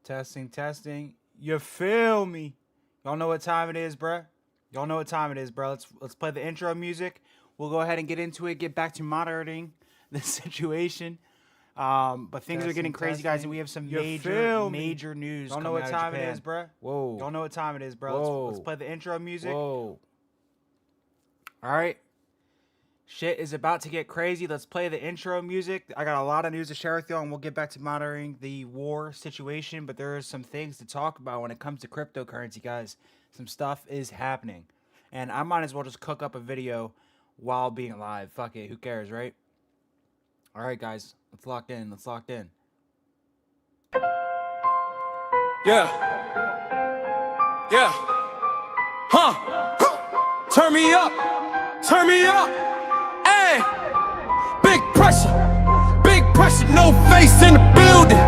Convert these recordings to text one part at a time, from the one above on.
Testing, testing. You feel me? Y'all know what time it is, bruh. Y'all know what time it is, bro. Let's play the intro music. We'll go ahead and get into it. Get back to monitoring the situation. But things are getting crazy, guys, and we have some major news. Y'all know what time it is, bruh. Whoa. Y'all know what time it is, bro. Let's play the intro music. Whoa. All right. Shit is about to get crazy. Let's play the intro music. I got a lot of news to share with y'all, and we'll get back to monitoring the war situation. But there are some things to talk about when it comes to cryptocurrency, guys. Some stuff is happening. And I might as well just cook up a video while being live. Fuck it. Who cares, right? All right, guys. Let's lock in. Let's lock in. Yeah. Yeah. Huh. Turn me up. Turn me up. Hey. Big pressure, no face in the building.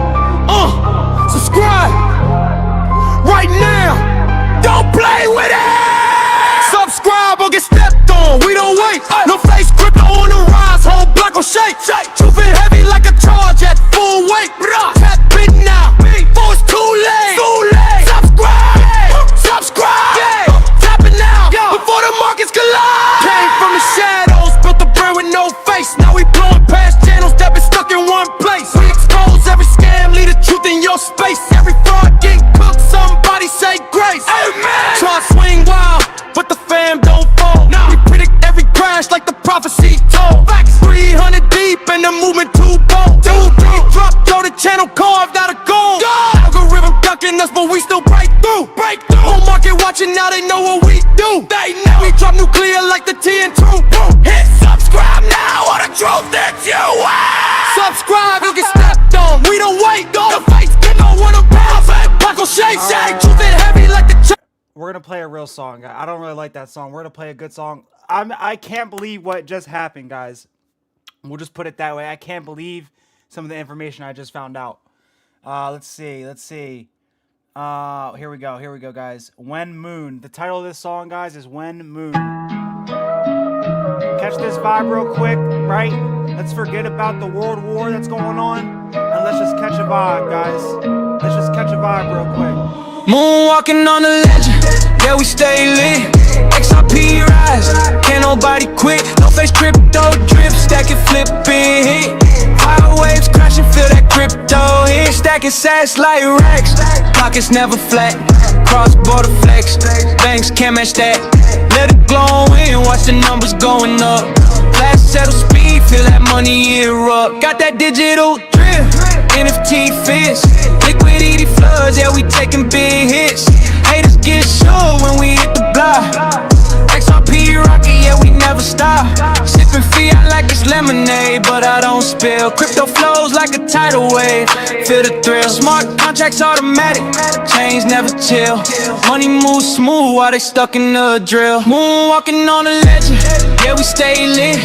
Subscribe right now. Don't play with it. Subscribe or get stepped on. We don't wait. No face crypto on the rise. Whole block on shake. Truth it heavy like a charge at full weight. Tap it now. Before it's too late. Subscribe. Tap it now. Before the markets collide. Came from the shadows, built a brand with no face. Now we blowing past channels that been stuck in one place. We expose every scam, leave the truth in your space. Every fraud getting cooked, somebody say grace. Amen. Try to swing wild, but the fam don't fold. We predict every crash like the prophecy told. 300 deep and the movement too bold. Drop, yo, the channel carved out of gold. Algorithm ducking us, but we still break through. Whole market watching, now they know what we do. They know we drop nuclear like the TN2. Hit subscribe now, or the truth that you want. Subscribe, you'll get stepped on. We don't wait, the face get no one about. Michael shake, truth it heavy like the. We're gonna play a real song. I don't really like that song. We're gonna play a good song. I can't believe what just happened, guys. We'll just put it that way. I can't believe some of the information I just found out. Let's see. Here we go, guys. When Moon. The title of this song, guys, is When Moon. Catch this vibe real quick, right? Let's forget about the world war that's going on, and let's just catch a vibe, guys. Let's just catch a vibe real quick. Moonwalking on the legend, yeah, we stay lit. XRP rise, can't nobody quit. No face crypto drip, stack it, flip it, hit. High waves crashing, feel that crypto hit. Stacking sats like racks, pockets never flat. Cross-border flex, banks can't match that. Let it glow in, watch the numbers going up. Last settle speed, feel that money erupt. Got that digital drip, NFT fist. Liquidity floods, yeah, we taking big hits. Haters get sure when we hit the block. XRP rocket, yeah, we never stop. Sipping fiat like it's lemonade, but I don't spill. Crypto flows like a tidal wave, feel the thrill. Smart contracts automatic, chains never chill. Money moves smooth while they stuck in the drill. Moonwalking on a legend, yeah, we stay lit.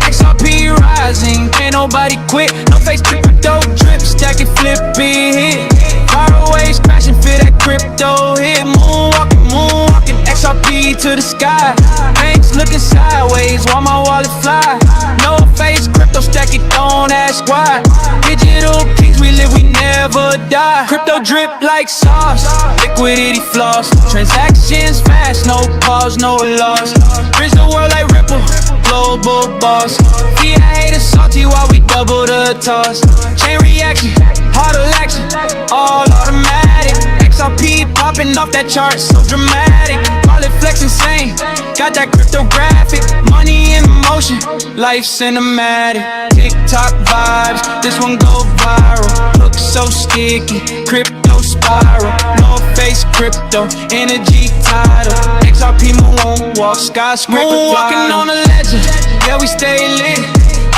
XRP rising, can't nobody quit. No face crypto drip, stack it, flip it, hit. Far waves crashing, feel that crypto hit. Moonwalking, XRP to the sky. Banks looking sideways while my wallet fly. No face crypto, stack it, don't ask why. Digital kings, we live, we never die. Crypto drip like sauce, liquidity floss. Transactions fast, no pause, no loss. Bridge the world like Ripple, global boss. Fiat haters salty while we double the toss. Chain reaction, heart election, all automatic. XRP popping off that chart, so dramatic. Wallet flex insane, got that cryptographic. Money in motion, life cinematic. TikTok vibes, this one go viral. Look so sticky, crypto spiral. No face crypto, energy title. XRP moonwalk, skyscraper moonwalking on a legend, yeah, we stay lit.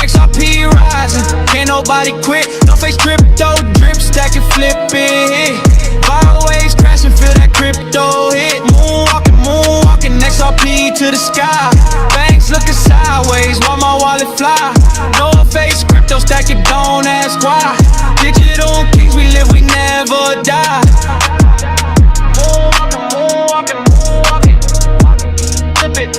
XRP rising, can't nobody quit. No face crypto drip, stack it, flip it, hit. Fire waves crashing, feel that crypto hit. Moonwalking, XRP to the sky. Banks looking sideways while my wallet fly. No face crypto, stack it, don't ask why. Digital kings, we live, we never die. Moonwalking. Flip it.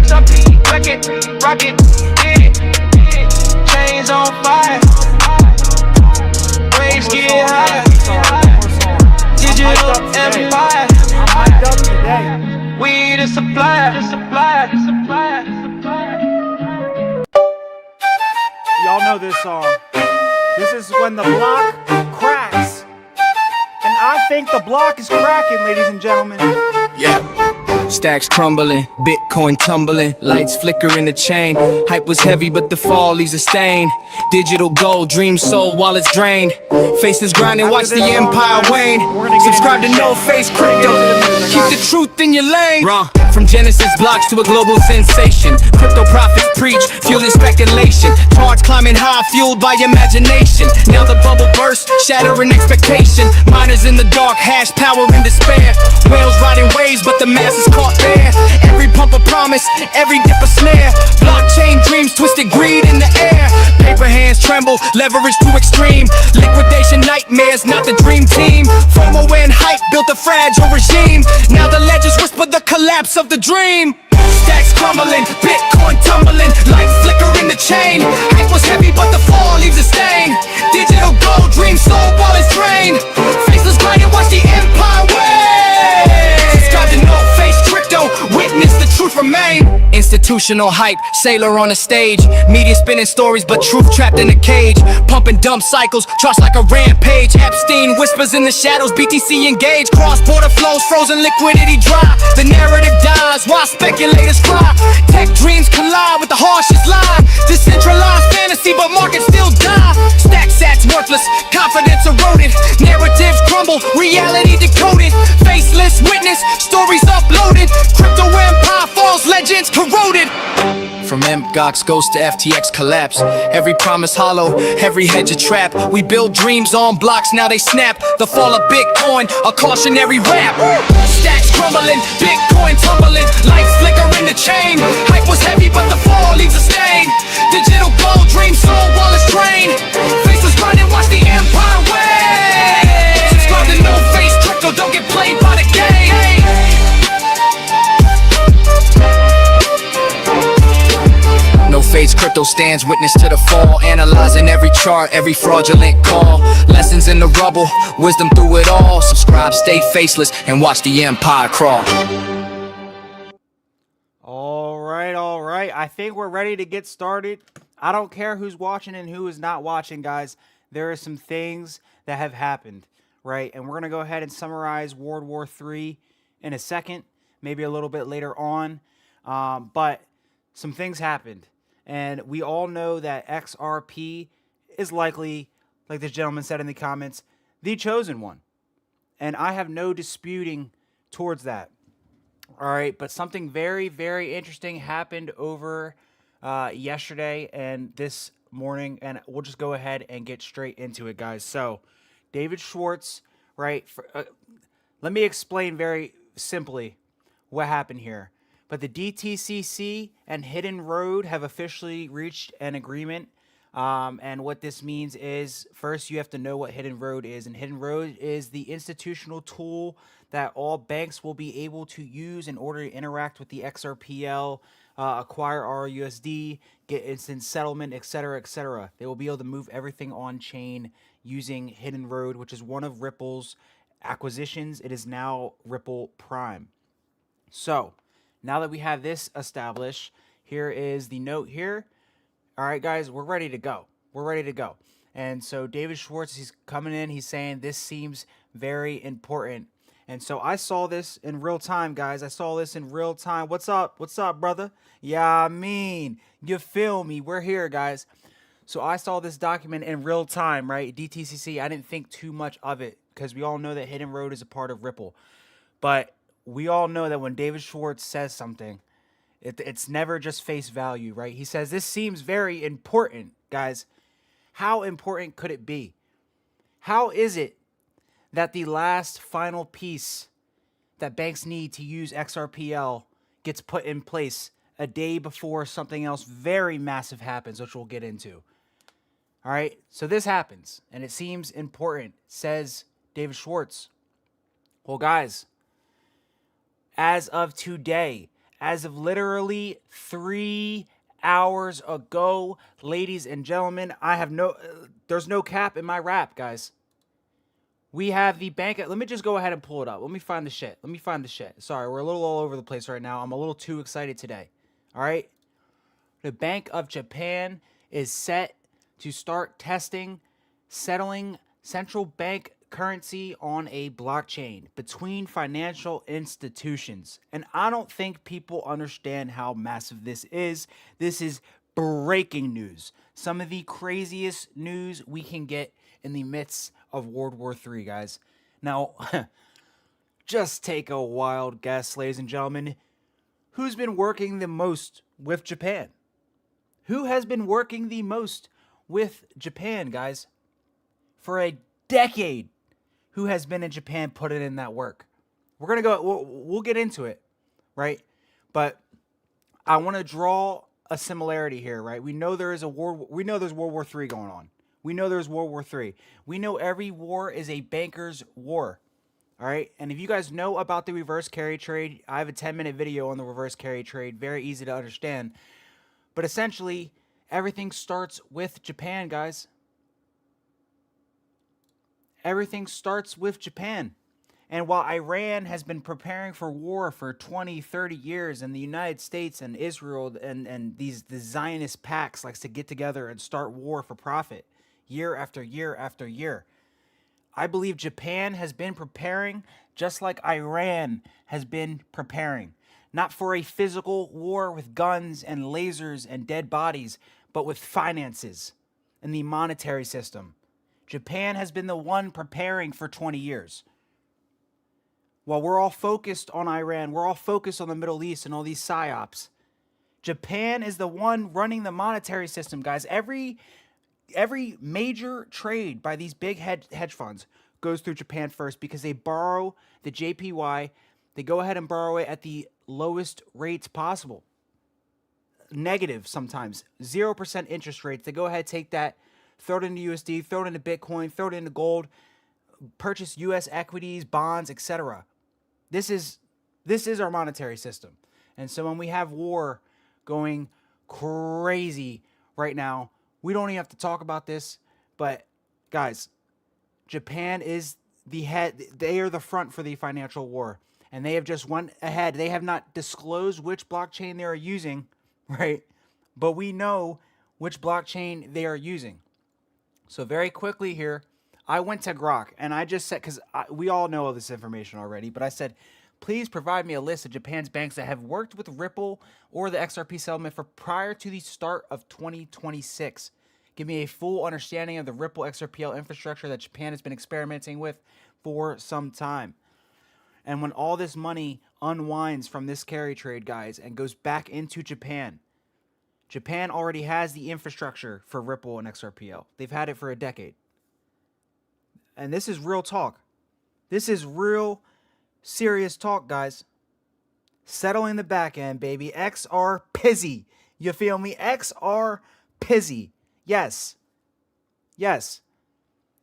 XRP, rocket, hit it. Chain chains on fire. Waves get higher. Digital empire. I'm hyped up today. We the supplier. Y'all know this song. This is when the block cracks. And I think the block is cracking, ladies and gentlemen. Yeah. Stacks crumbling, Bitcoin tumbling, lights flicker in the chain. Hype was heavy, but the fall leaves a stain. Digital gold, dreams sold while it's drained. Faces grinding, watch the empire wane. Subscribe to No Face Crypto. Keep the truth in your lane. From Genesis blocks to a global sensation. Crypto prophets preach, fueling speculation. Charts climbing high, fueled by imagination. Now the bubble bursts, shattering expectation. Miners in the dark, hash power in despair. Whales riding waves, but the masses caught there. Every pump a promise, every dip a snare. Blockchain dreams, twisted greed in the air. Paper hands tremble, leverage too extreme. Liquidation nightmares, not the dream team. FOMO and hype built a fragile regime. Now the legends whisper the collapse of the dream. Stacks crumbling, Bitcoin tumbling, lights flicker in the chain. Hype was heavy, but the fall leaves a stain. Digital gold, dreams sold while it's drained. Faceless grinding, watch the empire wane. Subscribe to No Face Crypto, witness the truth remain. Institutional hype, sailor on a stage. Media spinning stories, but truth trapped in a cage. Pumping dump cycles, trust like a rampage. Epstein whispers in the shadows, BTC engage. Cross-border flows, frozen liquidity dry. The narrative dies while speculators fly. Tech dreams collide with the harshest lie. Decentralized fantasy, but markets still die. Stack sats worthless, confidence eroded. Narratives crumble, reality decoded. Faceless witness, stories uploaded. Crypto empire falls, legends corroded. From MGOX goes to FTX collapse. Every promise hollow, every hedge a trap. We build dreams on blocks, now they snap. The fall of Bitcoin, a cautionary rap. Stacks crumbling, Bitcoin tumbling, lights flicker in the chain. Hype was heavy, but the fall leaves a stain. Digital gold, dreams sold while it's drained. Faceless grinding, watch the empire wane. Subscribe to No Face Crypto, don't get played by the game. No Face Crypto stands witness to the fall. Analyzing every chart, every fraudulent call. Lessons in the rubble, wisdom through it all. Subscribe, stay faceless, and watch the empire crawl. All right. I think we're ready to get started. I don't care who's watching and who is not watching, guys. There are some things that have happened, right? And we're going to go ahead and summarize World War III in a second, maybe a little bit later on. But some things happened. And we all know that XRP is likely, like this gentleman said in the comments, the chosen one. And I have no disputing towards that. All right, but something very, very interesting happened over yesterday and this morning, and we'll just go ahead and get straight into it, guys. So, David Schwartz, right? Let me explain very simply what happened here. But the DTCC and Hidden Road have officially reached an agreement. And what this means is, first, you have to know what Hidden Road is. And Hidden Road is the institutional tool that all banks will be able to use in order to interact with the XRPL, acquire RUSD, get instant settlement, etc., etc. They will be able to move everything on chain using Hidden Road, which is one of Ripple's acquisitions. It is now Ripple Prime. So, now that we have this established, here is the note here. All right, guys, we're ready to go. We're ready to go. And so David Schwartz, he's coming in. He's saying this seems very important. And so I saw this in real time, guys. I saw this in real time. What's up? What's up, brother? Yeah, I mean, you feel me? We're here, guys. So I saw this document in real time, right? DTCC. I didn't think too much of it because we all know that Hidden Road is a part of Ripple. But we all know that when David Schwartz says something, it's never just face value, right? He says, this seems very important, guys. How important could it be? How is it that the last final piece that banks need to use XRPL gets put in place a day before something else very massive happens, which we'll get into? All right, so this happens, and it seems important, says David Schwartz. Well, guys, as of today, as of literally 3 hours ago, ladies and gentlemen. I have there's no cap in my rap, guys. We have the bank. Let me just go ahead and pull it up. Let me find the shit. Sorry, we're a little all over the place right now. I'm a little too excited today. All right. The Bank of Japan is set to start testing settling central bank currency on a blockchain between financial institutions. And I don't think people understand how massive this is. This is breaking news. Some of the craziest news we can get in the midst of World War III, guys. Now, just take a wild guess, ladies and gentlemen. Who's been working the most with Japan? Who has been working the most with Japan, guys? For a decade. Who has been in Japan putting in that work? We're going to go, we'll get into it, right? But I want to draw a similarity here, right? We know there is a war. We know there's World War III going on. We know there's World War III. We know every war is a banker's war. All right. And if you guys know about the reverse carry trade, I have a 10-minute video on the reverse carry trade. Very easy to understand. But essentially, everything starts with Japan, guys. Everything starts with Japan. And while Iran has been preparing for war for 20, 30 years, and the United States and Israel and the Zionist pacts likes to get together and start war for profit year after year after year, I believe Japan has been preparing just like Iran has been preparing. Not for a physical war with guns and lasers and dead bodies, but with finances and the monetary system. Japan has been the one preparing for 20 years. While we're all focused on Iran, we're all focused on the Middle East and all these psyops, Japan is the one running the monetary system, guys. Every major trade by these big hedge funds goes through Japan first because they borrow the JPY. They go ahead and borrow it at the lowest rates possible. Negative sometimes. 0% interest rates. They go ahead, take that, throw it into USD, throw it into Bitcoin, throw it into gold, purchase US equities, bonds, etc. This is our monetary system. And so when we have war going crazy right now, we don't even have to talk about this, but guys, Japan is the head. They are the front for the financial war, and they have just went ahead. They have not disclosed which blockchain they are using, right? But we know which blockchain they are using. So very quickly here, I went to Grok, and I just said, because we all know all this information already, but I said, please provide me a list of Japan's banks that have worked with Ripple or the XRP settlement for prior to the start of 2026. Give me a full understanding of the Ripple XRPL infrastructure that Japan has been experimenting with for some time. And when all this money unwinds from this carry trade, guys, and goes back into Japan, Japan already has the infrastructure for Ripple and XRPL. They've had it for a decade. And this is real talk. This is real serious talk, guys. Settling the back end, baby. XR Pizzy. You feel me? XR Pizzy. Yes. Yes.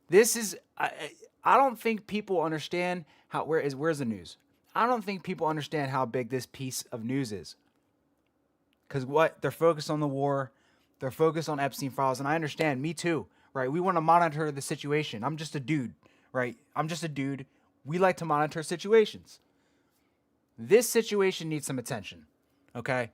This is, I don't think people understand how, where's the news? I don't think people understand how big this piece of news is. Because what? They're focused on the war. They're focused on Epstein files. And I understand, me too, right? We want to monitor the situation. I'm just a dude, right? I'm just a dude. We like to monitor situations. This situation needs some attention, okay?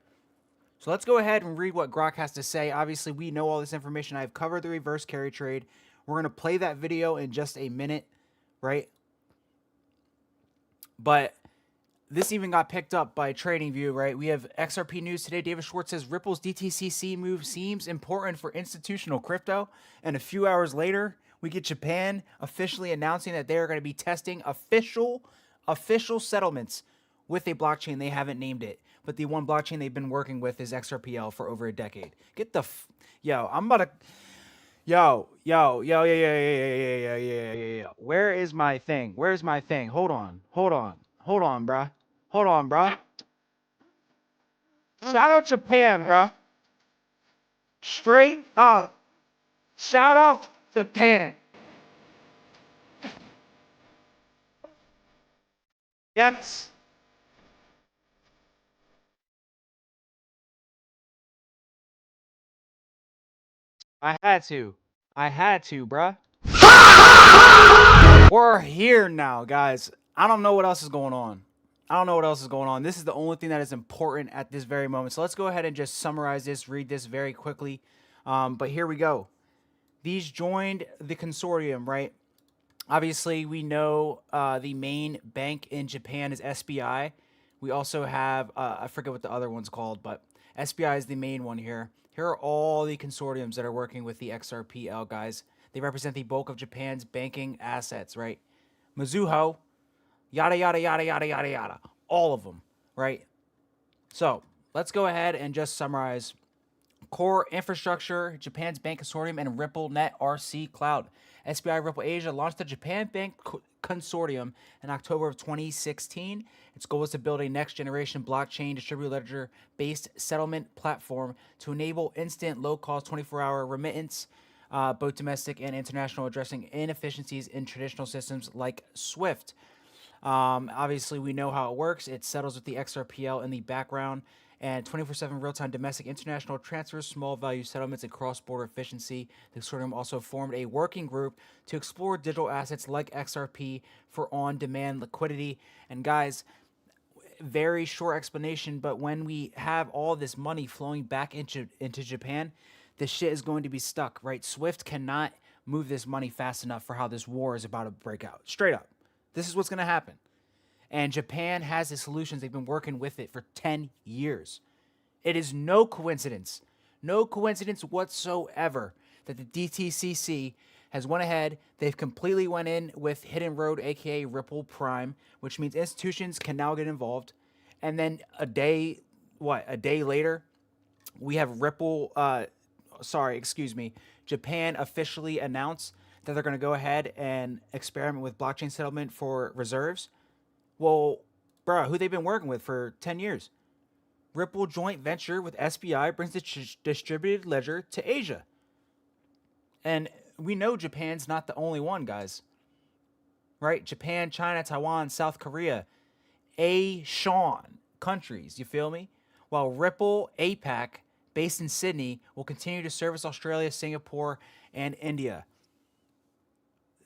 So let's go ahead and read what Grok has to say. Obviously, we know all this information. I've covered the reverse carry trade. We're going to play that video in just a minute, right? But this even got picked up by TradingView, right? We have XRP news today. David Schwartz says Ripple's DTCC move seems important for institutional crypto. And a few hours later, we get Japan officially announcing that they are going to be testing official settlements with a blockchain. They haven't named it, but the one blockchain they've been working with is XRPL for over a decade. Get the yo, I'm about to yo. Where is my thing? Where's my thing? Hold on, bruh. Hold on, bruh. Shout out Japan, bruh. Straight up. Shout out Japan. Yes. I had to. Bruh. We're here now, guys. I don't know what else is going on. This is the only thing that is important at this very moment. So let's go ahead and just summarize this, read this very quickly. But here we go. These joined the consortium, right? Obviously, we know the main bank in Japan is SBI. We also have, I forget what the other one's called, but SBI is the main one here. Here are all the consortiums that are working with the XRPL, guys. They represent the bulk of Japan's banking assets, right? Mizuho, yada, yada, yada, yada, yada, yada. All of them, right? So let's go ahead and just summarize. Core Infrastructure, Japan's Bank Consortium, and RippleNet RC Cloud. SBI Ripple Asia launched the Japan Bank Consortium in October of 2016. Its goal is to build a next-generation blockchain distributed ledger-based settlement platform to enable instant, low-cost, 24-hour remittance, both domestic and international, addressing inefficiencies in traditional systems like SWIFT. Obviously, we know how it works. It settles with the XRPL in the background, and 24/7 real-time domestic international transfers, small value settlements, and cross-border efficiency. The consortium also formed a working group to explore digital assets like XRP for on-demand liquidity. And guys, very short explanation, but when we have all this money flowing back into Japan, this shit is going to be stuck, right? SWIFT cannot move this money fast enough for how this war is about to break out. Straight up. This is what's going to happen. And Japan has the solutions. They've been working with it for 10 years. It is no coincidence whatsoever that the DTCC has went ahead. They've completely went in with Hidden Road, aka Ripple Prime, which means institutions can now get involved. And then a day later, we have Japan officially announced that they're going to go ahead and experiment with blockchain settlement for reserves. Well, bro, who they've been working with for 10 years? Ripple joint venture with SBI brings the distributed ledger to Asia. And we know Japan's not the only one, guys. Right? Japan, China, Taiwan, South Korea, ASEAN countries, you feel me? While Ripple APAC, based in Sydney, will continue to service Australia, Singapore, and India.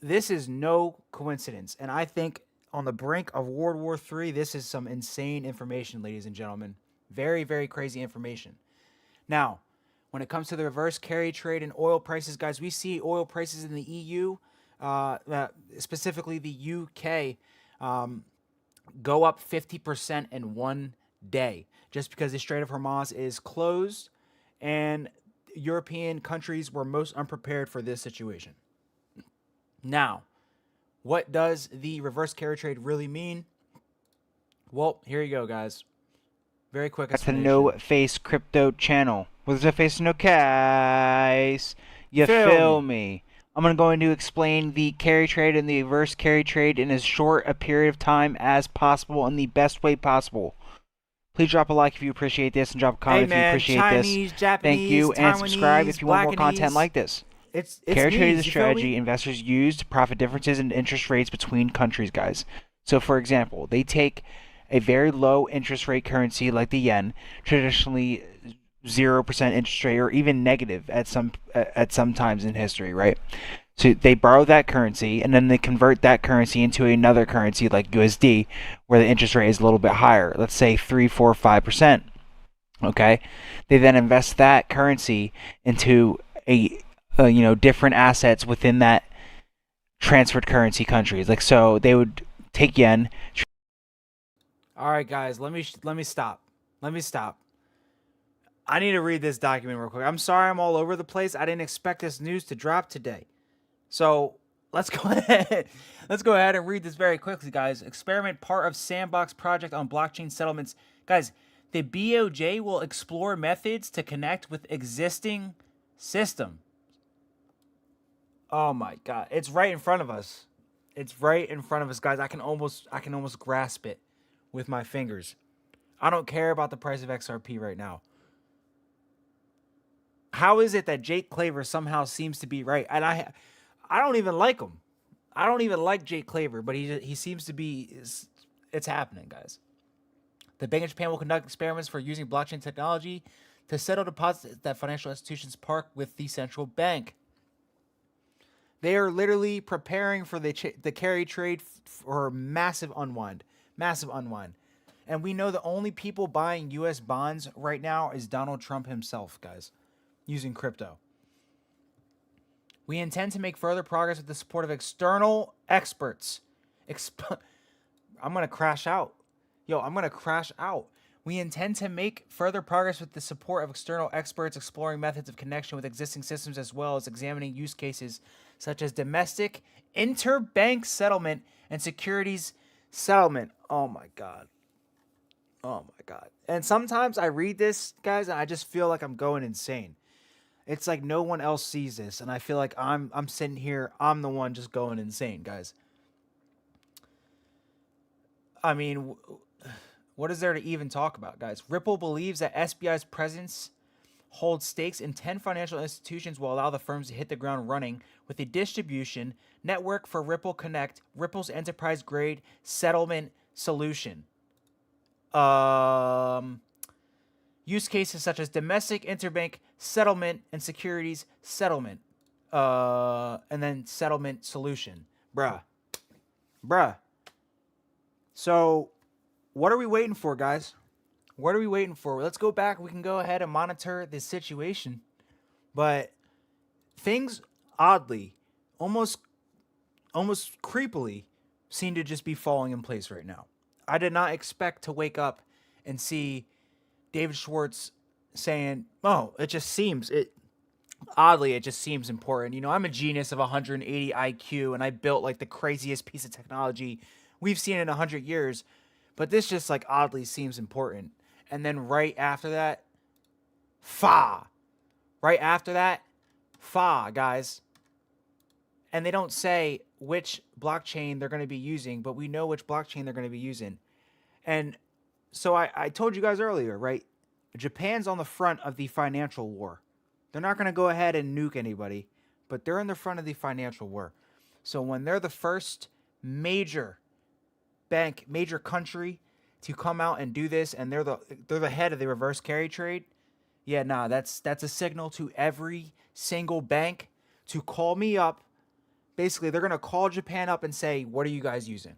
This is no coincidence. And I think on the brink of World War III, this is some insane information, ladies and gentlemen. Very, very crazy information. Now, when it comes to the reverse carry trade and oil prices, guys, we see oil prices in the EU, specifically the UK, go up 50% in one day just because the Strait of Hormuz is closed and European countries were most unprepared for this situation. Now, what does the reverse carry trade really mean? Well, here you go, guys. Very quick explanation. That's a no-face crypto channel. Well, there's no face, no case. You feel me? I'm going to explain the carry trade and the reverse carry trade in as short a period of time as possible in the best way possible. Please drop a like if you appreciate this and drop a comment if you appreciate Chinese, this. Japanese, Thank you, and subscribe if you want more Blackanese. content like this. It's Carry trade is a you feel strategy me? investors use to profit differences in interest rates between countries, guys. So, for example, they take a very low interest rate currency like the yen, traditionally 0% interest rate or even negative at some times in history, right? So they borrow that currency and then they convert that currency into another currency like USD, where the interest rate is a little bit higher. Let's say 3, 4, 5%. Okay, they then invest that currency into different assets within that transferred currency countries. Like, so they would take yen. All right, guys, let me stop. I need to read this document real quick. I'm sorry I'm all over the place. I didn't expect this news to drop today. So let's go ahead. Let's go ahead and read this very quickly, guys. Experiment part of sandbox project on blockchain settlements. Guys, the BOJ will explore methods to connect with existing system. Oh my God. It's right in front of us. It's right in front of us, guys. I can almost grasp it with my fingers. I don't care about the price of XRP right now. How is it that Jake Claver somehow seems to be right? And I don't even like him. I don't even like Jake Claver, but he seems to be. It's happening, guys. The Bank of Japan will conduct experiments for using blockchain technology to settle deposits that financial institutions park with the central bank. They are literally preparing for the carry trade for massive unwind. Massive unwind. And we know the only people buying U.S. bonds right now is Donald Trump himself, guys, using crypto. We intend to make further progress with the support of external experts. I'm going to crash out. I'm going to crash out. We intend to make further progress with the support of external experts, exploring methods of connection with existing systems, as well as examining use cases such as domestic interbank settlement and securities settlement. Oh my God. Oh my God. And sometimes I read this, guys, and I just feel like I'm going insane. It's like no one else sees this, and I feel like I'm sitting here, I'm the one just going insane, guys. I mean, what is there to even talk about, guys? Ripple believes that SBI's presence holds stakes in 10 financial institutions will allow the firms to hit the ground running with a distribution network for Ripple Connect, Ripple's enterprise-grade settlement solution. Use cases such as domestic interbank settlement and securities settlement. And then settlement solution. Bruh. So, what are we waiting for, guys? What are we waiting for? Let's go back. We can go ahead and monitor this situation. But things oddly, almost creepily, seem to just be falling in place right now. I did not expect to wake up and see David Schwartz saying, "Oh, it just seems important." I'm a genius of 180 IQ, and I built like the craziest piece of technology we've seen in 100 years, but this just like oddly seems important. And then right after that, guys. And they don't say which blockchain they're going to be using, but we know which blockchain they're going to be using. And so I told you guys earlier, right? Japan's on the front of the financial war. They're not going to go ahead and nuke anybody, but they're in the front of the financial war. So when they're the first major bank, major country to come out and do this, and they're the head of the reverse carry trade, that's a signal to every single bank to call me up. Basically, they're going to call Japan up and say, "What are you guys using?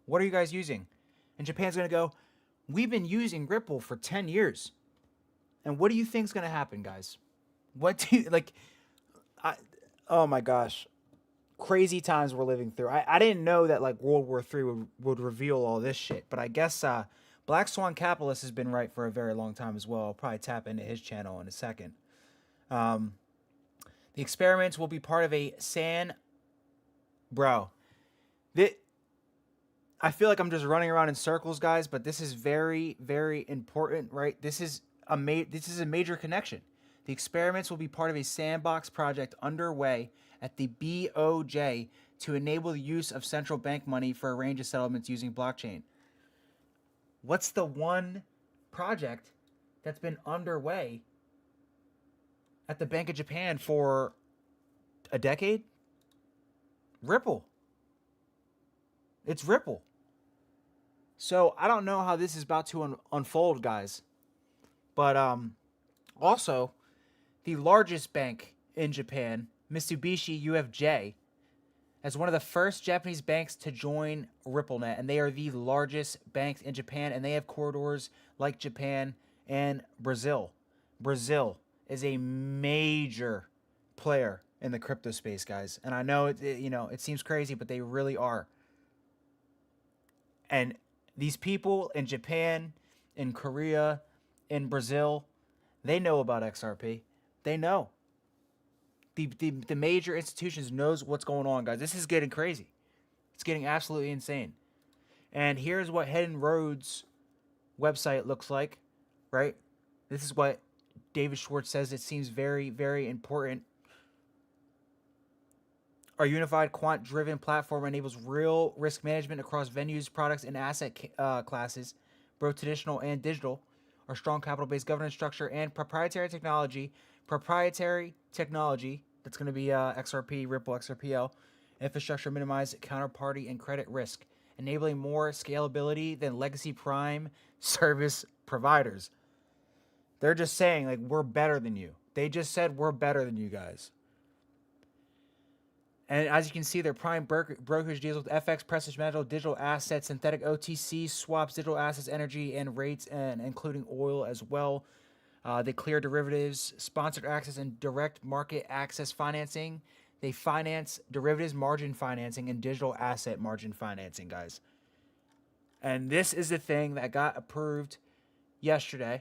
What are you guys using?" And Japan's going to go, "We've been using Ripple for 10 years. And what do you think's going to happen, guys? Oh my gosh. Crazy times we're living through. I didn't know that like World War III would reveal all this shit, but I guess Black Swan Capitalist has been right for a very long time as well. I'll probably tap into his channel in a second. The experiments will be part of a I feel like I'm just running around in circles, guys, but this is very, very important, right? This is a major connection. The experiments will be part of a sandbox project underway at the BOJ to enable the use of central bank money for a range of settlements using blockchain. What's the one project that's been underway at the Bank of Japan for a decade? Ripple. It's Ripple. So I don't know how this is about to unfold, guys. But also, the largest bank in Japan, Mitsubishi UFJ, as one of the first Japanese banks to join RippleNet, and they are the largest banks in Japan, and they have corridors like Japan and Brazil. Brazil is a major player in the crypto space, guys, and I know it seems crazy, but they really are. And these people in Japan, in Korea, in Brazil, they know about XRP. They know. The major institutions knows what's going on, guys. This is getting crazy. It's getting absolutely insane. And here's what Hidden Road's website looks like, right? This is what David Schwartz says. It seems very, very important. Our unified quant-driven platform enables real risk management across venues, products, and asset classes, both traditional and digital. Our strong capital-based governance structure and proprietary technology that's going to be XRP, Ripple, XRPL, infrastructure minimize counterparty and credit risk, enabling more scalability than legacy prime service providers. They're just saying, like, we're better than you. They just said we're better than you guys. And as you can see, their prime brokerage deals with FX, precious metal, digital assets, synthetic OTC, swaps, digital assets, energy, and rates, and including oil as well. They clear derivatives, sponsored access, and direct market access financing. They finance derivatives margin financing and digital asset margin financing, guys. And this is the thing that got approved yesterday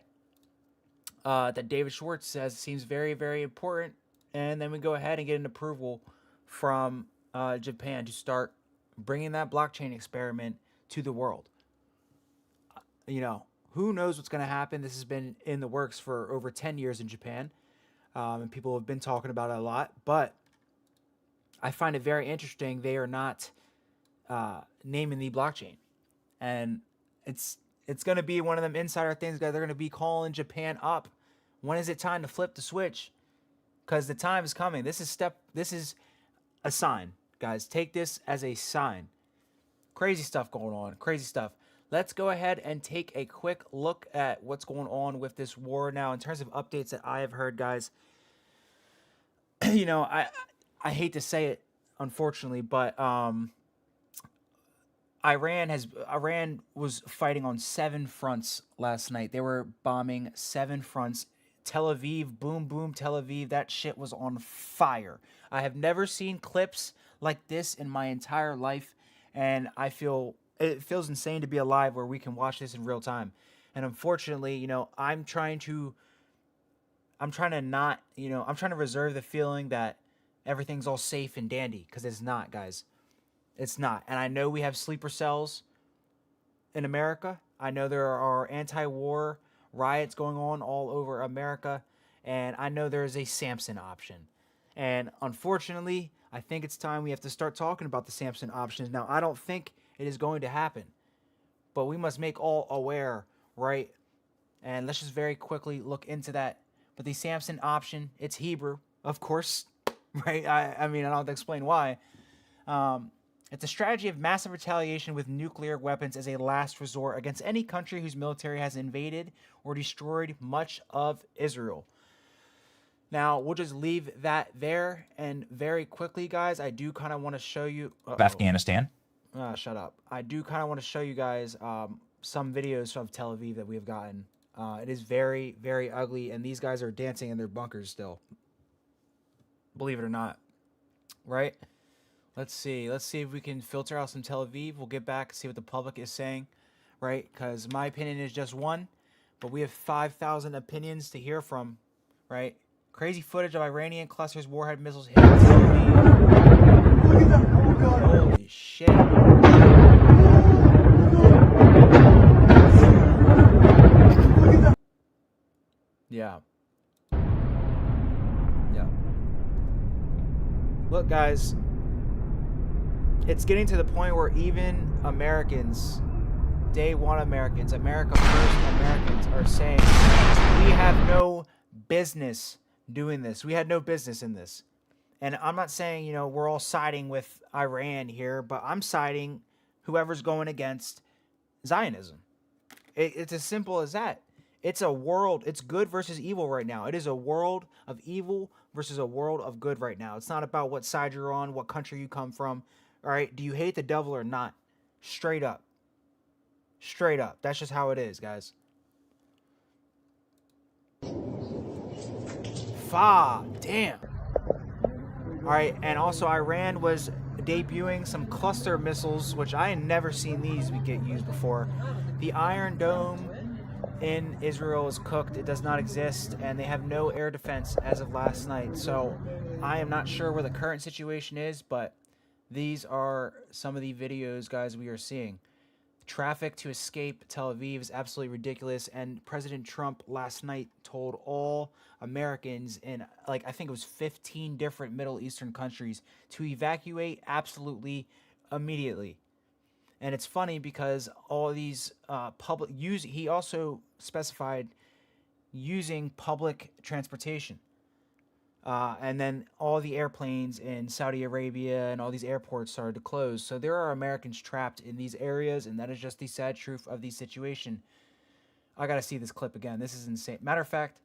that David Schwartz says seems very, very important. And then we go ahead and get an approval from Japan to start bringing that blockchain experiment to the world. You know, who knows what's going to happen? This has been in the works for over 10 years in Japan, and people have been talking about it a lot. But I find it very interesting they are not naming the blockchain. And it's going to be one of them insider things, guys. They're going to be calling Japan up. When is it time to flip the switch? Because the time is coming. This is a sign, guys. Take this as a sign. Crazy stuff going on. Crazy stuff. Let's go ahead and take a quick look at what's going on with this war now. In terms of updates that I have heard, guys, you know, I hate to say it, unfortunately, but Iran was fighting on 7 fronts last night. They were bombing 7 fronts. Tel Aviv, boom, boom, Tel Aviv. That shit was on fire. I have never seen clips like this in my entire life, and it feels insane to be alive where we can watch this in real time. And unfortunately, you know, I'm trying to reserve the feeling that everything's all safe and dandy, because it's not, guys. It's not. And I know we have sleeper cells in America. I know there are anti-war riots going on all over America, and I know there is a Samson option. And unfortunately, I think it's time we have to start talking about the Samson options. Now, I don't think it is going to happen, but we must make all aware, right? And let's just very quickly look into that. But the Samson option, it's Hebrew, of course, right? I mean, I don't have to explain why. It's a strategy of massive retaliation with nuclear weapons as a last resort against any country whose military has invaded or destroyed much of Israel. Now, we'll just leave that there. And very quickly, guys, I do kind of want to show you... Afghanistan. Shut up. I do kind of want to show you guys some videos from Tel Aviv that we have gotten. It is very, very ugly, and these guys are dancing in their bunkers still. Believe it or not. Right? Let's see. Let's see if we can filter out some Tel Aviv. We'll get back and see what the public is saying, right? Because my opinion is just one, but we have 5,000 opinions to hear from, right? Crazy footage of Iranian clusters warhead missiles hitting Tel Aviv. Look at that. Oh, God. Holy shit. Look at that. Yeah. Yeah. Look, guys. It's getting to the point where even Americans, day one Americans, America First Americans are saying we have no business doing this. We had no business in this. And I'm not saying, you know, we're all siding with Iran here, but I'm siding whoever's going against Zionism. It's as simple as that. It's a world, it's good versus evil right now. It is a world of evil versus a world of good right now. It's not about what side you're on, what country you come from. All right, do you hate the devil or not? Straight up. Straight up. That's just how it is, guys. Damn. All right, and also Iran was debuting some cluster missiles, which I had never seen these get used before. The Iron Dome in Israel is cooked. It does not exist, and they have no air defense as of last night. So I am not sure where the current situation is, but these are some of the videos, guys, we are seeing. Traffic to escape Tel Aviv is absolutely ridiculous, and President Trump last night told all Americans in, like, I think it was 15 different Middle Eastern countries to evacuate absolutely immediately. And it's funny because all of these he also specified using public transportation. And then all the airplanes in Saudi Arabia and all these airports started to close. So there are Americans trapped in these areas, and that is just the sad truth of the situation. I gotta see this clip again. This is insane. Matter of fact,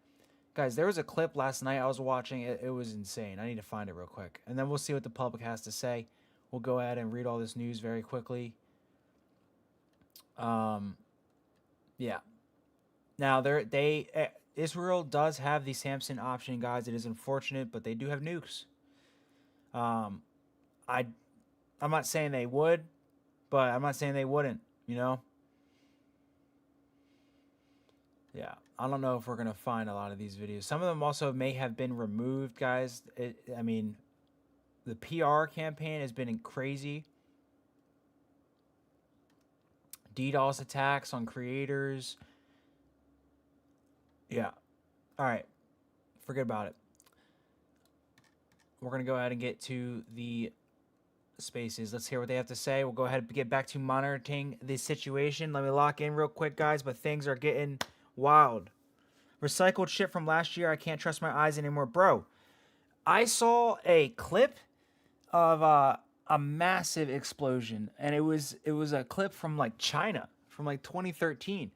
guys, there was a clip last night I was watching. It was insane. I need to find it real quick, and then we'll see what the public has to say. We'll go ahead and read all this news very quickly. Yeah. Now Israel does have the Samson option, guys. It is unfortunate, but they do have nukes. I'm not saying they would, but I'm not saying they wouldn't, you know? Yeah. I don't know if we're going to find a lot of these videos. Some of them also may have been removed, guys. I mean, the PR campaign has been crazy. DDoS attacks on creators. Yeah. All right. Forget about it. We're going to go ahead and get to the spaces. Let's hear what they have to say. We'll go ahead and get back to monitoring the situation. Let me lock in real quick, guys, but things are getting wild. Recycled shit from last year. I can't trust my eyes anymore. Bro, I saw a clip of a massive explosion, and it was a clip from like China from like 2013.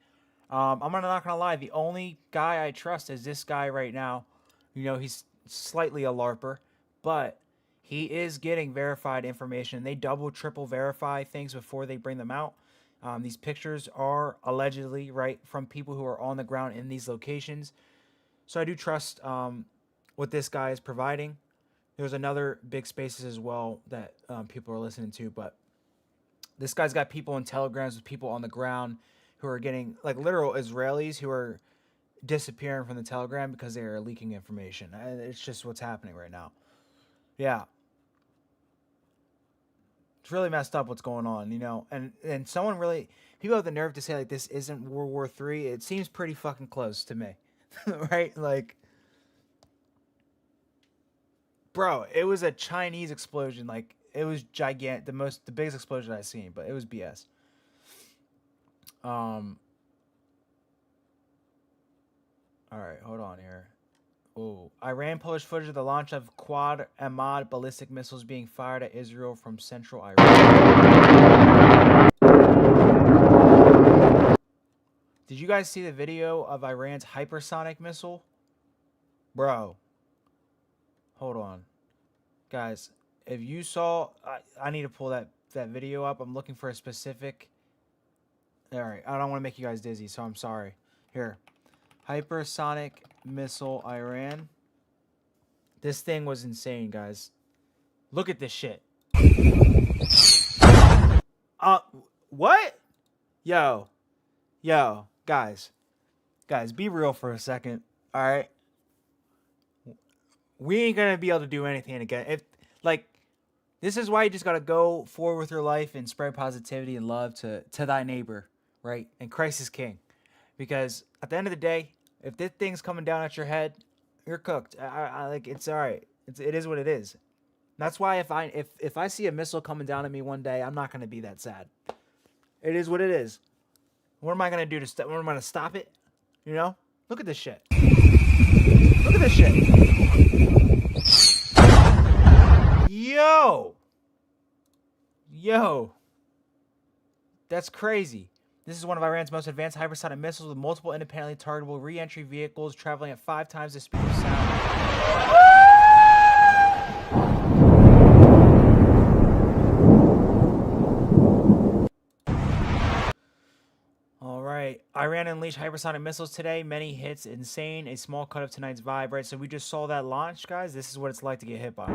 I'm not gonna lie, the only guy I trust is this guy right now. You know, he's slightly a LARPer, but he is getting verified information. They double, triple verify things before they bring them out. These pictures are allegedly right from people who are on the ground in these locations. So I do trust what this guy is providing. There's another big spaces as well that people are listening to, but this guy's got people in telegrams with people on the ground who are getting, like, literal Israelis who are disappearing from the telegram because they are leaking information. It's just what's happening right now. Yeah. It's really messed up what's going on, you know? And someone really, people have the nerve to say, like, this isn't World War III. It seems pretty fucking close to me. Right? Like, bro, it was a Chinese explosion. Like, it was gigantic, the biggest explosion I've seen, but it was BS. All right, hold on here. Oh, Iran published footage of the launch of Quad Ahmad ballistic missiles being fired at Israel from central Iran. Did you guys see the video of Iran's hypersonic missile? Bro. Hold on. Guys, if you saw... I need to pull that video up. I'm looking for a specific... Alright, I don't want to make you guys dizzy, so I'm sorry. Here. Hypersonic missile Iran. This thing was insane, guys. Look at this shit. What? Yo, guys, be real for a second. All right, we ain't gonna be able to do anything again. This is why you just gotta go forward with your life and spread positivity and love to thy neighbor, right? And Christ is King, because at the end of the day, if this thing's coming down at your head, you're cooked. It's all right. It is what it is. That's why if I see a missile coming down at me one day, I'm not gonna be that sad. It is what it is. What am I gonna do what am I gonna stop it? You know? Look at this shit. Look at this shit. Yo. That's crazy. This is one of Iran's most advanced hypersonic missiles with multiple independently targetable re-entry vehicles traveling at 5 times the speed of sound. Alright. Iran unleashed hypersonic missiles today. Many hits. Insane. A small cut of tonight's vibe, right? So we just saw that launch, guys. This is what it's like to get hit by.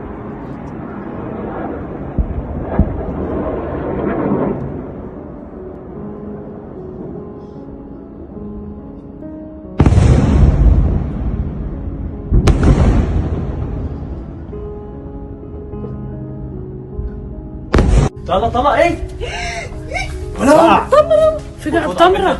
طلع ايه؟ ولا تمرة في قاعد تمرة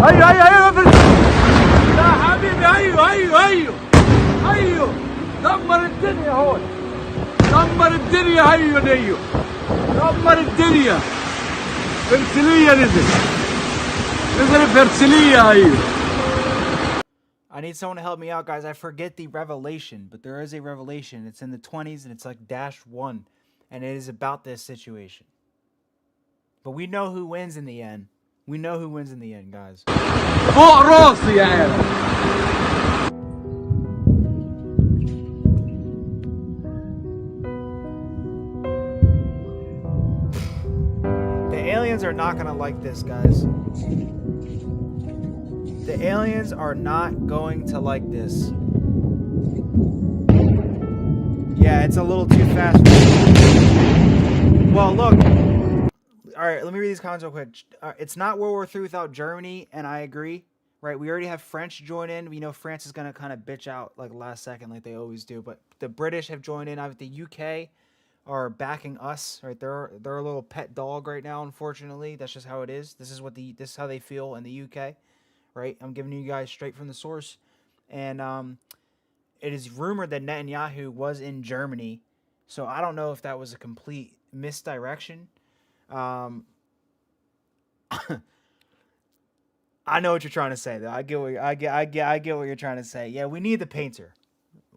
ايوه يا حبيبي ايوه دمر الدنيا هون دمر الدنيا هيو نيو دمر الدنيا فرسلية نزل فرسلية هيو. I need someone to help me out, guys. I forget the revelation, but there is a revelation. It's in the 20s and it's like -1, and it is about this situation. But we know who wins in the end. We know who wins in the end, guys. فوق راسي يا عيال. The aliens are not gonna like this, guys. The aliens are not going to like this. Yeah, it's a little too fast. Well, look. Alright, let me read these comments real quick. It's not World War III without Germany, and I agree. Right, we already have French join in. We know France is going to kind of bitch out like last second like they always do. But the British have joined in. The UK are backing us. Right, they're a little pet dog right now, unfortunately. That's just how it is. This is how they feel in the UK. Right, I'm giving you guys straight from the source. And it is rumored that Netanyahu was in Germany. So I don't know if that was a complete misdirection. I know what you're trying to say, though. I get what you're trying to say. Yeah, we need the painter.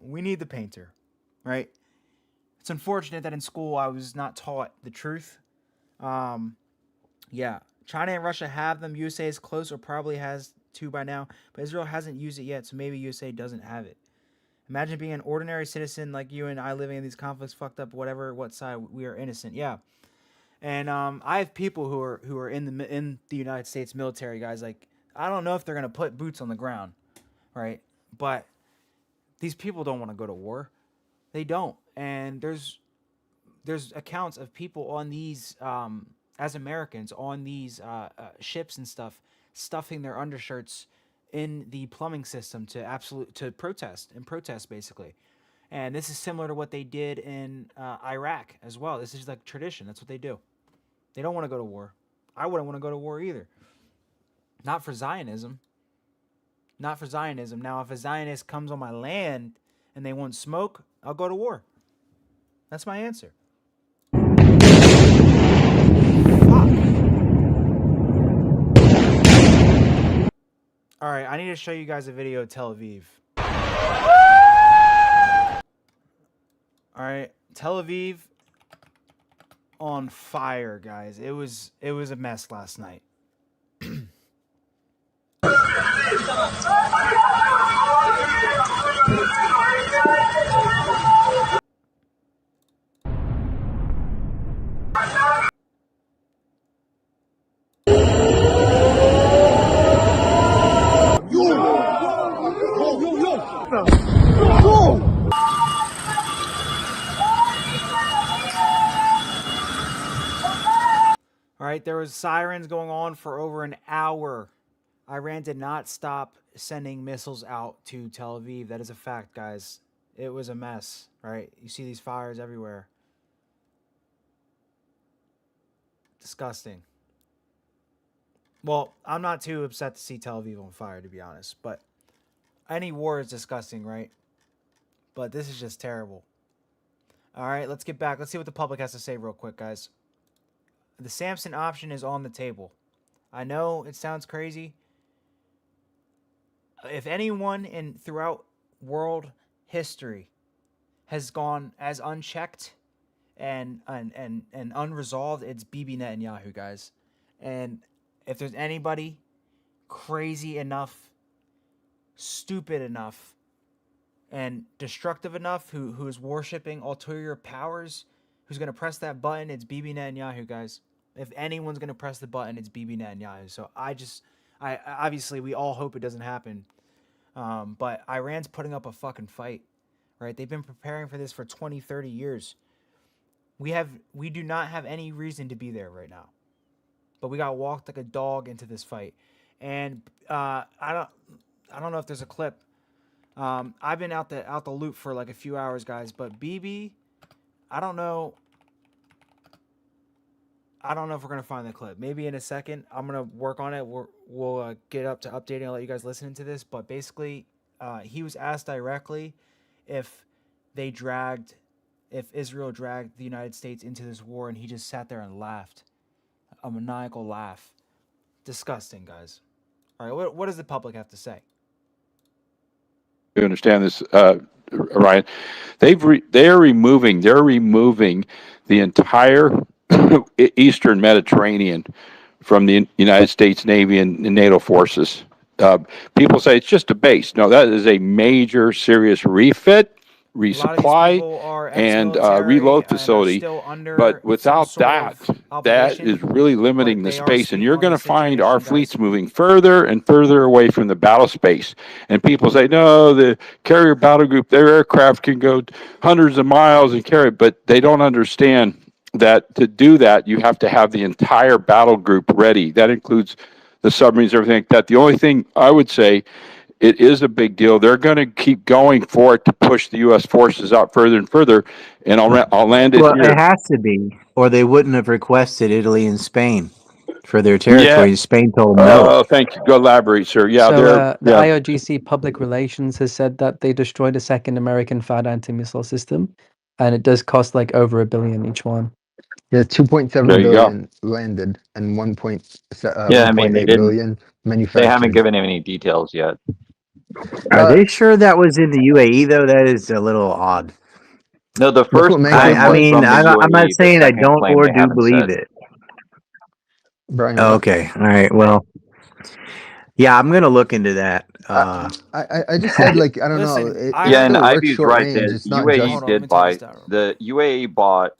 We need the painter, right? It's unfortunate that in school I was not taught the truth. Yeah, China and Russia have them. USA is close or probably has two by now, but Israel hasn't used it yet, so maybe USA doesn't have it. Imagine being an ordinary citizen like you and I living in these conflicts, fucked up, whatever, what side we are innocent. Yeah. And I have people who are in the United States military, guys. Like, I don't know if they're gonna put boots on the ground, right? But these people don't want to go to war. They don't. And there's accounts of people on these as Americans on these ships and stuff, stuffing their undershirts in the plumbing system to protest basically. And this is similar to what they did in Iraq as well. This is like tradition. That's what they do. They don't want to go to war. I wouldn't want to go to war either. Not for Zionism. Not for Zionism. Now, if a Zionist comes on my land and they want smoke, I'll go to war. That's my answer. Fuck. Alright, I need to show you guys a video of Tel Aviv. Alright, Tel Aviv on fire, guys. It was a mess last night. Alright, there was sirens going on for over an hour. Iran did not stop sending missiles out to Tel Aviv. That is a fact, guys. It was a mess, right? You see these fires everywhere. Disgusting. Well, I'm not too upset to see Tel Aviv on fire, to be honest. But any war is disgusting, right? But this is just terrible. Alright, let's get back. Let's see what the public has to say real quick, guys. The Samson option is on the table. I know it sounds crazy. If anyone throughout world history has gone as unchecked and unresolved, it's Bibi Netanyahu, guys. And if there's anybody crazy enough, stupid enough, and destructive enough who is worshiping ulterior powers, who's going to press that button, it's Bibi Netanyahu, guys. If anyone's going to press the button, it's Bibi Netanyahu. So I obviously, we all hope it doesn't happen. But Iran's putting up a fucking fight, right? They've been preparing for this for 20, 30 years. We do not have any reason to be there right now. But we got walked like a dog into this fight. And I don't know if there's a clip. I've been out the loop for like a few hours, guys, but Bibi, I don't know if we're going to find the clip. Maybe in a second. I'm going to work on it. We'll get up to updating and let you guys listen to this. But basically, he was asked directly if if Israel dragged the United States into this war and he just sat there and laughed, a maniacal laugh. Disgusting, guys. All right, what does the public have to say? You understand this, Ryan? They're removing the entire Eastern Mediterranean from the United States Navy and NATO forces. People say it's just a base. No, that is a major, serious refit, A lot of these resupply, people are and ex-military reload and are facility. still under But some without sort that, of that obligation, is really limiting but the they are space. And speaking you're on going the to find our situation, fleets guys. moving further and further away from the battle space. And people say, no, the carrier battle group, their aircraft can go hundreds of miles and carry, but they don't understand that to do that, you have to have the entire battle group ready. That includes the submarines, everything like that. The only thing I would say, it is a big deal. They're going to keep going for it to push the U.S. forces out further and further. And I'll land it Well, here. it has to be, or they wouldn't have requested Italy and Spain for their Yeah. territory. Spain told them Oh, no. thank you. Go elaborate, sir. Yeah, So they're the IRGC Public Relations has said that they destroyed a second American THAAD anti-missile system, and it does cost like over $1 billion each one. Yeah, 2.7 There you go. billion landed and Yeah, I mean, 1.8 billion they haven't manufactured. given him any details yet. Are Uh, they sure that was in the UAE though? That is a little odd. No, the that's first what Manco plane I was said. mean, from the I'm not UAE. The saying I second don't plane or they do haven't believe said. it. Brian, what? Okay, all right. Well, yeah, I'm gonna look into that. I just said, like, I don't know. Listen, I It Yeah, and still heard. works Ivy's short right. range. The It's not UAE Hold just. on, let me did turn this buy down real quick. the UAE bought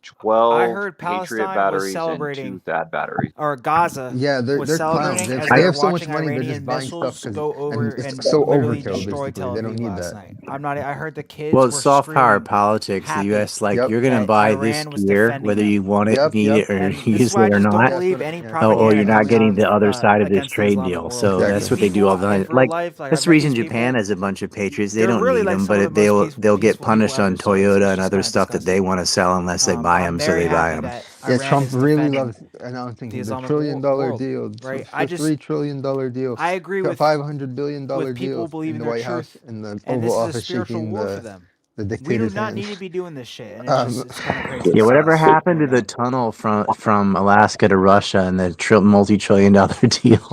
I 12 heard Patriot Palestine was batteries and 2 celebrating, THAAD batteries. or Gaza Yeah, was they're clowns. celebrating They as they they were have so much watching money. They're just Iranian buying stuff missiles because, go over and it's and so literally overkill. destroy Basically, Tel they don't Aviv need last that. night. I heard the well, kids it's were soft power screaming politics. The happy U.S. like Yep. you're gonna that buy this Iran was gear, defending whether you them. want it, Yep. need Yep. it, or And this is use why I it or just don't not. That's believe what. any Yeah. Oh, propaganda you're not coming getting out the other of side of this against the trade Islamic deal. world. So that's These what they Exactly. do all people the in time. real Like life, like that's I've the met these reason Japan people. has a bunch of patriots. They They're don't really need like them, some of the but most they'll get peaceful people punished on ever. So it's Toyota and just other kind of stuff that they disgusting. want to sell unless they But buy I'm them. So very they buy happy them. that Yeah, Iran Trump is really defending loves announcing the the Islamic $1 trillion world, deal, right? the $3 trillion deal, I agree $500 billion with people deal in believing the their White House, truth, in the and Oval this is a Office, spiritual shaking war for them. the We do dictator's not need to hands. be doing this shit, and Um, it's kind of crazy Yeah, to see whatever this shit happened to going the on. tunnel from Alaska to Russia and the multi-trillion-dollar deal?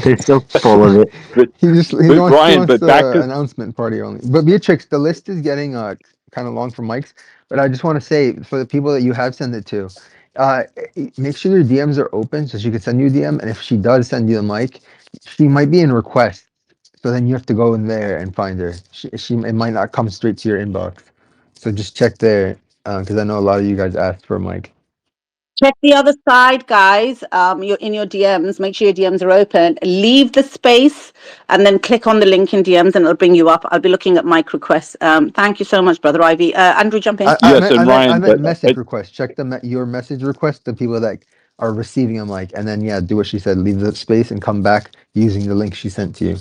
They're still full of it. But, he but wants Ryan, but back the to announcement party only. But Beatrix, the list is getting kind of long for mics. But I just want to say, for the people that you have sent it to, uh, make sure your DMs are open so she can send you a DM. And if she does send you a mic, she might be in request. So then you have to go in there and find her. She it might not come straight to your inbox. So just check there, because I know a lot of you guys asked for a mic. Check the other side, guys. You're in your DMs. Make sure your DMs are open. Leave the space and then click on the link in DMs and it'll bring you up. I'll be looking at mic requests. Thank you so much, Brother Ivy. Andrew, jump in. yes, and I Ryan, meant but message request. Check your message request, the people that are receiving a mic, and then yeah, do what she said. Leave the space and come back using the link she sent to you.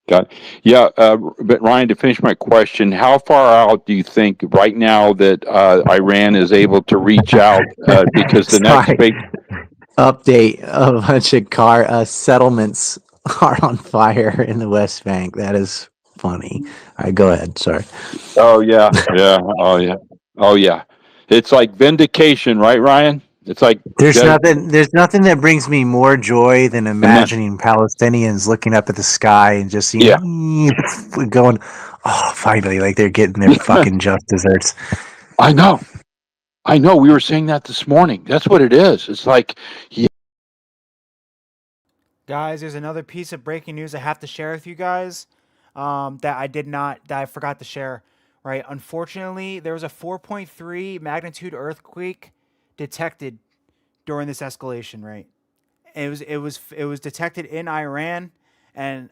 got yeah. But Ryan, to finish my question, how far out do you think right now that Iran is able to reach out? Because the next Sorry. big Update: a bunch of car settlements are on fire in the West Bank. That is funny. All right, go ahead. Sorry. oh yeah, yeah, oh yeah, oh yeah. It's like vindication, right, Ryan? It's like There's that, nothing. There's nothing that brings me more joy than and then imagining Palestinians looking up at the sky and just yeah, seeing going, "Oh, finally!" Like they're getting their fucking just desserts. I know, I know. We were saying that this morning. That's what it is. It's like Guys, there's another piece of breaking news I have to share with you guys, that I forgot to share. Right, unfortunately, there was a 4.3 magnitude earthquake detected during this escalation. Right, it was detected in Iran, and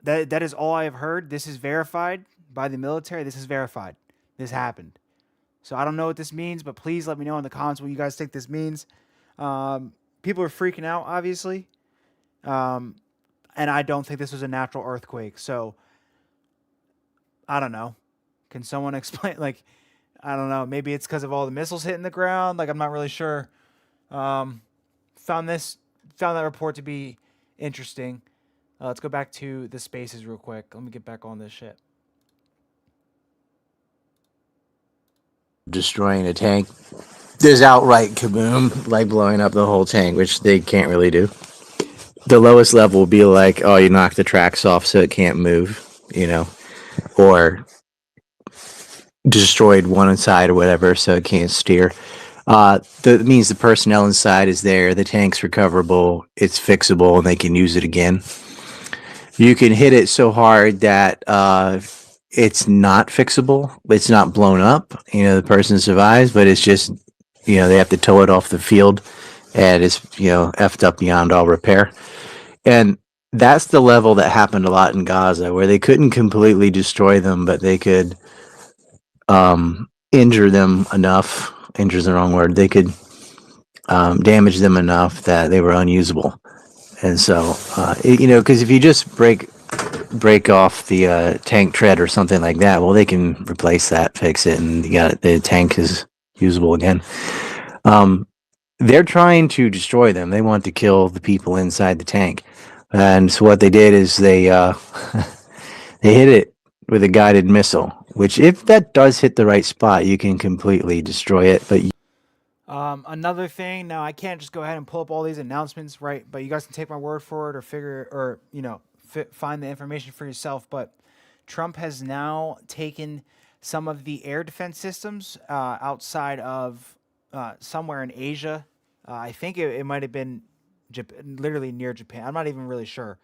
that is all I have heard. This is verified by the military. This is verified. This happened. So I don't know what this means, but please let me know in the comments what you guys think this means. People are freaking out, obviously. And I don't think this was a natural earthquake. So I don't know. Can someone explain? Like, I don't know. Maybe it's because of all the missiles hitting the ground. Like, I'm not really sure. Found that report to be interesting. Let's go back to the spaces real quick. Let me get back on this shit. destroying a tank, there's outright kaboom, like blowing up the whole tank, which they can't really do. The lowest level will be like, oh, you knock the tracks off so it can't move, or destroyed one side or whatever so it can't steer. That means the personnel inside is there, the tank's recoverable, it's fixable, and they can use it again. You can hit it so hard that it's not fixable, it's not blown up. The person survives, but it's just, they have to tow it off the field, and it's effed up beyond all repair. And that's the level that happened a lot in Gaza, where they couldn't completely destroy them, but they could injure them enough. Injure is the wrong word. They could damage them enough that they were unusable. And so, because if you just break off the tank tread or something like that, well, they can replace that, fix it, and the tank is usable again. They're trying to destroy them. They want to kill the people inside the tank. And so what they did is they they hit it with a guided missile, which if that does hit the right spot, you can completely destroy it. But another thing, now I can't just go ahead and pull up all these announcements, right? But you guys can take my word for it, or find the information for yourself. But Trump has now taken some of the air defense systems outside of somewhere in Asia. I think it might have been literally near Japan. I'm not even really sure.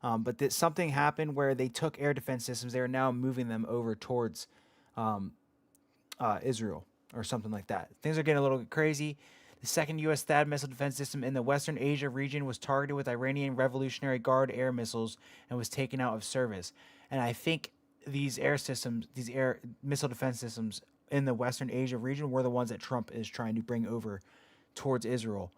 But something happened where they took air defense systems. They are now moving them over towards Israel or something like that. Things are getting a little crazy. The second U.S. THAAD missile defense system in the Western Asia region was targeted with Iranian Revolutionary Guard air missiles and was taken out of service. And I think these air missile defense systems in the Western Asia region were the ones that Trump is trying to bring over towards Israel.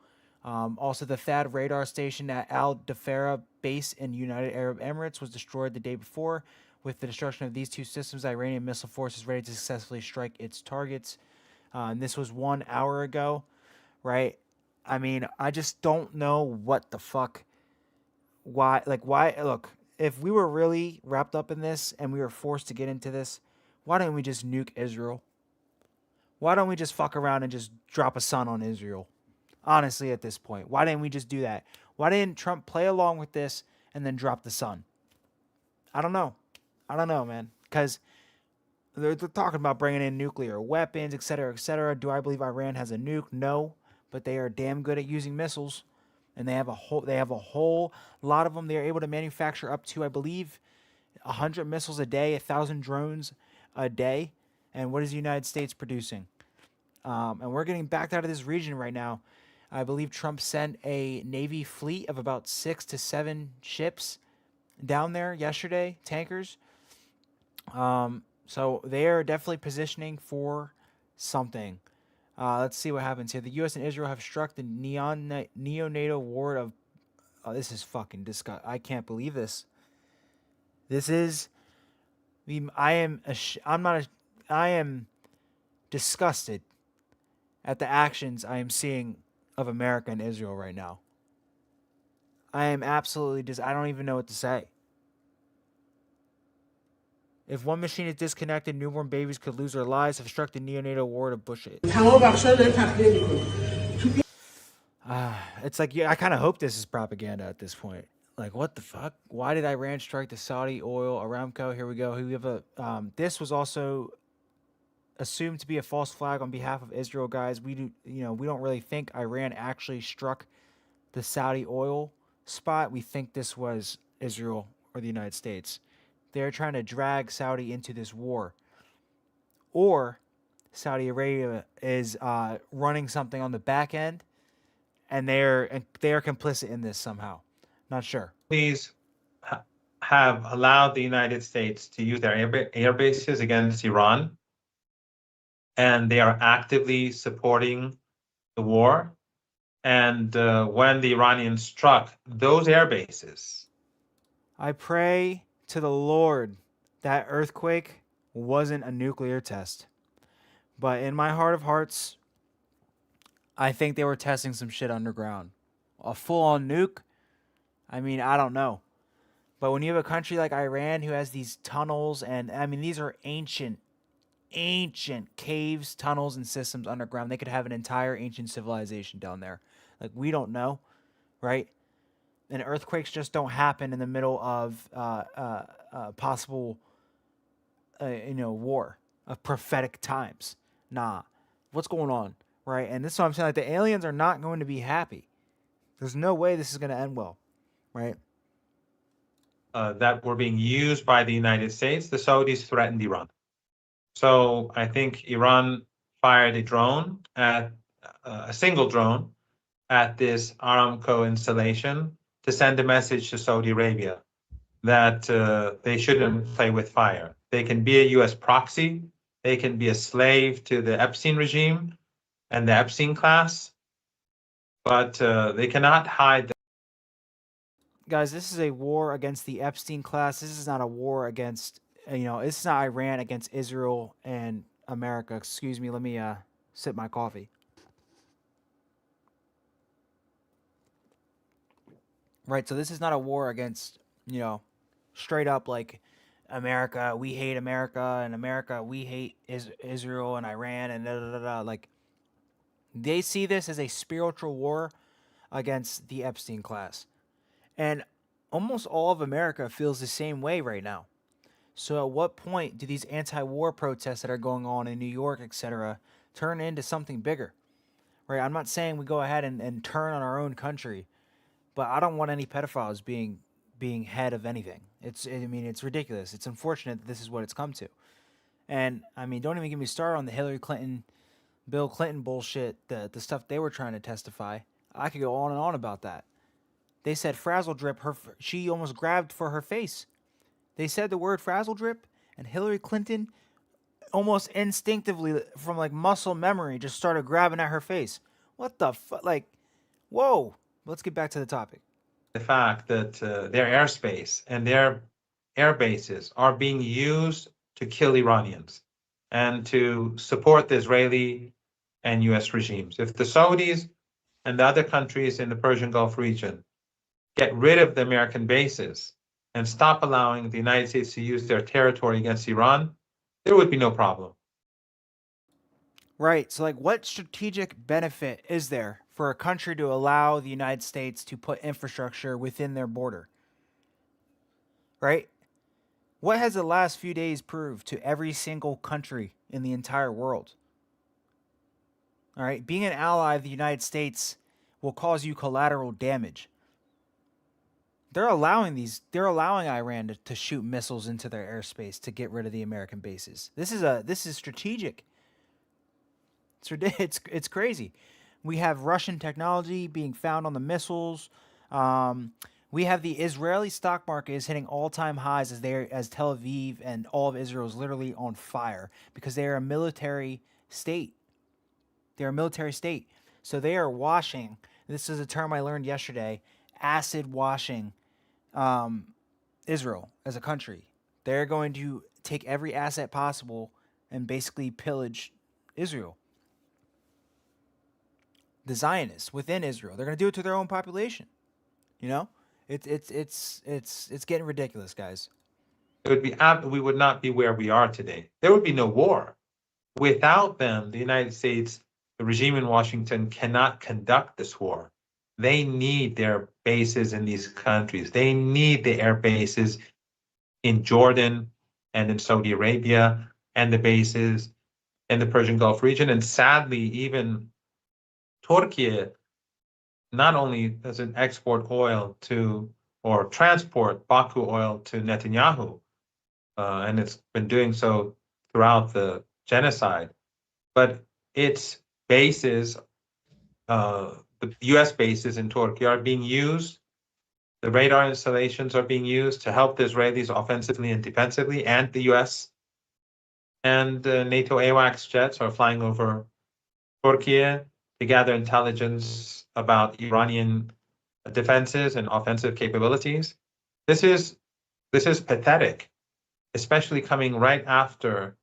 Also, the THAAD radar station at Al Dafara base in United Arab Emirates was destroyed the day before. With the destruction of these two systems, the Iranian missile force is ready to successfully strike its targets. And this was 1 hour ago, right? I mean, I just don't know what the fuck. Why? Look, if we were really wrapped up in this and we were forced to get into this, why don't we just nuke Israel? Why don't we just fuck around and just drop a sun on Israel? Honestly, at this point, why didn't we just do that? Why didn't Trump play along with this and then drop the sun? I don't know. I don't know, man. Because they're talking about bringing in nuclear weapons, et cetera, et cetera. Do I believe Iran has a nuke? No. But they are damn good at using missiles. And they have a whole lot of them. They are able to manufacture up to, I believe, 100 missiles a day, 1,000 drones a day. And what is the United States producing? And we're getting backed out of this region right now. I believe Trump sent a Navy fleet of about 6 to 7 ships down there yesterday, tankers. So they are definitely positioning for something. Let's see what happens here. The U.S. and Israel have struck the neonatal war of... Oh, this is fucking disgusting. I can't believe this. This is... I am disgusted at the actions I am seeing of America and Israel right now. I am absolutely I don't even know what to say. If one machine is disconnected, newborn babies could lose their lives. Have struck the neonatal ward of Bush. It's like, yeah, I kind of hope this is propaganda at this point. Like, what the fuck? Why did Iran strike the Saudi oil Aramco? Here we go. We have this was also assumed to be a false flag on behalf of Israel, guys. We don't really think Iran actually struck the Saudi oil spot. We think this was Israel or the United States. They're trying to drag Saudi into this war. Or Saudi Arabia is running something on the back end, and they are complicit in this somehow. Not sure. Please have allowed the United States to use their air bases against Iran, and they are actively supporting the war. And when the Iranians struck those air bases, I pray to the Lord that earthquake wasn't a nuclear test. But in my heart of hearts, I think they were testing some shit underground. A full-on nuke? I mean, I don't know. But when you have a country like Iran who has these tunnels, and I mean, these are ancient ancient caves, tunnels, and systems underground. They could have an entire ancient civilization down there. Like, we don't know, right? And earthquakes just don't happen in the middle of possible, war of prophetic times. Nah, what's going on, right? And this is what I'm saying. Like, the aliens are not going to be happy. There's no way this is going to end well, right? That were being used by the United States, the Saudis threatened Iran. So I think Iran fired a drone at a single drone at this Aramco installation to send a message to Saudi Arabia that they shouldn't play with fire. They can be a U.S. proxy. They can be a slave to the Epstein regime and the Epstein class, but they cannot hide. Guys, this is a war against the Epstein class. This is not a war against, this is not Iran against Israel and America. Excuse me, let me sip my coffee. Right, so this is not a war against, straight up like America, we hate America, and America, we hate Israel and Iran and da da da da. Like, they see this as a spiritual war against the Epstein class. And almost all of America feels the same way right now. So at what point do these anti-war protests that are going on in New York, etc., turn into something bigger? Right? I'm not saying we go ahead and turn on our own country, but I don't want any pedophiles being head of anything. It's ridiculous. It's unfortunate that this is what it's come to. And I mean, don't even get me started on the Hillary Clinton, Bill Clinton bullshit, the stuff they were trying to testify. I could go on and on about that. They said frazzle drip, she almost grabbed for her face. They said the word frazzle drip, and Hillary Clinton almost instinctively, from like muscle memory, just started grabbing at her face. What the fuck? Like, whoa. Let's get back to the topic. The fact that their airspace and their air bases are being used to kill Iranians and to support the Israeli and US regimes. If the Saudis and the other countries in the Persian Gulf region get rid of the American bases and stop allowing the United States to use their territory against Iran, there would be no problem. Right. So, like, what strategic benefit is there for a country to allow the United States to put infrastructure within their border? Right? What has the last few days proved to every single country in the entire world? All right. Being an ally of the United States will cause you collateral damage. They're allowing Iran to shoot missiles into their airspace to get rid of the American bases. This is strategic. It's crazy. We have Russian technology being found on the missiles. We have the Israeli stock market is hitting all-time highs as Tel Aviv and all of Israel is literally on fire because they are a military state. They're a military state. So they are washing. This is a term I learned yesterday. Acid washing Israel as a country. They're going to take every asset possible and basically pillage Israel. The Zionists within Israel, they're going to do it to their own population. It's getting ridiculous, guys. We would not be where we are today. There would be no war. Without them, the United States, the regime in Washington cannot conduct this war. They need their bases in these countries. They need the air bases in Jordan and in Saudi Arabia and the bases in the Persian Gulf region. And sadly, even Turkey not only does it export oil to or transport Baku oil to Netanyahu, and it's been doing so throughout the genocide, but its bases, the U.S. bases in Turkey are being used. The radar installations are being used to help the Israelis offensively and defensively, and the U.S. and NATO AWACS jets are flying over Turkey to gather intelligence about Iranian defenses and offensive capabilities. This is pathetic, especially coming right after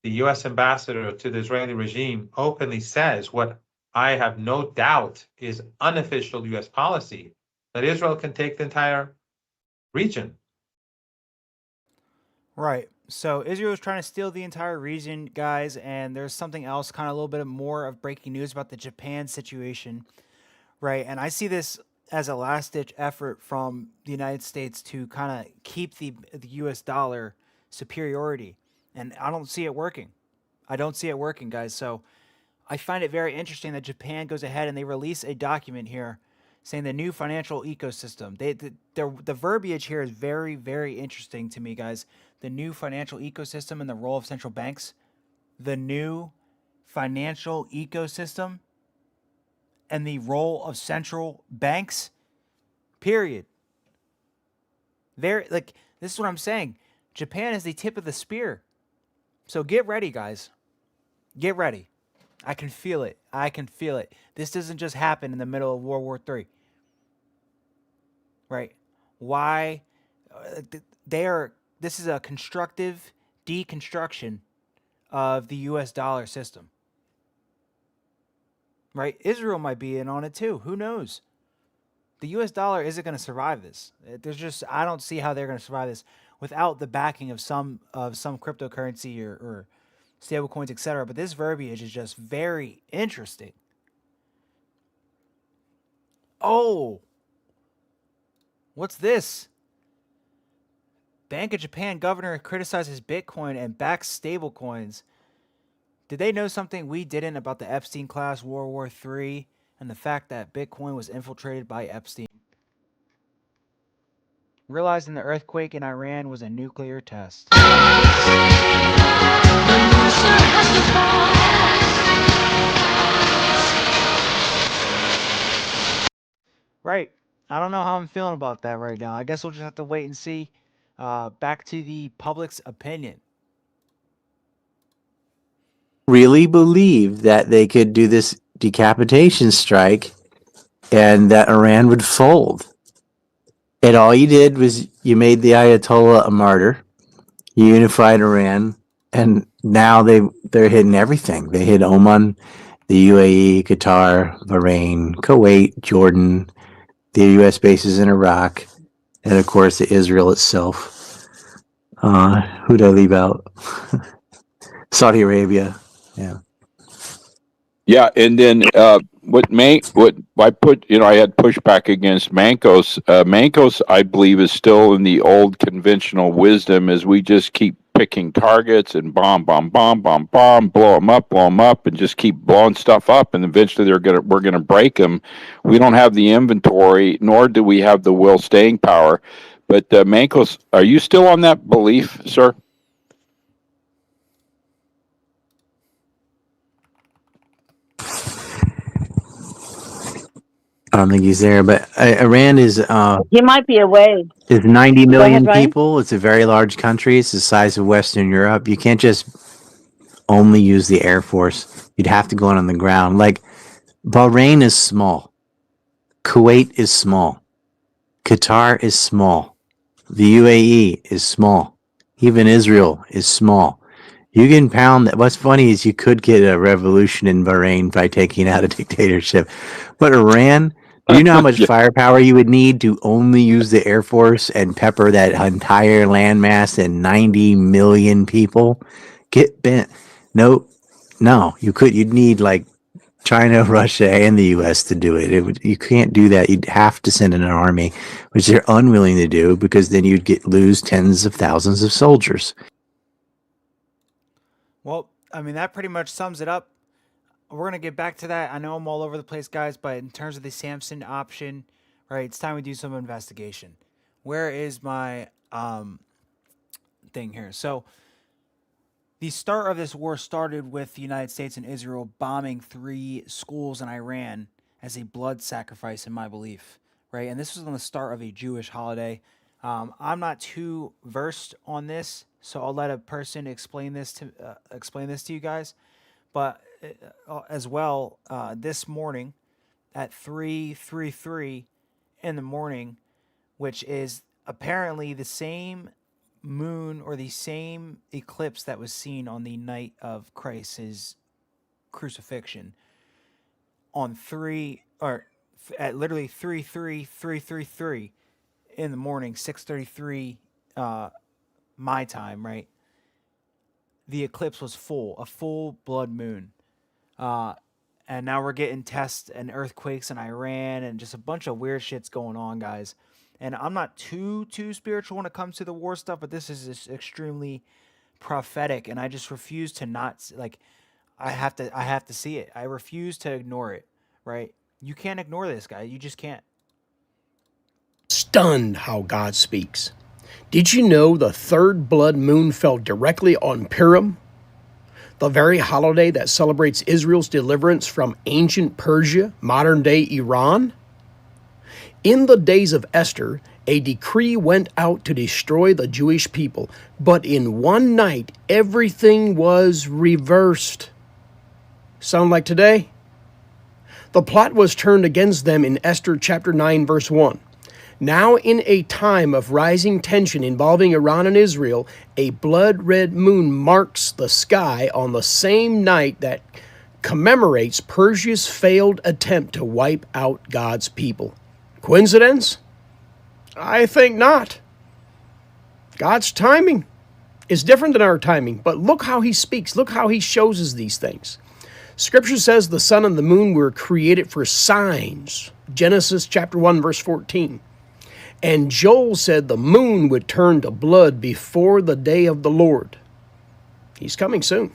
the U.S. ambassador to the Israeli regime openly says what I have no doubt is unofficial U.S. policy, that Israel can take the entire region. Right. So Israel is trying to steal the entire region, guys, and there's something else, kind of a little bit more of breaking news about the Japan situation, right? And I see this as a last ditch effort from the United States to kind of keep the U.S. dollar superiority, and I don't see it working. I don't see it working, guys. So I find it very interesting that Japan goes ahead and they release a document here saying the new financial ecosystem. The verbiage here is very, very interesting to me, guys. The new financial ecosystem and the role of central banks. The new financial ecosystem and the role of central banks. Period. This is what I'm saying. Japan is the tip of the spear. So get ready, guys. Get ready. I can feel it. I can feel it. This doesn't just happen in the middle of World War III. Right? Why? They are. This is a constructive deconstruction of the U.S. dollar system. Right? Israel might be in on it too. Who knows? The U.S. dollar isn't going to survive this. I don't see how they're going to survive this without the backing of some cryptocurrency or stable coins, etc. But this verbiage is just very interesting. Oh, what's this? Bank of Japan governor criticizes Bitcoin and backs stablecoins. Did they know something we didn't about the Epstein class, World War III, and the fact that Bitcoin was infiltrated by Epstein? Realizing the earthquake in Iran was a nuclear test. Right. I don't know how I'm feeling about that right now. I guess we'll just have to wait and see. Back to the public's opinion. Really believed that they could do this decapitation strike and that Iran would fold. And all you did was you made the Ayatollah a martyr, you unified Iran, and now they're hitting everything. They hit Oman, the UAE, Qatar, Bahrain, Kuwait, Jordan, the U.S. bases in Iraq, and of course Israel itself. Who'd I leave out? Saudi Arabia. Yeah. Yeah, and then what I put, I had pushback against Mankos. Mankos, I believe, is still in the old conventional wisdom as we just keep picking targets and bomb, blow them up, and just keep blowing stuff up, and eventually we're gonna break them. We don't have the inventory, nor do we have the will staying power. But Mankos, are you still on that belief, sir? I don't think he's there, but Iran is He might be away. 90 Go ahead, million Ryan. people. It's a very large country. It's the size of Western Europe. You can't just only use the Air Force. You'd have to go on the ground. Like Bahrain is small. Kuwait is small. Qatar is small. The UAE is small. Even Israel is small. You can pound that. What's funny is you could get a revolution in Bahrain by taking out a dictatorship. But Iran, do you know how much Yeah. firepower you would need to only use the Air Force and pepper that entire landmass and 90 million people? Get bent. No, you'd need like China, Russia, and the U.S. to do it. You can't do that. You'd have to send in an army, which they're unwilling to do because then you'd lose tens of thousands of soldiers. Well, I mean, that pretty much sums it up. We're going to get back to that. I know I'm all over the place, guys, but in terms of the Samson option, right, it's time we do some investigation. Where is my thing here? So, the start of this war started with the United States and Israel bombing 3 schools in Iran as a blood sacrifice, in my belief, right? And this was on the start of a Jewish holiday. I'm not too versed on this, so I'll let a person explain this to you guys. But as well, this morning at 3:33 in the morning, which is apparently the same moon or the same eclipse that was seen on the night of Christ's crucifixion on 3 or at literally 3:33 in the morning, 6:33 my time, right? the eclipse was a full blood moon. And now we're getting tests and earthquakes in Iran and just a bunch of weird shits going on, guys. And I'm not too spiritual when it comes to the war stuff, but this is just extremely prophetic, and I just refuse to not like. I have to see it. I refuse to ignore it. Right? You can't ignore this, guy. You just can't. Stunned how God speaks. Did you know the third blood moon fell directly on Purim, the very holiday that celebrates Israel's deliverance from ancient Persia, modern-day Iran? In the days of Esther, a decree went out to destroy the Jewish people, but in one night everything was reversed. Sound like today? The plot was turned against them in Esther chapter 9, verse 1. Now in a time of rising tension involving Iran and Israel, a blood-red moon marks the sky on the same night that commemorates Persia's failed attempt to wipe out God's people. Coincidence? I think not. God's timing is different than our timing, but look how he speaks. Look how he shows us these things. Scripture says the sun and the moon were created for signs. Genesis chapter 1, verse 14. And Joel said the moon would turn to blood before the day of the Lord. He's coming soon.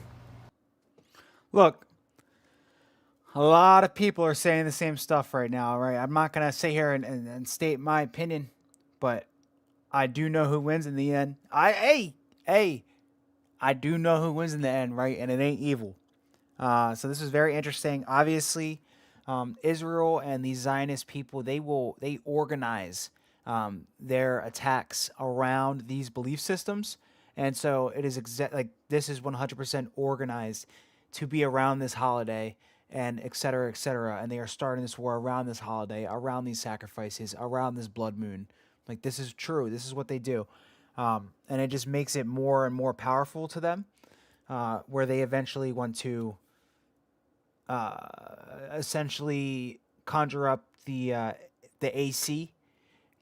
Look, a lot of people are saying the same stuff right now, right? I'm not going to sit here and state my opinion, but I do know who wins in the end. I do know who wins in the end, right? And it ain't evil. So this is very interesting. Obviously, Israel and these Zionist people, they organize their attacks around these belief systems. And so it is this is 100% organized to be around this holiday and et cetera, et cetera. And they are starting this war around this holiday, around these sacrifices, around this blood moon. Like, this is true. This is what they do. And it just makes it more and more powerful to them, where they eventually want to essentially conjure up the AC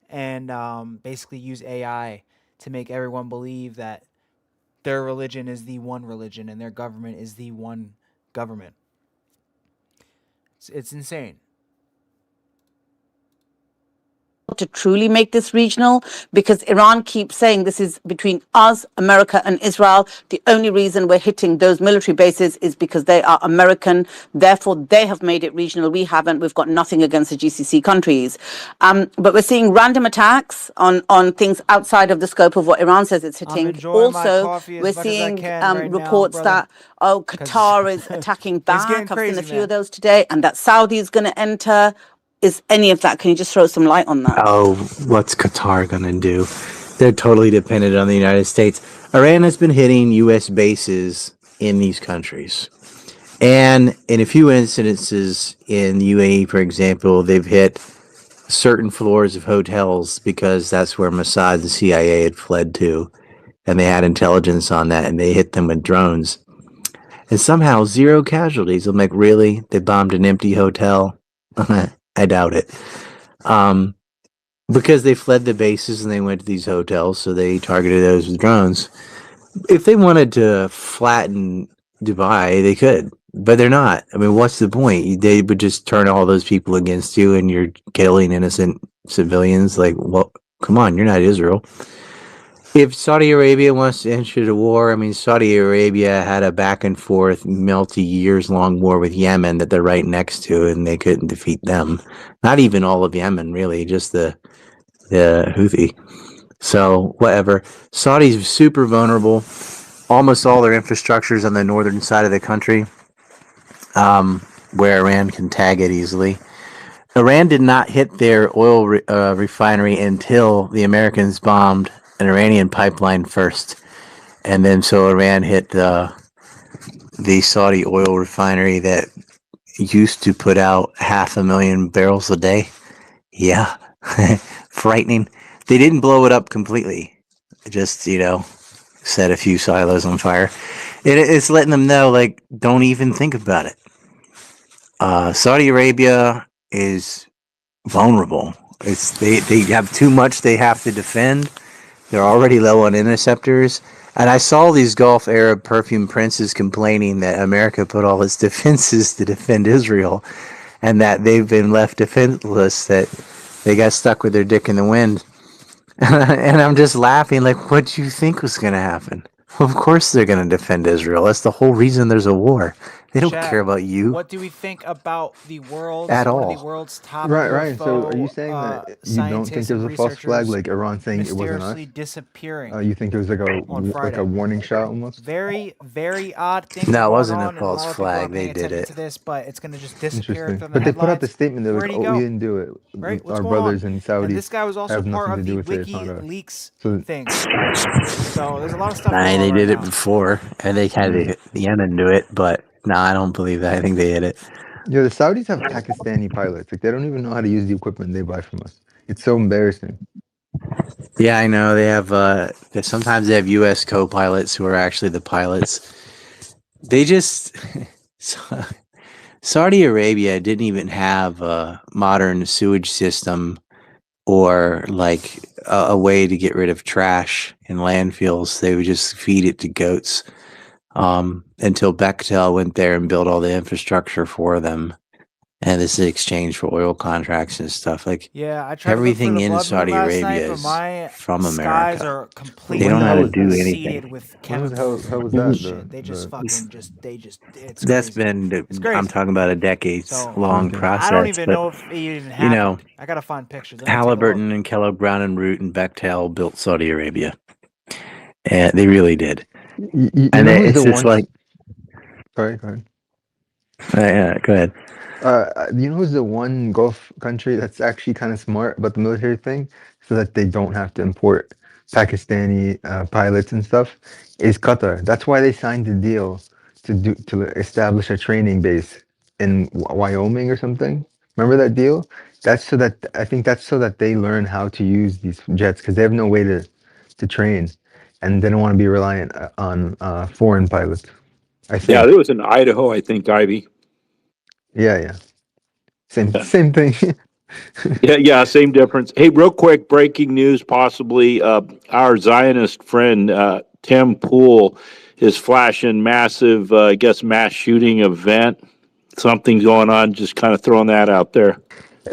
and basically use AI to make everyone believe that their religion is the one religion and their government is the one government. It's insane. To truly make this regional, because Iran keeps saying this is between us, America and Israel. The only reason we're hitting those military bases is because they are American. Therefore, they have made it regional. We haven't. We've got nothing against the GCC countries. But we're seeing random attacks on things outside of the scope of what Iran says it's hitting. Also, we're seeing reports that, Qatar is attacking back. I've seen a few of those today, and that Saudi is going to enter. Is any of that? Can you just throw some light on that? Oh, what's Qatar going to do? They're totally dependent on the United States. Iran has been hitting U.S. bases in these countries. And in a few incidences in the UAE, for example, they've hit certain floors of hotels because that's where Mossad, the CIA, had fled to. And they had intelligence on that, and they hit them with drones. And somehow, zero casualties. I'm like, really? They bombed an empty hotel? I doubt it. Because they fled the bases and they went to these hotels, so they targeted those with drones. If they wanted to flatten Dubai, they could, but they're not. I mean, what's the point? They would just turn all those people against you and you're killing innocent civilians. Like, well, come on, you're not Israel. If Saudi Arabia wants to enter the war, I mean, Saudi Arabia had a back and forth, multi-years-long war with Yemen that they're right next to, and they couldn't defeat them. Not even all of Yemen, really, just the Houthi. So, whatever. Saudi's super vulnerable. Almost all their infrastructure is on the northern side of the country, where Iran can tag it easily. Iran did not hit their oil refinery until the Americans bombed an Iranian pipeline first, and then so Iran hit the Saudi oil refinery that used to put out 500,000 barrels a day. Yeah, frightening. They didn't blow it up completely, just set a few silos on fire. It's letting them know, like, don't even think about it. Saudi Arabia is vulnerable. They have too much they have to defend. They're already low on interceptors. And I saw these Gulf Arab perfume princes complaining that America put all its defenses to defend Israel, and that they've been left defenseless, that they got stuck with their dick in the wind. And I'm just laughing, like, what do you think was going to happen? Of course they're going to defend Israel. That's the whole reason there's a war. They don't care about you What do we think about the world's at one of the all. world's top Right, Ryan. So are you UFO saying that you don't think scientists there's and a false flag, researchers like Iran saying it wasn't us? mysteriously disappearing You think it was like on Friday? a warning shot almost? Very, very odd things No, it going wasn't a on, and a false lot of people are flag. They paying did attention it. to this, but it's going to just disappear Interesting. from the But they put out the headlines. statement. They're Where'd like, he "Oh, we go? didn't do it. Right? What's Our going brothers on?" in Saudi And this guy was also have part nothing of to the do with it. It's not us." WikiLeaks So thing. So there's a lot of stuff Nah, going on they right did it now. before, and they had the Yemen do it, but no, I don't believe that. I think they did it. yeah, the Saudis have Pakistani pilots. Like they don't even know how to use the equipment they buy from us. It's so embarrassing. Yeah, I know. They have, sometimes they have U.S. co-pilots who are actually the pilots. They just, Saudi Arabia didn't even have a modern sewage system or like a way to get rid of trash in landfills. They would just feed it to goats until Bechtel went there and built all the infrastructure for them. And this is in exchange for oil contracts and stuff. Like Yeah, I tried to look for everything the in blood moon Saudi last night, Arabia but is my from skies America. are But completely They don't know how to do seeded anything. with When was chemicals how and was that? bullshit. They just fucking it's That's crazy. been, It's I'm crazy. talking about a decades So long Okay. I don't process. even But, know if it even you know, happened. I gotta find pictures. Let me take a look. Halliburton and Kellogg Brown and Root and Bechtel built Saudi Arabia. And they really did. You And know who's it's the just one? like, Sorry, go ahead. go ahead. You know who's the one Gulf country that's actually kind of smart about the military thing, so that they don't have to import Pakistani pilots and stuff, is Qatar. That's why they signed the deal to establish a training base in Wyoming or something. Remember that deal? That's so that I think that's so that they learn how to use these jets because they have no way to train, and they don't want to be reliant on foreign pilots. I Yeah, think. there was in Idaho, I think, Ivy. Yeah. Same thing. Yeah, same difference. Hey, real quick, breaking news, possibly our Zionist friend Tim Pool is flashing massive, I guess, mass shooting event. Something's going on. Just kind of throwing that out there.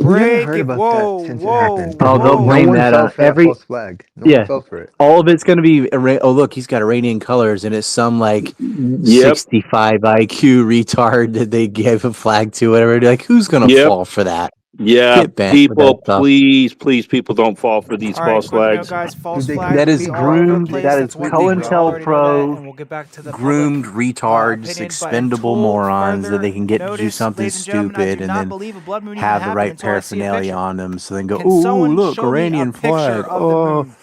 We haven't Break heard it. about that Whoa, since it whoa, happened, Oh, they'll no blame whoa. one that fell on for that every. false flag. No one Yeah, fell for it. all of it's going to be. Oh, look, he's got Iranian colors, and it's some like Yep, 65 IQ retard that they gave a flag to. Whatever. Like, who's going to yep, fall for that? yeah. Get bent with that People, stuff. please, people don't fall for these All right, false quick note, flags. guys. False Dude, they flags That will is be all over the groomed. place. That is That's one thing. We all already know that, COINTELPRO and we'll get back to the public groomed retards, opinion. But expendable until morons that further they can get to do notice, something ladies and gentlemen, I stupid do and not then believe a blood moon even have the happened right until I see a paraphernalia picture. on them, so then go, Can ooh, someone look, show me a Iranian picture flag. of the Oh, moon,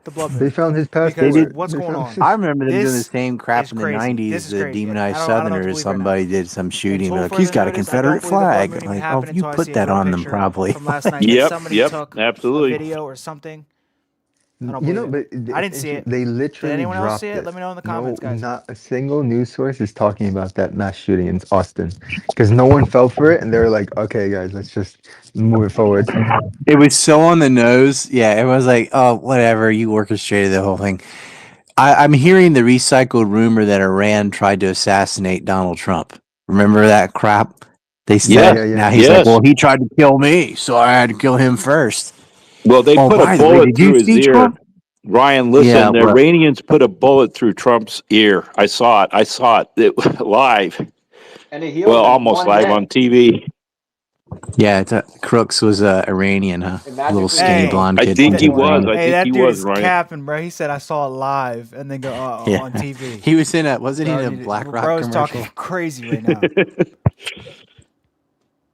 the blood They moon? found his Because passport. what's They going found on? I remember them doing the This same crap is in the crazy. This 90s, is the crazy. demonized I don't know what to Southerners. believe right now. Somebody did some shooting. Until Like, he's further got a notice, I don't Confederate believe the blood flag. moon even Like, oh, happened you until I put see that a real on them, picture probably. from last night that Yep, somebody took a absolutely. video or something. I don't You believe know, it. but I didn't see it. they Did literally anyone else see dropped it? it. Let me know in the No, comments, guys. not a single news source is talking about that mass shooting in Austin because no one fell for it, and they were like, "Okay, guys, let's just move it forward." It was so on the nose. Yeah, it was like, oh, whatever. You orchestrated the whole thing. I'm hearing the recycled rumor that Iran tried to assassinate Donald Trump. Remember that crap? They Yeah, said, yeah, now yeah. he's like, Yes. well, he tried to kill me, so I had to kill him first. Well, they Oh, put a by the way, bullet did you through his see ear. Trump? Ryan, Yeah, listen, the well, Iranians put a bullet through Trump's ear. I saw it. It live. And he healed Well, in almost one live day. on TV. yeah, Crooks was Iranian, huh? It Little magically skinny Hey, healed blonde I kid think from he overnight. was. Ukraine. I hey, think he that dude was, is Ryan. capping, bro. He said I saw it live and then go Yeah, on TV. he was in wasn't he Bro, in a BlackRock bro's talking commercial? crazy right now.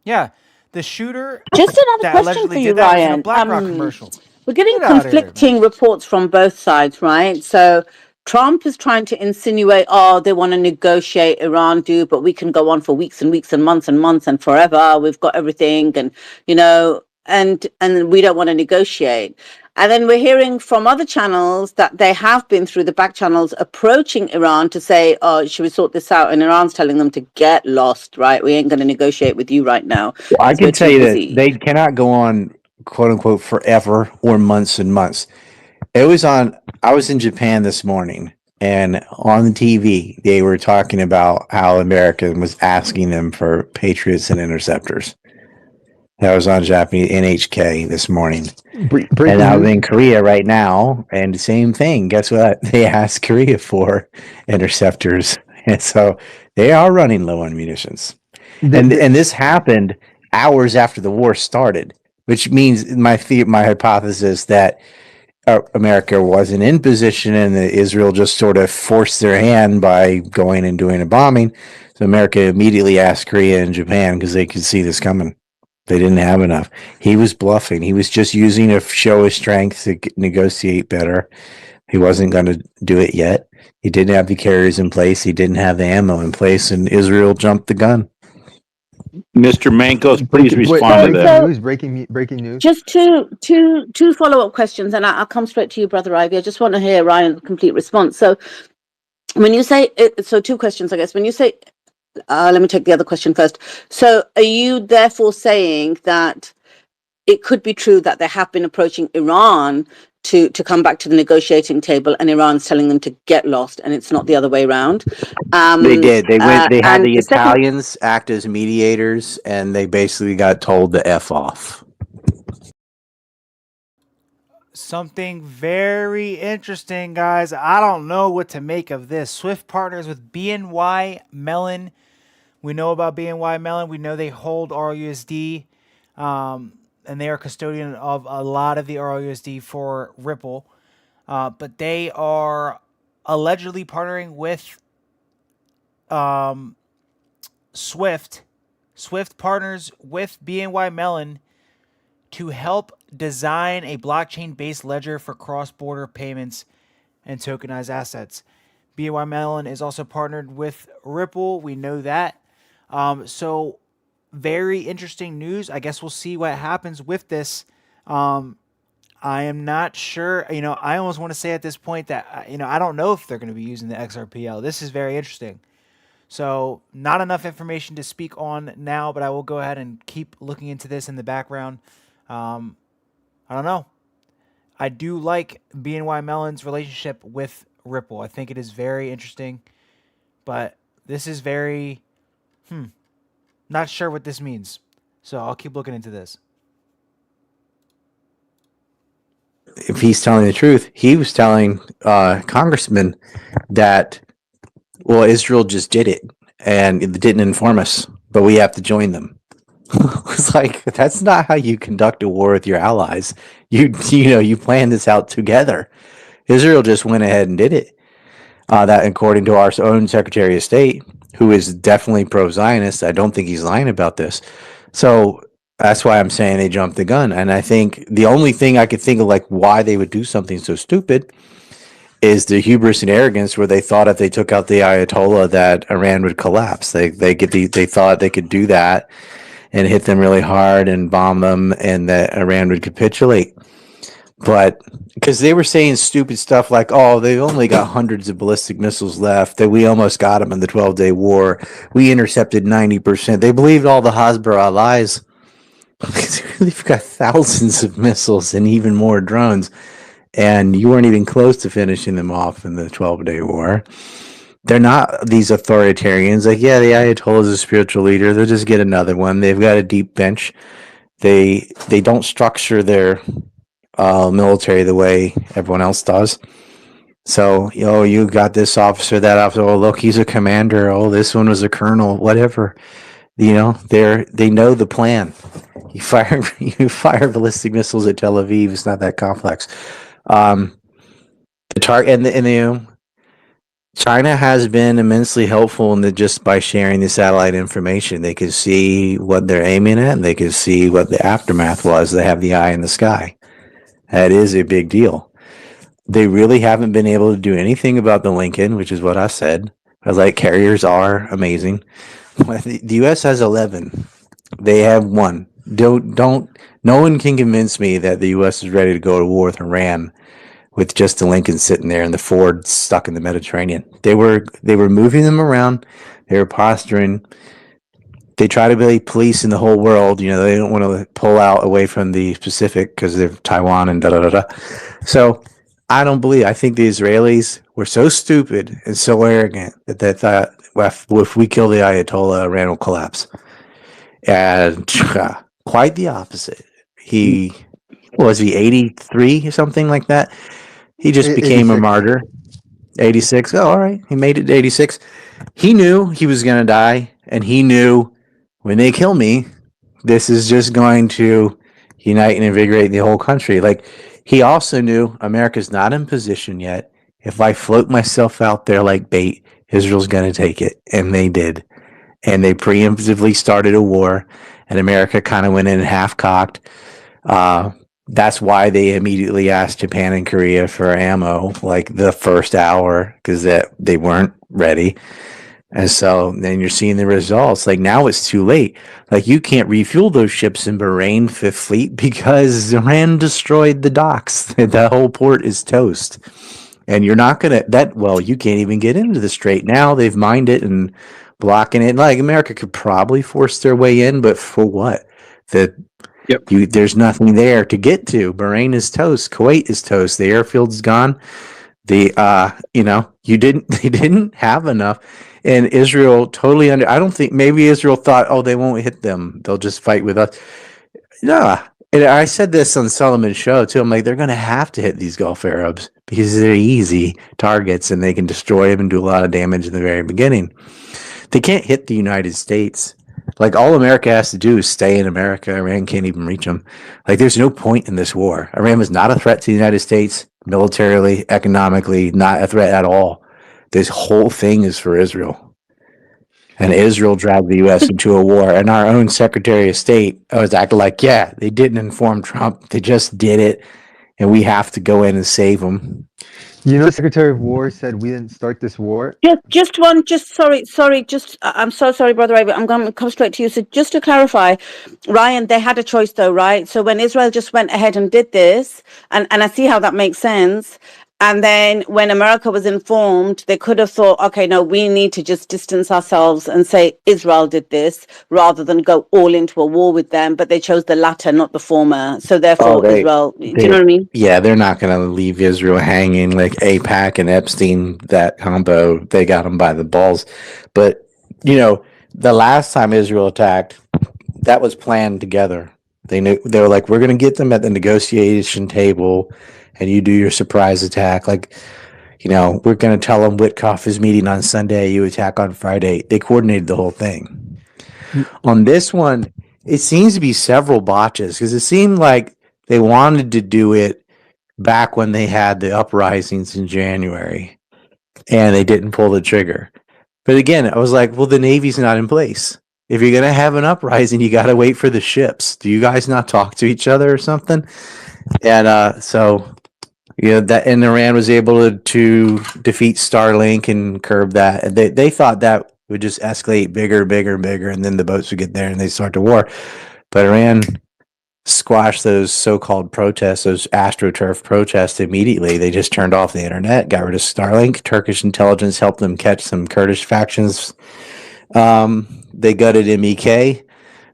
Yeah, the shooter Just another that question for allegedly you, did that was in a Ryan. BlackRock commercial. We're getting Get out of here, man. conflicting reports from both sides, right? So Trump is trying to insinuate, oh, they want to negotiate, Iran do, but we can go on for weeks and weeks and months and forever. We've got everything, and and we don't want to negotiate. And then we're hearing from other channels that they have been through the back channels approaching Iran to say, oh, should we sort this out? And Iran's telling them to get lost, right? We ain't going to negotiate with you right now I because we're can tell too you that busy. they cannot go on quote unquote forever or months and months. I was in Japan this morning and on the TV they were talking about how America was asking them for Patriots and interceptors. That was on Japanese NHK this morning. And Breaking I was news. in Korea right now, and the same thing. Guess what? They asked Korea for interceptors, and so they are running low on munitions. And this happened hours after the war started, which means my hypothesis that America wasn't in position, and that Israel just sort of forced their hand by going and doing a bombing. So America immediately asked Korea and Japan because they could see this coming. They didn't have enough. He was bluffing. He was just using a show of strength to negotiate better. He wasn't going to do it yet. He didn't have the carriers in place. He didn't have the ammo in place, and Israel jumped the gun. Mr. Mankos, please respond to that. Breaking news. Just two follow-up questions, and I'll come straight to you, Brother Ivy. I just want to hear Ryan's complete response. So when you say, so two questions, I guess. When you say, let me take the other question first. So are you therefore saying that it could be true that they have been approaching Iran to come back to the negotiating table, and Iran's telling them to get lost, and it's not the other way around? They did. They went. They had and the second, Italians act as mediators, and they basically got told to F off. Something very interesting, guys. I don't know what to make of this. Swift partners with BNY Mellon. We know about BNY Mellon. We know they hold RUSD, and they are custodian of a lot of the RUSD for Ripple. But they are allegedly partnering with Swift. Swift partners with BNY Mellon to help design a blockchain-based ledger for cross-border payments and tokenized assets. BNY Mellon is also partnered with Ripple. We know that. So very interesting news. I guess we'll see what happens with this. I am not sure. I almost want to say at this point that, I don't know if they're going to be using the XRPL. This is very interesting. So not enough information to speak on now, but I will go ahead and keep looking into this in the background. I don't know. I do like BNY Mellon's relationship with Ripple. I think it is very interesting, but this is very, not sure what this means. So I'll keep looking into this. If he's telling the truth, he was telling congressmen that, well, Israel just did it and it didn't inform us, but we have to join them. It's like, that's not how you conduct a war with your allies. You plan this out together. Israel just went ahead and did it. That, according to our own Secretary of State, who is definitely pro-Zionist, I don't think he's lying about this. So that's why I'm saying they jumped the gun. And I think the only thing I could think of, like, why they would do something so stupid is the hubris and arrogance where they thought if they took out the Ayatollah that Iran would collapse. They thought they could do that and hit them really hard and bomb them, and that Iran would capitulate. But because they were saying stupid stuff like, oh, they've only got hundreds of ballistic missiles left, that we almost got them in the 12-day war. We intercepted 90%. They believed all the Hasbara lies. They've got thousands of missiles and even more drones, and you weren't even close to finishing them off in the 12-day war. They're not these authoritarians. Like, yeah, the Ayatollah is a spiritual leader. They'll just get another one. They've got a deep bench. They don't structure their military the way everyone else does. So, you got this officer, that officer. Oh, look, he's a commander. Oh, this one was a colonel. Whatever. They know the plan. You fire ballistic missiles at Tel Aviv. It's not that complex. The target and China has been immensely helpful in just by sharing the satellite information. They could see what they're aiming at, and they could see what the aftermath was. They have the eye in the sky. That is a big deal. They really haven't been able to do anything about the Lincoln, which is what I said. Carriers are amazing. The U.S. has 11. They have 1. No one can convince me that the U.S. is ready to go to war with Iran with just the Lincoln sitting there and the Ford stuck in the Mediterranean. They were moving them around. They were posturing. They try to be police in the whole world. They don't want to pull out away from the Pacific because they're Taiwan and da-da-da-da. So I think the Israelis were so stupid and so arrogant that they thought, well, if we kill the Ayatollah, Iran will collapse. And quite the opposite. He was he 83 or something like that. He just became a 86. martyr. 86. Oh, all right. He made it to 86. He knew he was going to die, and he knew when they kill me, this is just going to unite and invigorate the whole country. Like, he also knew America's not in position yet. If I float myself out there like bait, Israel's going to take it. And they did. And they preemptively started a war, and America kind of went in half cocked. That's why they immediately asked Japan and Korea for ammo, like the first hour, because they weren't ready. And so then you're seeing the results. Like, now it's too late. Like, you can't refuel those ships in Bahrain, Fifth Fleet, because Iran destroyed the docks. The whole port is toast. And you're not going to, you can't even get into the strait now. They've mined it and blocking it. Like, America could probably force their way in, but for what? There's nothing there to get to. Bahrain is toast. Kuwait is toast. The airfield's gone. They didn't have enough. And Israel totally I don't think, maybe Israel thought, oh, they won't hit them. They'll just fight with us. No. And I said this on Solomon's show too. I'm like, they're going to have to hit these Gulf Arabs because they're easy targets and they can destroy them and do a lot of damage in the very beginning. They can't hit the United States. Like, all America has to do is stay in America. Iran can't even reach them. Like, there's no point in this war. Iran was not a threat to the United States, militarily, economically, not a threat at all. This whole thing is for Israel. And Israel dragged the U.S. into a war. And our own Secretary of State was acting like, yeah, they didn't inform Trump. They just did it. And we have to go in and save them. You know, the Secretary of War said we didn't start this war. I'm so sorry, Brother Ray, but I'm going to come straight to you. So just to clarify, Ryan, they had a choice though, right? So when Israel just went ahead and did this, and I see how that makes sense. And then when America was informed, they could have thought, okay, no, we need to just distance ourselves and say Israel did this rather than go all into a war with them. But they chose the latter, not the former. So therefore, Israel, do you know what I mean? Yeah, they're not going to leave Israel hanging like AIPAC and Epstein, that combo. They got them by the balls. But, the last time Israel attacked, that was planned together. They were like, we're going to get them at the negotiation table and you do your surprise attack. Like, we're going to tell them Witkoff is meeting on Sunday. You attack on Friday. They coordinated the whole thing. On this one, it seems to be several botches because it seemed like they wanted to do it back when they had the uprisings in January and they didn't pull the trigger. But again, I was like, well, the Navy's not in place. If you're going to have an uprising, you got to wait for the ships. Do you guys not talk to each other or something? And and Iran was able to defeat Starlink and curb that. And they thought that would just escalate bigger, and then the boats would get there and they start the war. But Iran squashed those so-called protests, those AstroTurf protests immediately. They just turned off the internet, got rid of Starlink. Turkish intelligence helped them catch some Kurdish factions. They gutted MEK,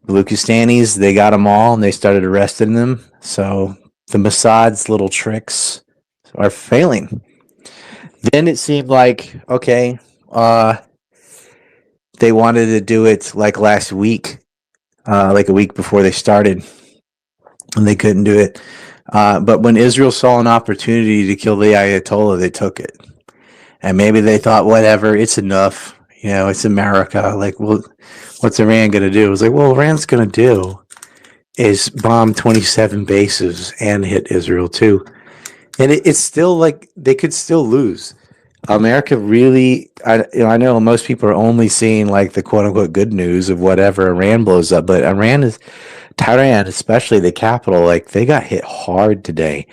the Lukistanis. They got them all, and they started arresting them. So the Mossad's little tricks are failing. Then it seemed like, okay, they wanted to do it like last week, like a week before they started, and they couldn't do it. But when Israel saw an opportunity to kill the Ayatollah, they took it. And maybe they thought, whatever, it's enough. It's America. Like, well, what's Iran going to do? It was like, well, Iran's going to do is bomb 27 bases and hit Israel too. And it's still like they could still lose. America really, I know most people are only seeing like the quote unquote good news of whatever Iran blows up, but Tehran, especially the capital, like they got hit hard today.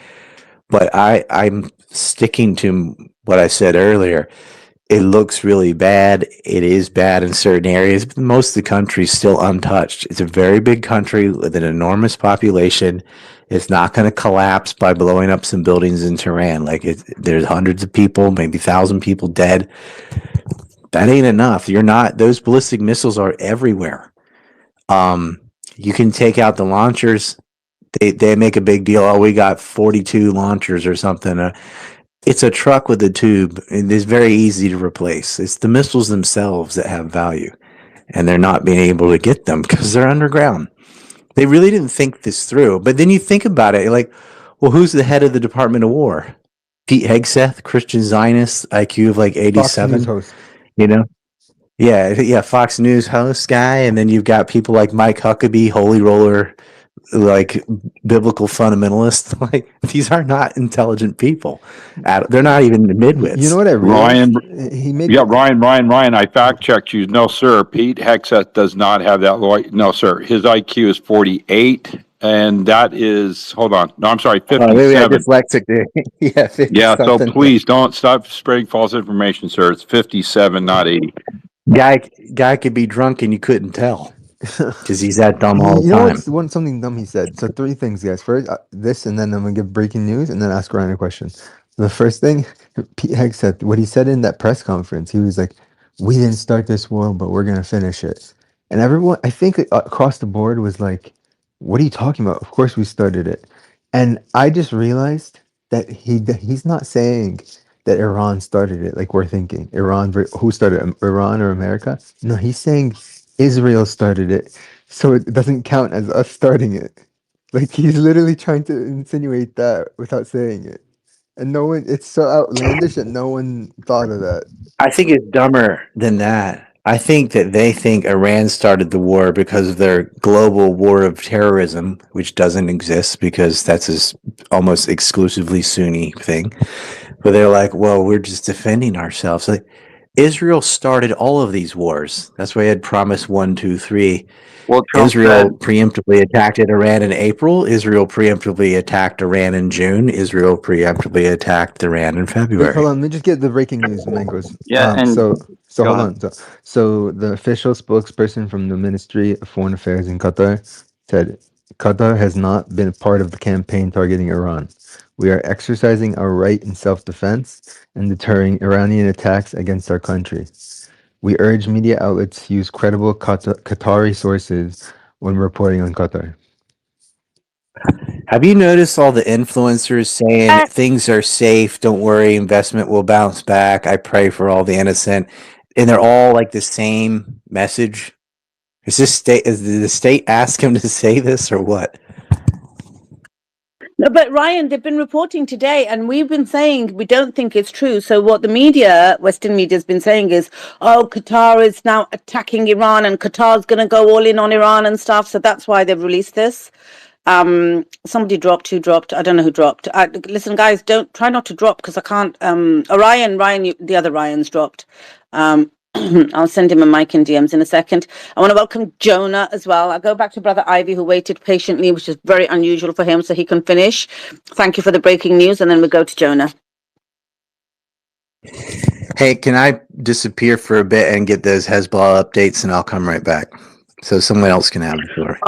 But I'm sticking to what I said earlier. It looks really bad. It is bad in certain areas, but most of the country is still untouched. It's a very big country with an enormous population. It's not going to collapse by blowing up some buildings in Tehran. Like there's hundreds of people, maybe 1,000 people dead. That ain't enough. Those ballistic missiles are everywhere. You can take out the launchers. They make a big deal. Oh, we got 42 launchers or something. It's a truck with a tube, and it's very easy to replace. It's the missiles themselves that have value, and they're not being able to get them because they're underground. They really didn't think this through. But then you think about it, like, well, who's the head of the Department of War? Pete Hegseth, Christian Zionist, IQ of like Fox News 87. host. You know, yeah, Fox News host guy, and then you've got people like Mike Huckabee, Holy Roller, like biblical fundamentalists. Like these are not intelligent people. They're not even You know midwits. what I Ryan, realized? He made yeah, Ryan. I fact checked you. No, sir. Pete Hegseth does not have that. No, sir. His IQ is 48, and that is. Hold on. No, I'm sorry, Maybe I 57. dyslexic there. Yeah, 50 Yeah. So something. please don't stop spreading false information, sir. It's 57, not 80. Guy could be drunk and you couldn't tell because he's that dumb all You the know time. what's something dumb he said? So three things, guys. First, this, and then I'm gonna give breaking news, and then ask Ryan a question. The first thing, Pete Hegg said, what he said in that press conference, he was like, "We didn't start this war, but we're gonna finish it." And everyone, I think, across the board was like, "What are you talking about? Of course we started it." And I just realized that he's not saying that Iran started it like we're thinking. Who started it? Iran or America? No, he's saying Israel started it, so it doesn't count as us starting it. Like he's literally trying to insinuate that without saying it. And no one, it's so outlandish that no one thought of that. I think it's dumber than that. I think that they think Iran started the war because of their global war of terrorism, which doesn't exist because that's almost exclusively Sunni thing. But they're like, well, we're just defending ourselves. Like Israel started all of these wars. That's why I had Promise 1, 2, 3. Well, Trump Israel said, preemptively attacked Iran in April. Israel preemptively attacked Iran in June. Israel preemptively attacked Iran in Wait, hold February. on. Let me just get the breaking news, Mangoes. yeah, and So go hold ahead. on. So the official spokesperson from the Ministry of Foreign Affairs in Qatar said Qatar has not been part of the campaign targeting Iran. We are exercising our right in self-defense and deterring Iranian attacks against our country. We urge media outlets to use credible Qatari sources when reporting on Qatar. Have you noticed all the influencers saying things are safe? Don't worry, investment will bounce back. I pray for all the innocent. And they're all like the same message. Did the state ask him to say this or what? No, but Ryan, they've been reporting today, and we've been saying we don't think it's true. So what the media, Western media, has been saying is, oh, Qatar is now attacking Iran, and Qatar's going to go all in on Iran and stuff. So that's why they've released this. Somebody dropped. Who dropped? I don't know who dropped. Listen, guys, don't try not to drop because I can't. Ryan, the other Ryan's dropped. I'll send him a mic in DMs in a second. I want to welcome Jonah as well. I'll go back to Brother Ivy, who waited patiently, which is very unusual for him, so he can finish. Thank you for the breaking news, and then we go to Jonah. Hey, can I disappear for a bit and get those Hezbollah updates and I'll come right back so someone else can have the floor?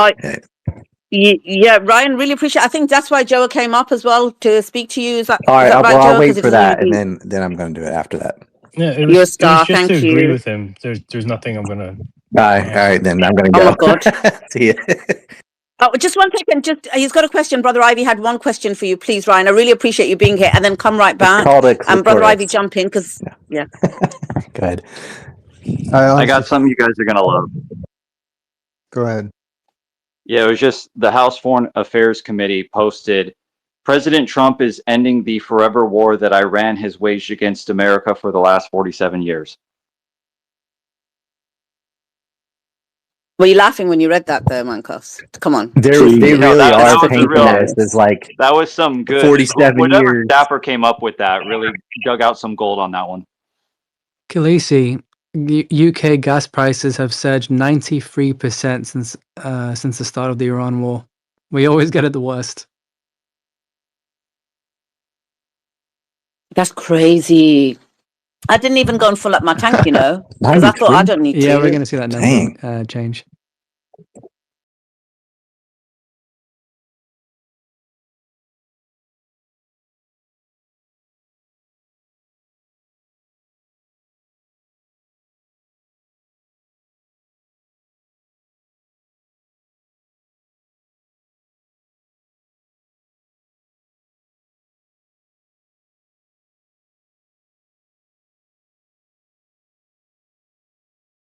Yeah, Ryan, really appreciate. I think that's why Joa came up as well to speak to you. Is that All right, right, well, I'll Joa? Because wait it for doesn't that, usually. and then I'm going to do it after that. Yeah, You're a it was star. just to Thank agree you. with him. There's nothing I'm gonna. All right, then I'm going to Oh go. my God. See you. Oh, just one second. Just he's got a question. Brother Ivy had one question for you, please, Ryan. I really appreciate you being here, and then come right It's back. called a Brother Ivy, clitoris. jump in because yeah. Go ahead. I got something you guys are gonna love. Go ahead. Yeah, it was just the House Foreign Affairs Committee posted, President Trump is ending the forever war that Iran has waged against America for the last 47 years. Were you laughing when you read that, there, Mancos? Come on. They No, really are that was a painting real, this as like that was some good, 47 whatever years. staffer came up with that really dug out some gold on that one. Khaleesi, UK gas prices have surged 93% since the start of the Iran war. We always get it the worst. That's crazy. I didn't even go and fill up my tank, you know, because I thought I don't need Yeah, to. we're going to see that number change.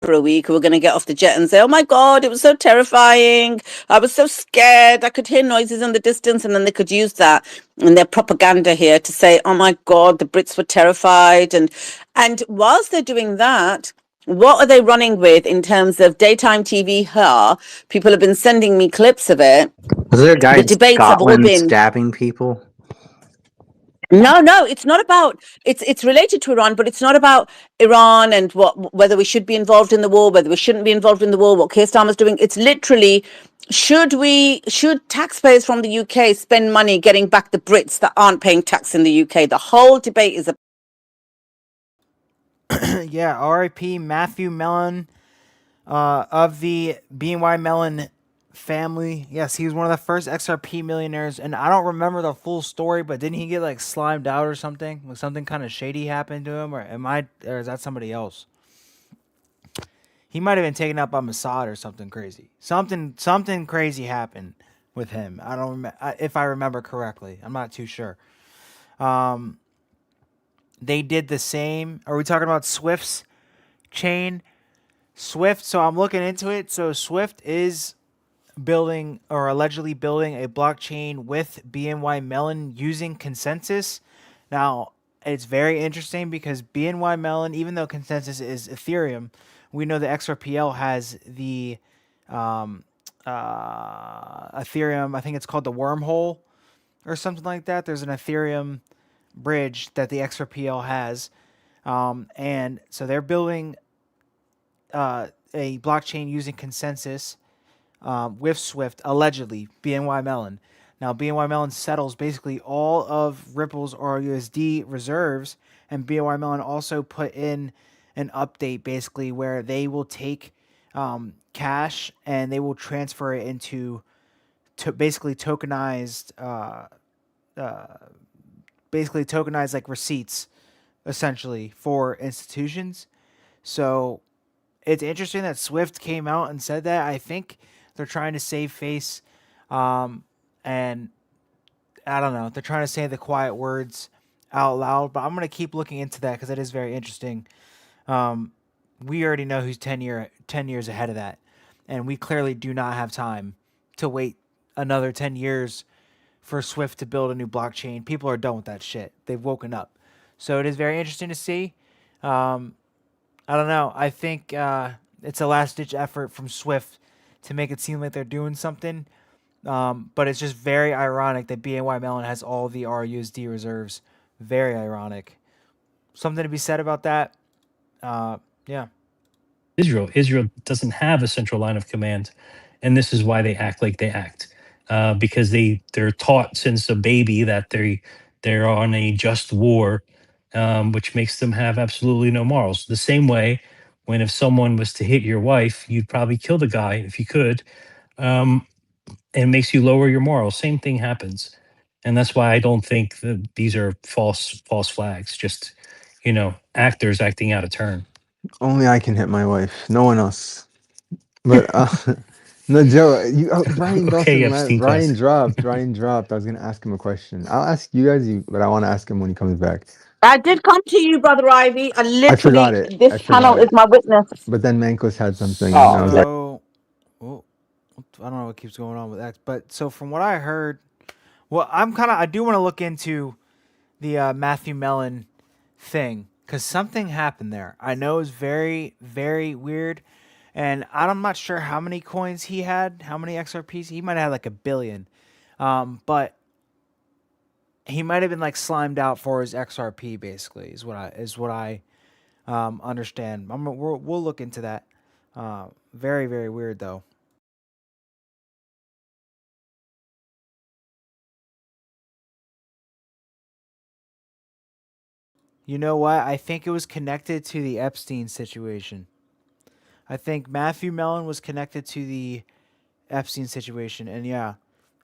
for a week who are going to get off the jet and say, oh my God, it was so terrifying. I was so scared. I could hear noises in the distance. And then they could use that in their propaganda here to say, oh my God, the Brits were terrified. And whilst they're doing that, what are they running with in terms of daytime TV? People have been sending me clips of it. Was there a guy The in debates have all Scotland been stabbing people? no, it's not about it's related to Iran, but it's not about Iran and whether we should be involved in the war, whether we shouldn't be involved in the war, what Keir Starmer's doing. It's literally should taxpayers from the UK spend money getting back the Brits that aren't paying tax in the UK? The whole debate is Yeah, R.I.P. Matthew Mellon of the BNY Mellon family. Yes, he was one of the first XRP millionaires, and I don't remember the full story, but didn't he get like slimed out or something? Like something kind of shady happened to him, or is that somebody else? He might have been taken out by Mossad or something crazy. Something crazy happened with him. I don't remember if I remember correctly. I'm not too sure. They did the same. Are we talking about Swift's chain? Swift. So I'm looking into it. So Swift is building or allegedly building a blockchain with BNY Mellon using consensus. Now, it's very interesting because BNY Mellon, even though consensus is Ethereum, we know the XRPL has the Ethereum, I think it's called the wormhole or something like that. There's an Ethereum bridge that the XRPL has. And so they're building a blockchain using consensus with Swift, allegedly, BNY Mellon. Now, BNY Mellon settles basically all of Ripple's RUSD reserves, and BNY Mellon also put in an update basically where they will take cash and they will transfer it into basically tokenized, like receipts, essentially for institutions. So it's interesting that Swift came out and said that. I think they're trying to save face, and I don't know. They're trying to say the quiet words out loud, but I'm gonna keep looking into that because it is very interesting. We already know who's 10 years ahead of that, and we clearly do not have time to wait another 10 years for Swift to build a new blockchain. People are done with that shit. They've woken up. So it is very interesting to see. I don't know. I think it's a last ditch effort from Swift to make it seem like they're doing something. But it's just very ironic that BNY Mellon has all the RUSD reserves. Very ironic. Something to be said about that. Yeah. Israel doesn't have a central line of command, and this is why they act like they act, because they're taught since a baby that they're on a just war, which makes them have absolutely no morals. The same way, when if someone was to hit your wife, you'd probably kill the guy if you could, and it makes you lower your morals. Same thing happens, and that's why I don't think that these are false flags. Just actors acting out of turn. Only I can hit my wife. No one else. But no, Joe, Brian Okay, Dawson, Epstein Brian class. dropped. Brian dropped. I was gonna ask him a question. I'll ask you guys, but I want to ask him when he comes back. I did come to you, Brother Ivy. I I forgot literally, it. this I channel forgot is it. my witness. But then Mankos had something, and I was like, So, oh, I don't know what keeps going on with X, but so from what I heard, well, I do want to look into the Matthew Mellon thing because something happened there. I know it's very, very weird, and I'm not sure how many coins he had, how many XRPs. He might have had like 1 billion, but he might have been like slimed out for his XRP. Basically, is what I understand. We'll look into that. Very, very weird though. You know what? I think it was connected to the Epstein situation. I think Matthew Mellon was connected to the Epstein situation, and yeah,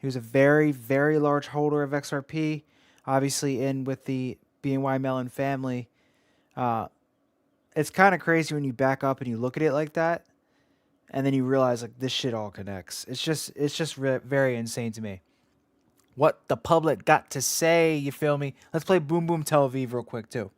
he was a very, very large holder of XRP. Obviously, in with the BNY Mellon family. Uh, it's kind of crazy when you back up and you look at it like that, and then you realize like this shit all connects. It's just very insane to me. What the public got to say, you feel me? Let's play Boom Boom Tel Aviv real quick too.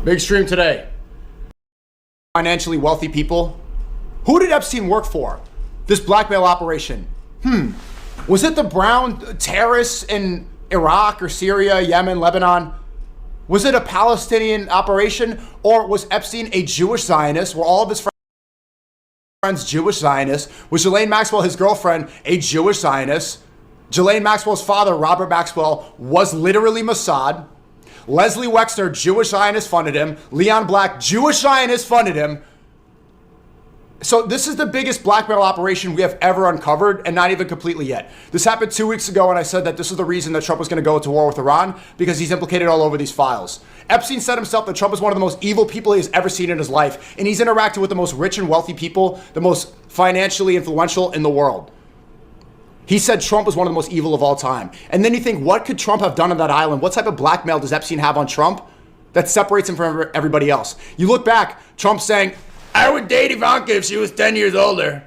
Big stream today. Financially wealthy people. Who did Epstein work for? This blackmail operation. Was it the brown terrorists in Iraq or Syria, Yemen, Lebanon? Was it a Palestinian operation? Or was Epstein a Jewish Zionist? Were all of his friends Jewish Zionists? Was Ghislaine Maxwell, his girlfriend, a Jewish Zionist? Ghislaine Maxwell's father, Robert Maxwell, was literally Mossad. Leslie Wexner, Jewish Zionist, funded him. Leon Black, Jewish Zionist, funded him. So this is the biggest blackmail operation we have ever uncovered, and not even completely yet. This happened 2 weeks ago, and I said that this is the reason that Trump was going to go to war with Iran, because he's implicated all over these files. Epstein said himself that Trump is one of the most evil people he has ever seen in his life, and he's interacted with the most rich and wealthy people, the most financially influential in the world. He said Trump was one of the most evil of all time. And then you think, what could Trump have done on that island? What type of blackmail does Epstein have on Trump that separates him from everybody else? You look back, Trump saying, I would date Ivanka if she was 10 years older.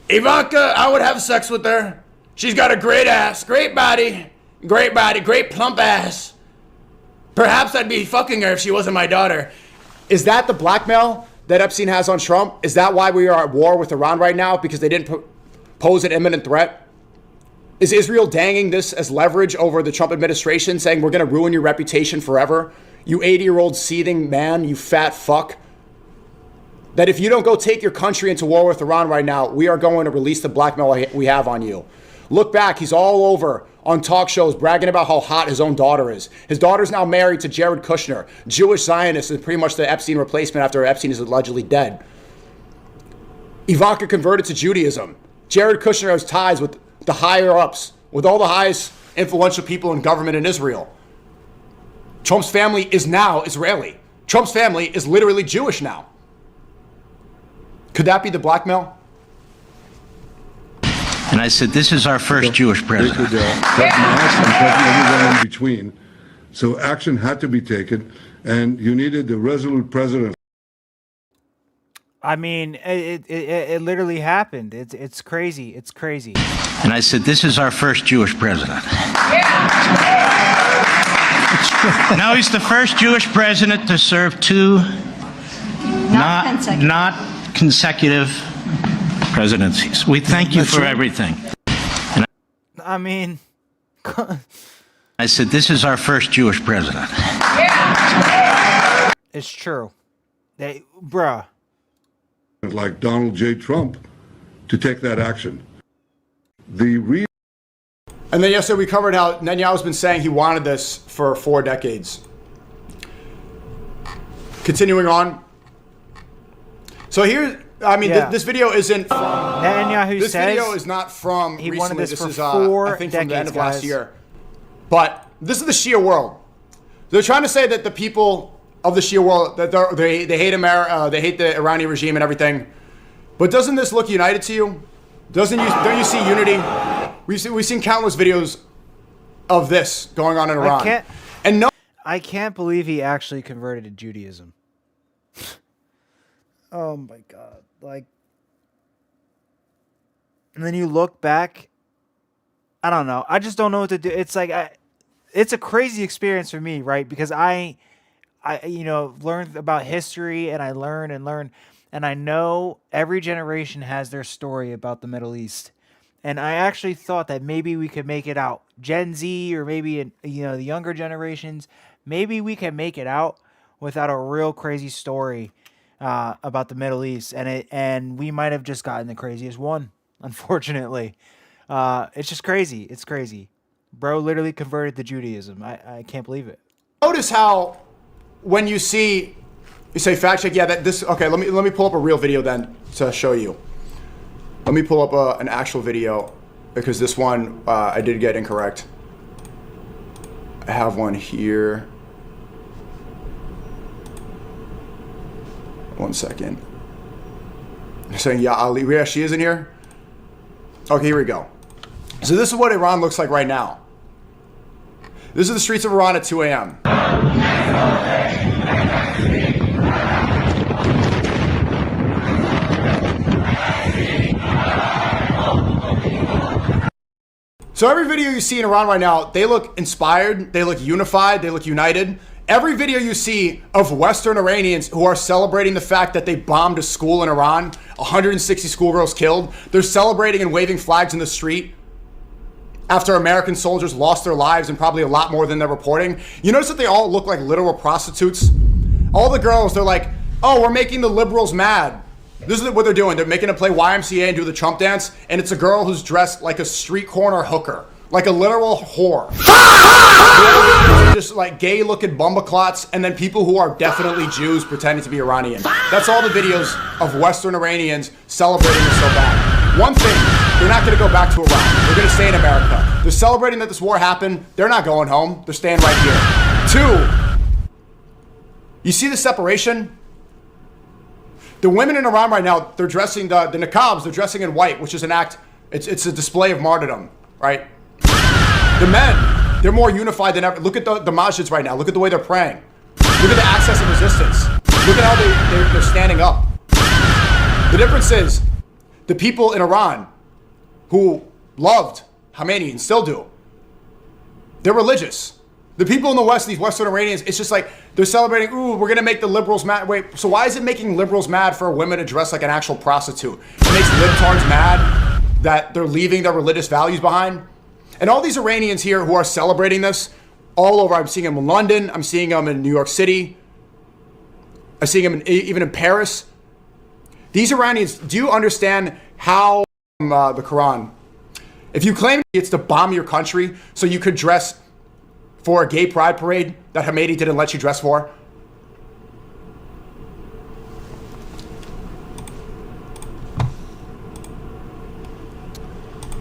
Ivanka, I would have sex with her. She's got a great ass, great body, great plump ass. Perhaps I'd be fucking her if she wasn't my daughter. Is that the blackmail that Epstein has on Trump? Is that why we are at war with Iran right now? Because they didn't pose an imminent threat? Is Israel dangling this as leverage over the Trump administration, saying we're going to ruin your reputation forever? You 80-year-old seething man, you fat fuck. That if you don't go take your country into war with Iran right now, we are going to release the blackmail we have on you. Look back, he's all over on talk shows bragging about how hot his own daughter is. His daughter's now married to Jared Kushner, Jewish Zionist, and pretty much the Epstein replacement after Epstein is allegedly dead. Ivanka converted to Judaism. Jared Kushner has ties with the higher ups, with all the highest influential people in government in Israel. Trump's family is now Israeli. Trump's family is literally Jewish now. Could that be the blackmail? And I said, this is our first Jewish president. They could everyone in between. So action had to be taken, and you needed a resolute president. I mean, it literally happened. It's crazy. It's crazy. And I said, this is our first Jewish president. Now he's the first Jewish president to serve two not consecutive presidencies. We thank you for everything. And I mean, I said, this is our first Jewish president. It's true. Bruh. Like Donald J. Trump to take that action. And then yesterday we covered how Netanyahu's been saying he wanted this for 4 decades. Continuing on. So here, I mean, this video isn't from Netanyahu. This says video is not from he recently. wanted this This for is 4 I think decades, from the end of guys. last year. But this is the Shia world. They're trying to say that the people of the Shia world, that they hate America, they hate the Iranian regime and everything. But doesn't this look united to you? Don't you see unity? We've seen countless videos of this going on in Iran. I can't believe he actually converted to Judaism. Oh my God. Like, and then you look back, I don't know. I just don't know what to do. It's like, it's a crazy experience for me, right? Because I learned about history, and I learn, and I know every generation has their story about the Middle East. And I actually thought that maybe we could make it out. Gen Z, or maybe the younger generations, maybe we can make it out without a real crazy story about the Middle East, and we might have just gotten the craziest one, unfortunately. It's just crazy. It's crazy. Bro literally converted to Judaism. I can't believe it. Notice how when you say fact check, okay, let me pull up a real video then to show you. Let me pull up an actual video, because this one I did get incorrect. I have one here. 1 second. You're saying, yeah, Ali, yeah, she is in here? Okay, here we go. So this is what Iran looks like right now. This is the streets of Iran at 2 a.m. So every video you see in Iran right now, they look inspired, they look unified, they look united. every video you see of Western Iranians who are celebrating the fact that they bombed a school in Iran, 160 schoolgirls killed, they're celebrating and waving flags in the street after American soldiers lost their lives and probably a lot more than they're reporting. You notice that they all look like literal prostitutes? All the girls, they're like, oh, we're making the liberals mad. This is what they're doing. They're making them play YMCA and do the Trump dance, and it's a girl who's dressed like a street corner hooker, like a literal whore. Just like gay looking bumbaclots, and then people who are definitely Jews pretending to be Iranian. That's all the videos of Western Iranians celebrating this so bad. One thing, they're not going to go back to Iran. They're going to stay in America. They're celebrating that this war happened. They're not going home. They're staying right here. 2, you see the separation? The women in Iran right now, they're dressing the niqabs, they're dressing in white, which is an act, it's a display of martyrdom, right? The men, they're more unified than ever. Look at the masjids right now. Look at the way they're praying. Look at the access and resistance. Look at how they're standing up. The difference is, the people in Iran who loved Khomeini and still do, they're religious. The people in the West, these Western Iranians, it's just like they're celebrating, ooh, we're going to make the liberals mad. Wait, so why is it making liberals mad for women to dress like an actual prostitute? It makes libtards mad that they're leaving their religious values behind. And all these Iranians here who are celebrating this all over, I'm seeing them in London, I'm seeing them in New York City, I'm seeing them even in Paris. These Iranians, do you understand how the Quran, if you claim it's to bomb your country so you could dress for a gay pride parade that Khomeini didn't let you dress for?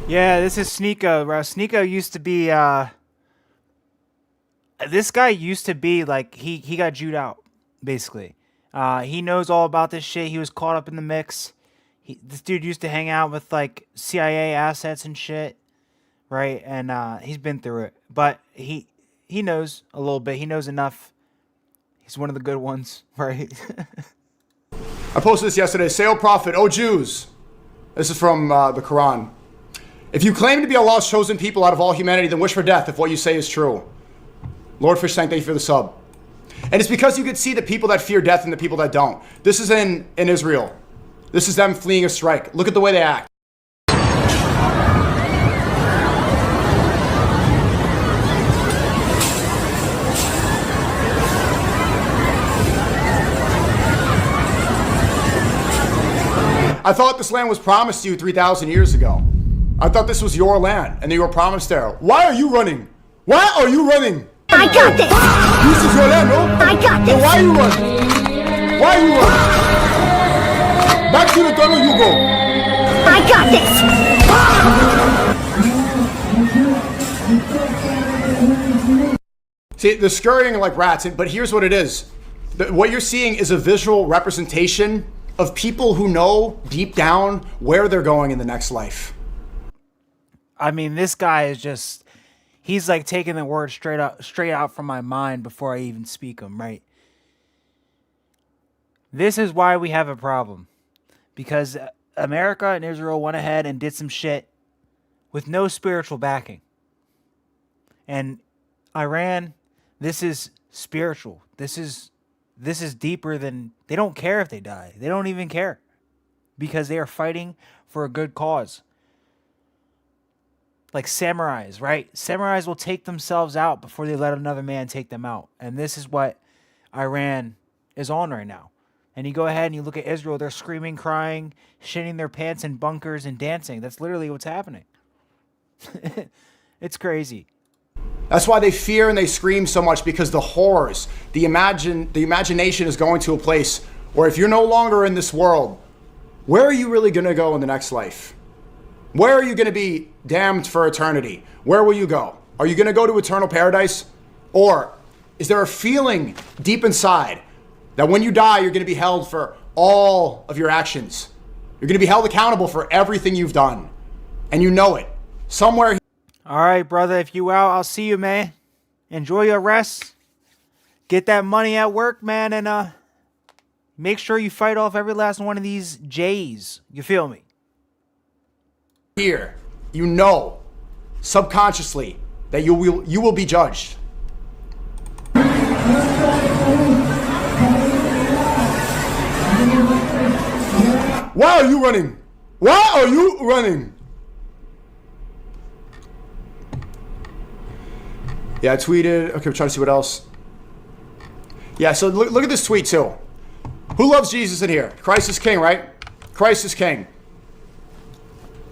Yeah, this is Sneeko, bro. Sneeko used to be, this guy used to be, like, he got Jewed out, basically. He knows all about this shit. He was caught up in the mix. This dude used to hang out with, like, CIA assets and shit, right? And he's been through it. But he knows a little bit. He knows enough. He's one of the good ones, right? I posted this yesterday. Say, O Prophet, O Jews. This is from the Quran. If you claim to be Allah's chosen people out of all humanity, then wish for death if what you say is true. Lord Fishtank, thank you for the sub. And it's because you could see the people that fear death and the people that don't. This is in Israel. This is them fleeing a strike. Look at the way they act. I thought this land was promised to you 3,000 years ago. I thought this was your land and you were promised there. Why are you running? Why are you running? I got this. This is your land, no? I got this. Then why are you running? Why are you running? Back to the tunnel you go. I got this. See, they're scurrying like rats, but here's what it is. What you're seeing is a visual representation of people who know deep down where they're going in the next life. I mean, this guy is just, he's like taking the words straight out from my mind before I even speak them, right? This is why we have a problem. Because America and Israel went ahead and did some shit with no spiritual backing. And Iran, this is spiritual. This is deeper than, they don't care if they die. They don't even care. Because they are fighting for a good cause. Like samurais, right? Samurais will take themselves out before they let another man take them out. And this is what Iran is on right now. And you go ahead and you look at Israel, they're screaming, crying, shitting their pants in bunkers and dancing. That's literally what's happening. It's crazy. That's why they fear and they scream so much, because the horrors, the imagination is going to a place where if you're no longer in this world, where are you really going to go in the next life? Where are you going to be damned for eternity? Where will you go? Are you going to go to eternal paradise? Or is there a feeling deep inside that when you die, you're going to be held for all of your actions? You're going to be held accountable for everything you've done. And you know it. Somewhere. All right, brother. If you out, I'll see you, man. Enjoy your rest. Get that money at work, man. And make sure you fight off every last one of these J's. You feel me? Here, you know, subconsciously, that you will be judged. Why are you running? Why are you running? Yeah, I tweeted. Okay, we're trying to see what else. Yeah, so look at this tweet too. Who loves Jesus in here? Christ is king, right? Christ is king.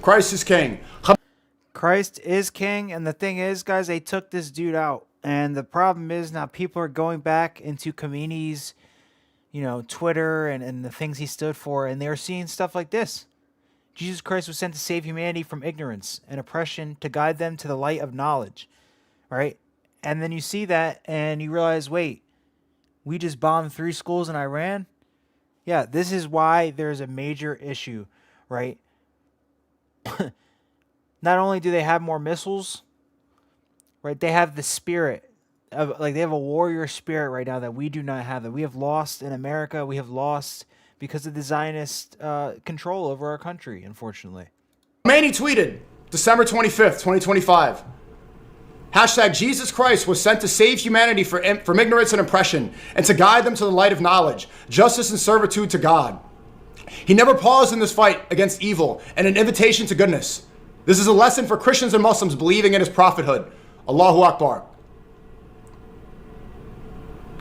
Christ is king. Christ is king, and the thing is, guys, they took this dude out. And the problem is now people are going back into Khomeini's, Twitter and the things he stood for, and they're seeing stuff like this. Jesus Christ was sent to save humanity from ignorance and oppression, to guide them to the light of knowledge, right? And then you see that and you realize, wait, we just bombed 3 schools in Iran? Yeah, this is why there's a major issue, right? Not only do they have more missiles, right? They have the spirit of, they have a warrior spirit right now that we do not have, that we have lost in America. We have lost because of the Zionist control over our country, unfortunately. Khomeini tweeted December 25th, 2025. Hashtag Jesus Christ was sent to save humanity from ignorance and oppression and to guide them to the light of knowledge, justice and servitude to God. He never paused in this fight against evil and an invitation to goodness. This is a lesson for Christians and Muslims believing in his prophethood. Allahu Akbar.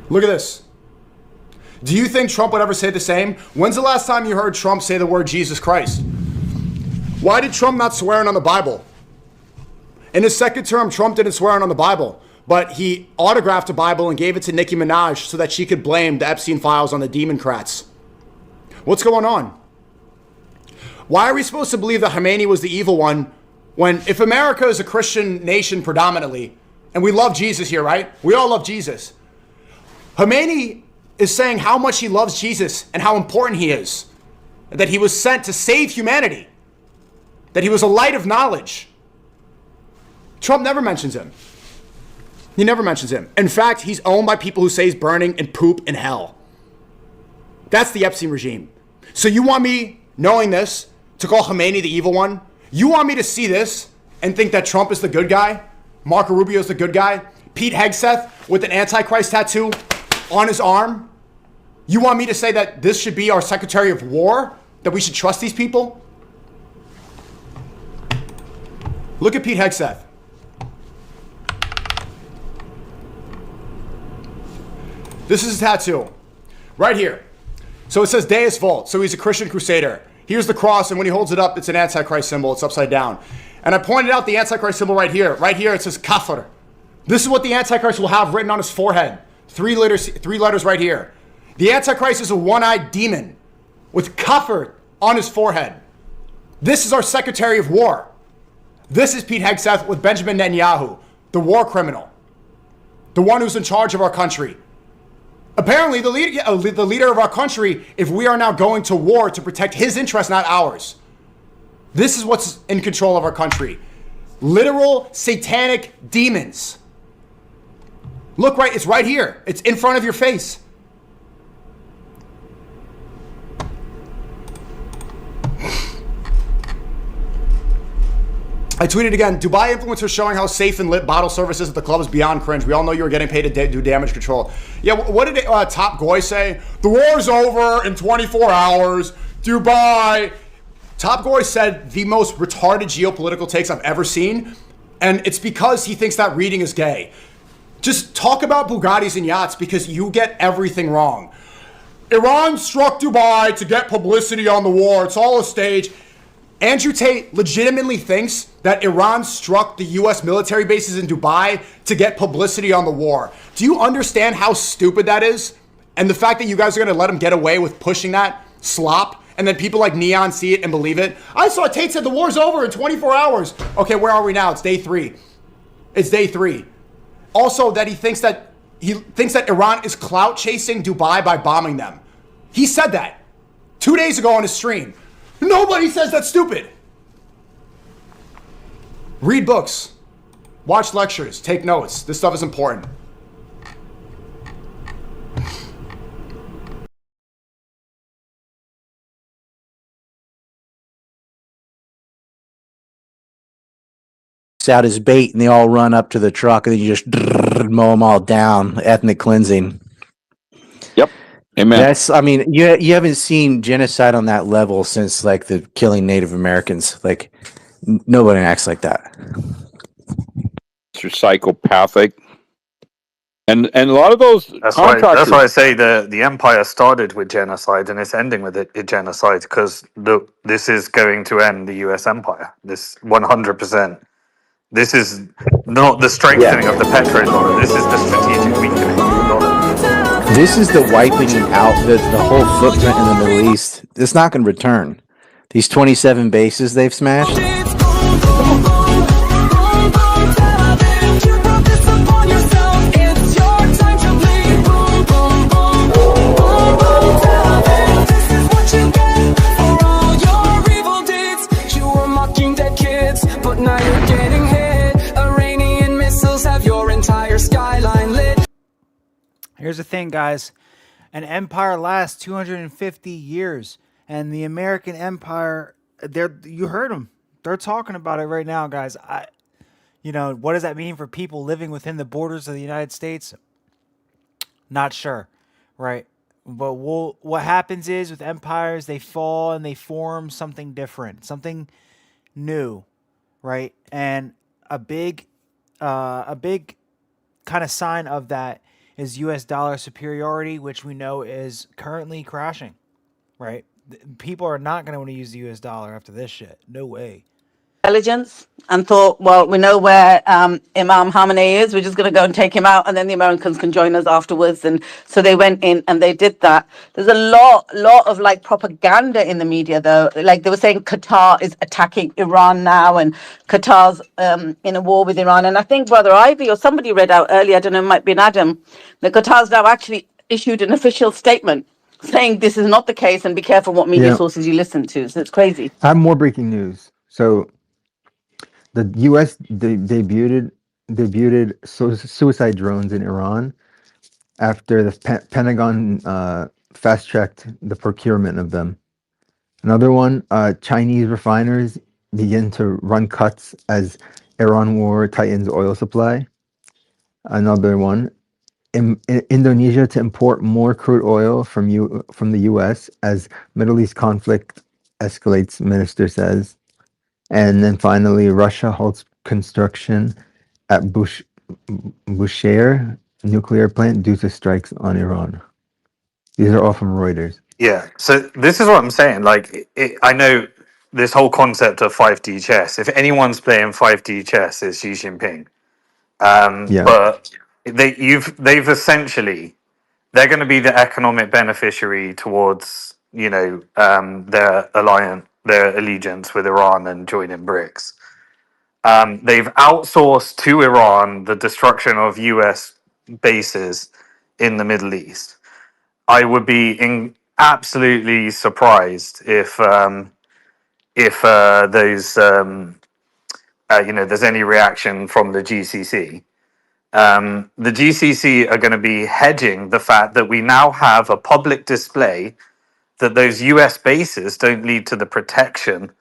Look at this. Do you think Trump would ever say the same? When's the last time you heard Trump say the word Jesus Christ? Why did Trump not swear in on the Bible? In his second term, Trump didn't swear in on the Bible, but he autographed a Bible and gave it to Nicki Minaj so that she could blame the Epstein files on the Democrats. What's going on? Why are we supposed to believe that Khomeini was the evil one when, if America is a Christian nation predominantly, and we love Jesus here, right? We all love Jesus. Khomeini is saying how much he loves Jesus and how important he is, that he was sent to save humanity, that he was a light of knowledge. Trump never mentions him. He never mentions him. In fact, he's owned by people who say he's burning and poop in hell. That's the Epstein regime. So you want me, knowing this, to call Khomeini the evil one? You want me to see this and think that Trump is the good guy? Marco Rubio is the good guy? Pete Hegseth with an Antichrist tattoo on his arm? You want me to say that this should be our Secretary of War? That we should trust these people? Look at Pete Hegseth. This is his tattoo. Right here. So it says Deus Vult. So he's a Christian crusader. Here's the cross, and when he holds it up, it's an Antichrist symbol. It's upside down. And I pointed out the Antichrist symbol right here. Right here, it says Kafir. This is what the Antichrist will have written on his forehead. 3 letters right here. The Antichrist is a one-eyed demon with Kafir on his forehead. This is our Secretary of War. This is Pete Hegseth with Benjamin Netanyahu, the war criminal, the one who's in charge of our country. Apparently, the leader of our country, if we are now going to war to protect his interests, not ours. This is what's in control of our country. Literal satanic demons. Look, right, it's right here. It's in front of your face. I tweeted again, Dubai influencers showing how safe and lit bottle service is at the club is beyond cringe. We all know you were getting paid to do damage control. Yeah, what did Top Goy say? The war's over in 24 hours. Dubai. Top Goy said the most retarded geopolitical takes I've ever seen. And it's because he thinks that reading is gay. Just talk about Bugattis and yachts because you get everything wrong. Iran struck Dubai to get publicity on the war. It's all a stage. Andrew Tate legitimately thinks that Iran struck the U.S. military bases in Dubai to get publicity on the war. Do you understand how stupid that is? And the fact that you guys are going to let him get away with pushing that slop, and then people like Neon see it and believe it? I saw Tate said the war's over in 24 hours. Okay, where are we now? It's day 3. It's day 3. Also, that he thinks that Iran is clout chasing Dubai by bombing them. He said that 2 days ago on his stream. Nobody says that's stupid. Read books. Watch lectures. Take notes. This stuff is important. Out his bait and they all run up to the truck and then you just mow them all down. Ethnic cleansing. Yep. Amen. That's, I mean, you haven't seen genocide on that level since like the killing Native Americans. Like nobody acts like that. It's psychopathic, and a lot of those That's why. That's contractors. why I say the empire started with genocide and it's ending with it genocide because this is going to end the U.S. empire. This 100%. This is not the strengthening of the petrodollar. This is the strategic weakening of the dollar. This is the wiping out the whole footprint in the Middle East. It's not going to return. These 27 bases they've smashed. Here's the thing, guys. An empire lasts 250 years, and the American empire, you heard them. They're talking about it right now, guys. What does that mean for people living within the borders of the United States? Not sure, right? But what happens is with empires, they fall and they form something different, something new, right? And a big kind of sign of that is U.S. dollar superiority, which we know is currently crashing, right? People are not going to want to use the U.S. dollar after this shit. No way. Intelligence and thought, well, we know where Imam Khamenei is. We're just going to go and take him out, and then the Americans can join us afterwards. And so they went in and they did that. There's a lot of like propaganda in the media, though. Like they were saying, Qatar is attacking Iran now, and Qatar's in a war with Iran. And I think Brother Ivy or somebody read out earlier, I don't know, it might be an Adam, that Qatar's now actually issued an official statement saying this is not the case, and be careful what media Yeah, sources you listen to. So it's crazy. I have more breaking news. So the U.S. Debuted suicide drones in Iran after the Pentagon fast-tracked the procurement of them. Another one, Chinese refiners begin to run cuts as Iran war tightens oil supply. Another one, Indonesia to import more crude oil from the U.S. as Middle East conflict escalates, minister says. And then finally, Russia halts construction at Bushehr nuclear plant due to strikes on Iran. These are all from Reuters. Yeah. So this is what I'm saying. Like, I know this whole concept of 5D chess. If anyone's playing 5D chess, it's Xi Jinping. Yeah. But they've essentially they're going to be the economic beneficiary towards their allegiance with Iran and joining BRICS. They've outsourced to Iran the destruction of U.S. bases in the Middle East. I would be absolutely surprised if there's any reaction from the GCC. The GCC are going to be hedging the fact that we now have a public display that those US bases don't lead to the protection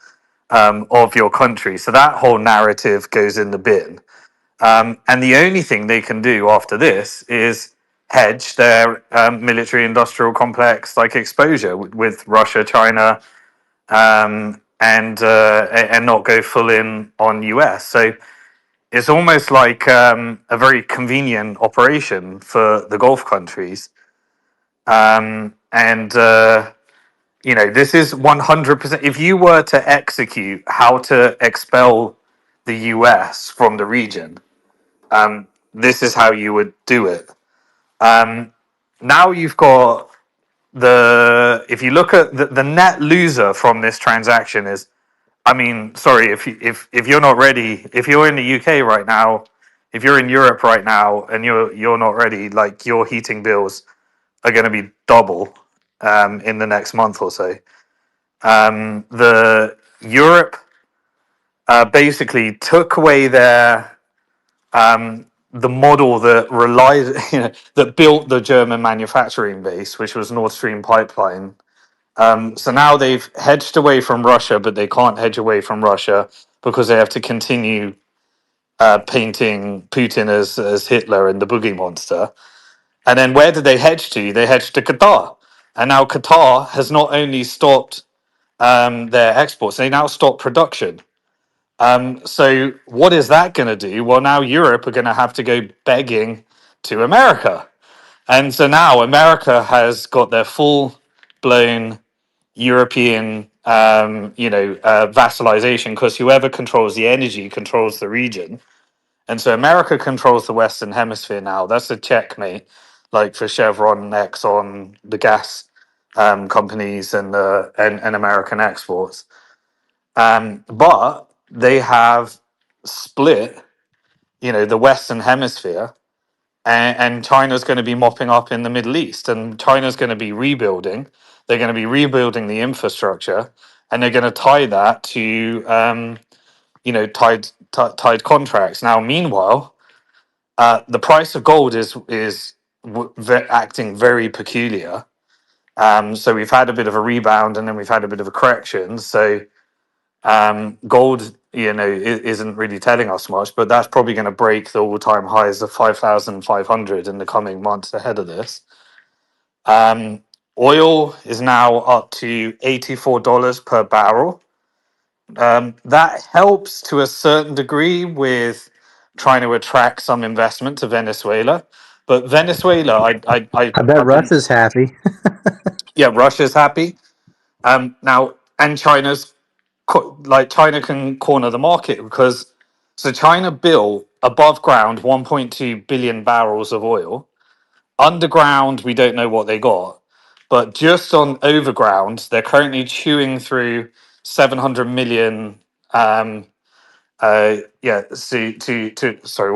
of your country. So that whole narrative goes in the bin. And the only thing they can do after this is hedge their military industrial complex like exposure with Russia, China, and not go full in on US. So it's almost like a very convenient operation for the Gulf countries. This is 100%. If you were to execute how to expel the US from the region, this is how you would do it. Now you've got if you look at the net loser from this transaction is, I mean, sorry, if you're not ready, if you're in the UK right now, if you're in Europe right now and you're not ready, like your heating bills are going to be double in the next month or so. The Europe basically took away the model that relied, that built the German manufacturing base, which was Nord Stream pipeline. So now they've hedged away from Russia, but they can't hedge away from Russia because they have to continue painting Putin as Hitler and the Boogie Monster. And then where did they hedge to? They hedged to Qatar. And now Qatar has not only stopped their exports, they now stop production. So what is that going to do? Well, now Europe are going to have to go begging to America. And so now America has got their full blown European, vassalization, because whoever controls the energy controls the region. And so America controls the Western Hemisphere now. That's a checkmate, like for Chevron, Exxon, the gas companies, and American exports. But they have split, the Western Hemisphere, and China's going to be mopping up in the Middle East, and China's going to be rebuilding. They're going to be rebuilding the infrastructure, and they're going to tie that to, tied contracts. Now, meanwhile, the price of gold is acting very peculiar. So we've had a bit of a rebound, and then we've had a bit of a correction. So gold, isn't really telling us much, but that's probably going to break the all-time highs of 5,500 in the coming months ahead of this. Oil is now up to $84 per barrel. That helps to a certain degree with trying to attract some investment to Venezuela. But Venezuela, I bet I've been, Russia's happy. yeah, Russia's happy. Now, and China can corner the market, because so China built above ground 1.2 billion barrels of oil. Underground, we don't know what they got, but just on overground, they're currently chewing through 700 million. Sorry, what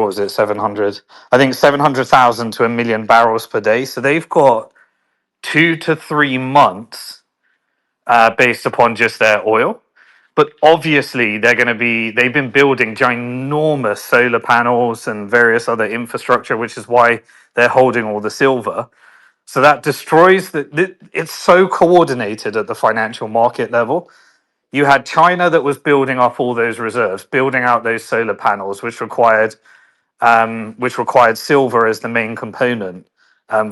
was it? 700. I think 700,000 to a million barrels per day. So they've got 2 to 3 months based upon just their oil. But obviously, they've been building ginormous solar panels and various other infrastructure, which is why they're holding all the silver. So that destroys it's so coordinated at the financial market level. You had China that was building up all those reserves, building out those solar panels, which required silver as the main component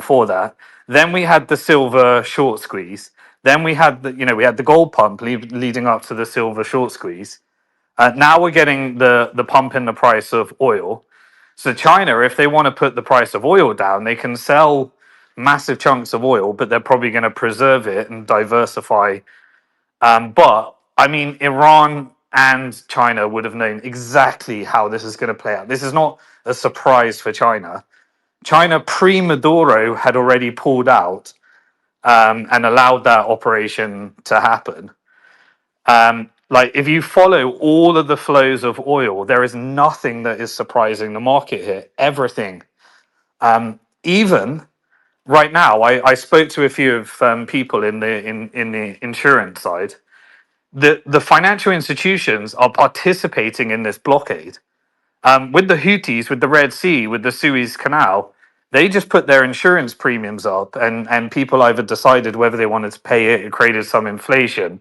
for that. Then we had the silver short squeeze. Then we had the gold pump leading up to the silver short squeeze. Now we're getting the pump in the price of oil. So China, if they want to put the price of oil down, they can sell massive chunks of oil, but they're probably going to preserve it and diversify. But I mean, Iran and China would have known exactly how this is going to play out. This is not a surprise for China. China pre-Maduro had already pulled out and allowed that operation to happen. Like, if you follow all of the flows of oil, there is nothing that is surprising the market here. Everything. Even right now, I spoke to a few of people in the insurance side. The financial institutions are participating in this blockade. With the Houthis, with the Red Sea, with the Suez Canal, they just put their insurance premiums up, and people either decided whether they wanted to pay it. It created some inflation,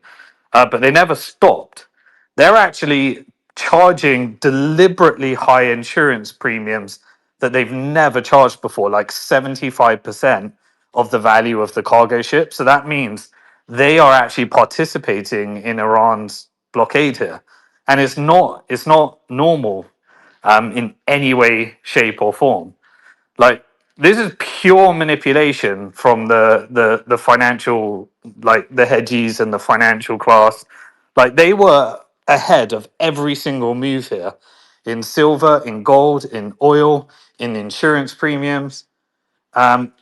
but they never stopped. They're actually charging deliberately high insurance premiums that they've never charged before, like 75% of the value of the cargo ship. So that means they are actually participating in Iran's blockade here, and it's not normal in any way, shape, or form. Like, this is pure manipulation from the financial, like the hedgies and the financial class. Like, they were ahead of every single move here, in silver, in gold, in oil, in insurance premiums. And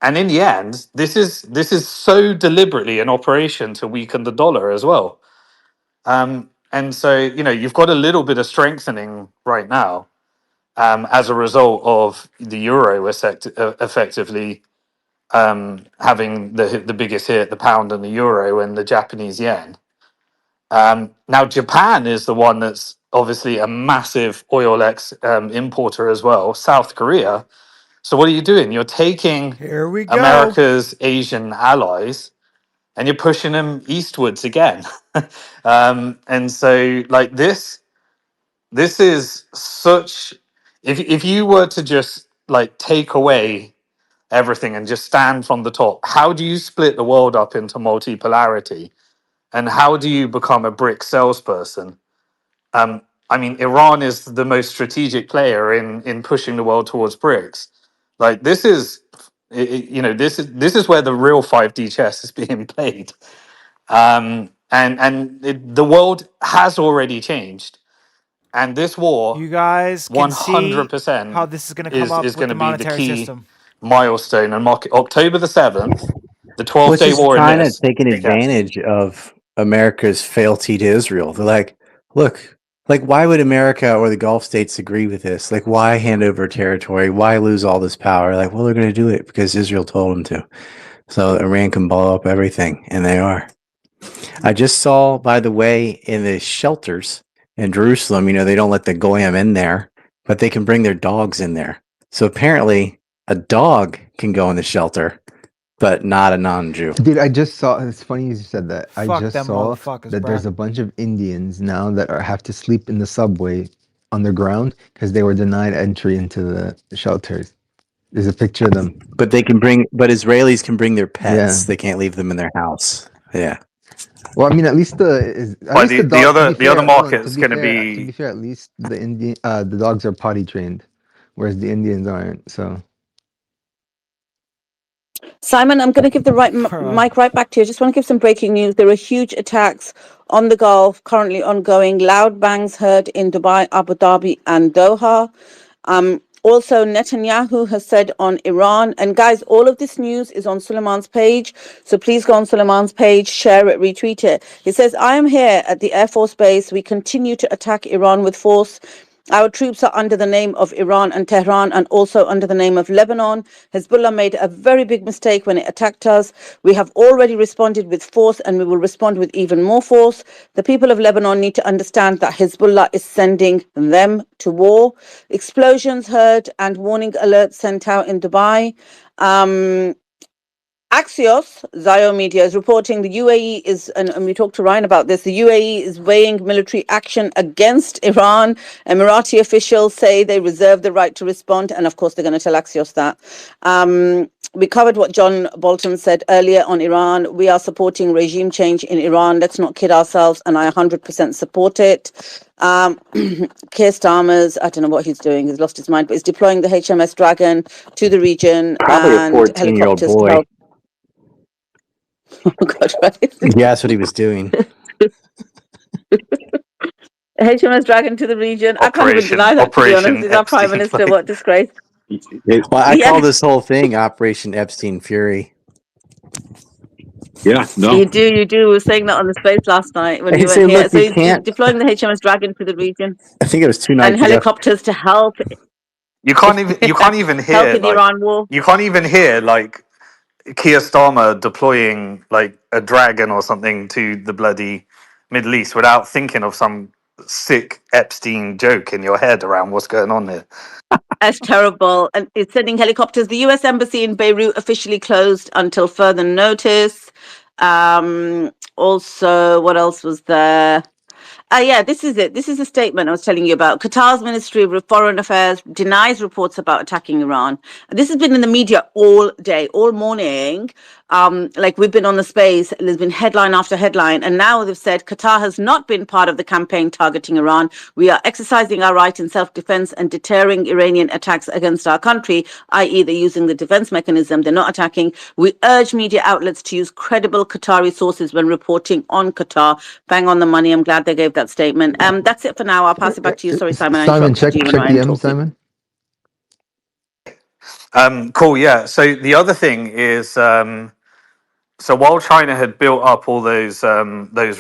in the end, this is so deliberately an operation to weaken the dollar as well. And so, you've got a little bit of strengthening right now, as a result of the euro effectively having the biggest hit, the pound and the euro and the Japanese yen. Now, Japan is the one that's obviously a massive oil importer as well. South Korea. So what are you doing? You're taking Here we go. America's Asian allies and you're pushing them eastwards again. And so, like, this is such. If you were to just like take away everything and just stand from the top. How do you split the world up into multipolarity? And how do you become a brick salesperson? I mean, Iran is the most strategic player in pushing the world towards BRICS. Like this is, this is where the real 5D chess is being played. The world has already changed, and this war, You guys can see how 100%, this is going to come is up with going the to be the monetary key system. milestone. And October the 7th, the Well, 12th it's day just war in China this. taking Big ass. advantage of America's fealty to Israel. They're like, look, like, why would America or the Gulf states agree with this? Like, why hand over territory? Why lose all this power? Like, well, they're going to do it because Israel told them to. So Iran can blow up everything, and they are. I just saw, by the way, in the shelters in Jerusalem, they don't let the goyim in there, but they can bring their dogs in there. So apparently, a dog can go in the shelter, but not a non-Jew. Dude, I just saw. It's funny you said that. I Fuck just them saw motherfuckers, that there's bruh. a bunch of Indians now that have to sleep in the subway underground because they were denied entry into the shelters. There's a picture of them. But Israelis can bring their Yeah. pets. They can't leave them in their house. Yeah. Well, I mean, at least But the the dog. To other be the other fair, hold on. market's going to To be be fair, at least the dogs are potty trained, whereas the Indians aren't. So. Simon, I'm going to give the Bruh. mic right back to you. I just want to give some breaking news. There are huge attacks on the Gulf currently ongoing. Loud bangs heard in Dubai, Abu Dhabi, and Doha. Also, Netanyahu has said on Iran, and guys, all of this news is on Suleiman's page. So please go on Suleiman's page, share it, retweet it. He says, I am here at the Air Force Base. We continue to attack Iran with force. Our troops are under the name of Iran and Tehran and also under the name of Lebanon. Hezbollah made a very big mistake when it attacked us. We have already responded with force and we will respond with even more force. The people of Lebanon need to understand that Hezbollah is sending them to war. Explosions heard and warning alerts sent out in Dubai. Axios, Zio Media, is reporting the UAE is, and we talked to Ryan about this, the UAE is weighing military action against Iran. Emirati officials say they reserve the right to respond, and of course they're going to tell Axios that. We covered what John Bolton said earlier on Iran. We are supporting regime change in Iran. Let's not kid ourselves, and I 100% support it. Keir Starmer's, I don't know what he's doing, he's lost his mind, but he's deploying the HMS Dragon to the region Probably a and 14-year-old helicopters to boy. help. Oh God, right. Yeah, that's what he was doing. HMS Dragon to the region. I can't even deny that, to be honest. Operation Is our Prime Epstein Minister? flight. What disgrace. Well, I Yeah, call this whole thing Operation Epstein Fury. Yeah, no. you do. You do. We were saying that on the space last night when They you weren't say, here. look, So you he's can't. deploying the HMS Dragon to the region I think it was 2 and nights ago. helicopters to help You can't even help hear in the like Iran war. you can't even hear like Keir Starmer deploying like a dragon or something to the bloody Middle East without thinking of some sick Epstein joke in your head around what's going on here. That's terrible. And it's sending helicopters. The US Embassy in Beirut officially closed until further notice. Also, what else was there? Yeah, this is it. This is a statement I was telling you about. Qatar's Ministry of Foreign Affairs denies reports about attacking Iran. This has been in the media all day, all morning. Like we've been on the space, there's been headline after headline, and now they've said Qatar has not been part of the campaign targeting Iran. We are exercising our right in self-defense and deterring Iranian attacks against our country, i.e., they're using the defense mechanism, they're not attacking. We urge media outlets to use credible Qatari sources when reporting on Qatar. Bang on the money. I'm glad they gave that statement. That's it for now. I'll pass it back to you. Sorry, Simon, I Simon, interrupted you when check Ryan DMs, talking. Simon. Cool, yeah. So the other thing is so while China had built up all those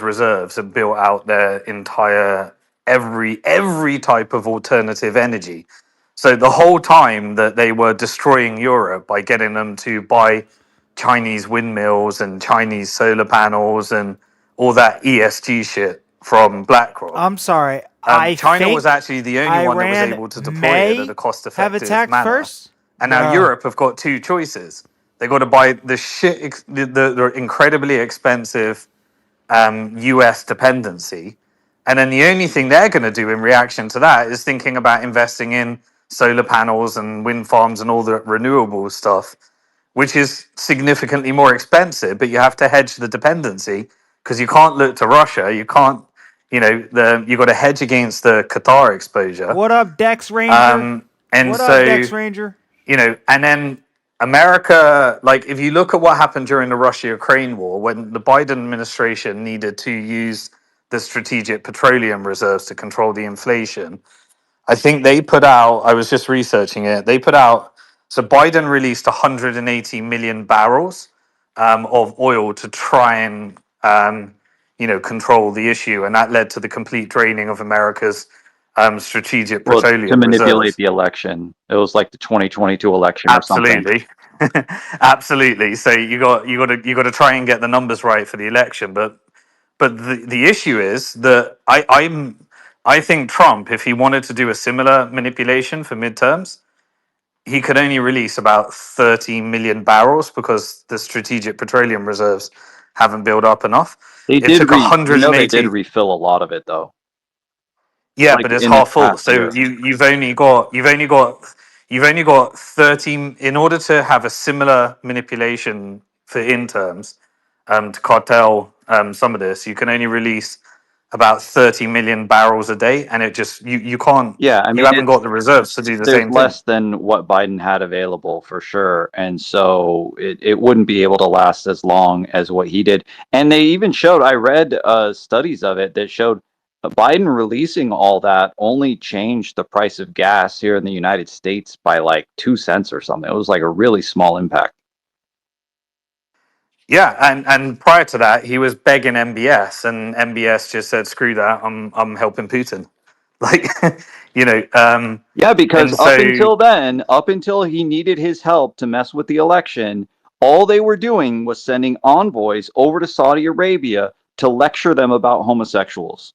reserves and built out their entire every type of alternative energy, so the whole time that they were destroying Europe by getting them to buy Chinese windmills and Chinese solar panels and all that ESG shit from BlackRock, I'm sorry. I China was think actually the only one that was Iran able to deploy it at a may have cost-effective attacked manner. first. And now Bruh. Europe have got two choices. They got to buy the the incredibly expensive US dependency, and then the only thing they're going to do in reaction to that is thinking about investing in solar panels and wind farms and all the renewable stuff which is significantly more expensive, but you have to hedge the dependency because you can't look to Russia. You can't, you got to hedge against the Qatar exposure. What up, Dex Ranger? And What up, so, Dex Ranger? and then America, like if you look at what happened during the Russia-Ukraine war, when the Biden administration needed to use the strategic petroleum reserves to control the inflation, I think they put out, I was just researching it, they put out, so Biden released 180 million barrels of oil to try and, control the issue. And that led to the complete draining of America's strategic Well, to petroleum manipulate reserves. the election. It was like the 2022 election or something. Absolutely. Absolutely. So you got to try and get the numbers right for the election. But the issue is that I think Trump, if he wanted to do a similar manipulation for midterms, he could only release about 30 million barrels because the strategic petroleum reserves haven't built up enough. They It did took they did 180. refill a lot of it though. Yeah, Like but it's in this half full. past So year. you've only got 30 in order to have a similar manipulation for in terms to cartel some of this, you can only release about 30 million barrels a day, and it just you can't Yeah, I you mean haven't got the reserves to do the there's same thing. less than what Biden had available for sure. And so it wouldn't be able to last as long as what he did. And they even showed, I read studies of it that showed Biden releasing all that only changed the price of gas here in the United States by like 2 cents or something. It was like a really small impact. Yeah, and prior to that, he was begging MBS, and MBS just said, "Screw that! I'm helping Putin." Like, Yeah, because and so up until he needed his help to mess with the election, all they were doing was sending envoys over to Saudi Arabia to lecture them about homosexuals.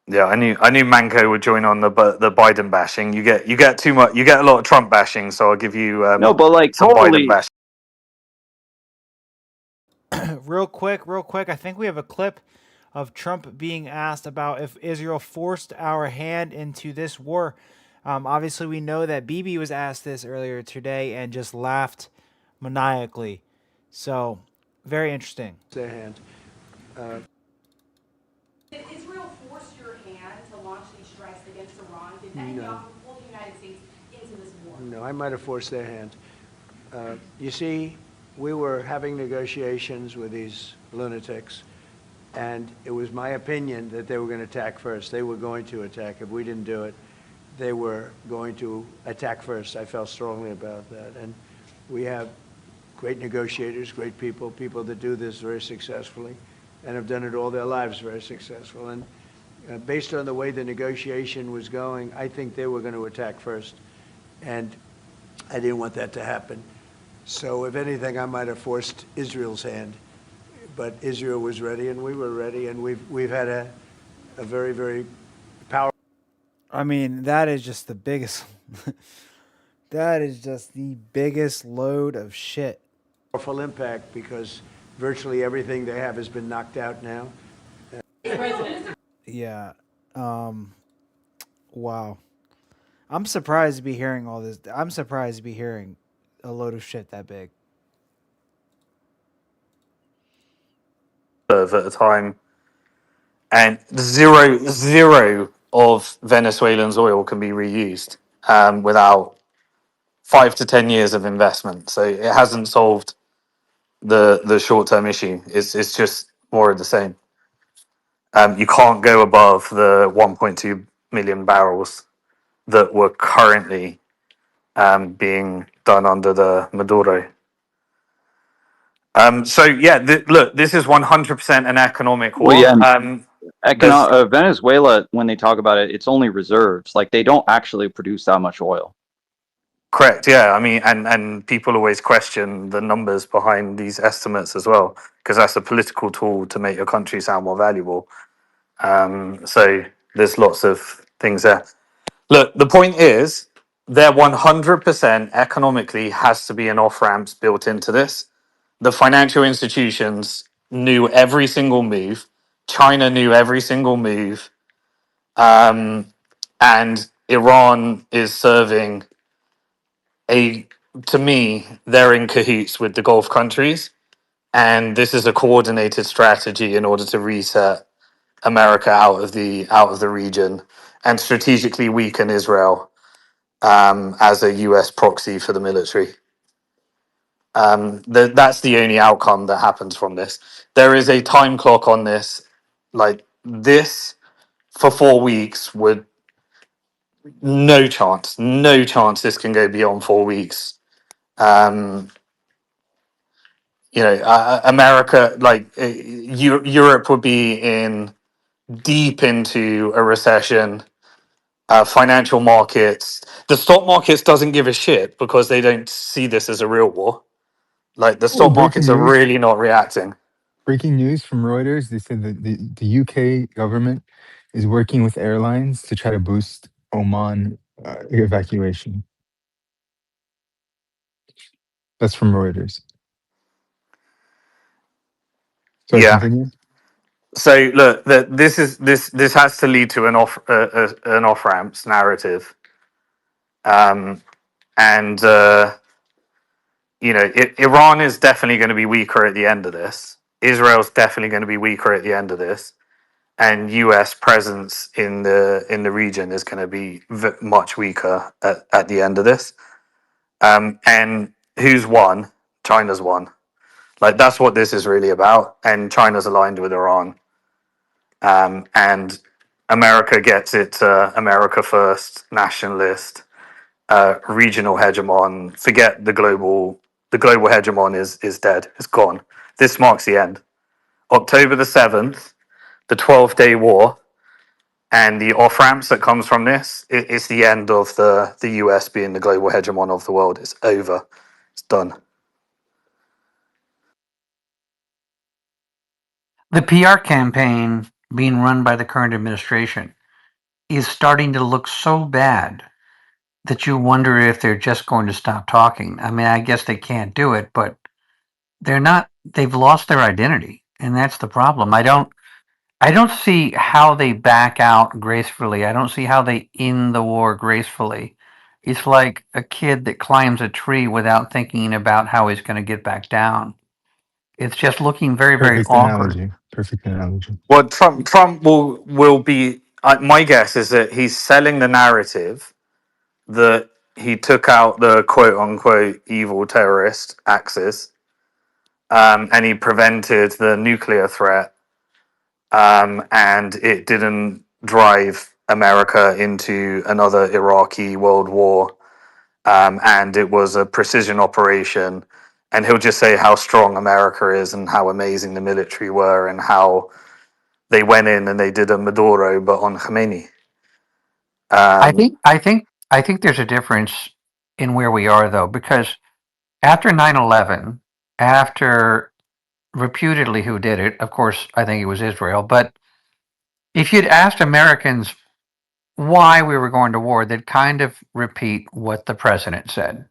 yeah, I knew Manco would join on the Biden bashing. You get too much. You get a lot of Trump bashing, so I'll give you No, but like some Biden totally. bashing. Real quick. I think we have a clip of Trump being asked about if Israel forced our hand into this war. Obviously, we know that Bibi was asked this earlier today and just laughed maniacally. So, very interesting. Their hand. Did Israel force your hand to launch these strikes against Iran? Did No. Netanyahu pull the United States into this war? No, I might have forced their hand. You see, we were having negotiations with these lunatics, and it was my opinion that they were going to attack first. They were going to attack. If we didn't do it, they were going to attack first. I felt strongly about that. And we have great negotiators, great people, people that do this very successfully and have done it all their lives very successful. And based on the way the negotiation was going, I think they were going to attack first. And I didn't want that to happen. So if anything, I might have forced Israel's hand. But Israel was ready and we were ready, and we've had a very, very powerful. I mean, that is just the biggest. That is just the biggest load of shit. Powerful impact because virtually everything they have has been knocked out now. Yeah. Wow. I'm surprised to be hearing all this. I'm surprised to be hearing a load of shit that big. At a time, and zero of Venezuelans' oil can be reused without 5 to 10 years of investment. So it hasn't solved the short term issue. It's just more of the same. You can't go above the 1.2 million barrels that were currently being done under the Maduro. So yeah, look, this is 100% an economic Well, war. yeah, There's Venezuela, when they talk about it, it's only reserves. Like they don't actually produce that much oil. Correct. Yeah. I mean, and people always question the numbers behind these estimates as well, because that's a political tool to make your country sound more valuable. So there's lots of things there. Look, the point is, there 100% economically has to be an off ramps built into this. The financial institutions knew every single move. China knew every single move, and Iran is serving a to me, they're in cahoots with the Gulf countries, and this is a coordinated strategy in order to reset America out of the region and strategically weaken Israel as a U.S. proxy for the military. That's the only outcome that happens from this. There is a time clock on this. Like this for 4 weeks would no chance this can go beyond 4 weeks. Um, America, Europe would be in deep into a recession. Financial markets, the stock markets doesn't give a shit because they don't see this as a real war. Like the Oh, stock breaking markets are news. really not reacting. Breaking news from Reuters. They said that the UK government is working with airlines to try to boost Oman evacuation. That's from Reuters. Sorry, Yeah. continue. So look, this has to lead to an off ramps narrative, and Iran is definitely going to be weaker at the end of this. Israel's definitely going to be weaker at the end of this, and U.S. presence in the region is going to be much weaker at the end of this. And who's won? China's won. Like that's what this is really about, and China's aligned with Iran. And America gets its America first nationalist regional hegemon. Forget the global. The global hegemon is dead. It's gone. This marks the end. October the 7th, the 12-day war, and the off ramps that comes from this. It's the end of the US being the global hegemon of the world. It's over. It's done. The PR campaign being run by the current administration is starting to look so bad that you wonder if they're just going to stop talking. I mean, I guess they can't do it, but they're not, they've lost their identity. And that's the problem. I don't see how they back out gracefully. I don't see how they end the war gracefully. It's like a kid that climbs a tree without thinking about how he's going to get back down. It's just looking very, very Perfect awkward. analogy. Perfect analogy. Well, Trump will be. My guess is that he's selling the narrative that he took out the quote unquote evil terrorist axis, and he prevented the nuclear threat, and it didn't drive America into another Iraqi world war, and it was a precision operation. And he'll just say how strong America is and how amazing the military were and how they went in and they did a Maduro, but on Khomeini. I think there's a difference in where we are though, because after 9/11, after reputedly who did it, of course, I think it was Israel, but if you'd asked Americans why we were going to war, they'd kind of repeat what the president said.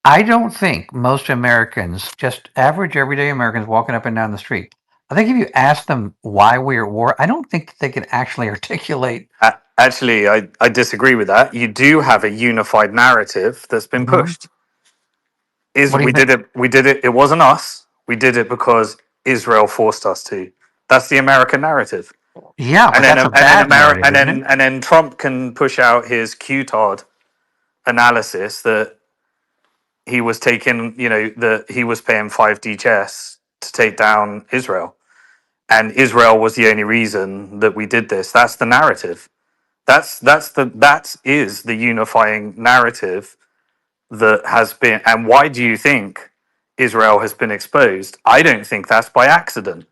I don't think most Americans, just average everyday Americans walking up and down the street, I think if you ask them why we're at war, I don't think they could actually articulate. Actually, I disagree with that. You do have a unified narrative that's been Mhm. pushed. Is What do you we think? did it? We did it. It wasn't us. We did it because Israel forced us to. That's the American narrative. Yeah, but And then that's a bad narrative, isn't it? and then Trump can push out his QTOD analysis that he was taking, that he was paying 5D chess to take down Israel, and Israel was the only reason that we did this. That's the narrative. That is the unifying narrative that has been. And why do you think Israel has been exposed? I don't think that's by accident.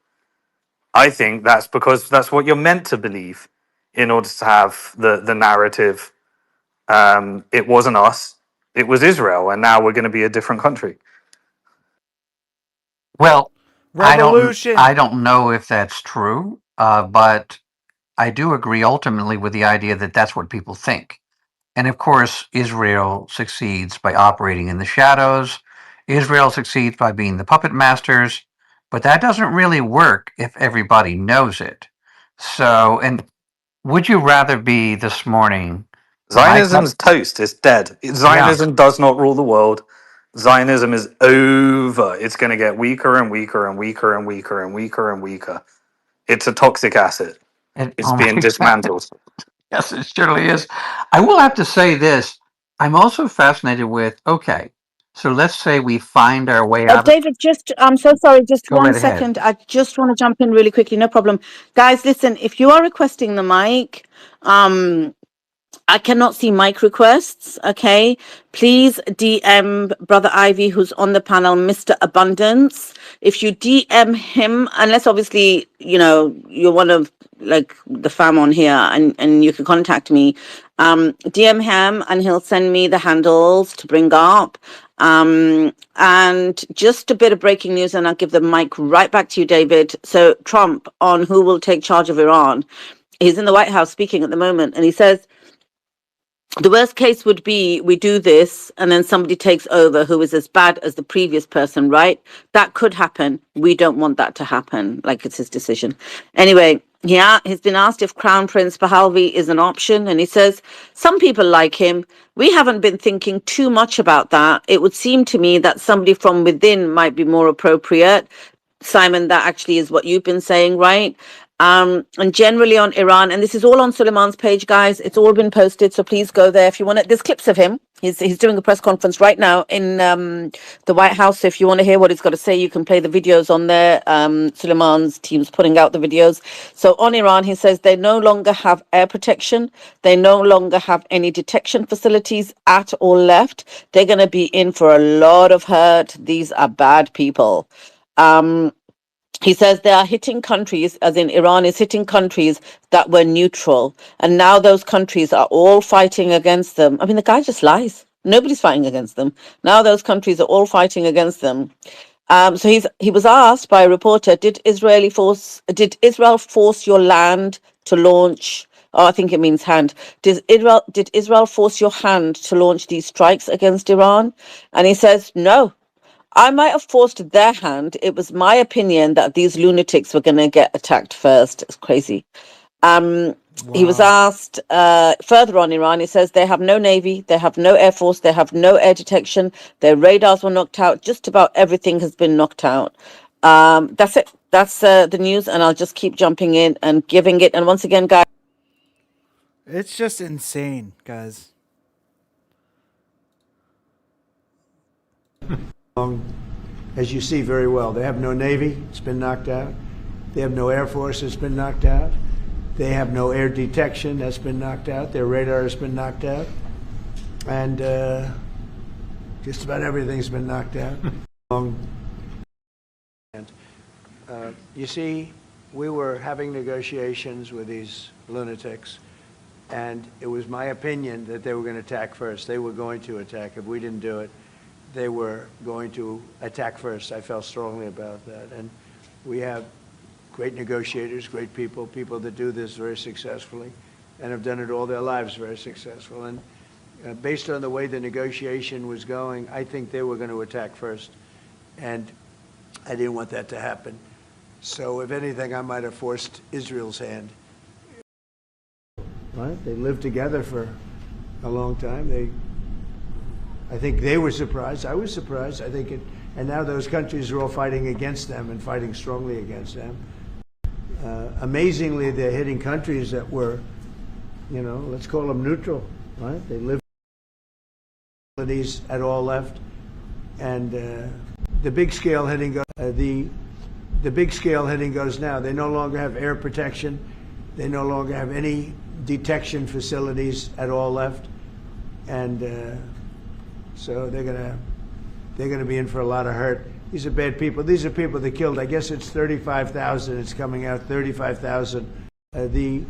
I think that's because that's what you're meant to believe in order to have the narrative. It wasn't us, it was Israel, and now we're going to be a different country. Well, Revolution. I don't know if that's true, but I do agree ultimately with the idea that that's what people think. And of course, Israel succeeds by operating in the shadows. Israel succeeds by being the puppet masters, but that doesn't really work if everybody knows it. So, and would you rather be this morning Mike? Zionism's toast. It's dead. Yeah, Zionism does not rule the world. Zionism is over. It's going to get weaker and weaker and weaker and weaker and weaker and weaker. It's a toxic asset. It's Oh being my God. dismantled. Yes, it surely is. I will have to say this. I'm also fascinated with, okay, so let's say we find our way out of, David, I'm so sorry, just go one right ahead. second. I just want to jump in really quickly, no problem. Guys, listen, if you are requesting the mic, I cannot see mic requests. Okay. Please DM Brother Ivy, who's on the panel, Mr. Abundance. If you DM him, unless obviously, you're one of like the fam on here and you can contact me, DM him and he'll send me the handles to bring up. And just a bit of breaking news, and I'll give the mic right back to you, David. So, Trump on who will take charge of Iran. He's in the White House speaking at the moment, and he says, the worst case would be we do this and then somebody takes over who is as bad as the previous person, right? That could happen. We don't want that to happen. Like, it's his decision. Anyway, yeah, he's been asked if Crown Prince Pahlavi is an option, and he says some people like him. We haven't been thinking too much about that. It would seem to me that somebody from within might be more appropriate. Simon, that actually is what you've been saying, right? And generally on Iran, and this is all on Suleiman's page, guys. It's all been posted, so please go there if you want to. There's clips of him. He's doing a press conference right now in the White House. So if you want to hear what he's got to say, you can play the videos on there. Suleiman's team's putting out the videos. So on Iran, he says they no longer have air protection. They no longer have any detection facilities at all left. They're going to be in for a lot of hurt. These are bad people. He says they are hitting countries, as in Iran is hitting countries that were neutral. And now those countries are all fighting against them. I mean, the guy just lies. Nobody's fighting against them. Now those countries are all fighting against them. So he was asked by a reporter, did Israel force your land to launch? Oh, I think it means hand. Did Israel force your hand to launch these strikes against Iran? And he says, no. I might have forced their hand. It was my opinion that these lunatics were going to get attacked first. It's crazy. He was asked further on Iran. He says they have no navy, they have no air force, they have no air detection. Their radars were knocked out. Just about everything has been knocked out. That's it. That's the news, and I'll just keep jumping in and giving it. And once again, guys, It's just insane, guys. As you see very well, they have no Navy, it's been knocked out. They have no Air Force, it's been knocked out. They have no air detection, that's been knocked out. Their radar has been knocked out. And just about everything's been knocked out. You see, we were having negotiations with these lunatics, and it was my opinion that they were going to attack first. They were going to attack. If we didn't do it, they were going to attack first. I felt strongly about that. And we have great negotiators, great people, people that do this very successfully and have done it all their lives very successful. And based on the way the negotiation was going, I think they were going to attack first. And I didn't want that to happen. So if anything, I might have forced Israel's hand. Right? They lived together for a long time. I think they were surprised. I was surprised. I think and now those countries are all fighting against them and fighting strongly against them. Amazingly, they're hitting countries that were, let's call them neutral, right? They live at all left, and the big scale hitting goes. The big scale hitting goes now. They no longer have air protection. They no longer have any detection facilities at all left, and so they're gonna be in for a lot of hurt. These are bad people. These are people that killed. I guess it's 35,000. It's coming out 35,000. President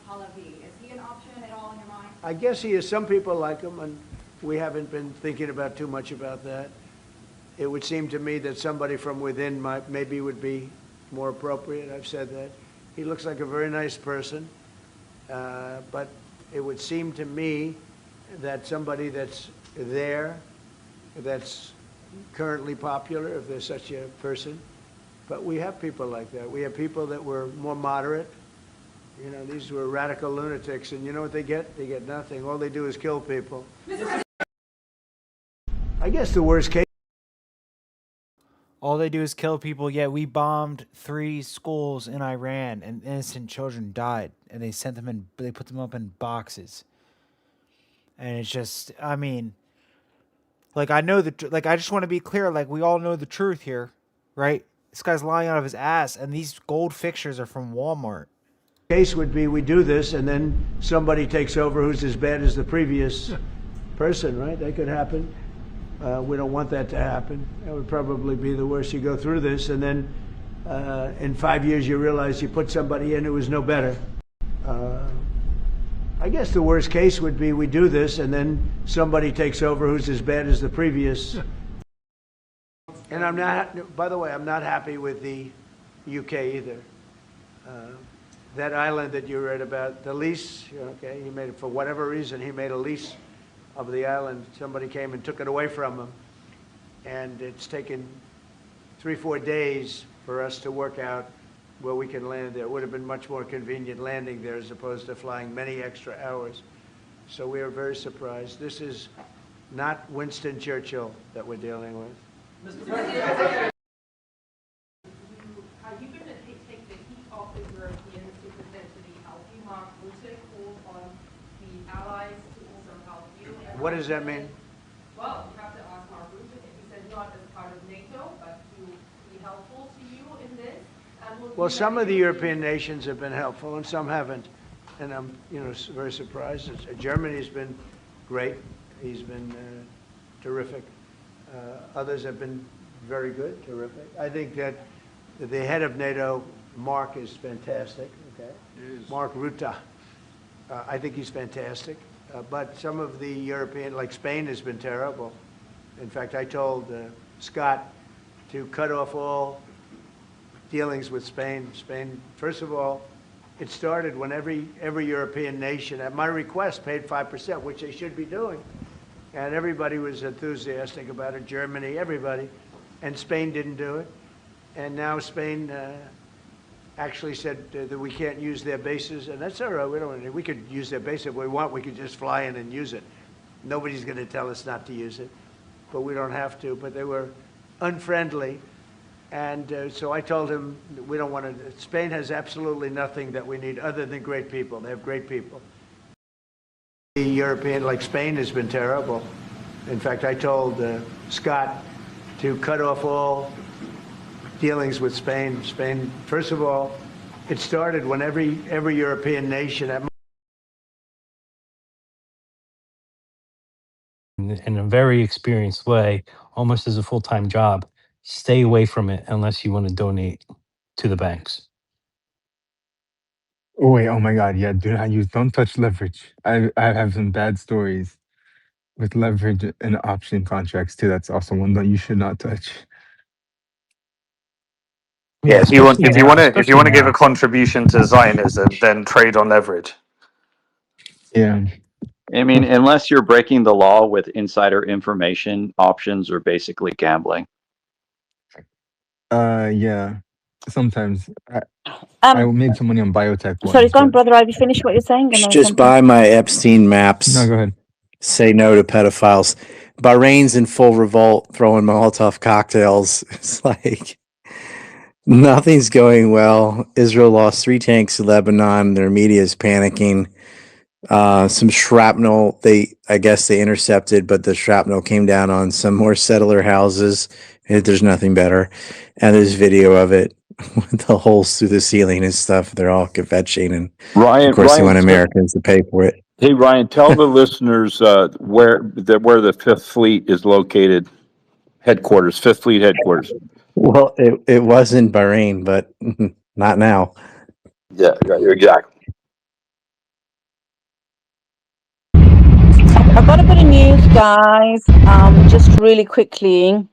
Pahlavi, is he an option at all in your mind? I guess he is. Some people like him, and we haven't been thinking about too much about that. It would seem to me that somebody from within maybe would be more appropriate. I've said that. He looks like a very nice person, but it would seem to me that somebody that's there, that's currently popular, if there's such a person. But we have people like that. We have people that were more moderate. These were radical lunatics, and you know what they get? They get nothing. All they do is kill people. guess the worst case. All they do is kill people. Yet we bombed 3 schools in Iran, and innocent children died, and they sent them in. They put them up in boxes, and it's just. I mean, like I know like I just want to be clear. Like we all know the truth here, right? This guy's lying out of his ass, and these gold fixtures are from Walmart. Case would be we do this and then somebody takes over who's as bad as the previous person, right? That could happen. We don't want that to happen. That would probably be the worst. You go through this and then in 5 years you realize you put somebody in who was no better. I guess the worst case would be we do this and then somebody takes over who's as bad as the previous. And I'm not, by the way, I'm not happy with the UK either. That island that you read about, the lease, okay, he made it for whatever reason, he made a lease of the island. Somebody came and took it away from him. And it's taken 3-4 days for us to work out where we can land there. It would have been much more convenient landing there as opposed to flying many extra hours. So we are very surprised. This is not Winston Churchill that we're dealing with. Mr. President. Are you going to take the heat off the Europeans to potentially help you? Mark Rutte called on the allies to also help you. What does that mean? Well, you have to ask Mark Rutte. He said not as part of NATO, but to be helpful to you in this. Well, some of the European nations have been helpful and some haven't. And I'm, very surprised. Germany's been great. He's been terrific. Others have been very good, terrific. I think that the head of NATO, Mark, is fantastic. Okay, Mark Rutte. I think he's fantastic. But some of the European, like Spain, has been terrible. In fact, I told Scott to cut off all dealings with Spain. Spain, first of all, it started when every European nation, at my request, paid 5%, which they should be doing. And everybody was enthusiastic about it, Germany, everybody. And Spain didn't do it. And now Spain actually said that we can't use their bases, and that's all right. We could use their base if we want. We could just fly in and use it. Nobody's going to tell us not to use it, but we don't have to. But they were unfriendly, and so I told him we don't want to. Spain has absolutely nothing that we need other than great people. They have great people. The European, like Spain, has been terrible. In fact, I told Scott to cut off all dealings with Spain. Spain, first of all, it started when every European nation in a very experienced way, almost as a full-time job. Stay away from it unless you want to donate to the banks. Oh wait, oh my God, yeah, don't touch leverage. I have some bad stories with leverage and option contracts too. That's also one that you should not touch. Yeah, if you want especially now. if you want to give a contribution to Zionism, then trade on leverage. Yeah. I mean, unless you're breaking the law with insider information, options are basically gambling. Yeah. Sometimes I made some money on biotech once. Sorry, go on, brother. Have you finished what you're saying? And then Just something. buy my Epstein maps. No, go ahead. Say no to pedophiles. Bahrain's in full revolt, throwing Molotov cocktails. It's like nothing's going well. Israel lost 3 tanks to Lebanon. Their media is panicking. Some shrapnel, I guess they intercepted, but the shrapnel came down on some more settler houses. There's nothing better. And there's video of it with the holes through the ceiling and stuff. They're all kvetching. And of course, they want Americans to pay for it. Hey, Ryan, tell the listeners where the Fifth Fleet is located, headquarters, Fifth Fleet headquarters. Well, it was in Bahrain, but not now. Yeah, exactly. I've got a bit of news, guys. Just really quickly.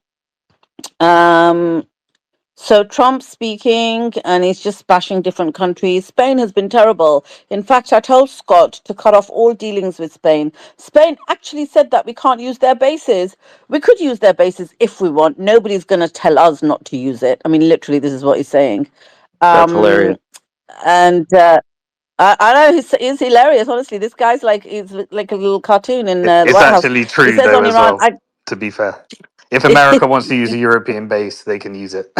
So Trump's speaking and he's just bashing different countries. Spain has been terrible. In fact, I told Scott to cut off all dealings with Spain. Spain actually said that we can't use their bases. We could use their bases if we want. Nobody's going to tell us not to use it. I mean, literally, this is what he's saying. That's hilarious. And I know he's hilarious. Honestly, this guy's like he's like a little cartoon in the It's White House. actually He true says though on as Iran, well. To be fair, if America wants to use a European base, they can use it.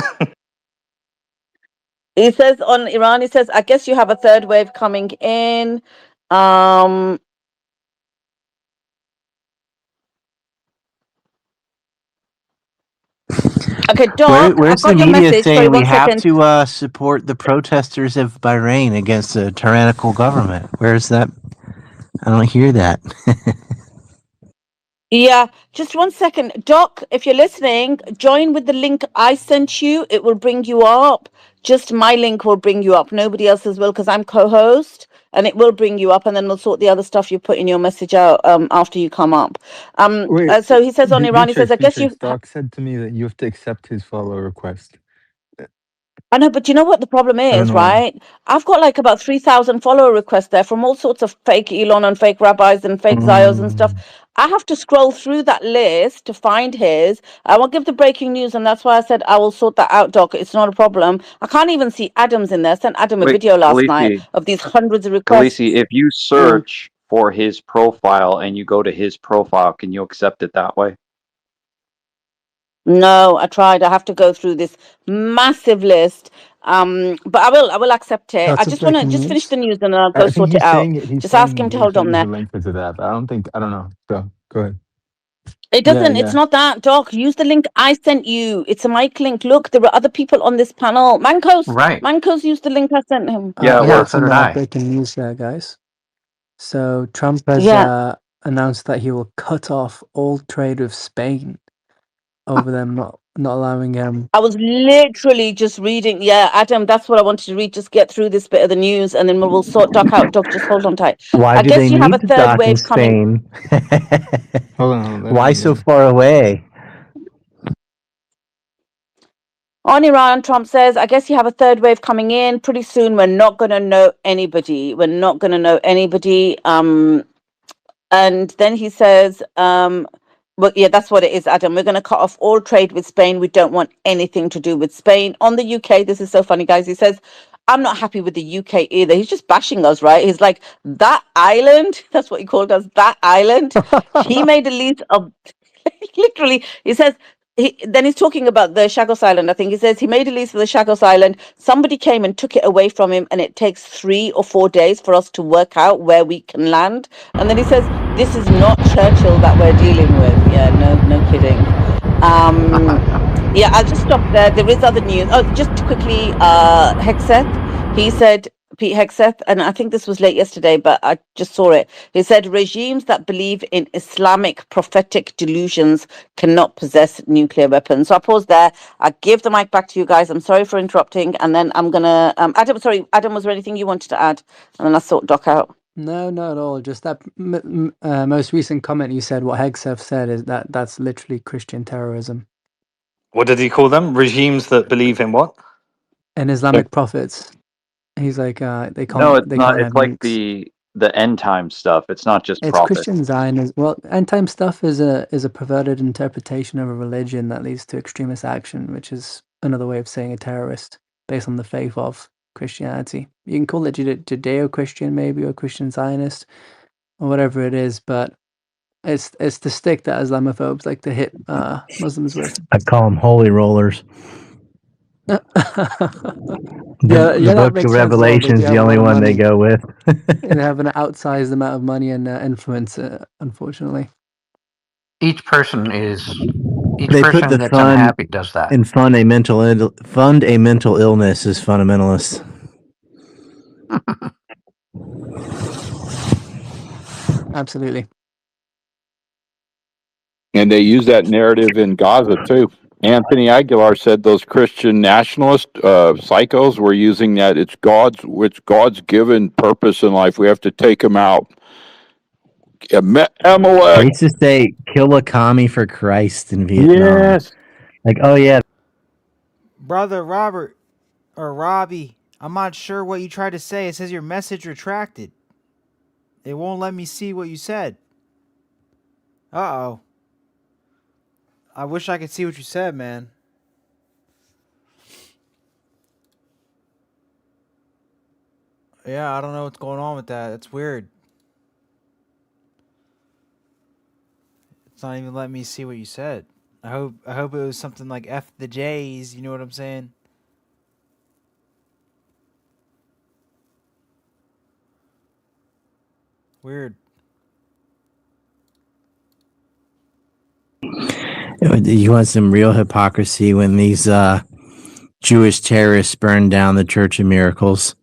He says on Iran, he says, I guess you have a third wave coming in. Um, okay, Doc, I've Where's the got your media message. Sorry, saying we 1 have second. to support the protesters of Bahrain against a tyrannical government? Where's that? I don't hear that. Yeah, just 1 second. Doc, if you're listening, join with the link I sent you. It will bring you up. Just my link will bring you up. Nobody else's will, because I'm co-host, and it will bring you up, and then we'll sort the other stuff you put in your message out after you come up. Wait, So he says on Iran, he says, I guess you. Doc said to me that you have to accept his follow request. I know, but you know what the problem I don't is, know why. right? I've got like about 3,000 follower requests there from all sorts of fake Elon and fake rabbis and fake Zios and stuff. I have to scroll through that list to find his. I will give the breaking news, and that's why I said I will sort that out, Doc. It's not a problem. I can't even see Adam's in there. I sent Adam a Wait, video last night Khaleesi, of these hundreds of Khaleesi, requests. if you Mm. search for his profile and you go to his profile, can you accept it that way? No, I tried. I have to go through this massive list. But I will accept it. I That's a just want to breaking just finish news. the news and then I'll go I think sort it out. he's Just ask him saying to we hold should on use there. the link to that, but I don't know. So go ahead. It Yeah, doesn't. It's yeah. not that, Doc. Use the link I sent you. It's a mic link. Look, there are other people on this panel. Right. Mankos used the link I sent him. Yeah, it Yeah, works. So some did I. breaking news there, guys. So Trump has Yeah. announced that he will cut off all trade with Spain over them not allowing I was literally just reading. Yeah, Adam, that's what I wanted to read. Just get through this bit of the news and then we'll sort Doc out. Doc, just hold on tight. Why I do they guess you have a need to third dock in wave coming. Spain? Hold on, let Why him. so far away? On Iran, Trump says, I guess you have a third wave coming in. Pretty soon, we're not going to know anybody. We're not going to know anybody. And then he says, well, yeah, that's what it is, Adam. We're going to cut off all trade with Spain. We don't want anything to do with Spain. On the UK, this is so funny, guys. He says, I'm not happy with the UK either. He's just bashing us, right? He's like, that island, that's what he called us, that island. He made a list of literally, he says, then he's talking about the Chagos Island. I think he says he made a lease for the Chagos Island. Somebody came and took it away from him, and it takes 3 or 4 days for us to work out where we can land. And then he says, "This is not Churchill that we're dealing with." Yeah, no, no kidding. Um, yeah, I'll just stop there. There is other news. Oh, just quickly, Hexeth. He said Pete Hexeth, and I think this was late yesterday, but I just saw it. He said regimes that believe in Islamic prophetic delusions cannot possess nuclear weapons. So I pause there. I give the mic back to you guys. I'm sorry for interrupting, and then I'm gonna. Adam, sorry, Adam, was there anything you wanted to add? And then I sort Doc out. No, not at all. Just that most recent comment you said, what Hegseth said, is that's literally Christian terrorism What did he call them? Regimes that believe in what? and Islamic prophets. He's like, they No, it's they not. can't It's have like nukes. the end time stuff. It's not just It's prophets. Christian Zionism. Well, end time stuff is a perverted interpretation of a religion that leads to extremist action, which is another way of saying a terrorist based on the faith of Christianity. You can call it Judeo-Christian, maybe, or Christian Zionist, or whatever it is, but it's the stick that Islamophobes like to hit Muslims with. I call them holy rollers. Yeah, The that Book of makes sense as well. They Revelation do is the have a only lot of one they money. go with. They have an outsized amount of money and influence, unfortunately. Each person They put the that's fun unhappy does that. and fund a mental illness as fundamentalists. Absolutely. And they use that narrative in Gaza too. Anthony Aguilar said those Christian nationalist psychos were using that. It's God's given purpose in life. We have to take him out. They Amalek. used to say, kill a commie for Christ in Vietnam. Yes. Like, oh yeah. Brother Robert or Robbie, I'm not sure what you tried to say. It says your message retracted. It won't let me see what you said. Uh-oh. I wish I could see what you said, man. Yeah, I don't know what's going on with that. It's weird. It's not even letting me see what you said. I hope it was something like F the J's. You know what I'm saying? Weird. You want some real hypocrisy when these Jewish terrorists burned down the Church of Miracles,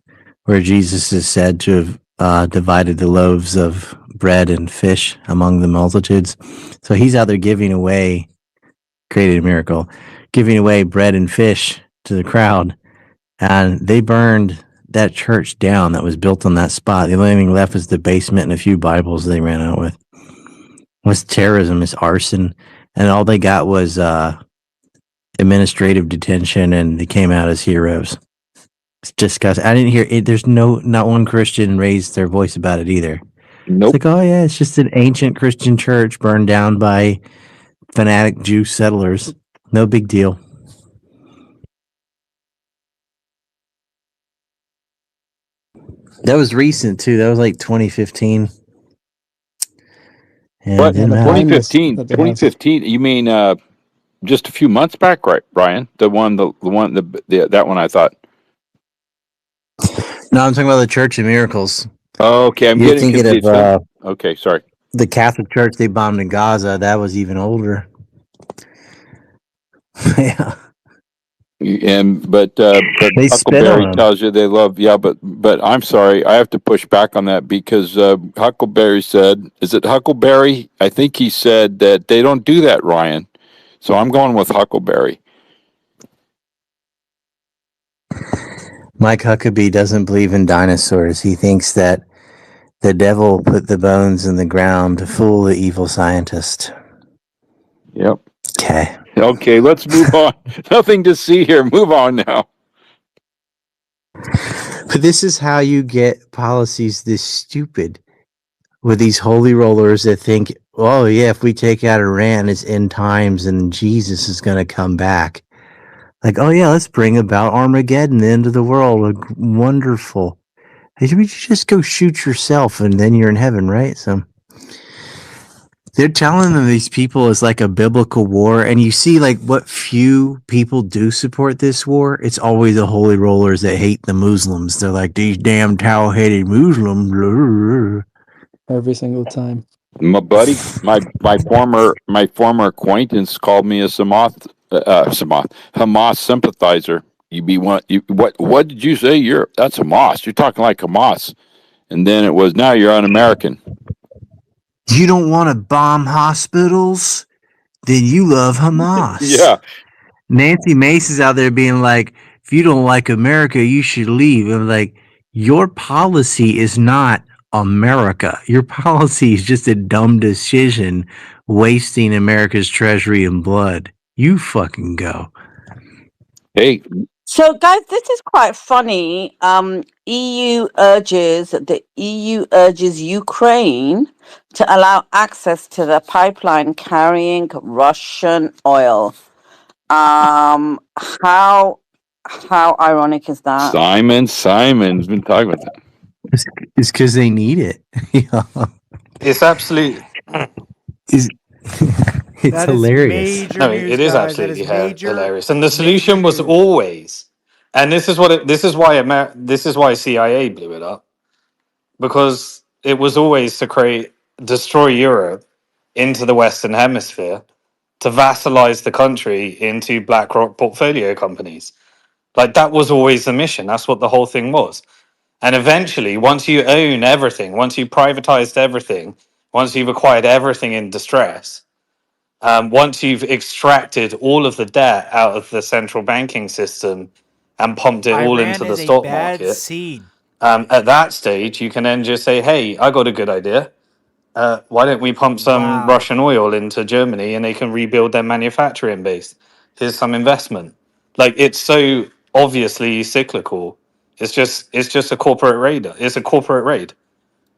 where Jesus is said to have divided the loaves of bread and fish among the multitudes. So he's out there giving away, created a miracle, giving away bread and fish to the crowd. And they burned that church down that was built on that spot. The only thing left was the basement and a few Bibles they ran out with. What's terrorism? It's arson. And all they got was administrative detention, and they came out as heroes. It's disgusting. I didn't hear it. There's not one Christian raised their voice about it either. Nope. It's like, oh yeah, it's just an ancient Christian church burned down by fanatic Jew settlers. No big deal. That was recent too. That was like 2015. And What? didn't the matter. blindness 2015? that they have. 2015? You mean just a few months back, right, Brian? The one, that one I thought. No, I'm talking about the Church of Miracles. Okay, I'm You're getting thinking confused. of Okay, sorry. the Catholic Church they bombed in Gaza. That was even older. Yeah. But They spit Huckleberry on 'em. tells you they love. Yeah, but I'm sorry, I have to push back on that because Huckleberry said, is it Huckleberry? I think he said that they don't do that, Ryan. So I'm going with Huckleberry. Mike Huckabee doesn't believe in dinosaurs. He thinks that the devil put the bones in the ground to fool the evil scientist. Yep. Okay. Okay, let's move on. Nothing to see here. Move on now. But this is how you get policies this stupid with these holy rollers that think, oh, yeah, if we take out Iran, it's end times and Jesus is going to come back. Like, oh, yeah, let's bring about Armageddon, the end of the world. Wonderful. Hey, you just go shoot yourself and then you're in heaven, right? So they're telling them these people is like a biblical war, and you see like what few people do support this war. It's always the holy rollers that hate the Muslims. They're like, these damn towel-headed Muslims. Every single time. My buddy, my former acquaintance called me a Hamas sympathizer. What did you say? That's Hamas. You're talking like Hamas. And then it was, now you're un-American. You don't want to bomb hospitals? Then you love Hamas. Yeah. Nancy Mace is out there being like, if you don't like America, you should leave. I'm like, your policy is not America. Your policy is just a dumb decision wasting America's treasury and blood. You fucking go. Hey. So, guys, this is quite funny. The EU urges Ukraine to allow access to the pipeline carrying Russian oil. How ironic is that? Simon's been talking about that. It's because they need it. It's absolute. It's That is hilarious. major No, news, it is guys. That is absolutely major, hilarious. And the major solution was news. always, and this is what this is why this is why CIA blew it up, because it was always to destroy Europe into the Western Hemisphere, to vassalize the country into BlackRock portfolio companies. Like, that was always the mission. That's what the whole thing was. And eventually, once you own everything, once you privatized everything, once you've acquired everything in distress, once you've extracted all of the debt out of the central banking system and pumped it all Iran into the is a stock bad market, seed. at that stage, you can then just say, hey, I got a good idea. Why don't we pump some Wow. Russian oil into Germany and they can rebuild their manufacturing base? Here's some investment. Like, it's so obviously cyclical. It's just a corporate raid. It's a corporate raid.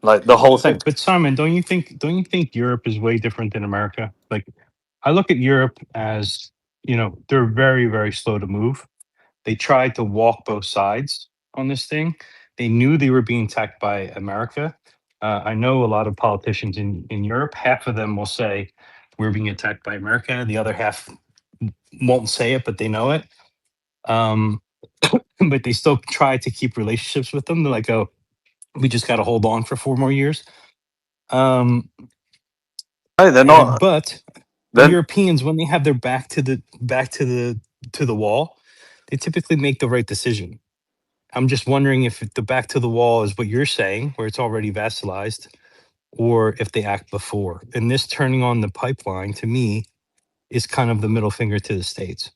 Like, the whole thing. But Simon, don't you think Europe is way different than America? Like, I look at Europe as, they're very, very slow to move. They tried to walk both sides on this thing. They knew they were being attacked by America. I know a lot of politicians in Europe. Half of them will say, we're being attacked by America. The other half won't say it, but they know it. Um, but they still try to keep relationships with them. They're like, oh, we just got to hold on for 4 more years. Um, No, they're not. but the Then Europeans, when they have their back to the wall, they typically make the right decision. I'm just wondering if the back to the wall is what you're saying, where it's already vassalized, or if they act before. And this turning on the pipeline, to me, is kind of the middle finger to the states,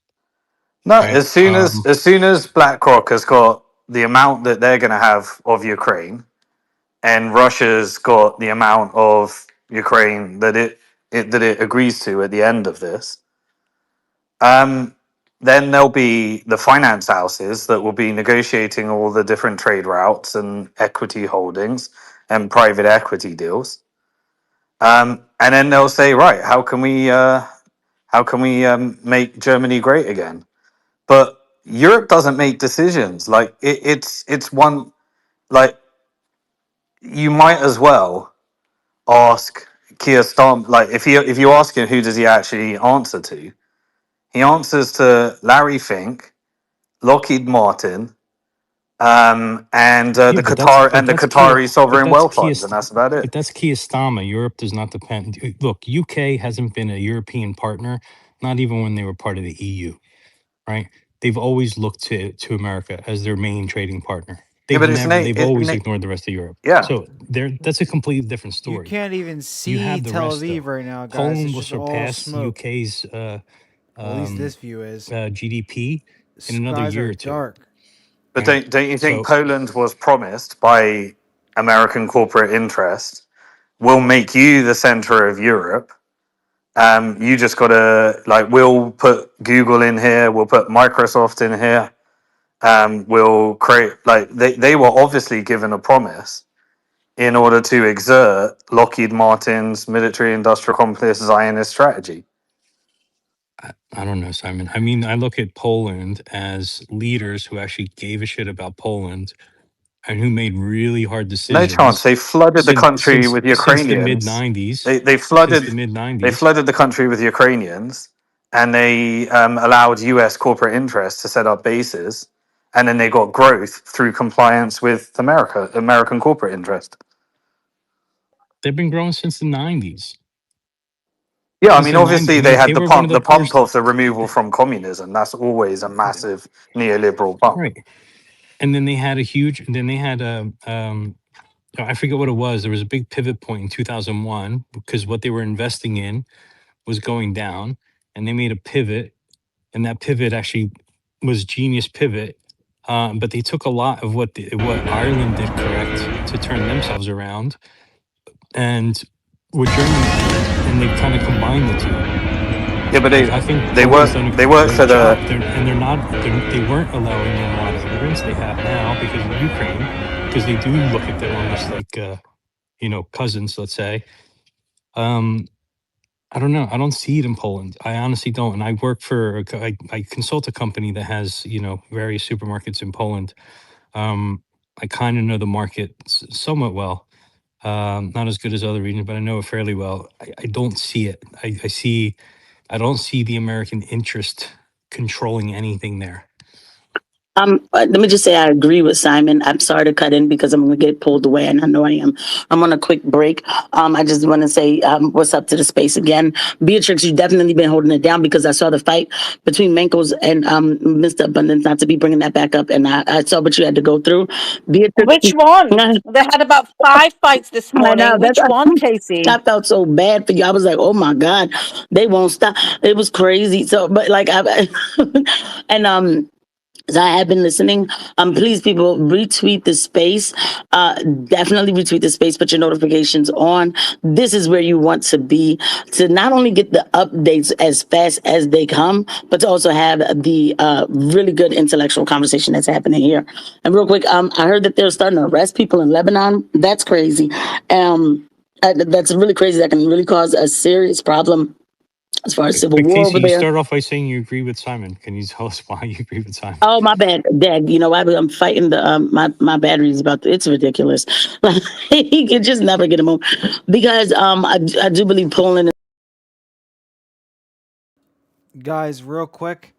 no, right? as soon as BlackRock has got the amount that they're going to have of Ukraine, and Russia's got the amount of Ukraine that it agrees to at the end of this, then there'll be the finance houses that will be negotiating all the different trade routes and equity holdings and private equity deals. And then they'll say, right, how can we make Germany great again? But Europe doesn't make decisions. Like it's one, like you might as well ask Keir Starmer. Like if you ask him who does he actually answer to, he answers to Larry Fink, Lockheed Martin, and Yeah, the but that's Qatari But sovereign that's wealth funds, and that's about it. But that's Kiyostama. Europe does not depend. Look, UK hasn't been a European partner, not even when they were part of the EU, right? They've always looked to America as their main trading partner. Yeah, but it's They've always ignored the rest of Europe. yeah. So that's a completely different You story. can't even You see have the Tel rest Aviv though. right now, guys. Poland It's will just all surpass smoke. UK's Well, at least this view is. GDP in another Skies year are or two. dark. But Right? don't you think So Poland was promised by American corporate interest? We'll make you the center of Europe. You just gotta like we'll put Google in here, we'll put Microsoft in here. We'll create like they were obviously given a promise in order to exert Lockheed Martin's military industrial complex Zionist strategy. I don't know, Simon. I mean, I look at Poland as leaders who actually gave a shit about Poland and who made really hard No chance. decisions They flooded the country with since the mid Ukrainians. '90s. They Since flooded the mid they '90s, flooded the country with Ukrainians, and they allowed U.S. corporate interests to set up bases, and then they got growth through compliance with American corporate interest. they've been growing since the '90s. Yeah, I Since mean, the '90s, obviously I they mean, had they were one of the the pump first, of the removal from communism. That's always a massive neoliberal pump. right? And then they had a huge. And then they had a. I forget what it was. There was a big pivot point in 2001 because what they were investing in was going down, and they made a pivot, and that pivot actually was genius pivot. But they took a lot of what Ireland did correct to turn themselves around, and what Germany did, and they've kind of combined the two. Yeah, but I think they Poland's work done a they work for great the job. They weren't allowing in a lot of immigrants. They have now because of Ukraine, because they do look at them almost like cousins, let's say. Um, I don't know. I don't see it in Poland. I honestly don't. And I work for I consult a company that has various supermarkets in Poland. I kind of know the market somewhat well. Not as good as other regions, but I know it fairly well. I don't see it. I don't see the American interest controlling anything there. Let me just say I agree with Simon. I'm sorry to cut in because I'm going to get pulled away, and I know I am. I'm on a quick break. I just want to say what's up to the space again. Beatrix, you've definitely been holding it down because I saw the fight between Mankos and Mr. Abundance, not to be bringing that back up, and I saw what you had to go through. Beatrix, Which one? They had about 5 fights this morning. I know, Which one, Casey? I felt so bad for you. I was like, oh my God, they won't stop. It was crazy. So, but like, and so I have been listening. Please, people, retweet the space. Definitely retweet the space. Put your notifications on. This is where you want to be to not only get the updates as fast as they come, but to also have the really good intellectual conversation that's happening here. And real quick, I heard that they're starting to arrest people in Lebanon. That's crazy. That's really crazy. That can really cause a serious problem as far as civil But war Casey, over you there. start off by saying you agree with Simon. Can you tell us why you agree with Simon? Oh, my bad, Dad. You know, I'm fighting the my batteries it's ridiculous. He could just never get them on because I do believe Poland Guys, real quick,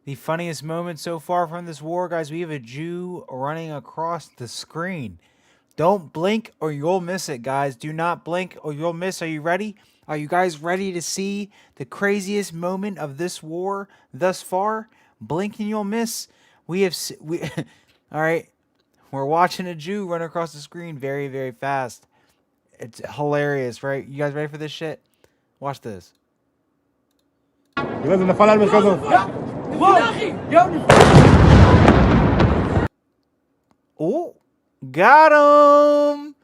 the funniest moment so far from this war, guys, we have a Jew running across the screen. Don't blink or you'll miss it, guys. Do not blink or you'll miss. Are you ready? Are you guys ready to see the craziest moment of this war thus far? Blink and you'll miss. We have we all right. We're watching a Jew run across the screen very, very fast. It's hilarious, right? You guys ready for this shit? Watch this. Oh, got him.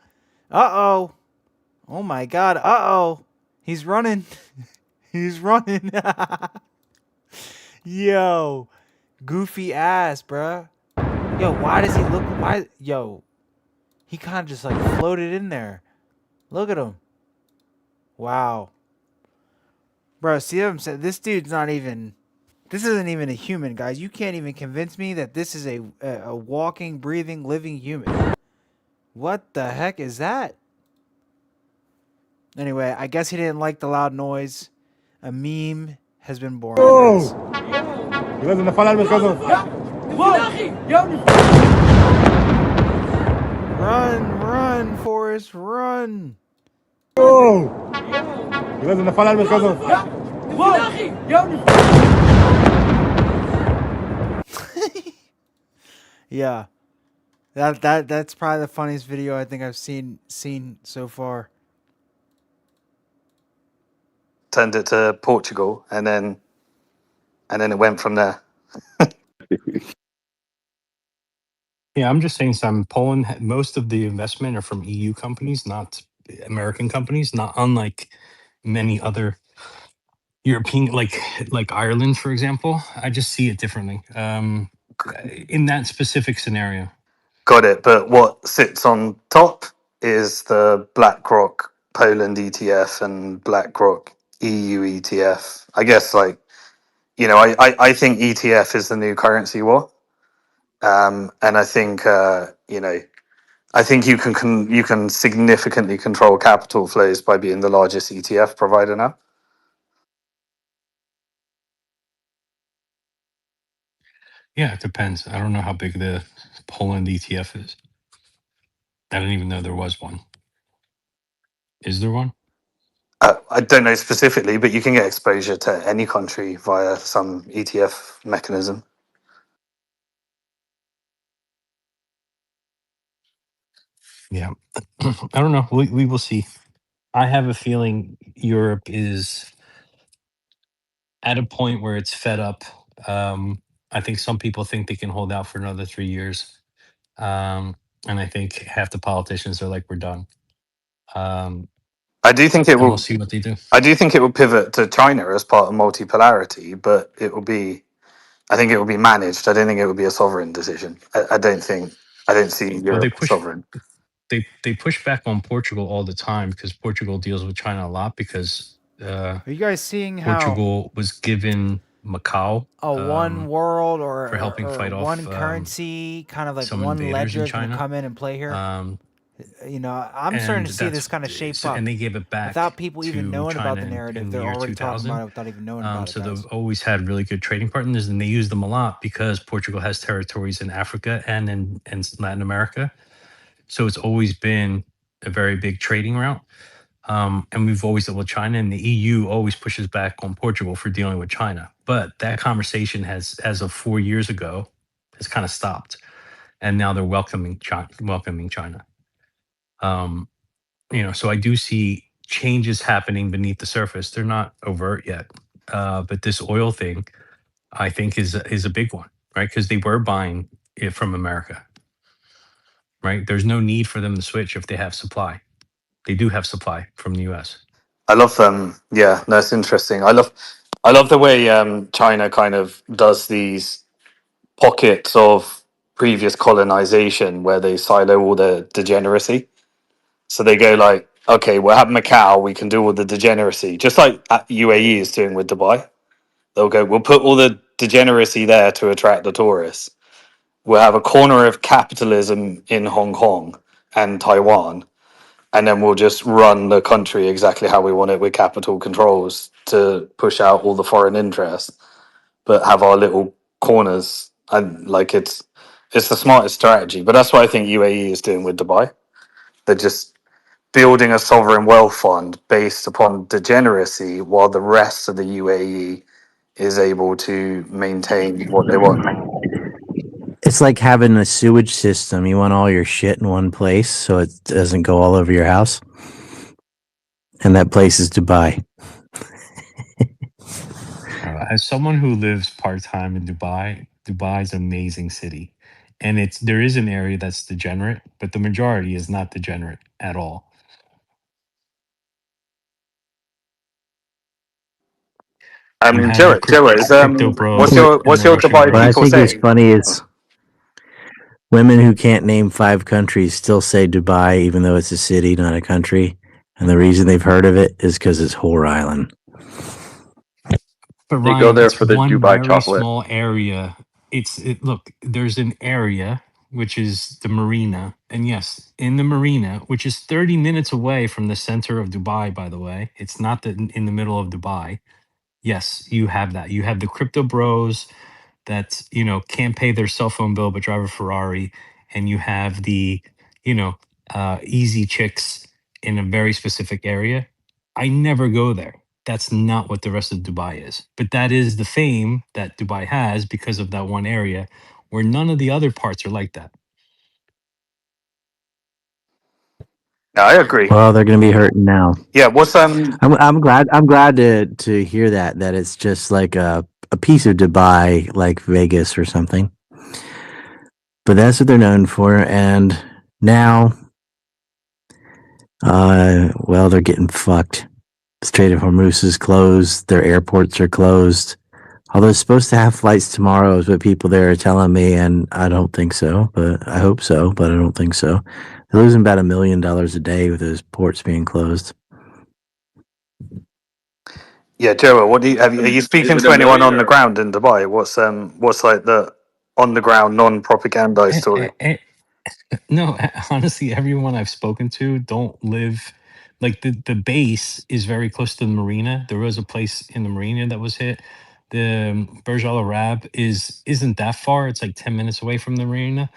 Uh-oh. Oh my god. Uh-oh. He's running. He's running. Yo. Goofy ass, bruh. Yo, why does he look... Why... Yo. He kind of just like floated in there. Look at him. Wow. Bro, see what I'm saying? This dude's not even... This isn't even a human, guys. You can't even convince me that this is a walking, breathing, living human. What the heck is that? Anyway, I guess he didn't like the loud noise. A meme has been born, guys. Run, run, Forrest, run. Yeah. That's probably the funniest video I think I've seen so far. Turned it to Portugal, and then it went from there. Yeah, I'm just saying some Poland, most of the investment are from EU companies, not American companies, not unlike many other European, like Ireland, for example. I just see it differently in that specific scenario. Got it. But what sits on top is the BlackRock Poland ETF and BlackRock EU ETF. I guess, I think ETF is the new currency war. And I think, I think you can significantly control capital flows by being the largest ETF provider now. Yeah, it depends. I don't know how big the Poland ETF is. I didn't even know there was one. Is there one? I don't know specifically, but you can get exposure to any country via some ETF mechanism. Yeah. I don't know. We will see. I have a feeling Europe is at a point where it's fed up. I think some people think they can hold out for another 3 years. And I think half the politicians are like, we're done. I do think it And we'll will. see what they do. I do think it will pivot to China as part of multipolarity, but it will be. I think it will be managed. I don't think it will be a sovereign decision. I don't think. I don't see Well, Europe sovereign. they push back on Portugal all the time because Portugal deals with China a lot because Are you guys seeing how Portugal was given Macau a one world for helping or fight one off currency, kind of like some one invaders in ledger can China. come in and play here? You know, I'm starting And to see this kind of shape up and they gave it back without people even to knowing about China the narrative. in the They're year already talking 2000. about it without even knowing about So it, guys. they've always had really good trading partners, and they use them a lot because Portugal has territories in Africa and in Latin America. So it's always been a very big trading route. And we've always dealt with China, and the EU always pushes back on Portugal for dealing with China. But that conversation has, as of 4 years ago, has kind of stopped, and now they're welcoming China. So I do see changes happening beneath the surface. They're not overt yet, but this oil thing, I think, is a big one, right? Because they were buying it from America, right? There's no need for them to switch if they have supply. They do have supply from the U.S. I love Yeah, no, it's interesting. I love the way China kind of does these pockets of previous colonization where they silo all the degeneracy. So they go like, okay, we'll have Macau, we can do all the degeneracy, just like UAE is doing with Dubai. They'll go, we'll put all the degeneracy there to attract the tourists. We'll have a corner of capitalism in Hong Kong and Taiwan, and then we'll just run the country exactly how we want it with capital controls to push out all the foreign interests, but have our little corners. And like it's the smartest strategy. But that's what I think UAE is doing with Dubai. They're just building a sovereign wealth fund based upon degeneracy, while the rest of the UAE is able to maintain what they want. It's like having a sewage system. You want all your shit in one place so it doesn't go all over your house. And that place is Dubai. As someone who lives part time in Dubai, Dubai's an amazing city, and there is an area that's degenerate, but the majority is not degenerate at all. You have the Joe, crypto bros, and what's the your Russian Dubai What I bros. people think is say? funny is women who can't name 5 countries still say Dubai, even though it's a city, not a country. And the reason they've heard of it is because it's Whore Island. But They go Ryan, there it's for the one Dubai very chocolate. small area. Look, there's an area which is the marina, and yes, in the marina, which is 30 minutes away from the center of Dubai. By the way, it's not in the middle of Dubai. Yes, you have that. You have the crypto bros that can't pay their cell phone bill but drive a Ferrari, and you have the you know easy chicks in a very specific area. I never go there. That's not what the rest of Dubai is. But that is the fame that Dubai has because of that one area where none of the other parts are like that. Yeah, I agree. Well, they're going to be hurting now. Yeah, what's I'm glad to hear that it's just like a piece of Dubai, like Vegas or something. But that's what they're known for, and now, well, they're getting fucked. Strait of Hormuz is closed. Their airports are closed. Although it's supposed to have flights tomorrow, is what people there are telling me, and I don't think so. But I hope so, but I don't think so. They're losing about $1 million a day with those ports being closed. Yeah, Joe, what do you are you speaking Is it to a anyone million on the or ground in Dubai? What's like the on the ground non propaganda story? No, honestly, everyone I've spoken to don't live like the base is very close to the marina. There was a place in the marina that was hit. The Burj Al Arab isn't that far. It's like 10 minutes away from the marina.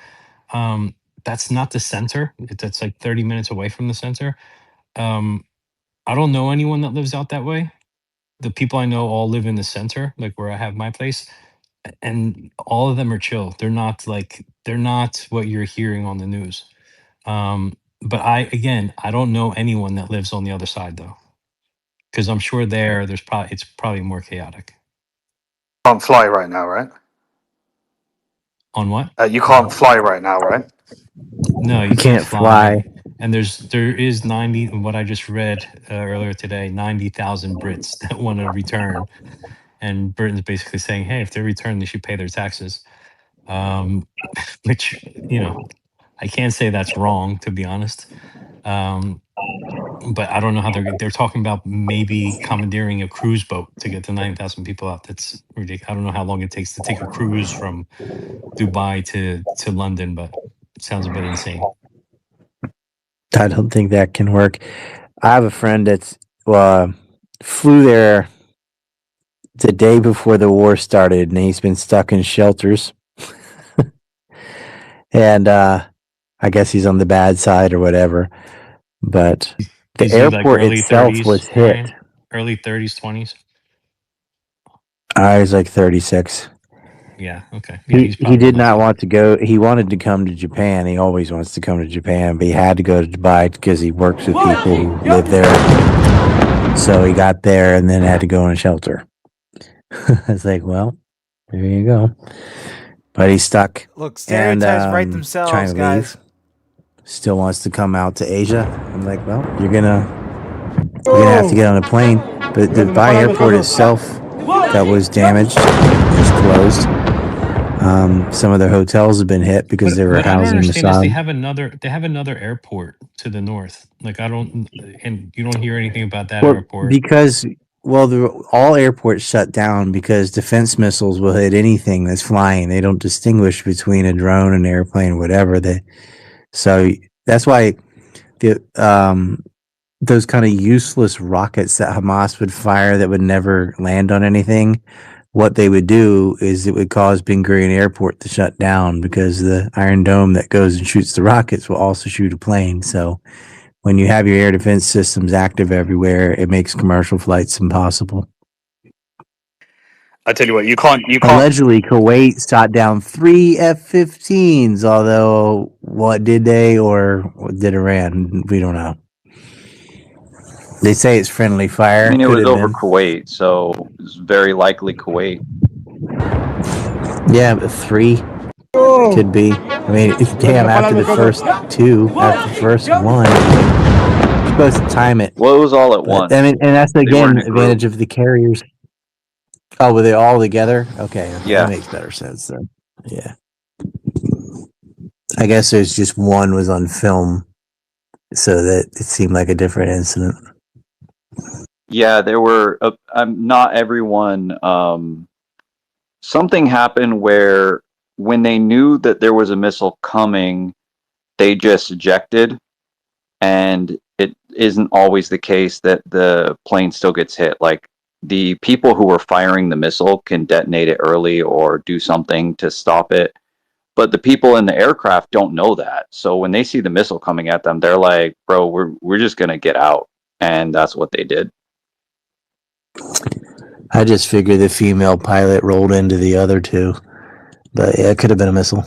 Um, that's not the center. That's like 30 minutes away from the center. Um, I don't know anyone that lives out that way. The people I know all live in the center, like where I have my place, and all of them are chill. They're not what you're hearing on the news. But I don't know anyone that lives on the other side though, because I'm sure it's probably more chaotic. Can't fly right now, right? On what? You can't fly right now, right? No, you You can't can't fly. fly. And there is 90. What I just read earlier today, 90,000 Brits that want to return, and Britain's basically saying, hey, if they return, they should pay their taxes. Which I can't say that's wrong, to be honest. But I don't know how they're talking about maybe commandeering a cruise boat to get the 9,000 people out. That's ridiculous. I don't know how long it takes to take a cruise from Dubai to London, but it sounds a bit insane. I don't think that can work. I have a friend that's flew there the day before the war started, and he's been stuck in shelters. And I guess he's on the bad side or whatever. But the Is he like airport early itself 30s, was hit. Ryan? Early 30s, 20s? I was like 36. Yeah, okay. Yeah, he's He probably on did that not side. want to go. He wanted to come to Japan. He always wants to come to Japan, but he had to go to Dubai because he works with people who live there. So he got there and then had to go in a shelter. I was like, well, there you go. But he's stuck. Look, And stereotypes write trying themselves, to guys. leave. Still wants to come out to Asia. I'm like, well, you're gonna have to get on a plane. But the Dubai airport itself that was damaged is closed. Some of the hotels have been hit because they were What I don't housing understand is Mossad. they have another airport to the north. Like and you don't hear anything about that Well, airport. because all airports shut down because defense missiles will hit anything that's flying. They don't distinguish between a drone, an airplane, whatever. So that's why the those kind of useless rockets that Hamas would fire that would never land on anything. What they would do is it would cause Ben Gurion Airport to shut down because the Iron Dome that goes and shoots the rockets will also shoot a plane. So when you have your air defense systems active everywhere, it makes commercial flights impossible. I tell you what, you can't. Allegedly, Kuwait shot down 3 F-15s, although what did they or did Iran? We don't know. They say it's friendly I fire. mean, it Could was have over been. Kuwait, so it's very likely Kuwait. Yeah, but 3 could be. I mean, damn, after the first 2, after the first 1, you're supposed to time it. Well, it was all at But, once. I mean, and that's, They were in again, a group. advantage of the carriers. Oh, were they all together? Okay, Yeah. that makes better sense then. Yeah. I guess there's just one was on film, so that it seemed like a different incident. Yeah, there were not everyone. Something happened where when they knew that there was a missile coming, they just ejected, and it isn't always the case that the plane still gets hit. Like the people who were firing the missile can detonate it early or do something to stop it. But the people in the aircraft don't know that. So when they see the missile coming at them, they're like, "Bro, we're just gonna get out," and that's what they did. I just figured the female pilot rolled into the other two, but yeah, it could have been a missile.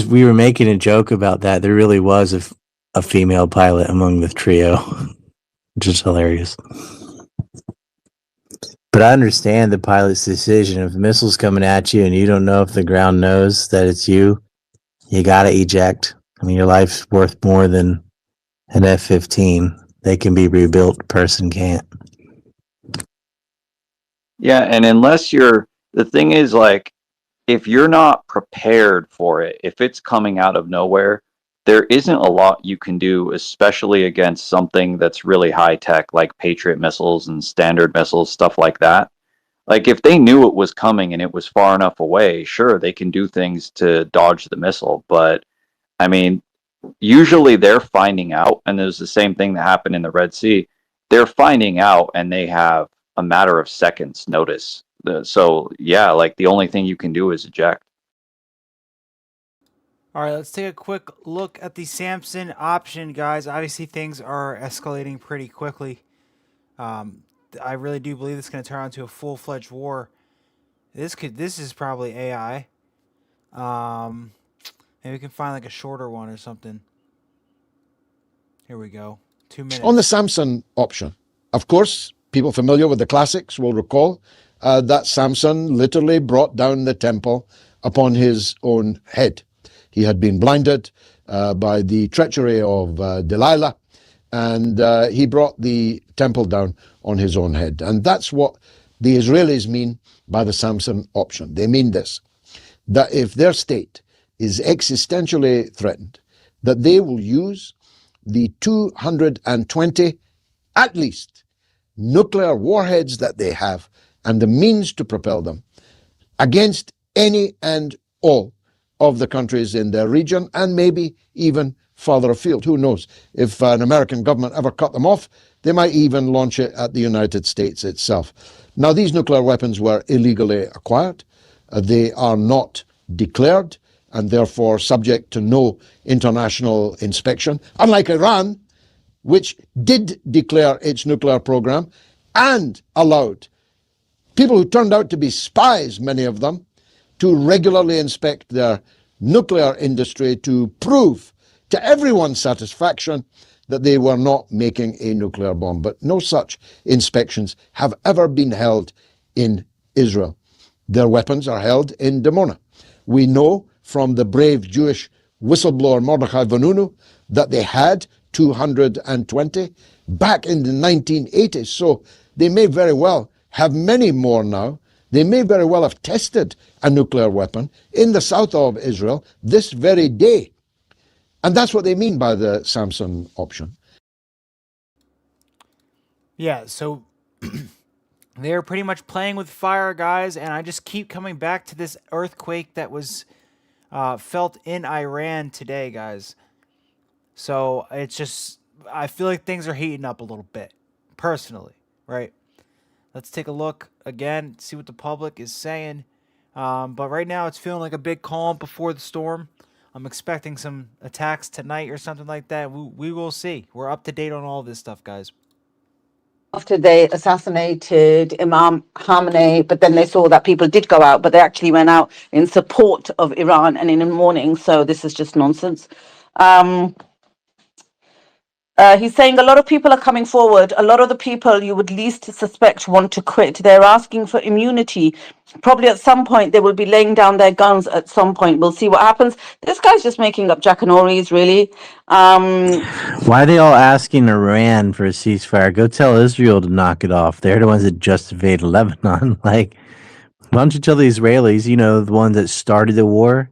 We were making a joke about that. There really was a female pilot among the trio, which is hilarious. But I understand the pilot's decision. If a missile's coming at you and you don't know if the ground knows that it's you, you gotta eject. I mean, your life's worth more than an F-15. They can be rebuilt. A person can't. Yeah, and the thing is, like, if you're not prepared for it, if it's coming out of nowhere, there isn't a lot you can do, especially against something that's really high tech, like Patriot missiles and Standard missiles, stuff like that. Like, if they knew it was coming and it was far enough away, sure, they can do things to dodge the missile. But, I mean, usually they're finding out, and there's the same thing that happened in the Red Sea. They're finding out, and they have a matter of seconds notice. So yeah, like the only thing you can do is eject. All right, let's take a quick look at the Samson option, guys. Obviously, things are escalating pretty quickly. I really do believe this is going to turn into a full-fledged war. This is probably AI. Maybe we can find like a shorter one or something. Here we go. 2 minutes. On the Samson option, of course, people familiar with the classics will recall that Samson literally brought down the temple upon his own head. He had been blinded by the treachery of Delilah, and he brought the temple down on his own head. And that's what the Israelis mean by the Samson option. They mean this, that if their state is existentially threatened, that they will use the 220, at least, nuclear warheads that they have and the means to propel them against any and all of the countries in their region, and maybe even farther afield. Who knows? If an American government ever cut them off, they might even launch it at the United States itself. Now, these nuclear weapons were illegally acquired. They are not declared and therefore subject to no international inspection, unlike Iran, which did declare its nuclear program and allowed people who turned out to be spies, many of them, to regularly inspect their nuclear industry to prove to everyone's satisfaction that they were not making a nuclear bomb. But no such inspections have ever been held in Israel. Their weapons are held in Dimona. We know from the brave Jewish whistleblower Mordechai Vanunu that they had 220 back in the 1980s. So they may very well have many more now. They may very well have tested a nuclear weapon in the south of Israel this very day. And that's what they mean by the Samson option. Yeah, so They're pretty much playing with fire, guys, and I just keep coming back to this earthquake that was felt in Iran today, guys. So it's just, I feel like things are heating up a little bit, personally, right? Let's take a look again, see what the public is saying. But right now, it's feeling like a big calm before the storm. I'm expecting some attacks tonight or something like that. We will see. We're up to date on all this stuff, guys. After they assassinated Imam Khamenei, but then they saw that people did go out, but they actually went out in support of Iran and in the morning. So this is just nonsense. Um, he's saying a lot of people are coming forward. A lot of the people you would least suspect want to quit. They're asking for immunity. Probably at some point they will be laying down their guns. At some point, we'll see what happens. This guy's just making up jackanories, really. Why are they all asking Iran for a ceasefire? Go tell Israel to knock it off. They're the ones that just invaded Lebanon. Like, why don't you tell the Israelis, the ones that started the war,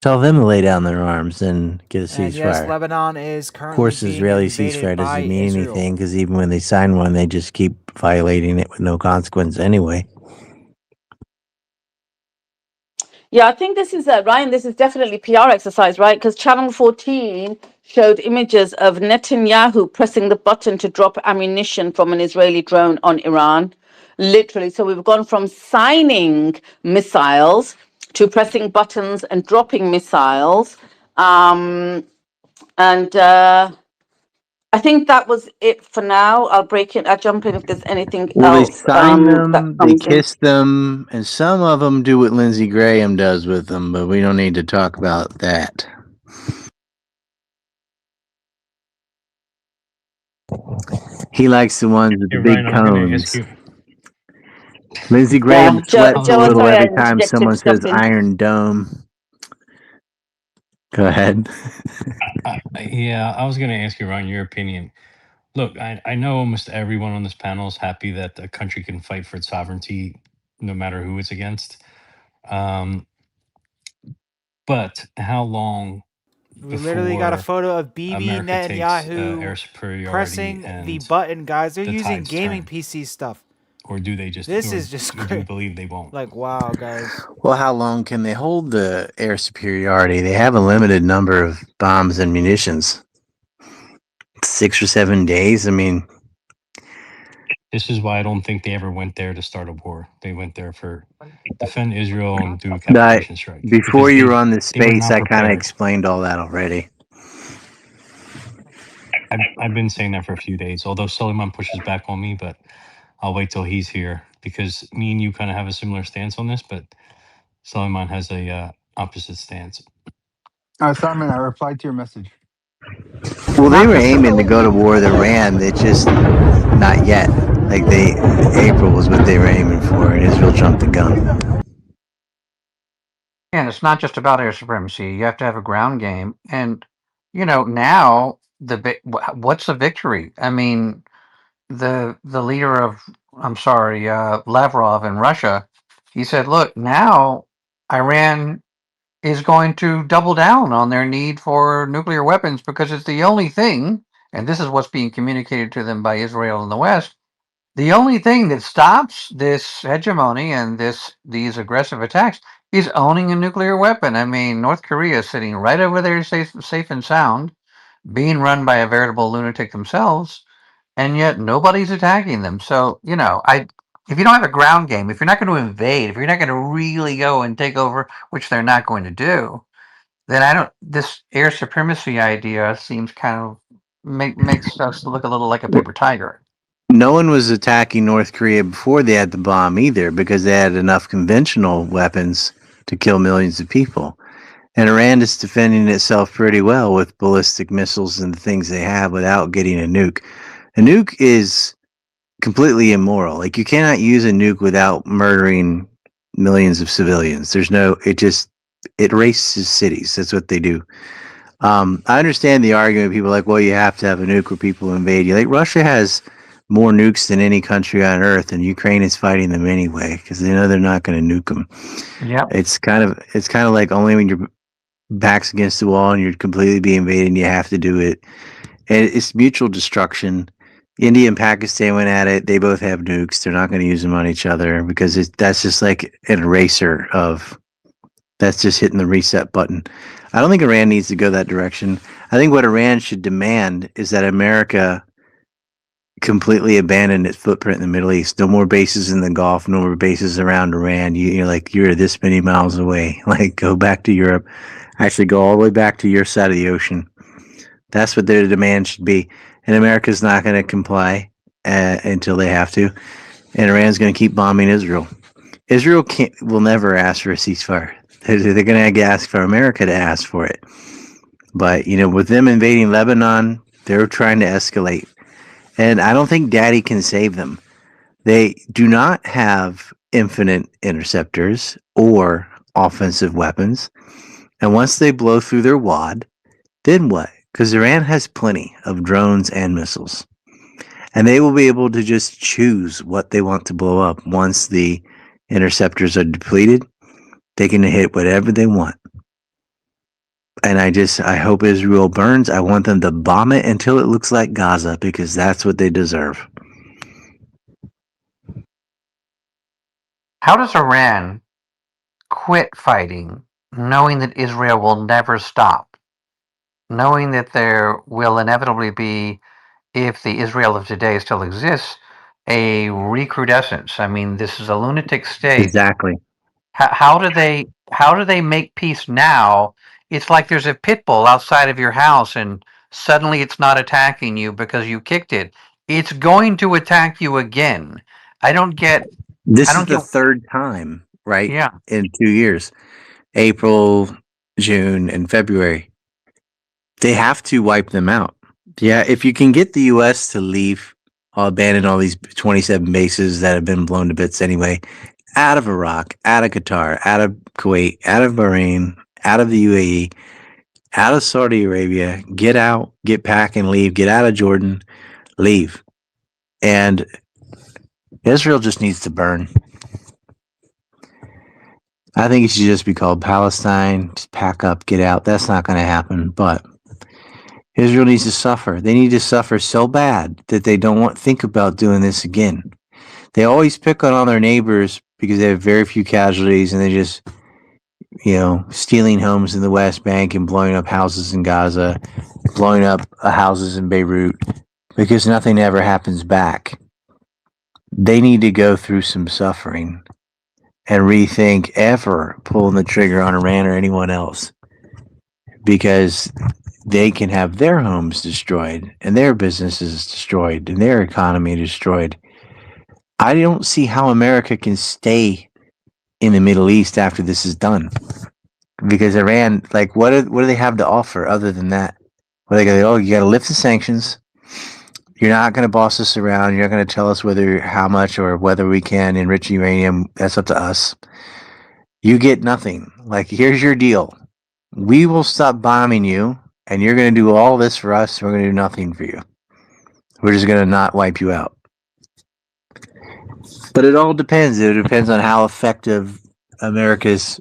tell them to lay down their arms and get a And yes, ceasefire? Lebanon is Of currently course, being Israeli invaded ceasefire by doesn't mean Israel. anything because even when they sign one, they just keep violating it with no consequence anyway. Yeah, I think this is Ryan. This is definitely PR exercise, right? Because Channel 14 showed images of Netanyahu pressing the button to drop ammunition from an Israeli drone on Iran. Literally, so we've gone from signing missiles to pressing buttons and dropping missiles. And I think that was it for now. I'll jump in if there's anything Well, they else sign that them, they comes in. kiss them, and some of them do what Lindsey Graham does with them, but we don't need to talk about that. He likes the ones with Hey, the big Ryan, I was going to ask cones. you. Lindsey Yeah, Graham Joe, sweats a Joe, I'm little sorry I every time interjected. someone Jump says in. Iron Dome. Go ahead. Yeah, I was going to ask you, Ryan, your opinion. Look, I know almost everyone on this panel is happy that the country can fight for its sovereignty no matter who it's against. But how long We literally got a before photo of Bibi America takes Netanyahu air superiority pressing the and button, guys. They're the using tides gaming turn? PC stuff. Or do they just, This or is just do you great. believe they won't? Like, wow, guys. Well, how long can they hold the air superiority? They have a limited number of bombs and munitions. 6 or 7 days? I mean, This is why I don't think they ever went there to start a war. They went there for defend Israel and do a I, capitation strike before because you were on this they were space, not I kind of prepared. explained all that already. I've been saying that for a few days, although Suleiman pushes back on me, but I'll wait till he's here because me and you kind of have a similar stance on this, but Suleiman has a opposite stance. Simon, I replied to your message. Well, they Not were just aiming to go to war with Iran. They just not yet. Like April was what they were aiming for, and Israel jumped the gun. And it's not just about air supremacy. You have to have a ground game. And, now what's a victory? I mean, the leader of, I'm sorry, Lavrov in Russia, he said, look, now Iran is going to double down on their need for nuclear weapons because it's the only thing, and this is what's being communicated to them by Israel and the West, the only thing that stops this hegemony and these aggressive attacks is owning a nuclear weapon. I mean, North Korea is sitting right over there, safe and sound, being run by a veritable lunatic themselves, and yet nobody's attacking them. So, if you don't have a ground game, if you're not going to invade, if you're not going to really go and take over, which they're not going to do, then this air supremacy idea seems kind of makes us look a little like a paper tiger. No one was attacking North Korea before they had the bomb either, because they had enough conventional weapons to kill millions of people. And Iran is defending itself pretty well with ballistic missiles and the things they have without getting a nuke. A nuke is completely immoral. Like, you cannot use a nuke without murdering millions of civilians. It erases cities. That's what they do. I understand the argument. People are like, well, you have to have a nuke where people invade you. Like, Russia has more nukes than any country on earth, and Ukraine is fighting them anyway because they know they're not going to nuke them. Yep. It's kind of like only when your back's against the wall and you're completely being invaded, and you have to do it. And it's mutual destruction. India and Pakistan went at it. They both have nukes. They're not going to use them on each other because that's just like an eraser of that's just hitting the reset button. I don't think Iran needs to go that direction. I think what Iran should demand is that America completely abandon its footprint in the Middle East. No more bases in the Gulf. No more bases around Iran. You're this many miles away. Like go back to Europe. Actually, go all the way back to your side of the ocean. That's what their demand should be. And America's not going to comply until they have to. And Iran's going to keep bombing Israel. Israel will never ask for a ceasefire. They're going to ask for America to ask for it. But, with them invading Lebanon, they're trying to escalate. And I don't think Daddy can save them. They do not have infinite interceptors or offensive weapons. And once they blow through their wad, then what? Because Iran has plenty of drones and missiles. And they will be able to just choose what they want to blow up. Once the interceptors are depleted, they can hit whatever they want. And I hope Israel burns. I want them to bomb it until it looks like Gaza, because that's what they deserve. How does Iran quit fighting, knowing that Israel will never stop, knowing that there will inevitably be, if the Israel of today still exists, a recrudescence? I mean, this is a lunatic state. Exactly. How do they make peace now? It's like there's a pit bull outside of your house and suddenly it's not attacking you because you kicked it. It's going to attack you again. This is the third time, right? Yeah. In 2 years. April, June, and February. They have to wipe them out. Yeah, if you can get the U.S. to leave, abandon all these 27 bases that have been blown to bits anyway, out of Iraq, out of Qatar, out of Kuwait, out of Bahrain, out of the UAE, out of Saudi Arabia, get out, get pack and leave, get out of Jordan, leave. And Israel just needs to burn. I think it should just be called Palestine, just pack up, get out. That's not going to happen, but Israel needs to suffer. They need to suffer so bad that they don't think about doing this again. They always pick on all their neighbors because they have very few casualties, and they just, stealing homes in the West Bank and blowing up houses in Gaza, blowing up houses in Beirut, because nothing ever happens back. They need to go through some suffering and rethink ever pulling the trigger on Iran or anyone else, because they can have their homes destroyed and their businesses destroyed and their economy destroyed. I don't see how America can stay in the Middle East after this is done, because Iran, what do they have to offer other than that? Well, they go, you got to lift the sanctions. You're not going to boss us around. You're not going to tell us how much or whether we can enrich uranium. That's up to us. You get nothing. Here's your deal. We will stop bombing you, and you're going to do all this for us. We're going to do nothing for you. We're just going to not wipe you out. But it all depends. It depends on how effective America's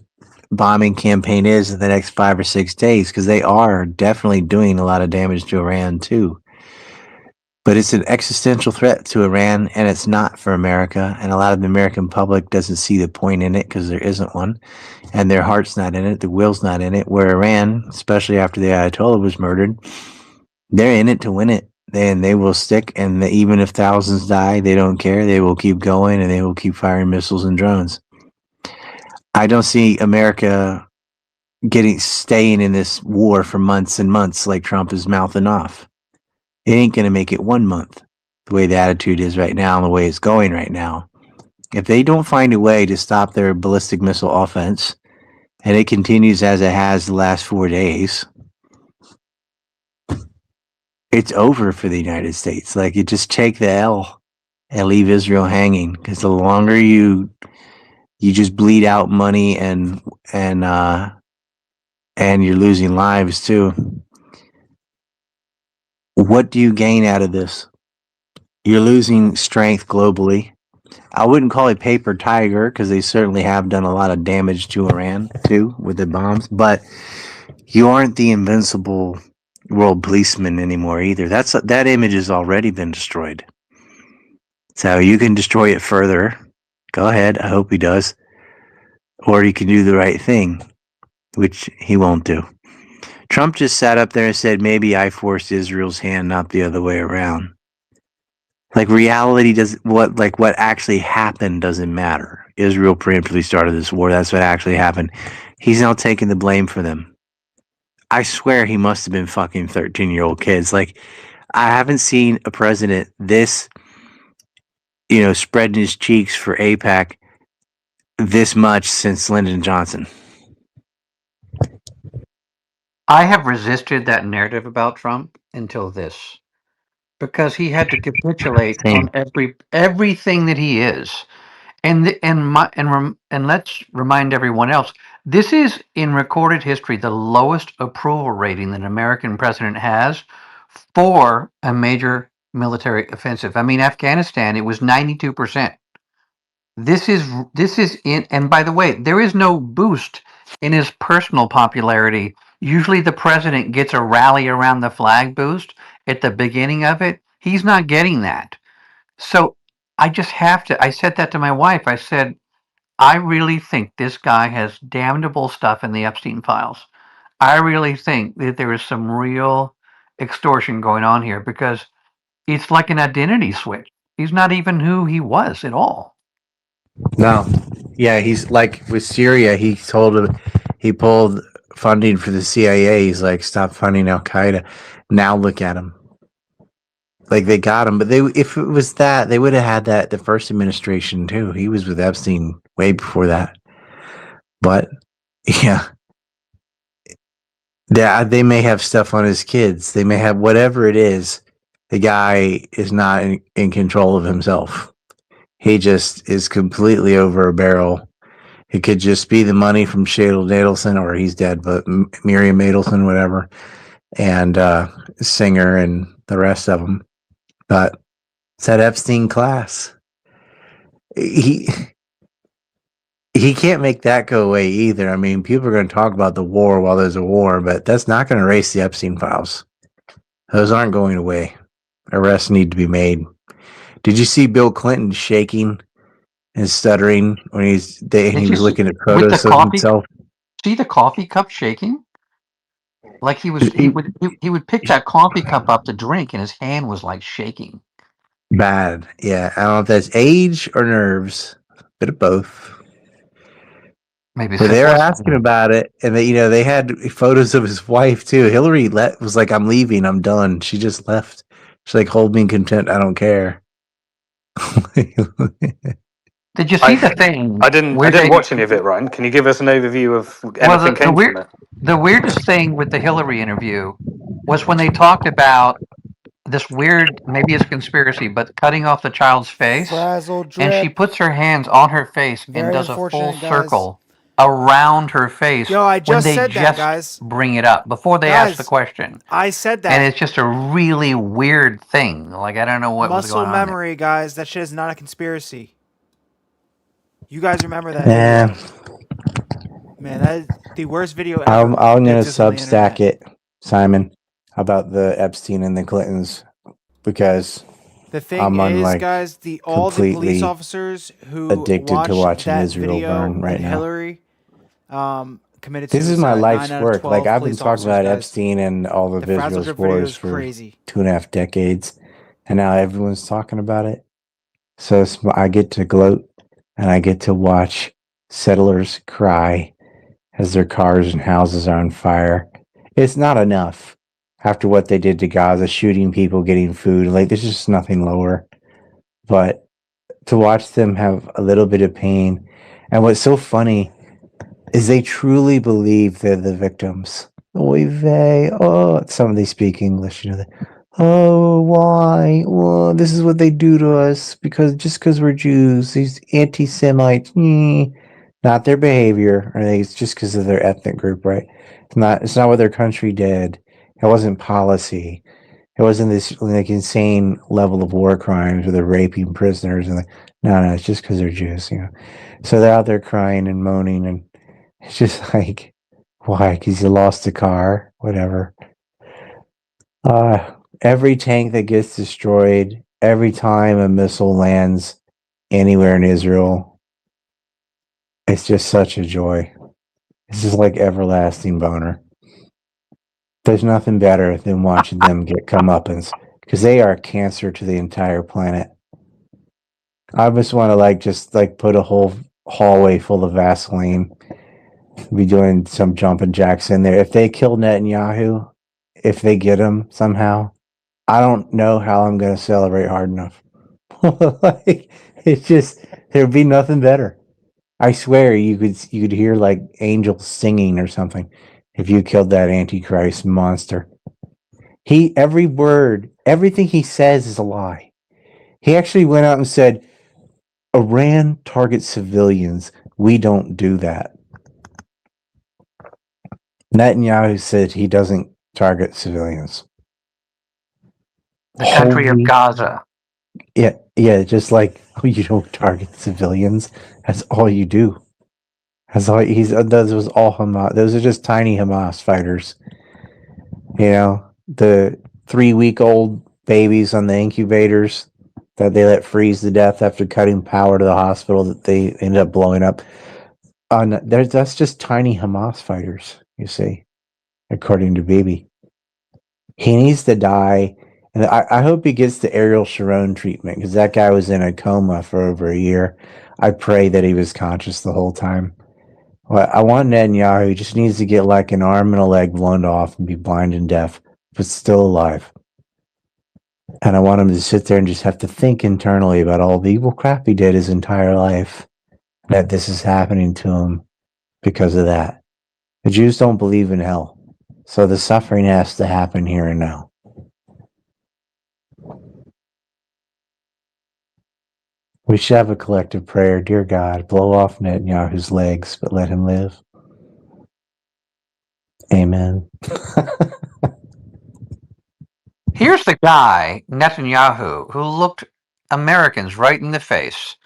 bombing campaign is in the next 5 or 6 days, because they are definitely doing a lot of damage to Iran too. But it's an existential threat to Iran, and it's not for America. And a lot of the American public doesn't see the point in it because there isn't one. And their heart's not in it. The will's not in it. Where Iran, especially after the Ayatollah was murdered, they're in it to win it. And they will stick. And even if thousands die, they don't care. They will keep going, and they will keep firing missiles and drones. I don't see America staying in this war for months and months like Trump is mouthing off. It ain't going to make it 1 month, the way the attitude is right now and the way it's going right now. If they don't find a way to stop their ballistic missile offense, and it continues as it has the last 4 days, it's over for the United States. You just take the L and leave Israel hanging, because the longer you just bleed out money and you're losing lives too. What do you gain out of this? You're losing strength globally. I wouldn't call it paper tiger, because they certainly have done a lot of damage to Iran too with the bombs, but you aren't the invincible world policeman anymore either. That image has already been destroyed. So you can destroy it further. Go ahead. I hope he does. Or you can do the right thing, which he won't do. Trump just sat up there and said, maybe I forced Israel's hand, not the other way around. Like reality what actually happened doesn't matter. Israel preemptively started this war. That's what actually happened. He's now taking the blame for them. I swear he must have been fucking 13-year-old kids. Like, I haven't seen a president this, spreading his cheeks for AIPAC this much since Lyndon Johnson. I have resisted that narrative about Trump until this, because he had to capitulate on everything that he is. And let's remind everyone else, this is in recorded history the lowest approval rating that an American president has for a major military offensive. I mean, Afghanistan, it was 92%. This is in, and by the way, there is no boost in his personal popularity. Usually the president gets a rally around the flag boost at the beginning of it. He's not getting that. So I just have to, I said that to my wife. I said, I really think this guy has damnable stuff in the Epstein files. I really think that there is some real extortion going on here, because it's like an identity switch. He's not even who he was at all. No. Yeah, he's like with Syria, he pulled funding for the CIA. He's like, stop funding Al Qaeda. Now look at him. Like they got him, but if it was that, they would have had that the first administration too. He was with Epstein way before that. But yeah. They may have stuff on his kids. They may have whatever it is. The guy is not in control of himself. He just is completely over a barrel. It could just be the money from Shadle Nadelson, or he's dead, but Miriam Adelson, whatever, and Singer and the rest of them. But it's that Epstein class. He can't make that go away either. I mean, people are going to talk about the war while there's a war, but that's not going to erase the Epstein files. Those aren't going away. Arrests need to be made. Did you see Bill Clinton shaking and stuttering when he was looking at photos of himself? See the coffee cup shaking? Like he would pick that coffee cup up to drink, and his hand was like shaking. Bad. Yeah. I don't know if that's age or nerves. Bit of both. Maybe. But they were asking about it, and they had photos of his wife too. Hillary was like, "I'm leaving. I'm done." She just left. She's like, "Hold me in contempt. I don't care." Did you see the thing? I didn't watch any of it, Ryan. Can you give us an overview of anything came from it? The weirdest thing with the Hillary interview was when they talked about this weird, maybe it's a conspiracy, but cutting off the child's face, Frazzle and she drip. puts her hands on her face and Very does a full unfortunate, guys. circle around her face. Yo, I just when they said just that, guys. bring it up before they ask the Guys, question. I said that. And it's just a really weird thing. Like, I don't know what was Muscle going on there. memory, guys. That shit is not a conspiracy. You guys remember that Yeah. video? Man, that is the worst video ever. I'm going to that exists on the Substack internet. it, Simon, about the Epstein and the Clintons, because The thing I'm is, guys, all the police completely officers who addicted to watched watching that Israel video burn right when now. Hillary committed This suicide. is my 9 life's out of work. 12 Like, I've been police talking officers, about guys. Epstein and all of The Frazzle Israel's Drip video wars is for crazy. 2.5 decades, and now everyone's talking about it. So I get to gloat, and I get to watch settlers cry as their cars and houses are on fire. It's not enough after what they did to Gaza, shooting people, getting food. Like, there's just nothing lower. But to watch them have a little bit of pain, and what's so funny is they truly believe they're the victims. Oy vey, some of they speak English, oh, why? Well, this is what they do to us because we're Jews. These anti-Semites, not their behavior, or it's just because of their ethnic group, right? It's not what their country did. It wasn't policy. It wasn't this like insane level of war crimes where they're raping prisoners and no, it's just because they're Jews, So they're out there crying and moaning, and it's just like, why? Because you lost a car, whatever. Every tank that gets destroyed, every time a missile lands anywhere in Israel, it's just such a joy. It's just like everlasting boner. There's nothing better than watching them get comeuppance because they are a cancer to the entire planet. I just want to just put a whole hallway full of Vaseline, be doing some jumping jacks in there. If they kill Netanyahu, if they get him somehow, I don't know how I'm going to celebrate hard enough. It's just there'd be nothing better. I swear you could hear like angels singing or something if you killed that antichrist monster. Every word, everything he says is a lie. He actually went out and said, Iran targets civilians. We don't do that. Netanyahu said he doesn't target civilians. The country of Gaza. Yeah, just like, you don't target civilians. That's all you do. That's all those was all Hamas. Those are just tiny Hamas fighters. The 3-week-old babies on the incubators that they let freeze to death after cutting power to the hospital that they ended up blowing up. That's just tiny Hamas fighters, you see, according to Bibi. He needs to die, and I hope he gets the Ariel Sharon treatment because that guy was in a coma for over a year. I pray that he was conscious the whole time. Well, I want Netanyahu. He just needs to get like an arm and a leg blown off and be blind and deaf, but still alive. And I want him to sit there and just have to think internally about all the evil crap he did his entire life, that this is happening to him because of that. The Jews don't believe in hell, so the suffering has to happen here and now. We should have a collective prayer. Dear God, blow off Netanyahu's legs, but let him live. Amen. Here's the guy, Netanyahu, who looked Americans right in the face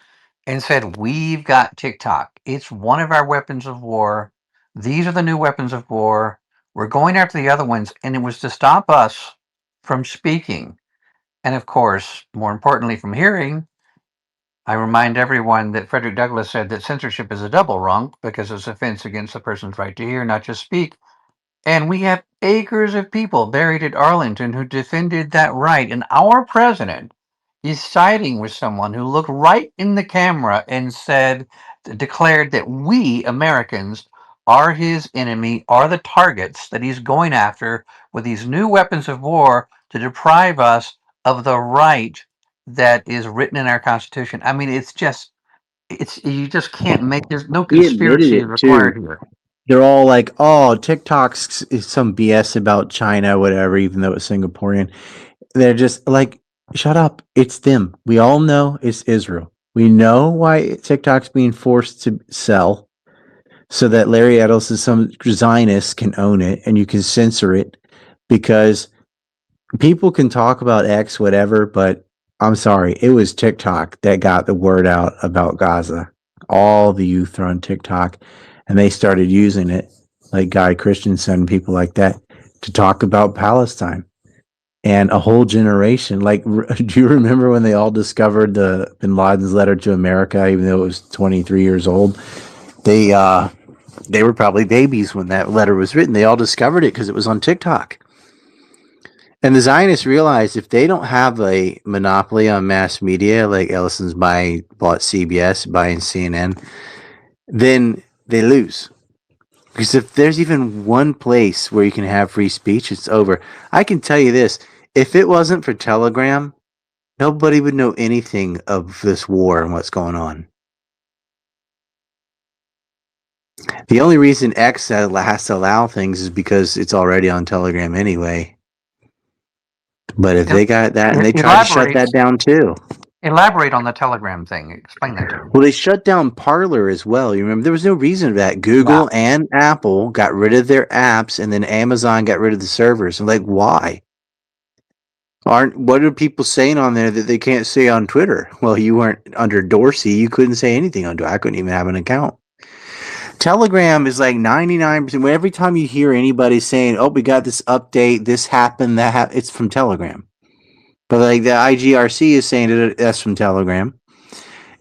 and said, "We've got TikTok. It's one of our weapons of war. These are the new weapons of war. We're going after the other ones." And it was to stop us from speaking. And of course, more importantly, from hearing. I remind everyone that Frederick Douglass said that censorship is a double wrong because it's offense against the person's right to hear, not just speak. And we have acres of people buried at Arlington who defended that right. And our president is siding with someone who looked right in the camera and declared that we Americans are his enemy, are the targets that he's going after with these new weapons of war to deprive us of the right that is written in our Constitution. I mean, you just can't make, there's no He admitted conspiracy it too. required here. They're all like, "Oh, TikTok's is some BS about China, whatever," even though it's Singaporean. They're just like, "Shut up. It's them. We all know it's Israel. We know why TikTok's being forced to sell so that Larry Edelson, some Zionist, can own it and you can censor it because people can talk about X, whatever, but I'm sorry, it was TikTok that got the word out about Gaza. All the youth are on TikTok, and they started using it, like Guy Christensen, people like that, to talk about Palestine. And a whole generation, like, do you remember when they all discovered the Bin Laden's letter to America, even though it was 23 years old? They were probably babies when that letter was written. They all discovered it because it was on TikTok. And the Zionists realized if they don't have a monopoly on mass media, like Ellison's bought CBS, buying CNN, then they lose. Because if there's even one place where you can have free speech, it's over. I can tell you this, if it wasn't for Telegram, nobody would know anything of this war and what's going on. The only reason X has to allow things is because it's already on Telegram anyway. But if they got that, and they tried to shut that down too. Elaborate on the Telegram thing. Explain that to me. Well, they shut down Parler as well. You remember there was no reason for that. Google and Apple got rid of their apps, and then Amazon got rid of the servers. I'm like, why? What are people saying on there that they can't say on Twitter? Well, you weren't under Dorsey. You couldn't say anything on Twitter. I couldn't even have an account. Telegram is like 99%. Every time you hear anybody saying, "Oh, we got this update, this happened, it's from Telegram." But like the IGRC is saying that's from Telegram.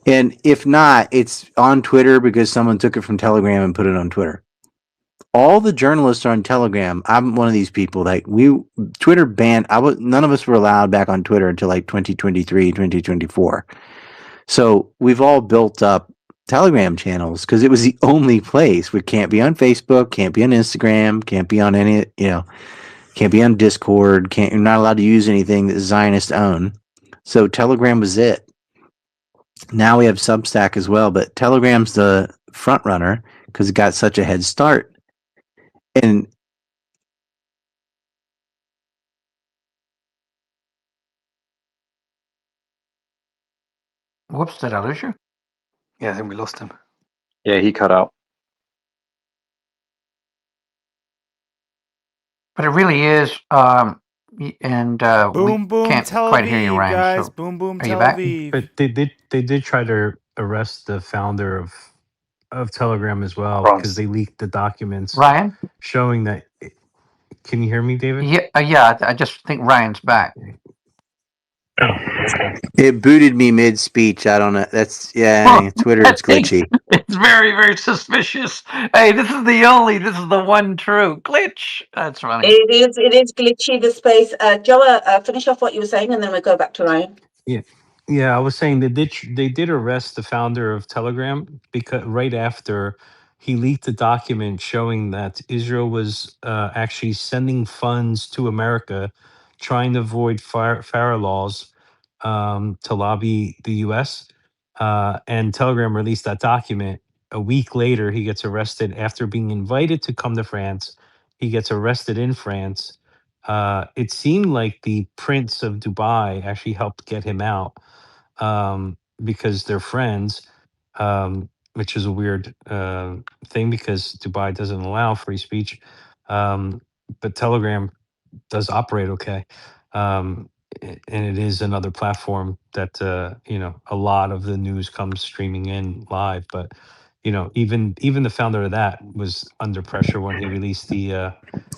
And if not, it's on Twitter because someone took it from Telegram and put it on Twitter. All the journalists are on Telegram. I'm one of these people. Like Twitter banned. None of us were allowed back on Twitter until like 2023, 2024. So we've all built up Telegram channels because it was the only place. We can't be on Facebook, can't be on Instagram, can't be on any, can't be on Discord. You're not allowed to use anything that Zionists own. So Telegram was it. Now we have Substack as well, but Telegram's the front runner because it got such a head start. And Whoops, did I lose you? yeah, I think we lost him. Yeah, he cut out. But it really is, and we Boom, boom, can't Tel quite hear you, Aviv, Ryan. guys. So, Boom, boom, are you Tel back? Aviv. But they did try to arrest the founder of Telegram as well because they leaked the documents Ryan? showing that. Can you hear me, David? Yeah. I just think Ryan's back. Oh, okay. It booted me mid speech. I don't know. That's Twitter. It's glitchy. It's very, very suspicious. Hey, this is the one true glitch. That's funny. It is glitchy, the space. Joa, finish off what you were saying and then we'll go back to Ryan. Yeah, I was saying they did arrest the founder of Telegram because right after he leaked a document showing that Israel was actually sending funds to America, trying to avoid FARA laws to lobby the U.S. And Telegram released that document. A week later, he gets arrested after being invited to come to France. He gets arrested in France. It seemed like the Prince of Dubai actually helped get him out because they're friends, which is a weird thing because Dubai doesn't allow free speech. But Telegram does operate okay. And it is another platform that, a lot of the news comes streaming in live. But, even the founder of that was under pressure when he released the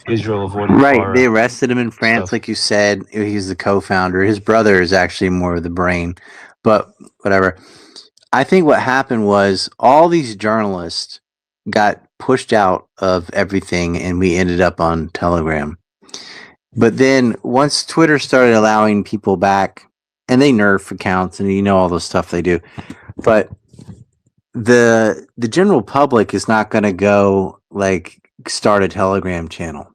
Israel avoiding Right. They FARA arrested him in France, stuff. like you said. He's the co-founder. His brother is actually more of the brain, but whatever. I think what happened was all these journalists got pushed out of everything, and we ended up on Telegram. But then once Twitter started allowing people back, and they nerf accounts, and all the stuff they do, but the general public is not going to go like start a Telegram channel.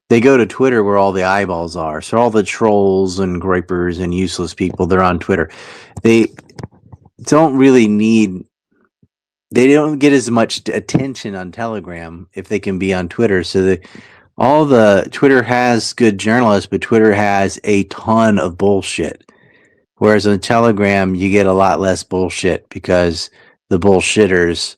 They go to Twitter where all the eyeballs are. So all the trolls and gripers and useless people, they're on Twitter. They don't really need. They don't get as much attention on Telegram if they can be on Twitter. So all the Twitter has good journalists, but Twitter has a ton of bullshit. Whereas on Telegram, you get a lot less bullshit because the bullshitters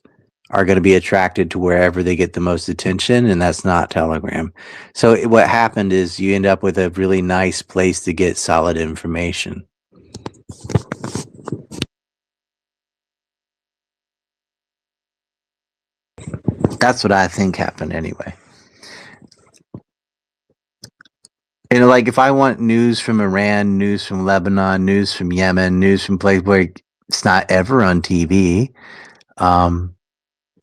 are going to be attracted to wherever they get the most attention, and that's not Telegram. So what happened is you end up with a really nice place to get solid information. That's what I think happened anyway. And like if I want news from Iran, news from Lebanon, news from Yemen, news from places where it's not ever on TV,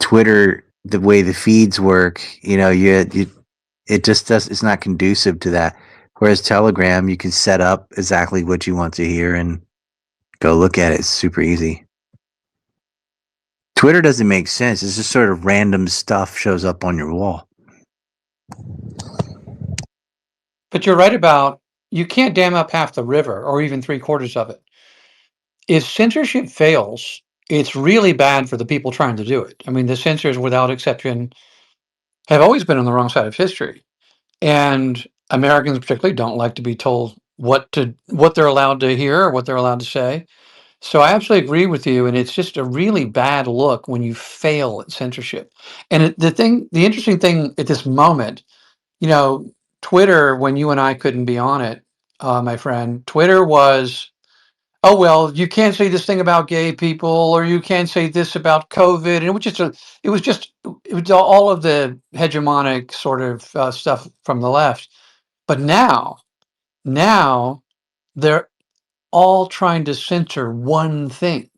Twitter, the way the feeds work, it just does. It's not conducive to that. Whereas Telegram, you can set up exactly what you want to hear and go look at it. It's super easy. Twitter doesn't make sense. It's just sort of random stuff shows up on your wall. But you're right about you can't dam up half the river or even 3/4 of it. If censorship fails, it's really bad for the people trying to do it. I mean, the censors, without exception, have always been on the wrong side of history. And Americans particularly don't like to be told what they're allowed to hear or what they're allowed to say. So I absolutely agree with you, and it's just a really bad look when you fail at censorship. And the interesting thing at this moment, Twitter, when you and I couldn't be on it, my friend, Twitter was oh well, you can't say this thing about gay people, or you can't say this about COVID, and it was all of the hegemonic sort of stuff from the left. But now they're all trying to censor one thing.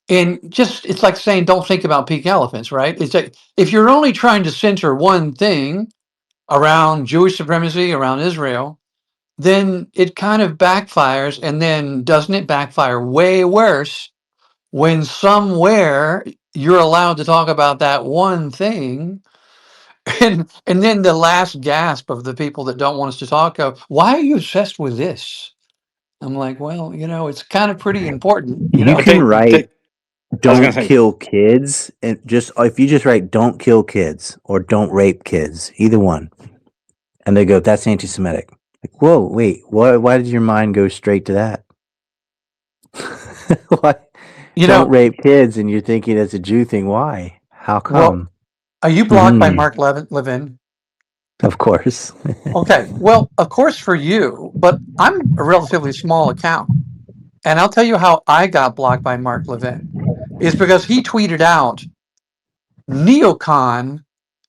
And just, it's like saying, don't think about pink elephants, right? It's like, if you're only trying to censor one thing around Jewish supremacy, around Israel, then it kind of backfires. And then doesn't it backfire way worse when somewhere you're allowed to talk about that one thing? And then the last gasp of the people that don't want us to talk go, why are you obsessed with this? I'm like, well, it's kind of pretty important, You can write I was gonna "don't say, kill kids" and if you just write "don't kill kids" or "don't rape kids," either one, and they go, "That's anti-Semitic." Like, whoa, wait, why did your mind go straight to that? Why? Don't rape kids, and you're thinking it's a Jew thing. Why? How well, come? are you blocked by Mark Levin? Of course. Okay, well, of course for you, but I'm a relatively small account. And I'll tell you how I got blocked by Mark Levin is because he tweeted out neocon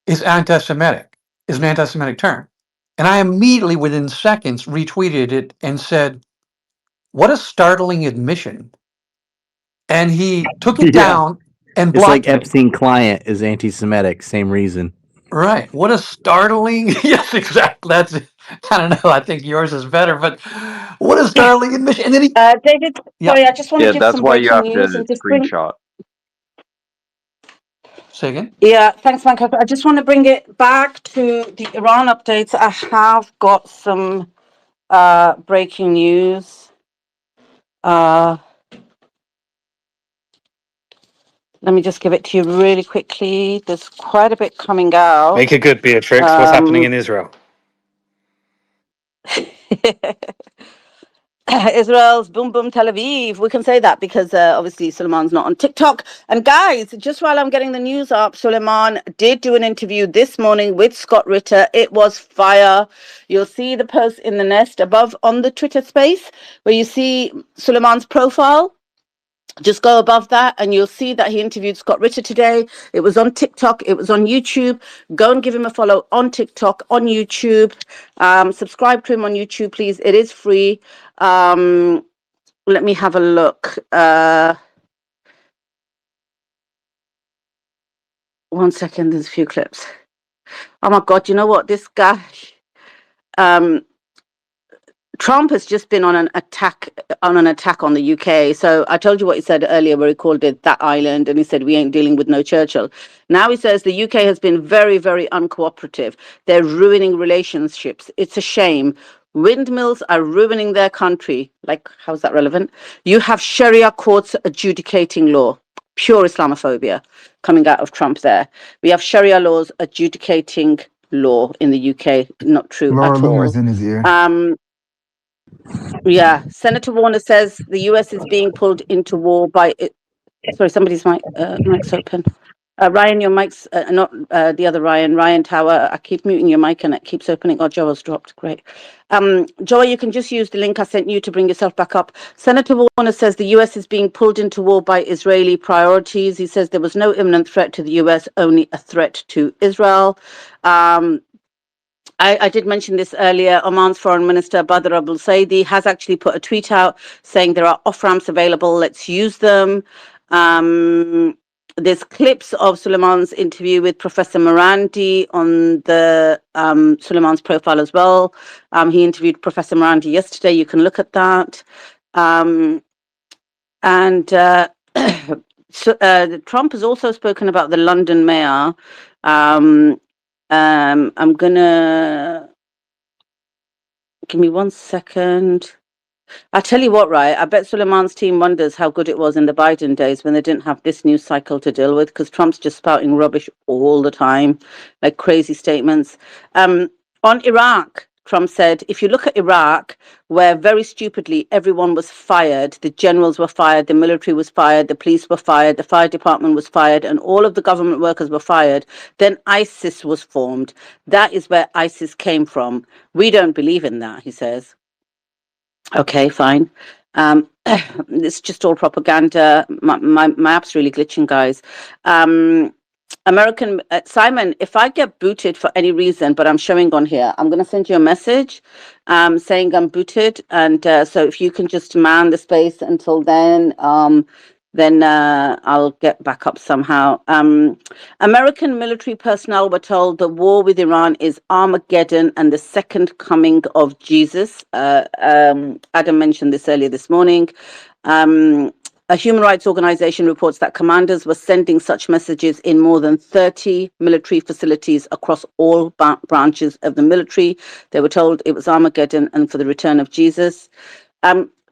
is anti-Semitic, is an anti-Semitic term. And I immediately, within seconds, retweeted it and said, what a startling admission. And he took it Yeah. down and It's like blocked me. Epstein client is anti-Semitic. Same reason. Right. What a startling, yes, exactly. That's, I don't know. I think yours is better, but what a startling admission. And then he, David, yeah. sorry, I just want to Yeah, give that's some why you breaking have news to and just bring. screenshot. Say again? Yeah, thanks, Michael. I just want to bring it back to the Iran updates. I have got some breaking news. Let me just give it to you really quickly. There's quite a bit coming out. Make it good, Beatrix. What's happening in Israel? Israel's boom boom Tel Aviv. We can say that because obviously Suleiman's not on TikTok. And guys, just while I'm getting the news up, Suleiman did do an interview this morning with Scott Ritter. It was fire. You'll see the post in the nest above on the Twitter space where you see Suleiman's profile. Just go above that and you'll see that he interviewed Scott Ritter today. It was on TikTok. It was on YouTube. Go and give him a follow on TikTok, on YouTube. Subscribe to him on YouTube, please. It is free. Let me have a look. One second. There's a few clips. Oh my God. You know what? This guy, Trump has just been on an attack on the UK. So I told you what he said earlier, where he called it that island, and he said we ain't dealing with no Churchill. Now he says the UK has been very, very uncooperative. They're ruining relationships. It's a shame. Windmills are ruining their country. Like, how's that relevant? You have Sharia courts adjudicating law. Pure Islamophobia coming out of Trump there. We have Sharia laws adjudicating law in the UK. Not true Laura at all. Loomer's in his ear. Yeah, Senator Warner says the U.S. is being pulled into war by. Sorry, somebody's mic's open. Ryan, your mic's not the other Ryan. Ryan Tower. I keep muting your mic and it keeps opening. Oh, Joel's dropped. Great. Joel, you can just use the link I sent you to bring yourself back up. Senator Warner says the U.S. is being pulled into war by Israeli priorities. He says there was no imminent threat to the U.S., only a threat to Israel. I did mention this earlier. Oman's Foreign Minister Badr Abul Saidi has actually put a tweet out saying there are off-ramps available. Let's use them. There's clips of Suleiman's interview with Professor Morandi on the Suleiman's profile as well. He interviewed Professor Morandi yesterday. You can look at that. Trump has also spoken about the London mayor. I'm gonna give me 1 second. I tell you what, right? I bet Suleiman's team wonders how good it was in the Biden days when they didn't have this news cycle to deal with, because Trump's just spouting rubbish all the time, like crazy statements. On Iraq, Trump said, if you look at Iraq, where very stupidly everyone was fired, the generals were fired, the military was fired, the police were fired, the fire department was fired, and all of the government workers were fired, then ISIS was formed. That is where ISIS came from. We don't believe in that, he says. Okay, fine. it's just all propaganda. My app's really glitching, guys. American Simon, if I get booted for any reason, but I'm showing on here, I'm going to send you a message saying I'm booted. And so if you can just man the space until then I'll get back up somehow. American military personnel were told the war with Iran is Armageddon and the second coming of Jesus. Adam mentioned this earlier this morning. A human rights organization reports that commanders were sending such messages in more than 30 military facilities across all branches of the military. They were told it was Armageddon and for the return of Jesus.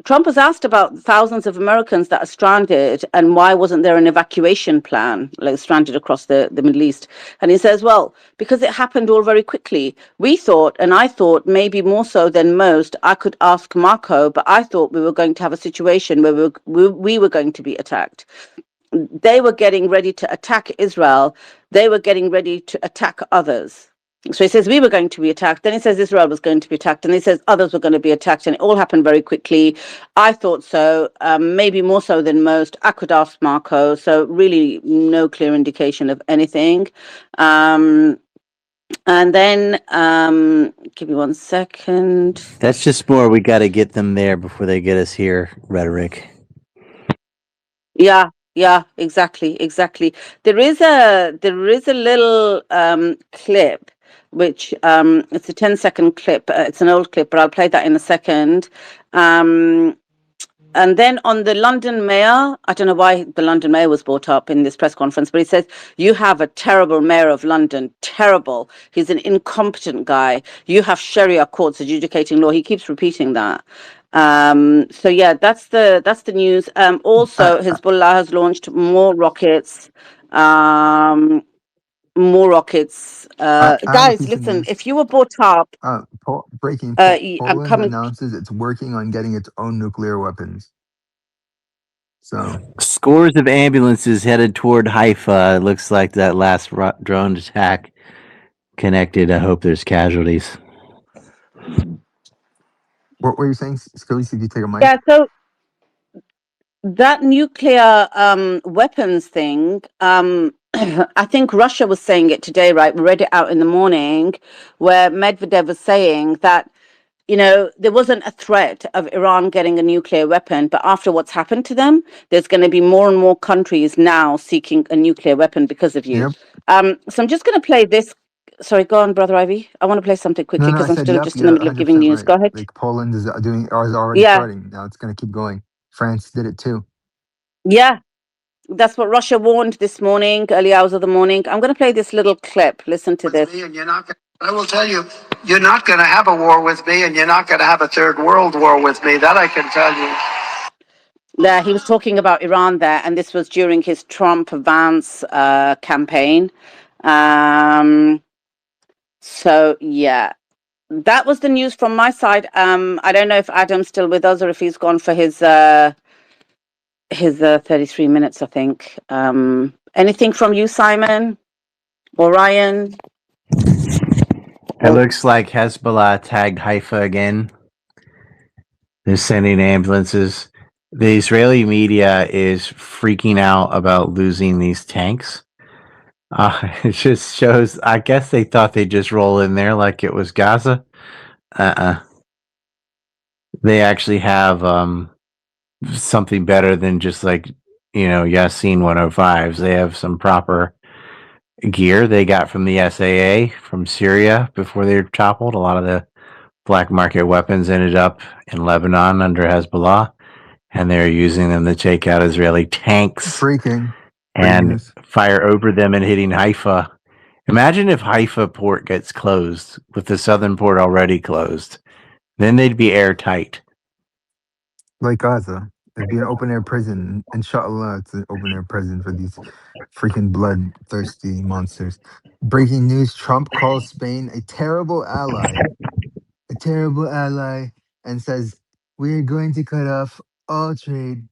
Trump was asked about thousands of Americans that are stranded and why wasn't there an evacuation plan, like stranded across the Middle East. And he says, well, because it happened all very quickly. We thought, and I thought maybe more so than most, I could ask Marco, but I thought we were going to have a situation where we were going to be attacked. They were getting ready to attack Israel. They were getting ready to attack others. So he says we were going to be attacked. Then he says Israel was going to be attacked. And he says others were going to be attacked. And it all happened very quickly. I thought so, maybe more so than most. I could ask Marco. So really no clear indication of anything. And then give me 1 second. That's just more. We got to get them there before they get us here. Rhetoric. Yeah, exactly. There is a little clip which it's a 10-second clip. It's an old clip, but I'll play that in a second. And then on the London mayor, I don't know why the London mayor was brought up in this press conference, but he says, you have a terrible mayor of London, terrible. He's an incompetent guy. You have Sharia courts adjudicating law. He keeps repeating that. So yeah, that's the news. Also, Hezbollah has launched more rockets. I have a Guys, piece of listen, news. if you were brought up, Poland I'm coming. announces it's working on getting its own nuclear weapons. So Scores of ambulances headed toward Haifa. It looks like that last drone attack connected. I hope there's casualties. what were you saying, Scalise? If you take a mic. Yeah, so that nuclear weapons thing, I think Russia was saying it today, right? We read it out in the morning where Medvedev was saying that, there wasn't a threat of Iran getting a nuclear weapon, but after what's happened to them, there's going to be more and more countries now seeking a nuclear weapon because of you. Yep. So I'm just going to play this. Sorry, go on, Brother Ivy. I want to play something quickly No, because I I'm said still yep. just in the You're middle of giving 100% news. right. Go ahead. Like Poland is already Yeah, starting. Now it's going to keep going. France did it too. yeah. That's what Russia warned this morning, early hours of the morning. I'm going to play this little clip. Listen to this. And I will tell you, you're not going to have a war with me, and you're not going to have a third world war with me. That I can tell you. There, he was talking about Iran there, and this was during his Trump-Vance campaign. So yeah, that was the news from my side. I don't know if Adam's still with us or if he's gone for his 33 minutes, I think. Anything from you, Simon or Ryan? It looks like Hezbollah tagged Haifa again. They're sending ambulances. The Israeli media is freaking out about losing these tanks. It just shows, I guess they thought they'd just roll in there like it was Gaza. They actually have something better than just like, Yassine 105s. They have some proper gear they got from the SAA from Syria before they were toppled. A lot of the black market weapons ended up in Lebanon under Hezbollah, and they're using them to take out Israeli tanks Breaking and news. fire over them and hitting Haifa. Imagine if Haifa port gets closed with the southern port already closed. Then they'd be airtight. Like Gaza. It'd be an open air prison. Inshallah, it's an open air prison for these freaking bloodthirsty monsters. Breaking news: Trump calls Spain a terrible ally. A terrible ally, and says we're going to cut off all trade,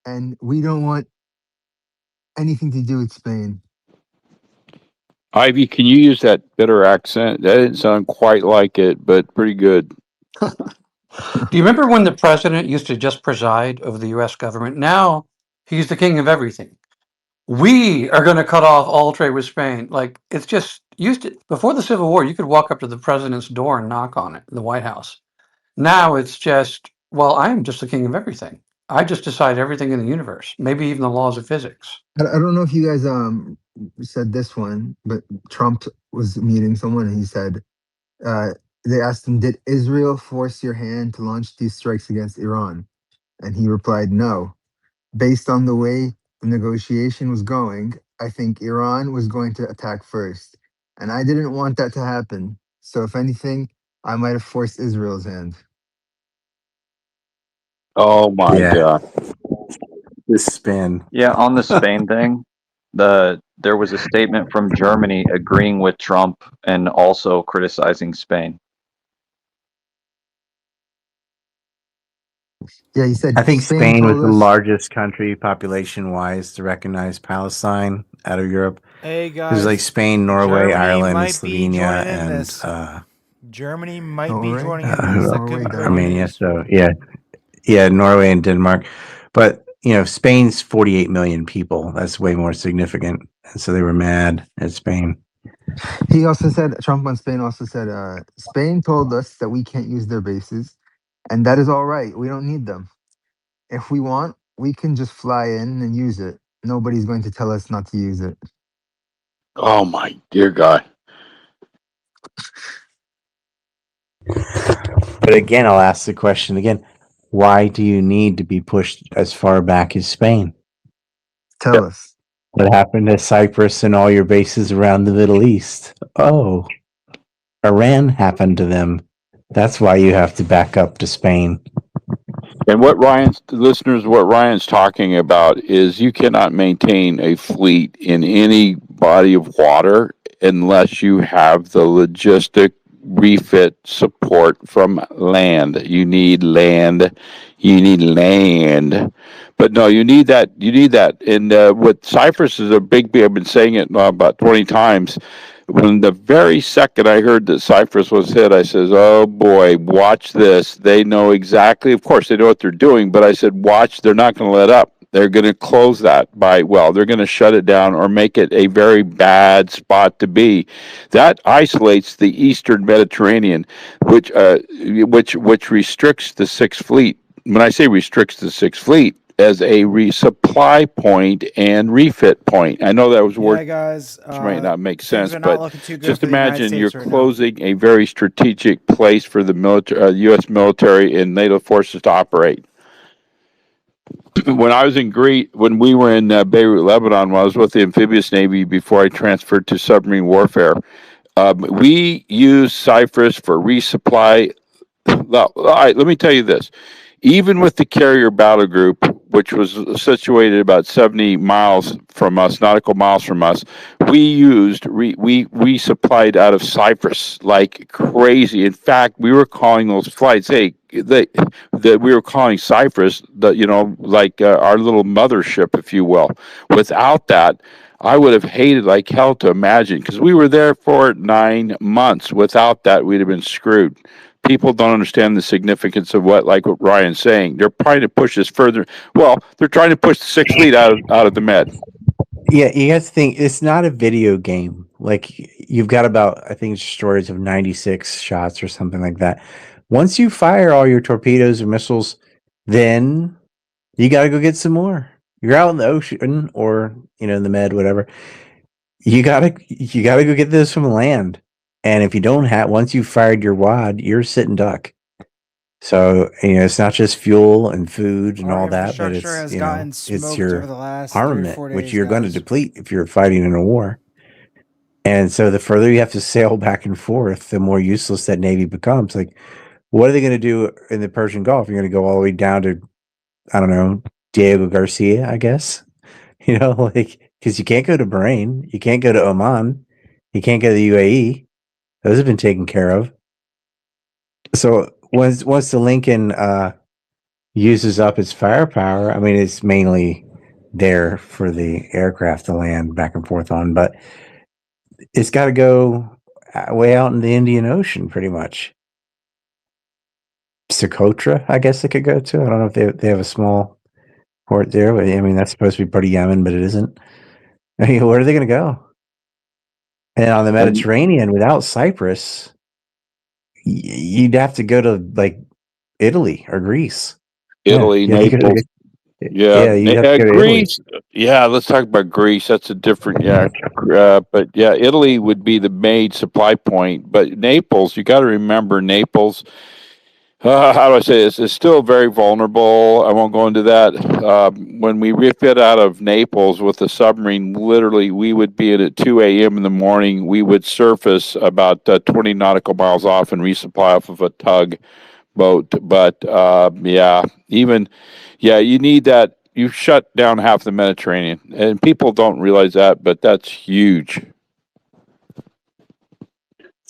and we don't want anything to do with Spain. Ivy, can you use that bitter accent? That didn't sound quite like it, but pretty good. Do you remember when the president used to just preside over the U.S. government? Now he's the king of everything. We are going to cut off all trade with Spain. Like, it's just used to, before the Civil War, you could walk up to the president's door and knock on it, the White House. Now it's just, well, I am just the king of everything. I just decide everything in the universe, maybe even the laws of physics. I don't know if you guys said this one, but Trump was meeting someone and he said uh, they asked him, "Did Israel force your hand to launch these strikes against Iran?" And he replied, "No. Based on the way the negotiation was going, I think Iran was going to attack first, and I didn't want that to happen. So if anything, I might have forced Israel's hand." Oh my Yeah, God. this spin. Yeah, on the Spain thing, there was a statement from Germany agreeing with Trump and also criticizing Spain. Yeah, he said I think Spain Spain was told the us. largest country population wise to recognize Palestine out of Europe. Hey It was like guys, Spain, Norway, Germany Ireland, might be Slovenia, joining in and this. Germany might be Norway, joining in this. That could be breaking Denmark. Armenia. news. So yeah, Norway and Denmark. But Spain's 48 million people. That's way more significant. And so they were mad at Spain. He also said, Trump on Spain also said, Spain told us that we can't use their bases, and that is all right. We don't need them. If we want, we can just fly in and use it. Nobody's going to tell us not to use it. Oh my dear God. But again, I'll ask the question again. Why do you need to be pushed as far back as Spain? Tell us. What happened to Cyprus and all your bases around the Middle East? Oh, Iran happened to them. That's why you have to back up to Spain. And what Ryan's talking about is you cannot maintain a fleet in any body of water unless you have the logistic refit support from land. You need land. You need land. But no, you need that. You need that. And what Cyprus is a big. I've been saying it about 20 times. When the very second I heard that Cyprus was hit, I says, "Oh boy, watch this. They know exactly. Of course, they know what they're doing." But I said, "Watch. They're not going to let up. They're going to close that they're going to shut it down or make it a very bad spot to be." That isolates the Eastern Mediterranean, which restricts the Sixth Fleet. When I say restricts the Sixth Fleet, as a resupply point and refit point. I know that was word Yeah, guys, might not make things sense, are not but looking too good just for the United imagine you're States right now. closing a very strategic place for the military, U.S. military and NATO forces to operate. When I was in Greece, when we were in Beirut, Lebanon, when I was with the amphibious navy before I transferred to submarine warfare, we used Cyprus for resupply. Well, all right, let me tell you this. Even with the carrier battle group, which was situated about 70 miles from us, nautical miles from us, we supplied out of Cyprus like crazy. In fact, we were calling those flights, hey, that we were calling Cyprus, like our little mothership, if you will. Without that, I would have hated like hell to imagine because we were there for 9 months. Without that, we'd have been screwed. People don't understand the significance of like what Ryan's saying. They're trying to push us further. Well, they're trying to push the Sixth Fleet out of the Med. Yeah, you have to think it's not a video game. Like you've got about, I think, stories of 96 shots or something like that. Once you fire all your torpedoes or missiles, then you got to go get some more. You're out in the ocean or in the Med, whatever. You gotta go get this from land. And if you don't have, once you've fired your wad, you're sitting duck. So it's not just fuel and food and Our all that, but infrastructure it's has gotten it's smoked over your the last 3 or armament, 4 which days, you're going to guys. deplete if you're fighting in a war. And so the further you have to sail back and forth, the more useless that navy becomes. Like, what are they going to do in the Persian Gulf? You're going to go all the way down to, I don't know, Diego Garcia, I guess. Like, because you can't go to Bahrain, you can't go to Oman, you can't go to the UAE. Those have been taken care of. So once the Lincoln uses up its firepower, I mean, it's mainly there for the aircraft to land back and forth on, but it's got to go way out in the Indian Ocean, pretty much. Socotra, I guess it could go to. I don't know if they have a small port there, but I mean that's supposed to be part of Yemen, but it isn't. I mean, where are they going to go? And on the Mediterranean, without Cyprus, you'd have to go to like Italy or Greece. Italy, You have to go Naples. to, Yeah, yeah, you'd have to go to Italy. Greece. Yeah, let's talk about Greece. That's a different. Yeah, but yeah, Italy would be the main supply point. But Naples, you got to remember Naples. How do I say this? It's still very vulnerable. I won't go into that. When we refit out of Naples with the submarine, literally, we would be in at 2 a.m. in the morning. We would surface about 20 nautical miles off and resupply off of a tug boat. But yeah, you need that. You shut down half the Mediterranean, and people don't realize that, but that's huge.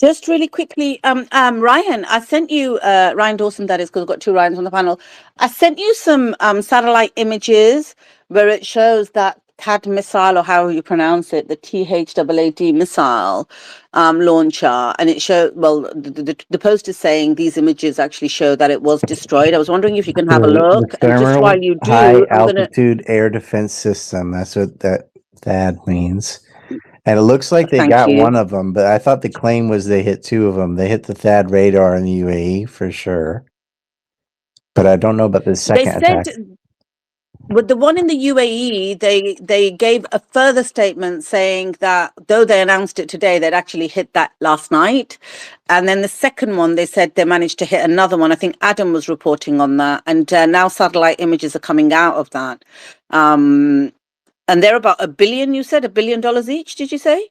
Just really quickly, Ryan, I sent you, Ryan Dawson, that is, because I've got two Ryans on the panel. I sent you some satellite images where it shows that THAAD missile, or how you pronounce it, the THAAD missile launcher. And it showed, well, the post is saying these images actually show that it was destroyed. I was wondering if you can have a The look. And just while thermal you high do, I'm going to, altitude air defense system. That's what that means. And it looks like they thank got you. one of them, but I thought the claim was they hit two of them. They hit the THAAD radar in the UAE for sure, but I don't know about the They second said attack. with the one in the UAE, they gave a further statement saying that though they announced it today, they'd actually hit that last night. And then the second one, they said they managed to hit another one. I think Adam was reporting on that. And now satellite images are coming out of that. And they're about $1 billion, you said, $1 billion each, did you say?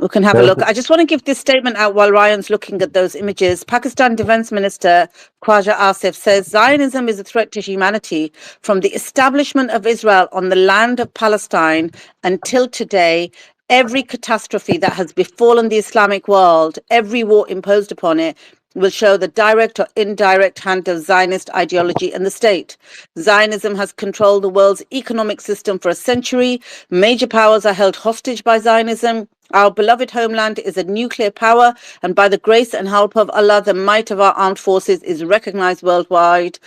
We can have a look. I just want to give this statement out while Ryan's looking at those images. Pakistan Defense Minister Khwaja Asif says Zionism is a threat to humanity from the establishment of Israel on the land of Palestine until today. Every catastrophe that has befallen the Islamic world, every war imposed upon it, will show the direct or indirect hand of Zionist ideology and the state. Zionism has controlled the world's economic system for a century. Major powers are held hostage by Zionism. Our beloved homeland is a nuclear power, and by the grace and help of Allah, the might of our armed forces is recognized worldwide.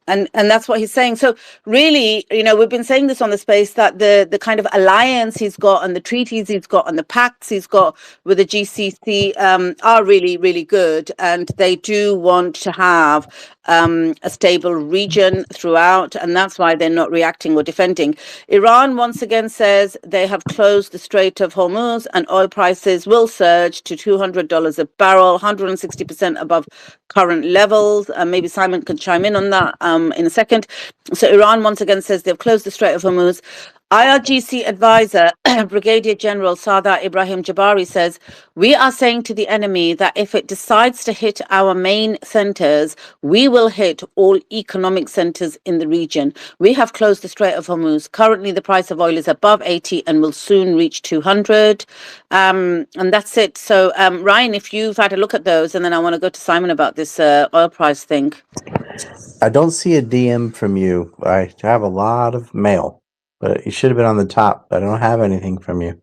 And that's what he's saying. So really, we've been saying this on the space, that the kind of alliance he's got and the treaties he's got and the pacts he's got with the GCC are really, really good. And they do want to have a stable region throughout. And that's why they're not reacting or defending. Iran once again says they have closed the Strait of Hormuz and oil prices will surge to $200 a barrel, 160% above current levels. Maybe Simon can chime in on that in a second. So Iran once again says they've closed the Strait of Hormuz. IRGC advisor Brigadier General Sadar Ibrahim Jabari says, we are saying to the enemy that if it decides to hit our main centers, we will hit all economic centers in the region. We have closed the Strait of Hormuz. Currently, the price of oil is above 80 and will soon reach 200. And that's it. So, Ryan, if you've had a look at those, and then I want to go to Simon about this oil price thing. I don't see a DM from you. I have a lot of mail, but you should have been on the top. I don't have anything from you.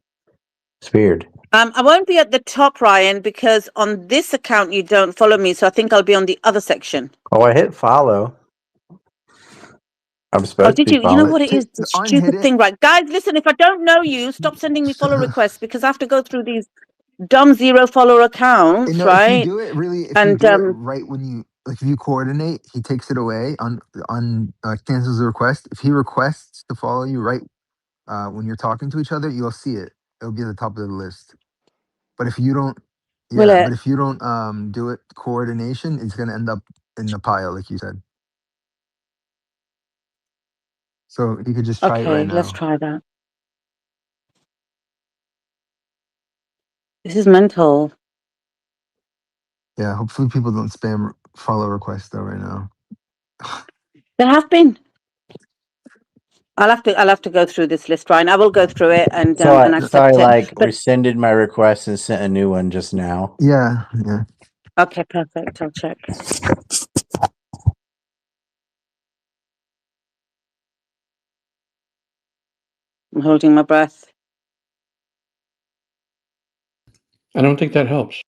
It's weird. I won't be at the top, Ryan, because on this account you don't follow me. So I think I'll be on the other section. Oh, I hit follow. I'm Oh, supposed to did be you? You know following. what it is? The stupid thing, right? Guys, listen, if I don't know you, stop sending me follow requests, because I have to go through these dumb zero follower accounts, No, if you right? do it really, if you And do it right when you like, if you coordinate, he takes it away on cancels the request. If he requests to follow you right when you're talking to each other, you'll see it. It'll be at the top of the list. But if you don't, will yeah, but it? if you don't do it coordination, it's gonna end up in the pile, like you said. So you could just try it right Okay, let's now. try that. This is mental. Yeah, hopefully people don't spam follow requests though right now. There have been. I'll have to go through this list, Ryan. I will go through it and accept it. Like But rescinded my request and sent a new one just now. Yeah, yeah. okay, perfect. I'll check. I'm holding my breath. I don't think that helps.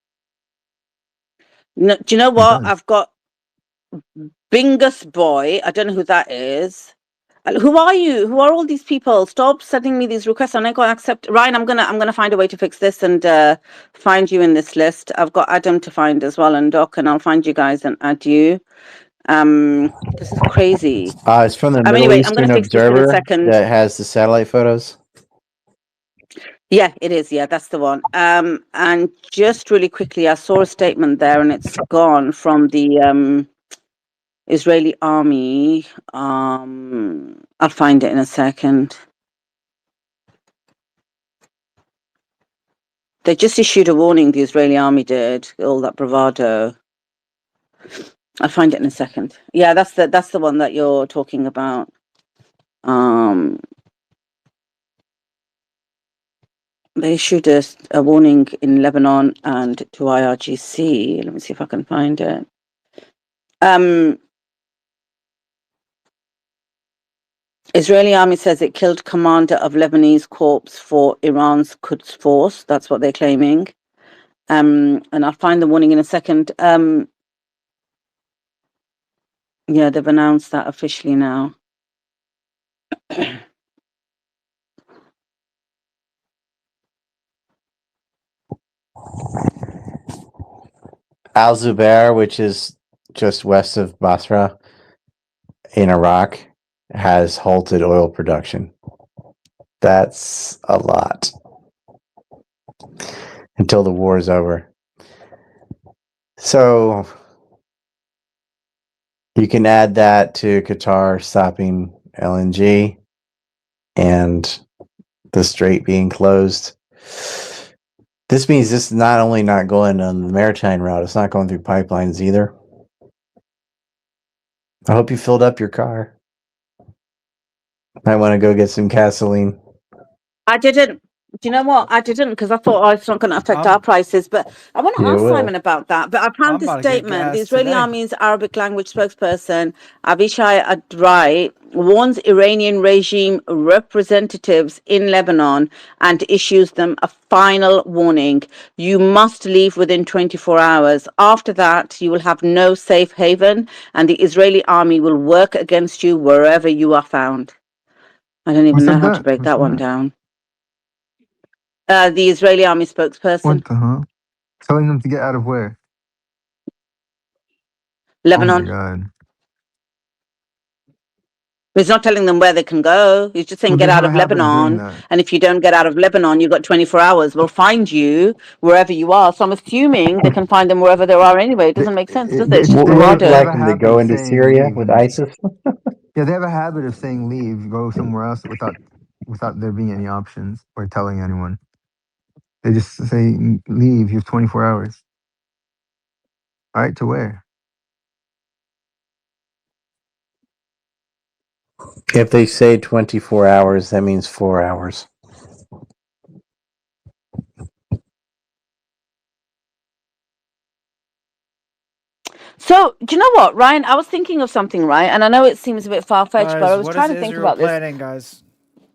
No, do you know It what? does. I've got Bingus Boy. I don't know who that is. Who are you? Who are all these people? Stop sending me these requests. I'm not going to accept. Ryan, I'm gonna find a way to fix this and find you in this list. I've got Adam to find as well and Doc, and I'll find you guys and add you. This is crazy. It's from the Middle Anyway, I'm gonna Eastern fix this in a Observer second. that has the satellite photos. Yeah, it is. Yeah, that's the one. And just really quickly, I saw a statement there, and it's gone from the Israeli army. I'll find it in a second. They just issued a warning. The Israeli army did all that bravado. I'll find it in a second. Yeah, that's the one that you're talking about. They issued a warning in Lebanon and to IRGC. Let me see if I can find it. Israeli army says it killed commander of Lebanese corps for Iran's Quds force. That's what they're claiming. And I'll find the warning in a second. Yeah, they've announced that officially now. Al Zubair, which is just west of Basra in Iraq, has halted oil production. That's a lot until the war is over. So you can add that to Qatar stopping LNG and the strait being closed. This means this is not only not going on the maritime route, it's not going through pipelines either. I hope you filled up your car. Might want to go get some gasoline. I didn't. Do you know what? I didn't because I thought, oh, it's not going to affect our prices. But I want to Yeah, it ask will. Simon about that. But I found I'm this about to get statement. The gas Israeli today. Army's Arabic language spokesperson, Avishai Adrai, warns Iranian regime representatives in Lebanon and issues them a final warning. You must leave within 24 hours. After that, you will have no safe haven, and the Israeli army will work against you wherever you are found. I don't Who even know said how to that? break Who that said one that? down. The Israeli army spokesperson, What the hell? Telling them to get out of where? Oh my Lebanon. god. He's not telling them where they can go. He's just saying Well, get they out have a of habit of doing Lebanon. that. And if you don't get out of Lebanon, you've got 24 hours. We'll find you wherever you are. So I'm assuming they can find them wherever they are anyway. It doesn't make sense, does it? It's just Wouldn't you They have bravado. a like them to habit go of into saying Syria leave, with and ISIS? yeah, they have a habit of saying leave, go somewhere else without there being any options or telling anyone. They just say leave. You have 24 hours. All right, to where? If they say 24 hours, that means 4 hours. So, do you know what, Ryan? I was thinking of something, right? And I know it seems a bit far fetched, but I Guys, was what is trying to think Israel about this. planning, guys?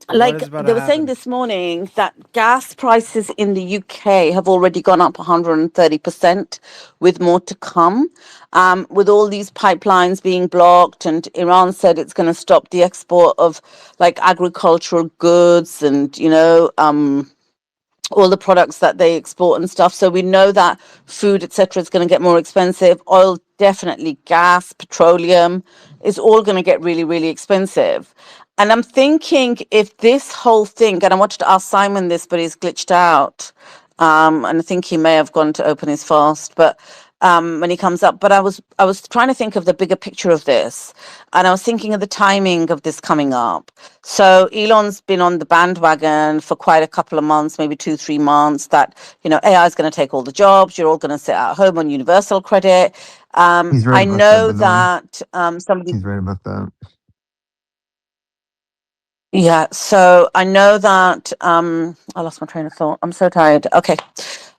What Like is about they to were saying happen? this morning that gas prices in the UK have already gone up 130%, with more to come. With all these pipelines being blocked, and Iran said it's going to stop the export of like agricultural goods and all the products that they export and stuff. So we know that food, etc., is going to get more expensive. Oil, definitely. Gas, petroleum is all going to get really, really expensive. And I'm thinking if this whole thing, and I wanted to ask Simon this, but he's glitched out. And I think he may have gone to open his fast, but when he comes up. But I was trying to think of the bigger picture of this, and I was thinking of the timing of this coming up. So Elon's been on the bandwagon for quite a couple of months, maybe 2-3 months. That AI is going to take all the jobs. You're all going to sit at home on universal credit. He's right I about that, know by the way. that somebody. He's right about that. Yeah, so I know that I lost my train of thought. I'm so tired. Okay.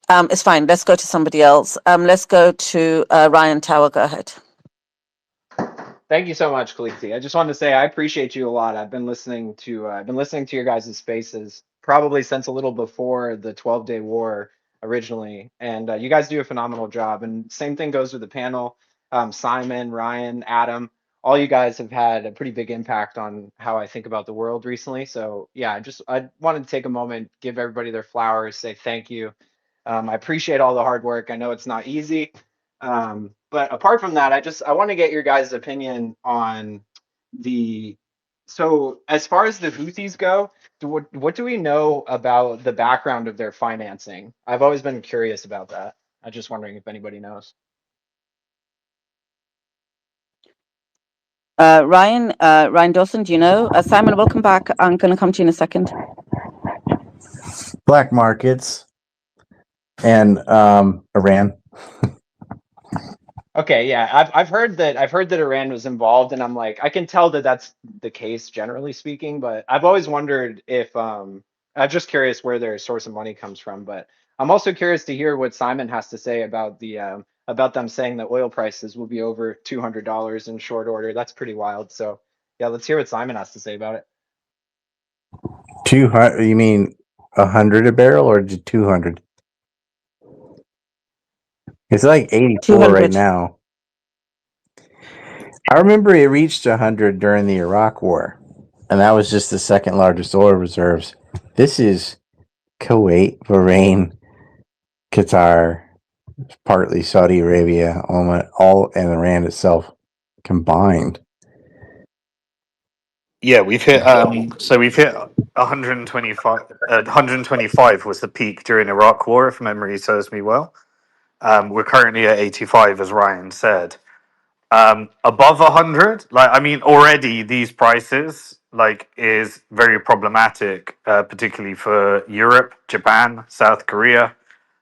It's fine. Let's go to somebody else. Let's go to Ryan Tower. Go ahead. Thank you so much, Khaleesi. I just wanted to say I appreciate you a lot. I've been listening to your guys' spaces probably since a little before the 12-day war. originally, and you guys do a phenomenal job. And same thing goes with the panel. Simon, Ryan, Adam, all you guys have had a pretty big impact on how I think about the world recently. So yeah, I wanted to take a moment, give everybody their flowers, say thank you. I appreciate all the hard work. I know it's not easy. But apart from that, I want to get your guys' opinion on the, so as far as the Houthis go, what do we know about the background of their financing? I've always been curious about that. I'm just wondering if anybody knows. Ryan Dawson, do you know? Simon, welcome back. I'm going to come to you in a second. Black markets and Iran. Okay, yeah, I've heard that Iran was involved, and I'm like, I can tell that that's the case generally speaking, but I've always wondered if I'm just curious where their source of money comes from. But I'm also curious to hear what Simon has to say about the about them saying that oil prices will be over $200 in short order. That's pretty wild. So yeah, let's hear what Simon has to say about it. 200? You mean 100 a barrel or 200? It's like 84 right 200. now. I remember it reached 100 during the Iraq War, and that was just the second largest oil reserves. This is Kuwait, Bahrain, Qatar, partly Saudi Arabia, Oman, all and Iran itself combined. Yeah, we've hit. So we've hit 125. 125 was the peak during Iraq War, if memory serves me well. We're currently at 85, as Ryan said. Above 100, like I mean, already these prices like is very problematic, particularly for Europe, Japan, South Korea.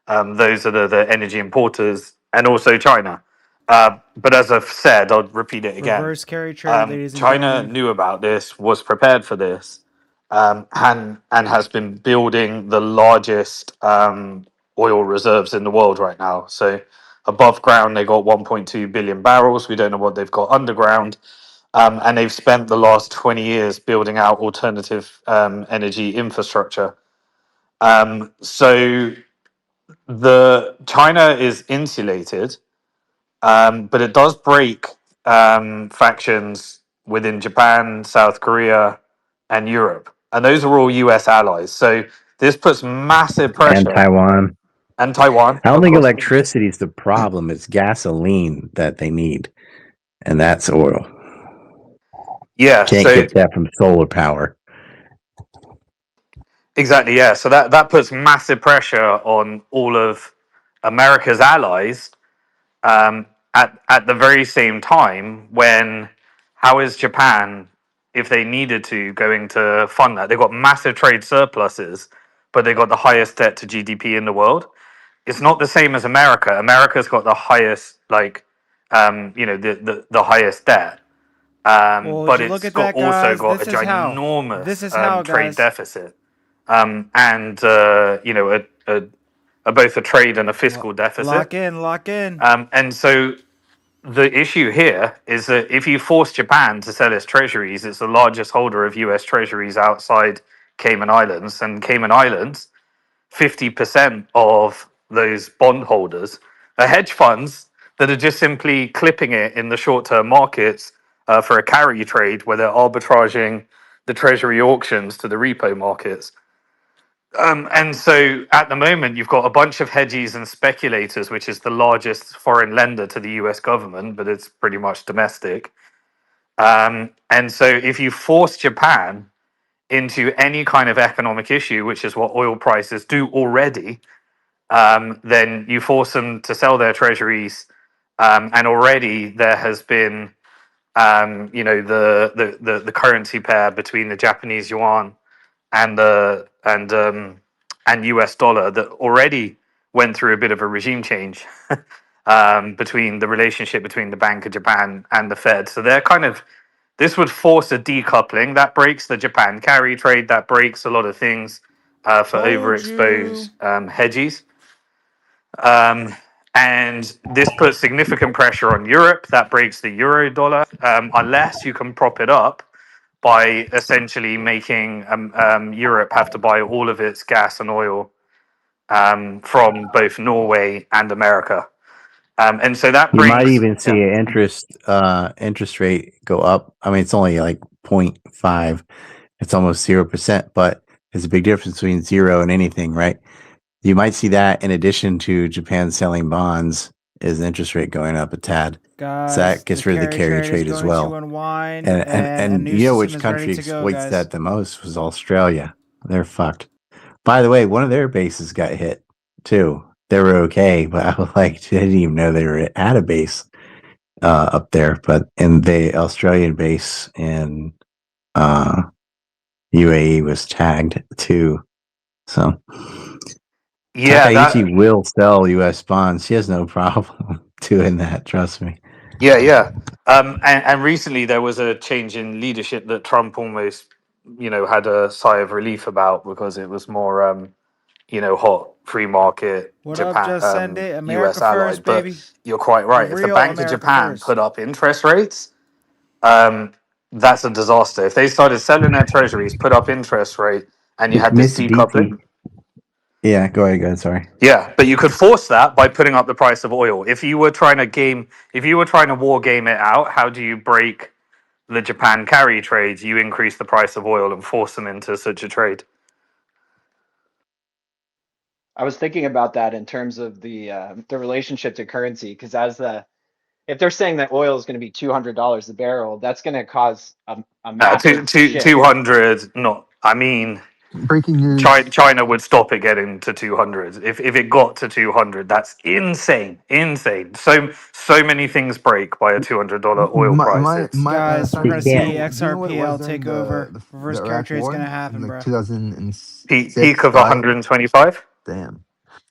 Those are the energy importers, and also China. But as I've said, I'll repeat it again. Reverse carry trade, ladies and China gentlemen. knew about this, was prepared for this, and has been building the largest oil reserves in the world right now. So above ground, they got 1.2 billion barrels. We don't know what they've got underground. And they've spent the last 20 years building out alternative energy infrastructure. So the China is insulated, but it does break factions within Japan, South Korea, and Europe, and those are all U.S. allies. So this puts massive And pressure, Taiwan. and Taiwan, I don't of think course. electricity is the problem. It's gasoline that they need, and that's oil. Yeah. Can't So get that from solar power. exactly. Yeah. So that puts massive pressure on all of America's allies. At the very same time, when how is Japan, if they needed to, going to fund that? They've got massive trade surpluses, but they've got the highest debt to GDP in the world. It's not the same as America. America's got the highest, like, the highest debt, Well, would but you look it's at got that, also guys? got a This is how. This ginormous is how, trade guys. deficit, and both a trade and a fiscal deficit. Lock in, lock in. And so the issue here is that if you force Japan to sell its treasuries, it's the largest holder of US treasuries outside Cayman Islands. And Cayman Islands, 50% of those bondholders are hedge funds that are just simply clipping it in the short term markets for a carry trade where they're arbitraging the treasury auctions to the repo markets. And so at the moment, you've got a bunch of hedgies and speculators, which is the largest foreign lender to the US government, but it's pretty much domestic. And so if you force Japan into any kind of economic issue, which is what oil prices do already, then you force them to sell their treasuries. And already there has been, the currency pair between the Japanese yuan and the and US dollar that already went through a bit of a regime change between the relationship between the Bank of Japan and the Fed. So they're kind of, this would force a decoupling that breaks the Japan carry trade, that breaks a lot of things for Told you. overexposed hedgies. And this puts significant pressure on Europe. That breaks the euro dollar, unless you can prop it up by essentially making Europe have to buy all of its gas and oil from both Norway and America. And so that You might brings, even see an interest rate go up. I mean, it's only like 0.5. It's almost 0%, but there's a big difference between zero and anything, right? You might see that in addition to Japan selling bonds, is the interest rate going up a tad. So Guys, that the gets rid of the carry carry trade is trade as going to well. unwind, And and a new you know system which is ready country to go, exploits guys. that the most was Australia. They're fucked. By the way, one of their bases got hit too. They were okay, but I was like, I didn't even know they were at a base up there. But in the Australian base in UAE was tagged too. So yeah, Takaichi will sell U.S. bonds. She has no problem doing that. Trust me. yeah. And recently there was a change in leadership that Trump almost, had a sigh of relief about because it was more, hot free market What up? Japan, Just send it. America U.S. first, allied. But baby. you're quite The right. If the real Bank of America Japan first. put up interest rates, that's a disaster. If they started selling their treasuries, put up interest rate, and you had this Miss BT. decoupling. Yeah, go ahead. Sorry. Yeah, but you could force that by putting up the price of oil. If you were trying to war game it out, how do you break the Japan carry trades? You increase the price of oil and force them into such a trade. I was thinking about that in terms of the relationship to currency, because if they're saying that oil is going to be $200 a barrel, that's going to cause a massive shift. 200, not. I mean, Breaking news. China would stop it getting to 200. If it got to 200, that's insane, insane. So many things break by a $200 oil price. It's Guys, we're You gonna see can't. Do you know what it was XRPL during take over. the Reverse carry Iraq trade's War gonna in happen, like bro. 2006, peak of five? 125. Damn.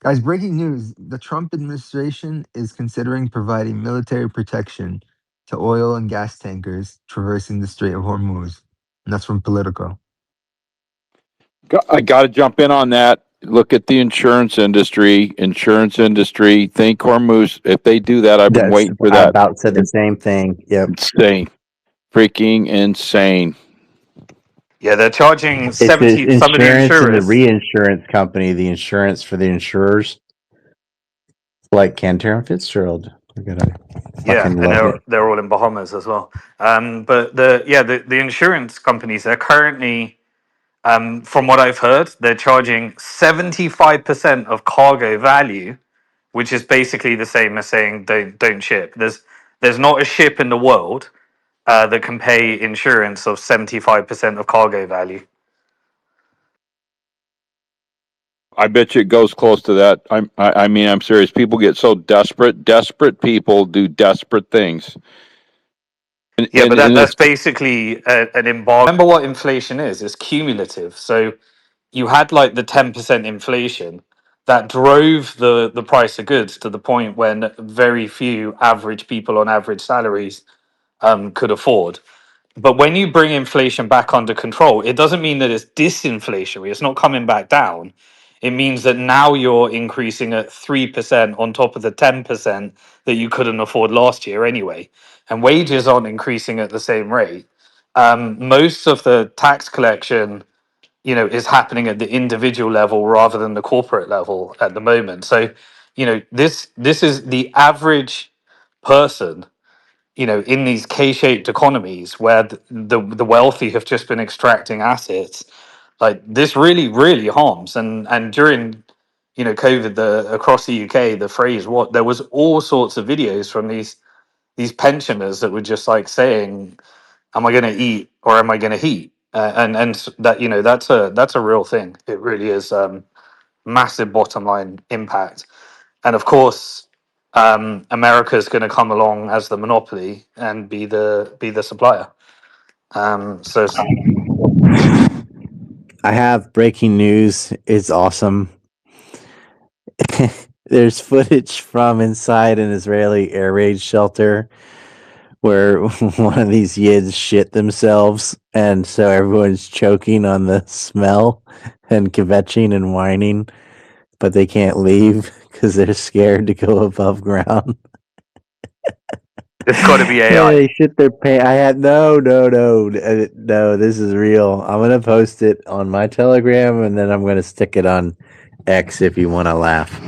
Guys, breaking news. The Trump administration is considering providing military protection to oil and gas tankers traversing the Strait of Hormuz. And that's from Politico. I got to jump in on that. Look at the insurance industry. Insurance industry. Think Hormuz. If they do that, I've been That's waiting for I that. about said the same thing. Yep. Insane. Freaking insane. Yeah, they're charging It's the 70. Some of the insurance and the insurers. reinsurance company. The insurance for the insurers, like Cantor and Fitzgerald. They're gonna Yeah, fucking and love they're it. they're all in Bahamas as well. But the insurance companies, they're currently, from what I've heard, they're charging 75% of cargo value, which is basically the same as saying don't ship. There's not a ship in the world that can pay insurance of 75% of cargo value. I bet you it goes close to that. I mean, I'm serious. People get so desperate. Desperate people do desperate things. And, Yeah, and, but and that's it's basically an embargo. Remember what inflation is? It's cumulative. So you had like the 10% inflation that drove the price of goods to the point when very few average people on average salaries could afford. But when you bring inflation back under control, it doesn't mean that it's disinflationary. It's not coming back down. It means that now you're increasing at 3% on top of the 10% that you couldn't afford last year anyway. And wages aren't increasing at the same rate. Most of the tax collection, is happening at the individual level rather than the corporate level at the moment. So, this is the average person, in these K-shaped economies where the wealthy have just been extracting assets. Like this really, really harms. And during, COVID, across the UK, the phrase what there was all sorts of videos from these pensioners that were just like saying, am I going to eat or am I going to heat? And that, that's a real thing. It really is, massive bottom line impact. And of course, America is going to come along as the monopoly and be the supplier. So I have breaking news. It's awesome. There's footage from inside an Israeli air raid shelter where one of these yids shit themselves, and so everyone's choking on the smell and kvetching and whining, but they can't leave because they're scared to go above ground. it's got to be Yeah, AI. they shit their pants. I had no. This is real. I'm gonna post it on my Telegram, and then I'm gonna stick it on X if you want to laugh.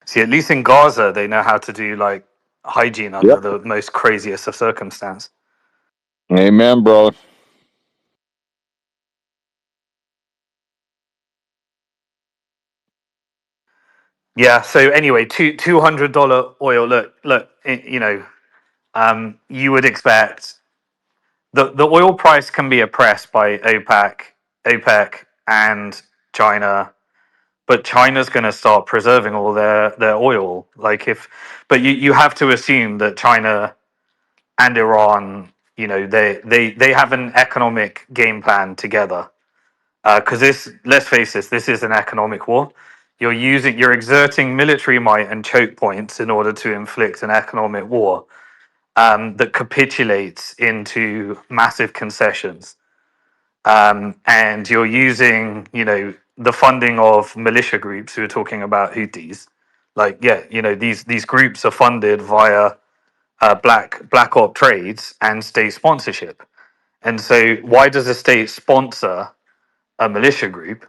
See, at least in Gaza, they know how to do like hygiene under Yep. the most craziest of circumstance. Amen, brother. Yeah. So anyway, $200 oil. Look. You know, you would expect the oil price can be oppressed by OPEC, and China, but China's going to start preserving all their oil. Like if, but you have to assume that China and Iran, you know, they have an economic game plan together. Because this, let's face this is an economic war. You're exerting military might and choke points in order to inflict an economic war that capitulates into massive concessions. And you're using, you know, the funding of militia groups who are talking about Houthis. Like, yeah, you know, these groups are funded via black op trades and state sponsorship. And so, why does a state sponsor a militia group?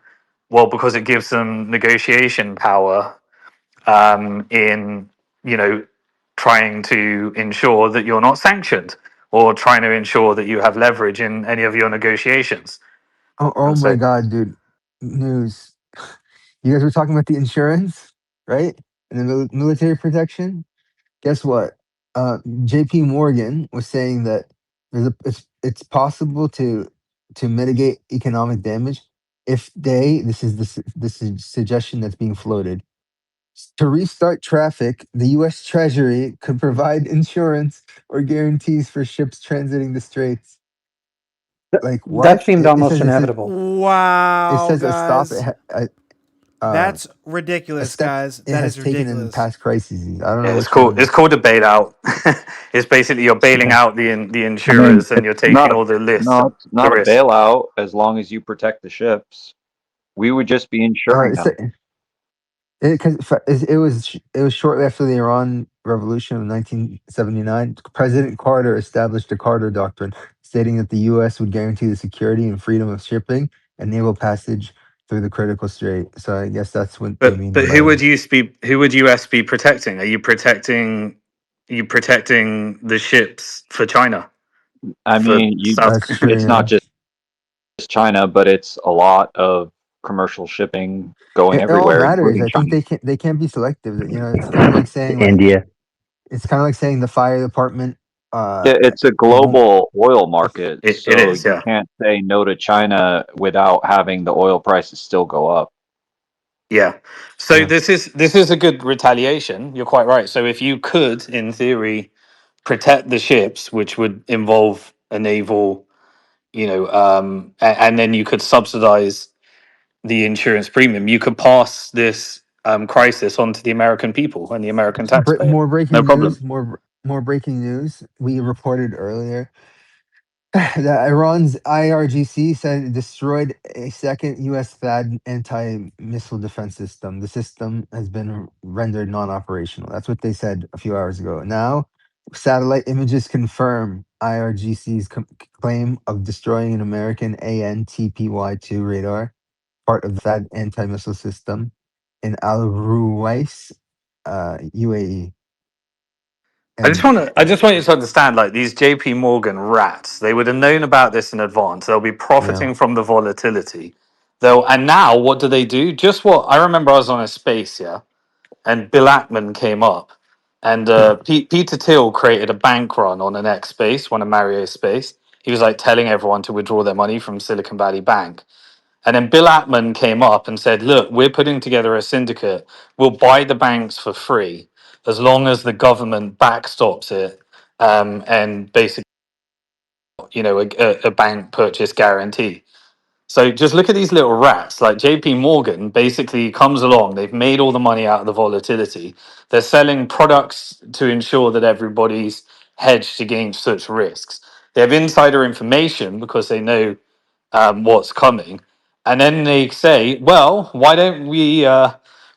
Well, because it gives them negotiation power in, you know, trying to ensure that you're not sanctioned or trying to ensure that you have leverage in any of your negotiations. Oh And my so, God, dude. News. You guys were talking about the insurance, right? And the military protection. Guess what? J.P. Morgan was saying that it's possible to mitigate economic damage if this is suggestion that's being floated. To restart traffic, the U.S. Treasury could provide insurance or guarantees for ships transiting the straits. Like That what? seemed It almost says inevitable. it Wow, says a stop. guys. Uh, That's a ridiculous, step guys. it That has is taken in ridiculous. past crises. I don't yeah, know it's which called one. it's called a bailout. It's basically you're bailing Yeah. out the I mean, insurers and it's you're not taking a all the list no, of it's the not a risk. bailout as long as you protect the ships. We would just be insuring It's them. it was shortly after the Iran Revolution of 1979. President Carter established the Carter Doctrine, stating that the U.S. would guarantee the security and freedom of shipping and naval passage through the critical strait. So I guess that's what they But mean by who would US be protecting? Are you protecting the ships for China I for mean, South that's Korea? true. it's not Yeah, just China, but it's a lot of commercial shipping going it all everywhere, matters. including I think China. they can't be selective. You know, it's kind of like saying like India. it's kind of like saying the fire department. Uh, Yeah, it's a it won't. global oil market, It so is, you yeah. can't say no to China without having the oil prices still go up. Yeah. So Yeah. this is a good retaliation. You're quite right. So if you could, in theory, protect the ships, which would involve a naval, you know, and then you could subsidize the insurance premium, you could pass this crisis on to the American people and the American taxpayer. More No breaking problem. news. More breaking news. We reported earlier that Iran's IRGC said it destroyed a second U.S. THAAD anti-missile defense system. The system has been rendered non-operational. That's what they said a few hours ago. Now, satellite images confirm IRGC's claim of destroying an American ANTPY-2 radar, part of the THAAD anti-missile system, in Al Ruwais, UAE. And I just want you to understand, like these JP Morgan rats, they would have known about this in advance. They'll be yeah, profiting from the volatility. And now what do? Just what I remember I was on a space, yeah, and Bill Ackman came up. And Peter Thiel created a bank run on an X space, one of Mario's space. He was like telling everyone to withdraw their money from Silicon Valley Bank. And then Bill Ackman came up and said, "Look, we're putting together a syndicate. We'll buy the banks for free as long as the government backstops it, and basically, you know, a bank purchase guarantee." So just look at these little rats. Like JP Morgan basically comes along. They've made all the money out of the volatility. They're selling products to ensure that everybody's hedged against such risks. They have insider information because they know what's coming. And then they say, well, why don't we,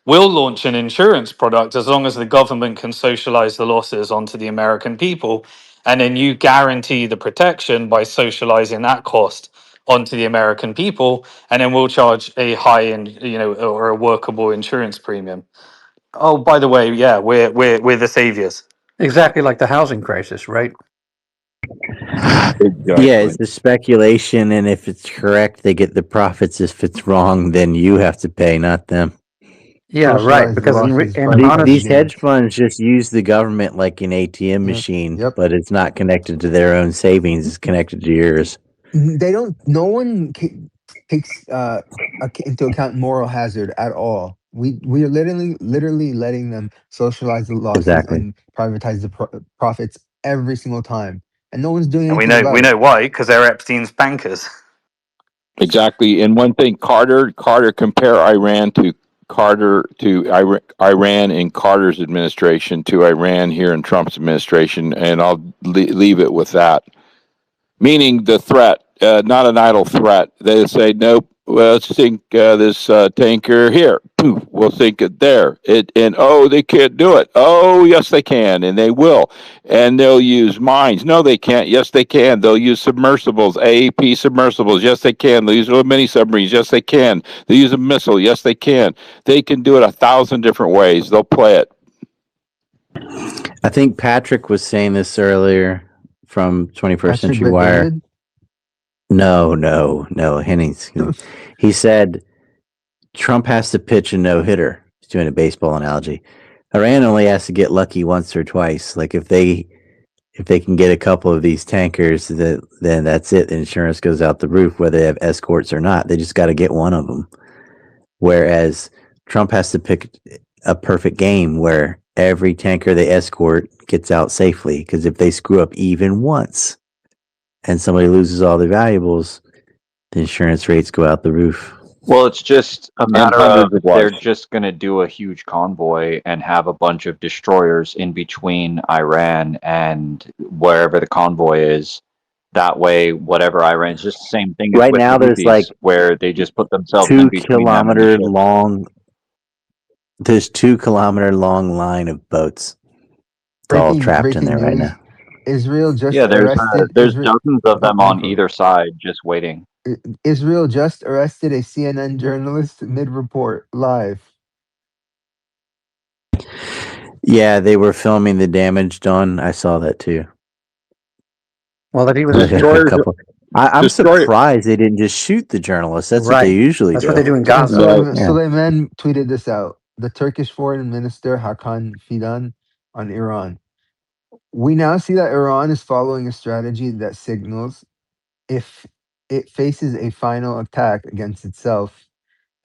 we'll launch an insurance product as long as the government can socialize the losses onto the American people. And then you guarantee the protection by socializing that cost onto the American people, and then we'll charge a high end, or a workable insurance premium. Oh, by the way, yeah, we're the saviors. Exactly like the housing crisis, right? Yeah, it's the speculation, and if it's correct, they get the profits. If it's wrong, then you have to pay, not them. Yeah, right. Socialize the Because losses, in privatize the honest, These hedge gains. funds just use the government like an ATM Yep. machine, Yep. but it's not connected to their own savings. It's connected to yours. They don't. No one takes into account moral hazard at all. We are literally letting them socialize the losses Exactly. and privatize the profits every single time, and no one's doing And we anything know we about it. know why, because they're Epstein's bankers. Exactly. And one thing, Carter, compare Iran to Iran in Carter's administration to Iran here in Trump's administration, and I'll leave it with that. Meaning the threat, not an idle threat. They say, nope, well, let's sink this tanker here. Poof, we'll sink it there. And oh, they can't do it. Oh, yes, they can, and they will. And they'll use mines. No, they can't. Yes, they can. They'll use submersibles, AAP submersibles. Yes, they can. They'll use little mini submarines. Yes, they can. They'll use a missile. Yes, they can. They can do it 1,000 different ways. They'll play it. I think Patrick was saying this earlier from 21st Patrick Century Bet Wire. David. No, Hennings. He said Trump has to pitch a no hitter. He's doing a baseball analogy. Iran only has to get lucky once or twice. Like if they can get a couple of these tankers, then that's it. The insurance goes out the roof, whether they have escorts or not. They just got to get one of them. Whereas Trump has to pick a perfect game where every tanker they escort gets out safely. Because if they screw up even once and somebody loses all their valuables, the insurance rates go out the roof. Well, it's just a matter hundreds of of they're lives. just going to do a huge convoy and have a bunch of destroyers in between Iran and wherever the convoy is. That way, whatever Iran, it's just the same thing as Right with now, the there's Houthis, like where they just put themselves in 2 between them and the kilometer ship. long. There's 2 kilometer long line of boats. It's all trapped in Breaking there right news. now. Israel just Yeah, arrested there's dozens of them on Michael. either side just waiting. Israel just arrested a CNN journalist mid-report live. Yeah, they were filming the damage done. I saw that too. Well, that he was Like a Destroyers, couple. I'm destroy. surprised they didn't just shoot the journalist. That's what they right. usually That's do. what they do in So Gaza. Right. Yeah. Suleiman tweeted this out. The Turkish Foreign Minister Hakan Fidan on Iran. We now see that Iran is following a strategy that signals if it faces a final attack against itself,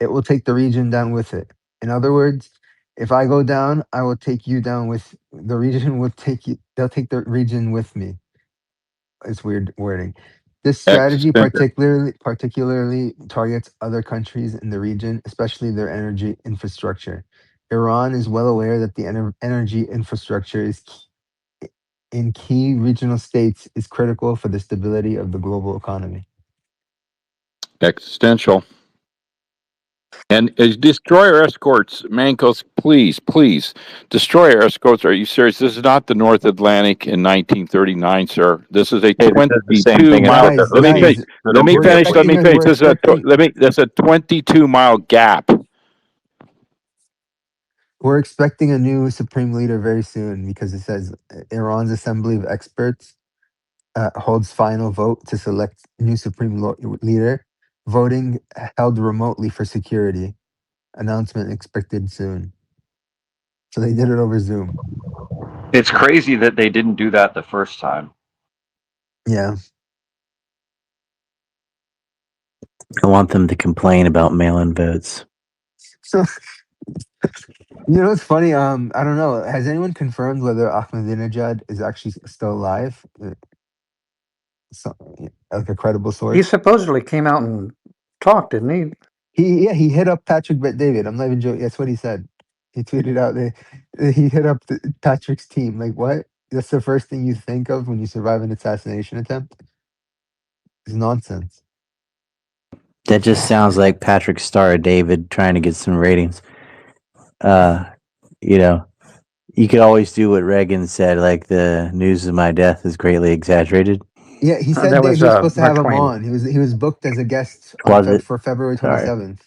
it will take the region down with it. In other words, if I go down, I will take you down with the region. Will take you. They'll take the region with me. It's weird wording. This strategy Existential. particularly targets other countries in the region, especially their energy infrastructure. Iran is well aware that the energy infrastructure is in key regional states is critical for the stability of the global economy. Existential. And as destroyer escorts, Mankos, please, destroyer escorts. Are you serious? This is not the North Atlantic in 1939, sir. This is a Hey, this is the same thing as 22-mile. what the Guys, Let me finish. Houthis. guys, So Let don't me we're forget finish. what Let me expecting he a did. finish. we're This is expecting that's a 22-mile gap. we're expecting a new supreme leader very soon because it says Iran's assembly of experts holds final vote to select new supreme leader. Voting held remotely for security. Announcement expected soon. So they did it over Zoom. It's crazy that they didn't do that the first time. Yeah. I want them to complain about mail-in votes. So you know what's funny? I don't know. Has anyone confirmed whether Ahmadinejad is actually still alive? So, like a credible He source. supposedly came out and talked, didn't he? He hit up Patrick Bet David. I'm not even joking. That's what he said. He tweeted out he hit up Patrick's team. Like what? That's the first thing you think of when you survive an assassination attempt. It's nonsense. That just sounds like Patrick Star David trying to get some ratings. You know, you could always do what Reagan said, like the news of my death is greatly exaggerated. Yeah, he said That that was he was supposed to Mark have him Twain. on. He was booked as a guest on Was it? for February Sorry. 27th.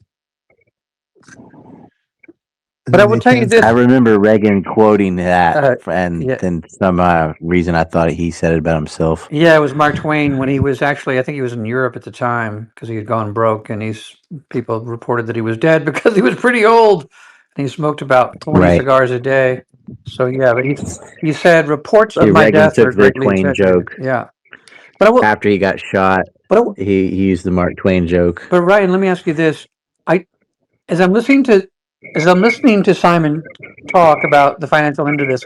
And But I then will they tell you canceled I this. it. remember Reagan quoting that, and Yeah, then some reason I thought he said it about himself. yeah, it was Mark Twain when he was actually, I think he was in Europe at the time because he had gone broke, and people reported that he was dead because he was pretty old, and he smoked about 20 Right. cigars a day. So yeah, but he said reports of See, my Reagan death took are the greatly Twain exaggerated. joke Yeah, but I will. after he got shot. But He used the Mark Twain joke. but Ryan, let me ask you this: I as I'm listening to as I'm listening to Simon talk about the financial end of this,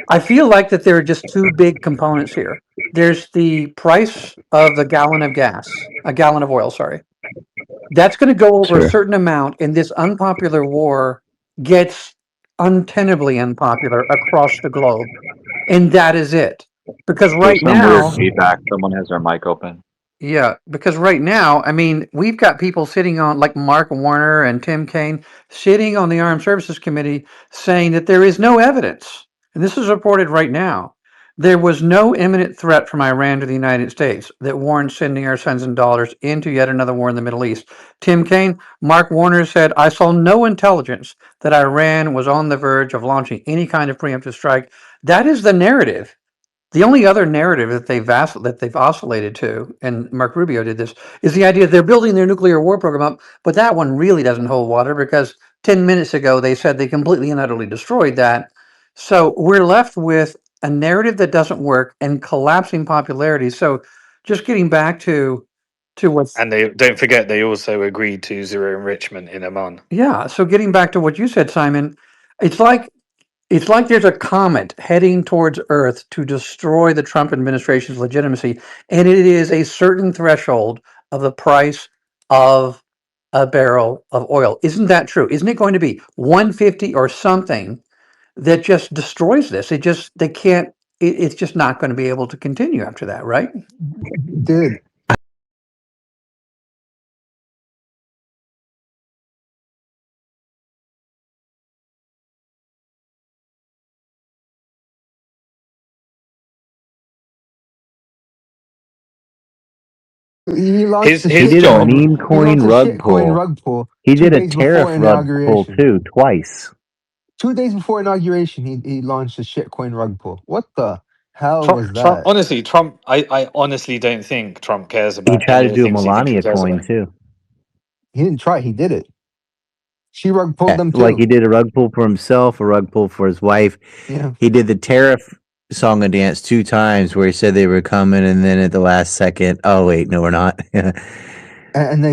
I feel like that there are just two big components here. There's the price of the gallon of gas, a gallon of oil, sorry. That's going to go over a Sure. certain amount, and this unpopular war gets untenably unpopular across the globe. And that is it. Because right There's some weird now, feedback. Someone has their mic open. yeah, because right now, I mean, we've got people sitting on, like Mark Warner and Tim Kaine, sitting on the Armed Services Committee saying that there is no evidence, and this is reported right now. There was no imminent threat from Iran to the United States that warrants sending our sons and daughters into yet another war in the Middle East. Tim Kaine, Mark Warner said, I saw no intelligence that Iran was on the verge of launching any kind of preemptive strike. That is the narrative. The only other narrative that they've oscillated to, and Mark Rubio did this, is the idea they're building their nuclear war program up. But that one really doesn't hold water because 10 minutes ago they said they completely and utterly destroyed that. So we're left with a narrative that doesn't work and collapsing popularity. So just getting back to what's And they don't forget they also agreed to zero enrichment in Oman. yeah. So getting back to what you said, Simon, it's like it's like there's a comet heading towards Earth to destroy the Trump administration's legitimacy, and it is a certain threshold of the price of a barrel of oil. Isn't that true? Isn't it going to be 150 or something that just destroys this? It just they can't. It's just not going to be able to continue after that, right? Dude, he launched His the He his did a job. meme he coin launched a rug shitcoin pull. rug pull He two did a days before tariff rug pull inauguration. too, twice. 2 days before inauguration, he launched a shitcoin rug pull. What the hell was Trump, that? honestly, I honestly don't think Trump cares He about tried any to of the do a things you think he Melania cares coin about. too. He didn't try, he did it. She rug pulled Yeah, them like too. he did a rug pull for himself, a rug pull for his wife. Yeah. He did the tariff song and dance 2 times where he said they were coming, and then at the last second, oh wait, no, we're not. And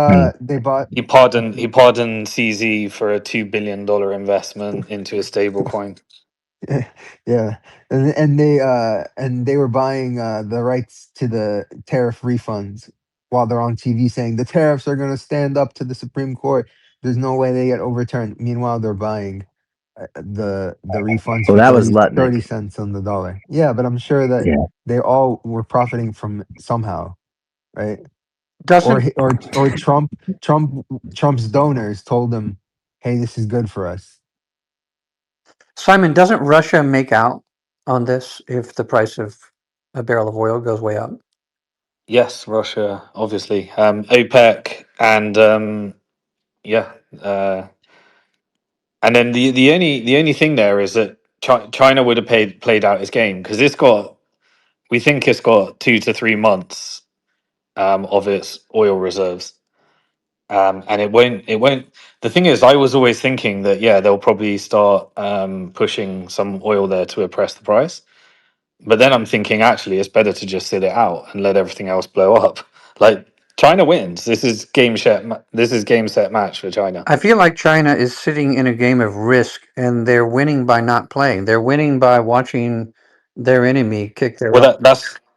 Hmm. they bought He pardoned CZ for a $2 billion investment into a stable coin. yeah. And they were buying the rights to the tariff refunds while they're on TV saying the tariffs are going to stand up to the Supreme Court. There's no way they get overturned. Meanwhile, they're buying the refunds Well, for that was 30 Lutnick. cents on the dollar. Yeah, but I'm sure that Yeah. they all were profiting from it somehow, right? Or Doesn't he- or Trump's donors told him, "Hey, this is good for us." Simon, doesn't Russia make out on this if the price of a barrel of oil goes way up? Yes, Russia, obviously, OPEC, and yeah, and then the only thing there is that China would have played out his game because we think it's got 2 to 3 months of its oil reserves. And it won't. The thing is, I was always thinking that yeah, they'll probably start pushing some oil there to oppress the price. But then I'm thinking actually, it's better to just sit it out and let everything else blow up. Like China wins. This is This is game set match for China. I feel like China is sitting in a game of risk and they're winning by not playing. They're winning by watching their enemy kick their Well, own.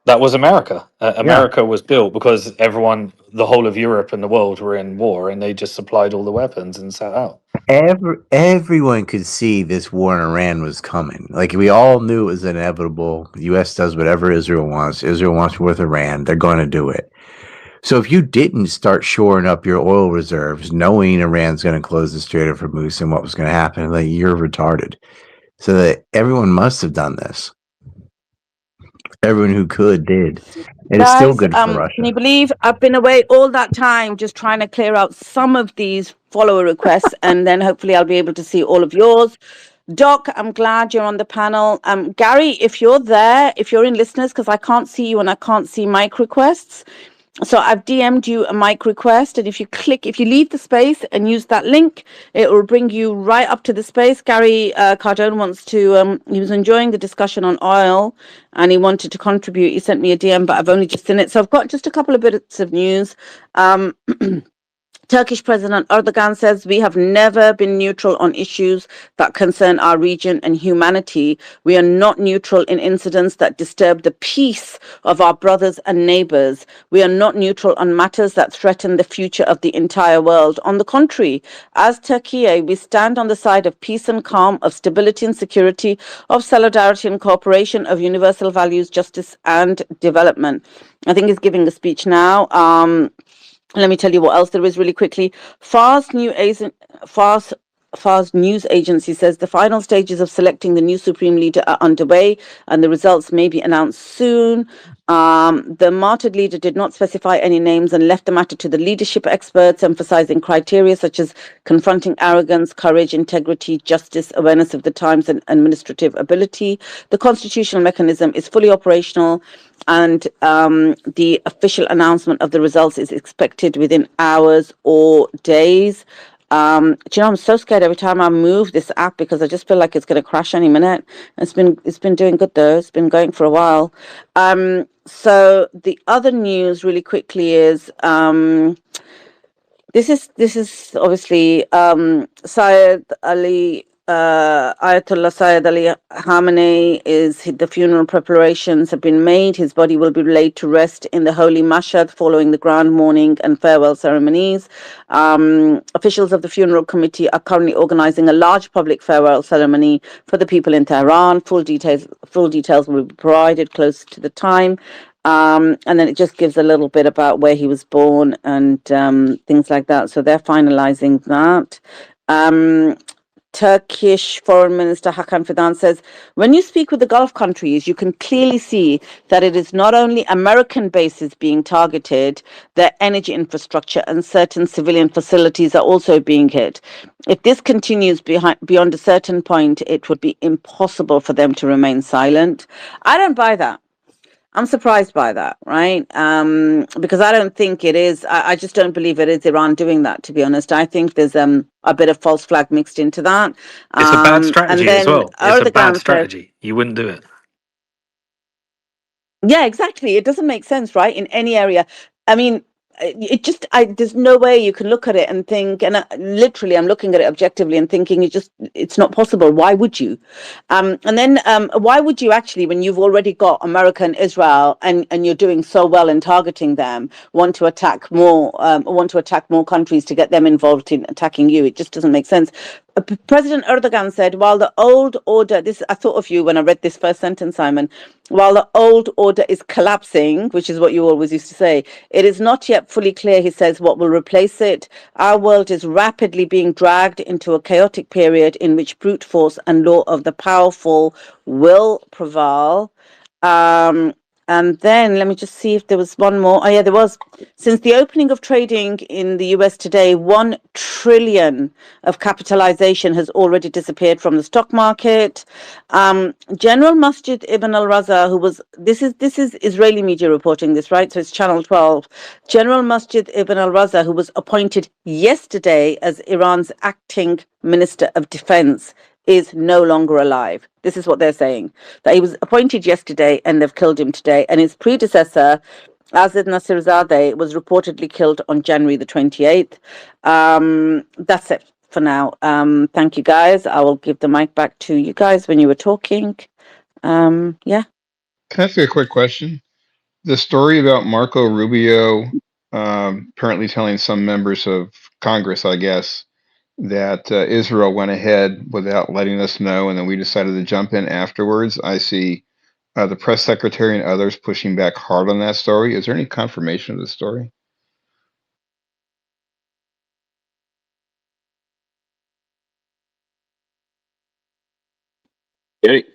that was America. Yeah. America was built because the whole of Europe and the world were in war, and they just supplied all the weapons and sat out. Everyone could see this war in Iran was coming. Like we all knew it was inevitable. The U.S. does whatever Israel wants. Israel wants war with Iran. They're going to do it. So if you didn't start shoring up your oil reserves, knowing Iran's going to close the Strait of Hormuz and what was going to happen, like you're retarded. So that everyone must have done this. Everyone who could did. It is still Guys, good for can you Russia. believe I've been away all that time just trying to clear out some of these follower requests, and then hopefully I'll be able to see all of yours. Doc, I'm glad you're on the panel. Gary, if you're there, if you're in listeners, because I can't see you and I can't see mic requests. So I've DM'd you a mic request, and if you leave the space and use that link, it will bring you right up to the space. Gary Cardone wants to, he was enjoying the discussion on oil and he wanted to contribute. He sent me a DM, but I've only just seen it. So I've got just a couple of bits of news. Turkish President Erdogan says we have never been neutral on issues that concern our region and humanity. We are not neutral in incidents that disturb the peace of our brothers and neighbors. We are not neutral on matters that threaten the future of the entire world. On the contrary, as Turkey, we stand on the side of peace and calm, of stability and security, of solidarity and cooperation, of universal values, justice and development. I think he's giving a speech now. Let me tell you what else there is really quickly. Fast Fars news agency says the final stages of selecting the new supreme leader are underway and the results may be announced soon. The martyred leader did not specify any names and left the matter to the leadership experts, emphasizing criteria such as confronting arrogance, courage, integrity, justice, awareness of the times, and administrative ability. The constitutional mechanism is fully operational, and the official announcement of the results is expected within hours or days. Do you know, I'm so scared every time I move this app because I just feel like it's going to crash any minute. It's been doing good though. It's been going for a while. So the other news really quickly is this is obviously Syed Ali Ayatollah Syed Ali Khamenei is the funeral preparations have been made. His body will be laid to rest in the holy Mashhad following the grand mourning and farewell ceremonies. Officials of the funeral committee are currently organizing a large public farewell ceremony for the people in Tehran. Full details will be provided close to the time. And then it just gives a little bit about where he was born and things like that. So they're finalizing that. Turkish Foreign Minister Hakan Fidan says, when you speak with the Gulf countries, you can clearly see that it is not only American bases being targeted, their energy infrastructure and certain civilian facilities are also being hit. If this continues beyond a certain point, it would be impossible for them to remain silent. I don't buy that. I'm surprised by that, right? Because I don't think it is. I just don't believe it is Iran doing that. To be honest, I think there's a bit of false flag mixed into that. It's a bad And strategy as then well. It's a bad Erdogan says, strategy. You wouldn't do it. yeah, exactly. It doesn't make sense, right? In any area. I mean, it just, there's no way you can look at it and think, and literally I'm looking at it objectively and thinking it's not possible. Why would you? And then why would you actually, when you've already got America and Israel and you're doing so well in targeting them, want to attack more countries to get them involved in attacking you? It just doesn't make sense. President Erdogan said, while the old order, this I thought of you when I read this first sentence, Simon, while the old order is collapsing, which is what you always used to say, it is not yet fully clear, he says, what will replace it. Our world is rapidly being dragged into a chaotic period in which brute force and law of the powerful will prevail. And then let me just see if there was one more. Oh, yeah, there was. Since the opening of trading in the US today, 1 trillion of capitalization has already disappeared from the stock market. General Masjid Ibn al-Raza, who was, this is Israeli media reporting this, right? So it's Channel 12. General Masjid Ibn al-Raza, who was appointed yesterday as Iran's acting Minister of Defense, is no longer alive. This is what they're saying, that he was appointed yesterday and they've killed him today. And his predecessor, Azad Nasirzadeh, was reportedly killed on January the 28th. That's it for now. Thank you, guys. I will give the mic back to you guys when you were talking. Yeah. Can I ask you a quick question? The story about Marco Rubio apparently telling some members of Congress, I guess, that Israel went ahead without letting us know, and then we decided to jump in afterwards. I see the press secretary and others pushing back hard on that story. Is there any confirmation of the story?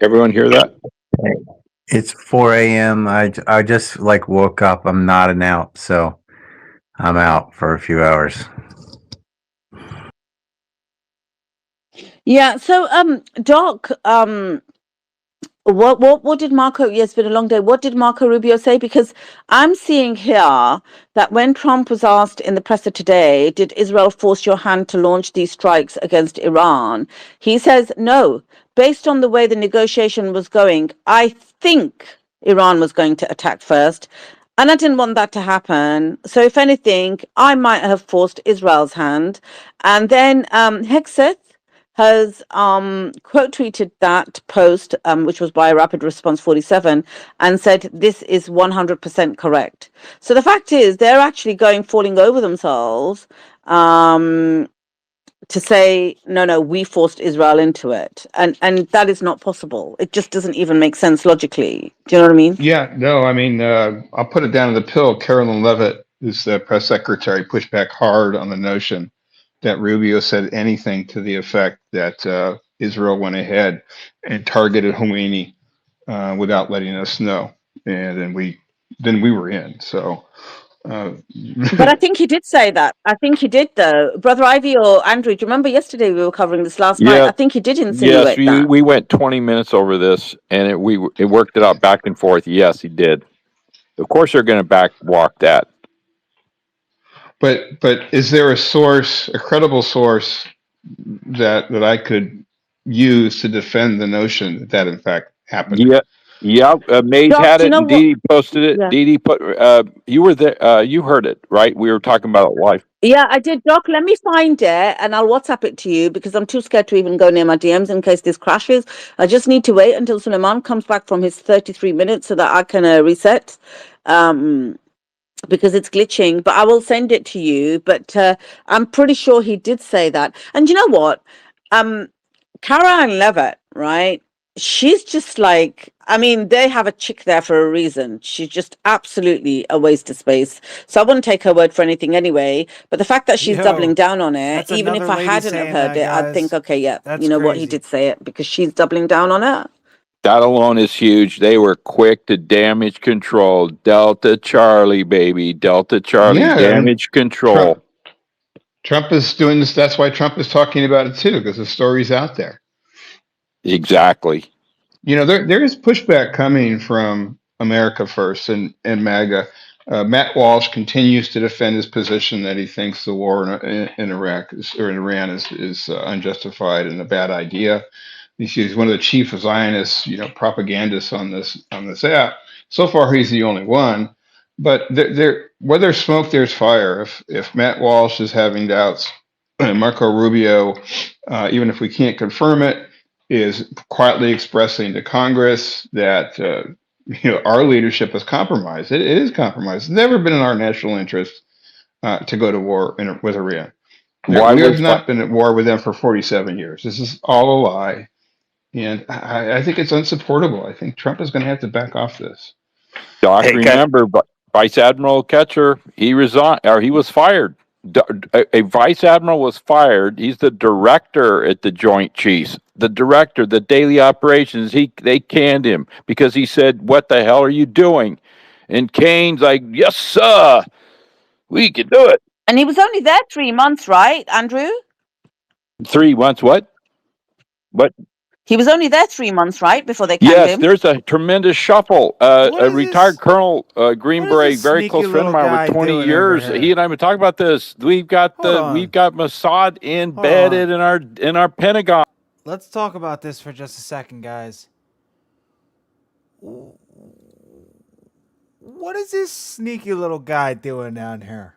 Everyone hear that? It's 4 a.m. I just like woke up. I'm nodding out, so I'm out for a few hours. Yeah. So, Doc, what did Marco? Yeah, it's been a long day. What did Marco Rubio say? Because I'm seeing here that when Trump was asked in the presser today, did Israel force your hand to launch these strikes against Iran? He says no. Based on the way the negotiation was going, I think Iran was going to attack first. And I didn't want that to happen. So if anything, I might have forced Israel's hand. And then Hexeth has quote tweeted that post, which was by Rapid Response 47, and said this is 100% correct. So the fact is, they're actually falling over themselves to say, no, we forced Israel into it, and that is not possible. It just doesn't even make sense logically. Do you know what I mean? Yeah, no, I mean, I'll put it down to the pill. Carolyn Levitt, who's the press secretary, pushed back hard on the notion that Rubio said anything to the effect that Israel went ahead and targeted Khomeini without letting us know, and then we were in. So, But I think he did say that. I think he did, though. Brother Ivy or Andrew, do you remember yesterday we were covering this last night? Yeah. I think he did Yes, insinuate we that. we went 20 minutes over this, and it worked it out back and forth. Yes, he did. Of course, they're going to backwalk that. but is there a source, a credible source that I could use to defend the notion that that in fact happened? Yeah, yeah. Maze Doc, had do you it, know and what? Dee Dee posted it. Yeah. Dee Dee put. You were there. You heard it, right? We were talking about it live. Yeah, I did. Doc, let me find it and I'll WhatsApp it to you because I'm too scared to even go near my DMs in case this crashes. I just need to wait until Suleiman comes back from his 33 minutes so that I can reset. Because it's glitching, but I will send it to you. But I'm pretty sure he did say that. And you know what? Caroline Levitt, right? She's just like, I mean, they have a chick there for a reason. She's just absolutely a waste of space. So I wouldn't take her word for anything anyway. But the fact that she's doubling Yo, down on it, that's even another if I lady hadn't have saying heard that, it, I'd think, guys. okay, yeah, That's you know what, he crazy. did say it because she's doubling down on it. That alone is huge. They were quick to damage control. Delta Charlie, baby. Delta Charlie. Yeah, and Damage control. Trump Trump is doing this. That's why Trump is talking about it too, because the story's out there. Exactly. You know, there is pushback coming from America First and MAGA. Matt Walsh continues to defend his position that he thinks the war in Iraq or in Iran is unjustified and a bad idea. He's one of the chief Zionist, propagandists on this app. So far, he's the only one. But where there's smoke, there's fire. If Matt Walsh is having doubts, Marco Rubio, even if we can't confirm it, is quietly expressing to Congress that our leadership is compromised. It is compromised. It's never been in our national interest to go to war with Iran. Why We have was not been at war with them for 47 years. This is all a lie. And I think it's unsupportable. I think Trump is going to have to back off this. Doc? Hey, guys. Remember, Vice Admiral Ketcher, he resigned or he was fired. A vice admiral was fired. He's the director at the Joint Chiefs. The director, the daily operations. They canned him because he said, "What the hell are you doing?" And Kane's like, "Yes, sir, we can do it." And he was only there 3 months, right, Andrew? 3 months. What? What? He was only there 3 months, right, before they canned Yes, him? there's a tremendous shuffle. What A is retired this? Colonel Green What is Beret, this very sneaky close friend little of mine over guy 20 doing over years. He here? and I have been talking about this. We've got Hold on. Mossad Hold on. embedded in our Pentagon. Let's talk about this for just a second, guys. What is this sneaky little guy doing down here?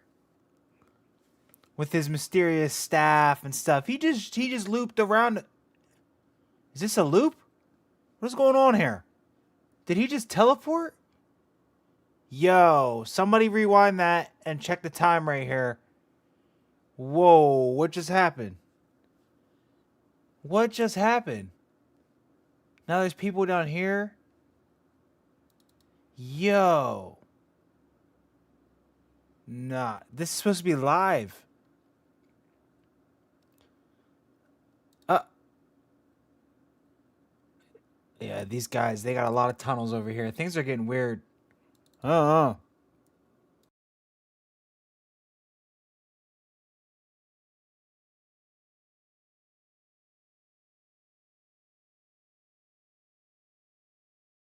With his mysterious staff and stuff. He just looped around. Is this a loop? What's going on here? Did he just teleport? Yo, somebody rewind that and check the time right here. Whoa, what just happened? What just happened? Now there's people down here. Yo. Nah, this is supposed to be live. Yeah, Yeah, these guys, they got a lot of tunnels over here. Things are getting weird. Oh.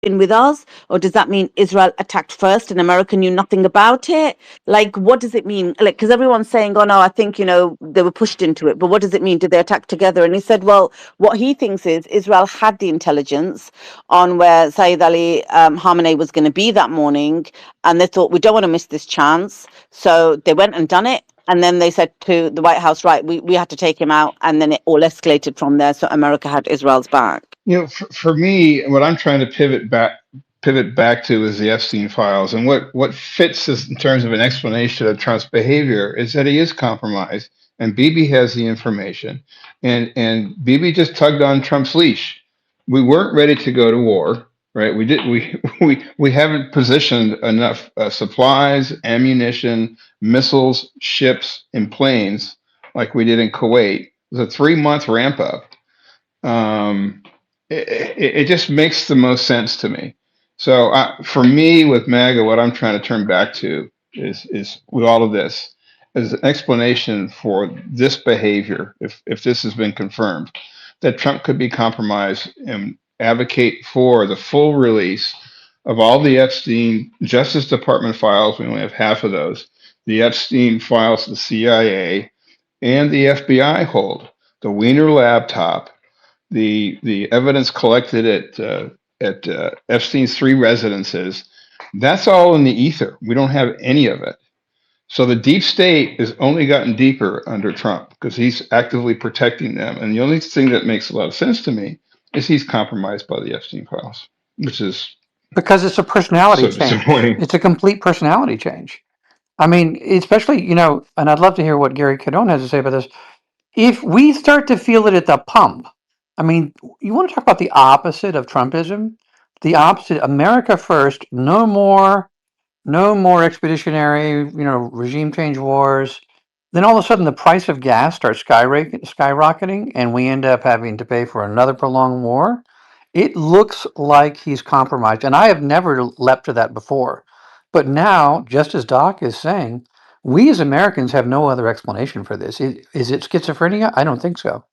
In with us, or does that mean Israel attacked first and America knew nothing about it? Like, what does it mean? Like, because everyone's saying, oh no, I think, they were pushed into it, but what does it mean? Did they attack together? And he said, well, what he thinks is Israel had the intelligence on where Sayyid Ali Khamenei was going to be that morning, and they thought, we don't want to miss this chance, so they went and done it. And then they said to the White House, right, we had to take him out, and then it all escalated from there, so America had Israel's back. For me, what I'm trying to pivot back to is the Epstein files, and what fits this in terms of an explanation of Trump's behavior is that he is compromised, and Bibi has the information, and Bibi just tugged on Trump's leash. We weren't ready to go to war, right? We haven't positioned enough supplies, ammunition, missiles, ships, and planes like we did in Kuwait. It was a 3-month ramp up. It just makes the most sense to me. So for me, with MAGA, what I'm trying to turn back to is with all of this is an explanation for this behavior, if this has been confirmed, that Trump could be compromised and advocate for the full release of all the Epstein Justice Department files. We only have half of those. The Epstein files, the CIA, and the FBI hold, the Wiener laptop, the evidence collected at Epstein's 3 residences. That's all in the ether. We don't have any of it. So the deep state has only gotten deeper under Trump because he's actively protecting them. And the only thing that makes a lot of sense to me is he's compromised by the Epstein files, which is Because it's a personality so change. disappointing. It's a complete personality change. I mean, especially, and I'd love to hear what Gary Cadone has to say about this. If we start to feel it at the pump, I mean, you want to talk about the opposite of Trumpism? The opposite, America first, no more expeditionary, regime change wars. Then all of a sudden the price of gas starts skyrocketing and we end up having to pay for another prolonged war. It looks like he's compromised. And I have never leapt to that before. But now, just as Doc is saying, we as Americans have no other explanation for this. Is it schizophrenia? I don't think so.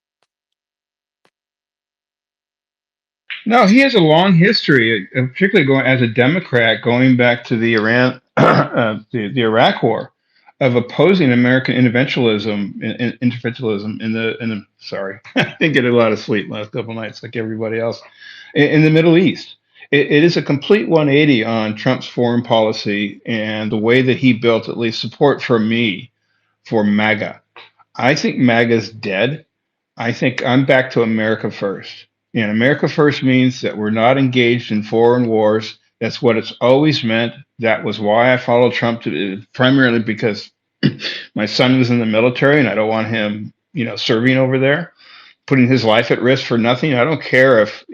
No, he has a long history, particularly going as a Democrat, going back to the Iran, the Iraq War, of opposing American interventionism in the. Sorry, I didn't get a lot of sleep last couple nights, like everybody else, in the Middle East. It is a complete 180 on Trump's foreign policy and the way that he built at least support from me for MAGA. I think MAGA's dead. I think I'm back to America first. And America first means that we're not engaged in foreign wars. That's what it's always meant. That was why I followed Trump, primarily because my son was in the military and I don't want him, serving over there, putting his life at risk for nothing. I don't care if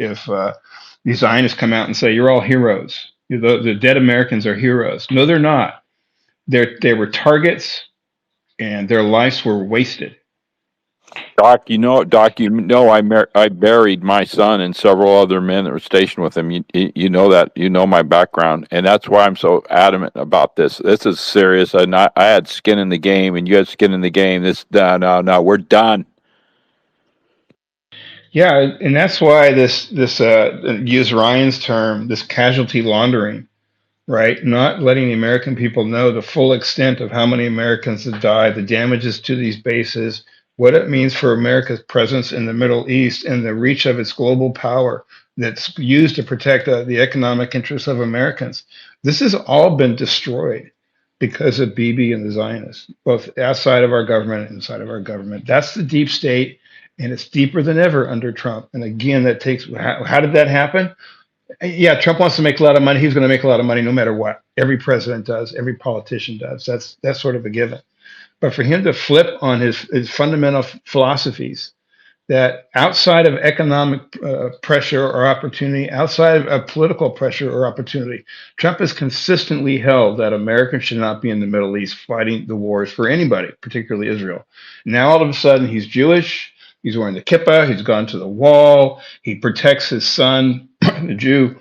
these Zionists come out and say, you're all heroes. The dead Americans are heroes. No, they're not. They were targets and their lives were wasted. Doc, I buried my son and several other men that were stationed with him. You know that, my background, and that's why I'm so adamant about this. This is serious, and I had skin in the game, and you had skin in the game. No, we're done. Yeah, and that's why this use Ryan's term, this casualty laundering, right? Not letting the American people know the full extent of how many Americans have died, the damages to these bases, what it means for America's presence in the Middle East, and the reach of its global power that's used to protect the economic interests of Americans. This has all been destroyed because of Bibi and the Zionists, both outside of our government and inside of our government. That's the deep state, and it's deeper than ever under Trump. And again, how did that happen? Yeah, Trump wants to make a lot of money. He's going to make a lot of money no matter what. Every president does. Every politician does. That's sort of a given. But for him to flip on his fundamental philosophies, that outside of economic pressure or opportunity, outside of political pressure or opportunity, Trump has consistently held that Americans should not be in the Middle East fighting the wars for anybody, particularly Israel. Now all of a sudden he's Jewish. He's wearing the kippah. He's gone to the wall. He protects his son, the Jew,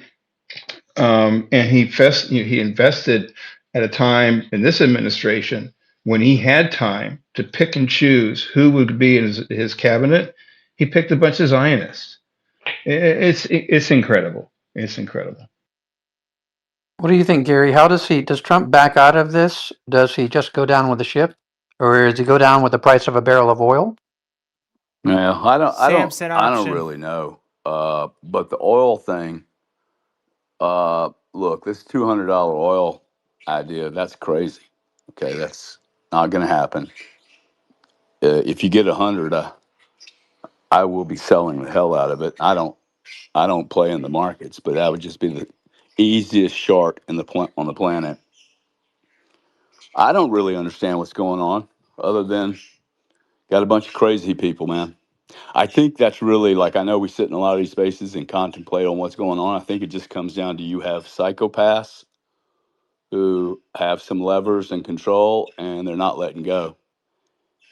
and he invested at a time in this administration when he had time to pick and choose who would be in his cabinet. He picked a bunch of Zionists. It's incredible. It's incredible. What do you think, Gary? Does Trump back out of this? Does he just go down with the ship? Or does he go down with the price of a barrel of oil? Yeah, Samson I don't option. really know. But the oil thing, look, this $200 oil idea, that's crazy. Okay, that's not going to happen. If you get 100, I will be selling the hell out of it. I don't play in the markets, but that would just be the easiest shark in on the planet. I don't really understand what's going on, other than got a bunch of crazy people, man. I think that's really, like, I know we sit in a lot of these spaces and contemplate on what's going on. I think it just comes down to you have psychopaths who have some levers and control, and they're not letting go.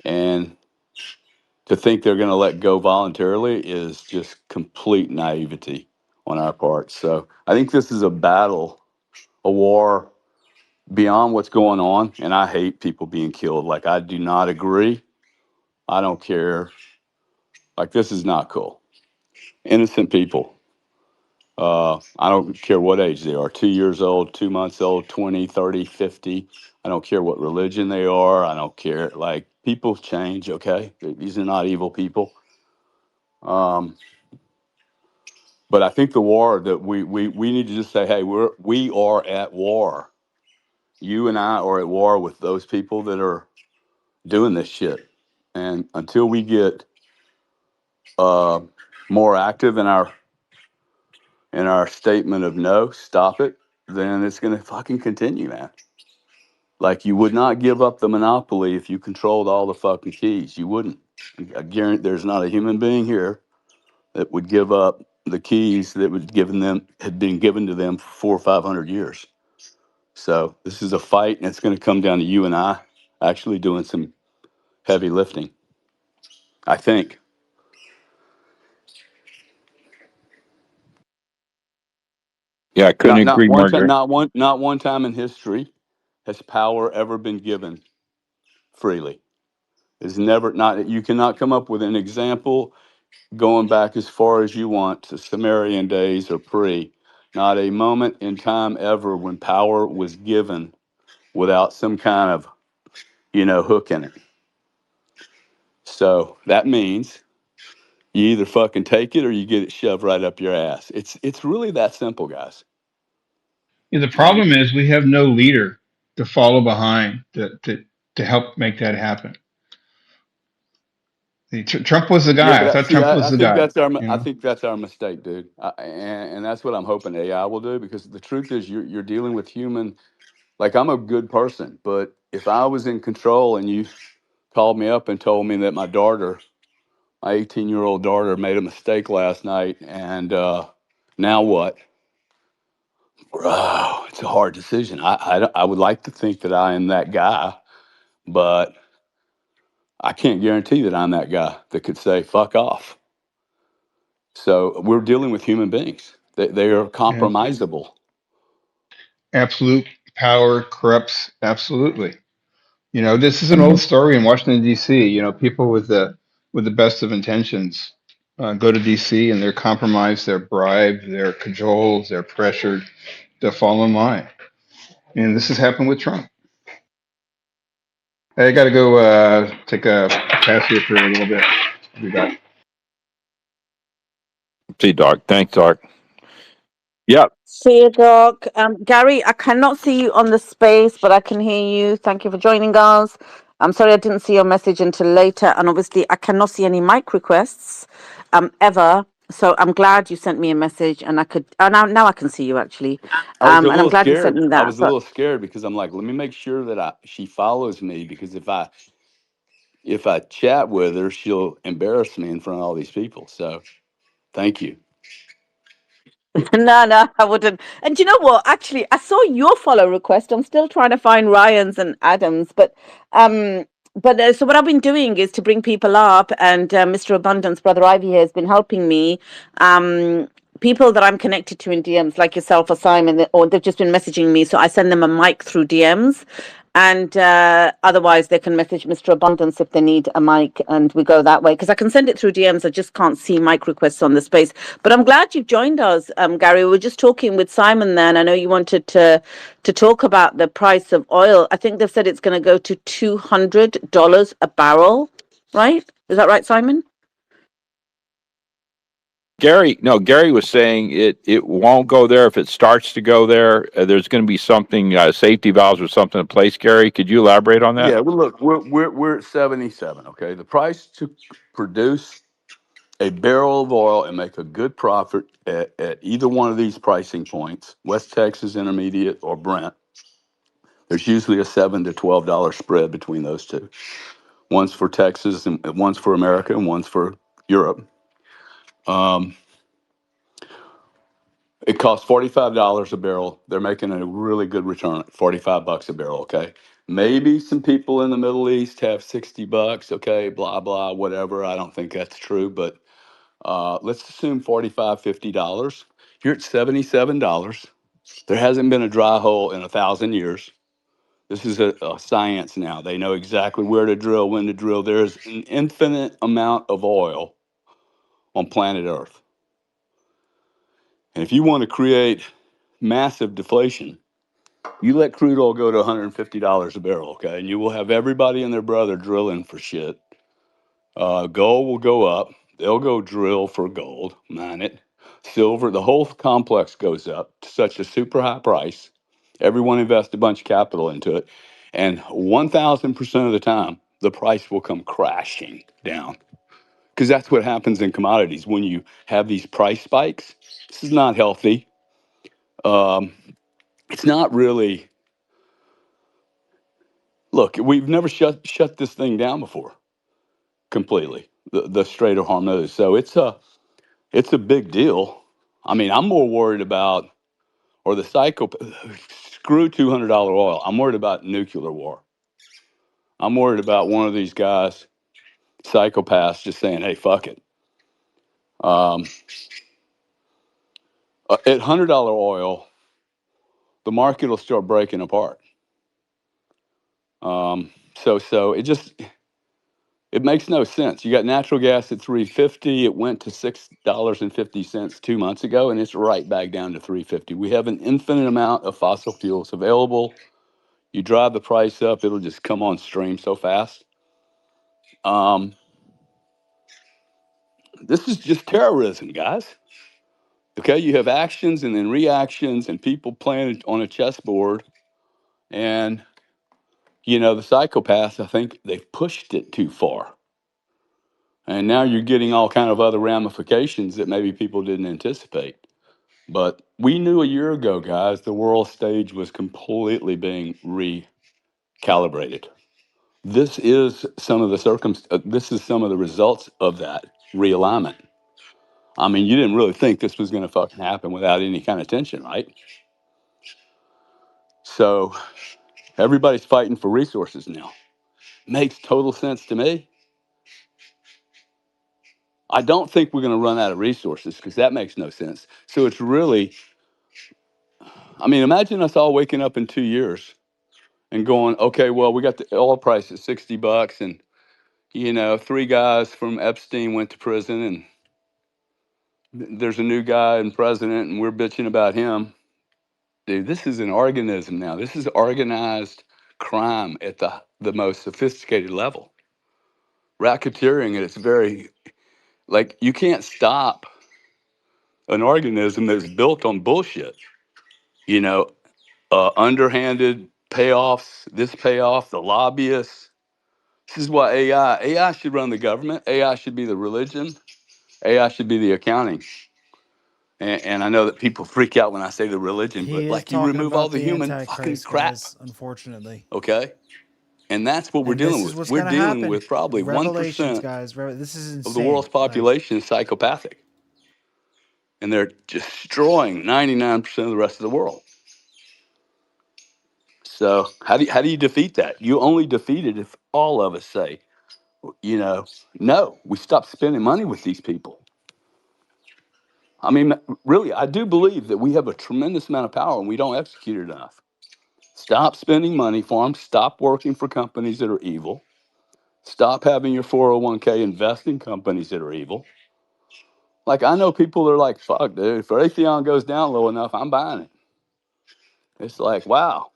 And to think they're going to let go voluntarily is just complete naivety on our part. So I think this is a battle, a war beyond what's going on. And I hate people being killed. Like, I do not agree. I don't care. Like, this is not cool. Innocent people. I don't care what age they are, 2 years old, 2 months old, 20, 30, 50. I don't care what religion they are. I don't care. Like, people change, okay? These are not evil people. Um, but I think the war that we need to just say, hey, we are at war. You and I are at war with those people that are doing this shit. And until we get uh, more active in our statement of no, stop it, then it's going to fucking continue, man. Like, you would not give up the monopoly if you controlled all the fucking keys. You wouldn't. I guarantee there's not a human being here that would give up the keys that had been given to them for 400 or 500 years. So this is a fight, and it's going to come down to you and I actually doing some heavy lifting, I think. Yeah, I couldn't agree more, Gary. Not one time in history has power ever been given freely. It's never not. You cannot come up with an example going back as far as you want to Sumerian days or pre. Not a moment in time ever when power was given without some kind of hook in it. So that means you either fucking take it or you get it shoved right up your ass. It's really that simple, guys. Yeah, the And problem is we have no leader to follow behind to help make that happen. Trump was the yeah, guy. but I thought see, Trump was I the think guy. that's our You I know, think that's our mistake, dude. And that's what I'm hoping AI will do, because the truth is you're dealing with human. Like, I'm a good person, but if I was in control and you called me up and told me that my 18-year-old daughter made a mistake last night, and now what? Bro, it's a hard decision. I would like to think that I am that guy, but I can't guarantee that I'm that guy that could say, fuck off. So we're dealing with human beings. They are yeah. compromisable. Absolute power corrupts absolutely. You know, this is an old story in Washington D.C. You know, people with the best of intentions go to D.C. and they're compromised, they're bribed, they're cajoled, they're pressured to fall in line. And this has happened with Trump. Hey, I got to go take a pass here for a little bit. I'll be back. See, Doc. Thanks, Doc. Yeah. See you, Doc. Gary, I cannot see you on the space, but I can hear you. Thank you for joining us. I'm sorry I didn't see your message until later, and obviously I cannot see any mic requests ever. So I'm glad you sent me a message, and I could. Oh, now I can see you actually, I was a and I'm little glad you sent scared. me I that. was a So little scared because I'm like, let me make sure that she follows me, because if I chat with her, she'll embarrass me in front of all these people. So thank you. no, I wouldn't. And do you know what? Actually, I saw your follow request. I'm still trying to find Ryan's and Adam's, but but so what I've been doing is to bring people up, and Mr. Abundance, Brother Ivy here, has been helping me. People that I'm connected to in DMs, like yourself or Simon, or they've just been messaging me, so I send them a mic through DMs, and otherwise they can message Mr. Abundance if they need a mic, and we go that way. Because I can send it through DMs, I just can't see mic requests on the space. But I'm glad you've joined us, Gary. We were just talking with Simon then. I know you wanted to talk about the price of oil. I think they've said it's going to go to $200 a barrel, right? Is that right, Simon? Gary was saying it won't go there. If it starts to go there, there's going to be something, safety valves or something in place. Gary, could you elaborate on that? Yeah, well, look, we're at 77. Okay, the price to produce a barrel of oil and make a good profit at either one of these pricing points, West Texas Intermediate or Brent, there's usually a $7 to $12 spread between those two. One's for Texas and one's for America and one's for Europe. It costs $45 a barrel. They're making a really good return at $45 a barrel. Okay. Maybe some people in the Middle East have $60. Okay. Blah, blah, whatever. I don't think that's true, but let's assume $45, $50. You're at $77. There hasn't been a dry hole in 1,000 years. This is a science now. They know exactly where to drill, when to drill. There's an infinite amount of oil on planet Earth. And if you want to create massive deflation, you let crude oil go to $150 a barrel, okay? And you will have everybody and their brother drilling for shit. Gold will go up. They'll go drill for gold, mine it. Silver, the whole complex goes up to such a super high price. Everyone invests a bunch of capital into it. And 1,000% of the time, the price will come crashing down. Because that's what happens in commodities when you have these price spikes. This is not healthy. It's not really. Look, we've never shut this thing down before completely. The Strait of Hormuz. So it's a big deal. I mean, I'm more worried about or the psycho. Screw $200 oil. I'm worried about nuclear war. I'm worried about one of these guys, psychopaths, just saying, "Hey, fuck it." At $100 oil, the market will start breaking apart. So it makes no sense. You got natural gas at $3.50. It went to $6.50 2 months ago, and it's right back down to $3.50. We have an infinite amount of fossil fuels available. You drive the price up, it'll just come on stream so fast. This is just terrorism, guys. Okay, you have actions and then reactions, and people playing on a chessboard. And the psychopaths, I think they've pushed it too far. And now you're getting all kind of other ramifications that maybe people didn't anticipate. But we knew a year ago, guys, the world stage was completely being recalibrated. This is some of the results of that realignment. I mean, you didn't really think this was going to fucking happen without any kind of tension, right? So everybody's fighting for resources now. Makes total sense to me. I don't think we're going to run out of resources because that makes no sense. So it's really, I mean, imagine us all waking up in 2 years and going, okay, well, we got the oil price at $60 and, 3 guys from Epstein went to prison and there's a new guy and president and we're bitching about him. Dude, this is an organism now. This is organized crime at the most sophisticated level. Racketeering at its very, like, you can't stop an organism that's built on bullshit. Underhanded payoffs, this payoff, the lobbyists. This is why AI should run the government. AI should be the religion. AI should be the accounting. And I know that people freak out when I say the religion, but He is like you talking remove all about the the human fucking Antichrist, crap, guys, unfortunately. okay? And that's what we're And this dealing is with. what's We're going to dealing happen. with probably Revelations, 1% guys. This is of the world's insane. population is psychopathic. And they're destroying 99% of the rest of the world. So how do you defeat that? You only defeat it if all of us say, you know, no, we stop spending money with these people. I mean, really, I do believe that we have a tremendous amount of power and we don't execute it enough. Stop spending money for them. Stop working for companies that are evil. Stop having your 401k invest in companies that are evil. Like, I know people that are like, fuck, dude, if Raytheon goes down low enough, I'm buying it. It's like, wow,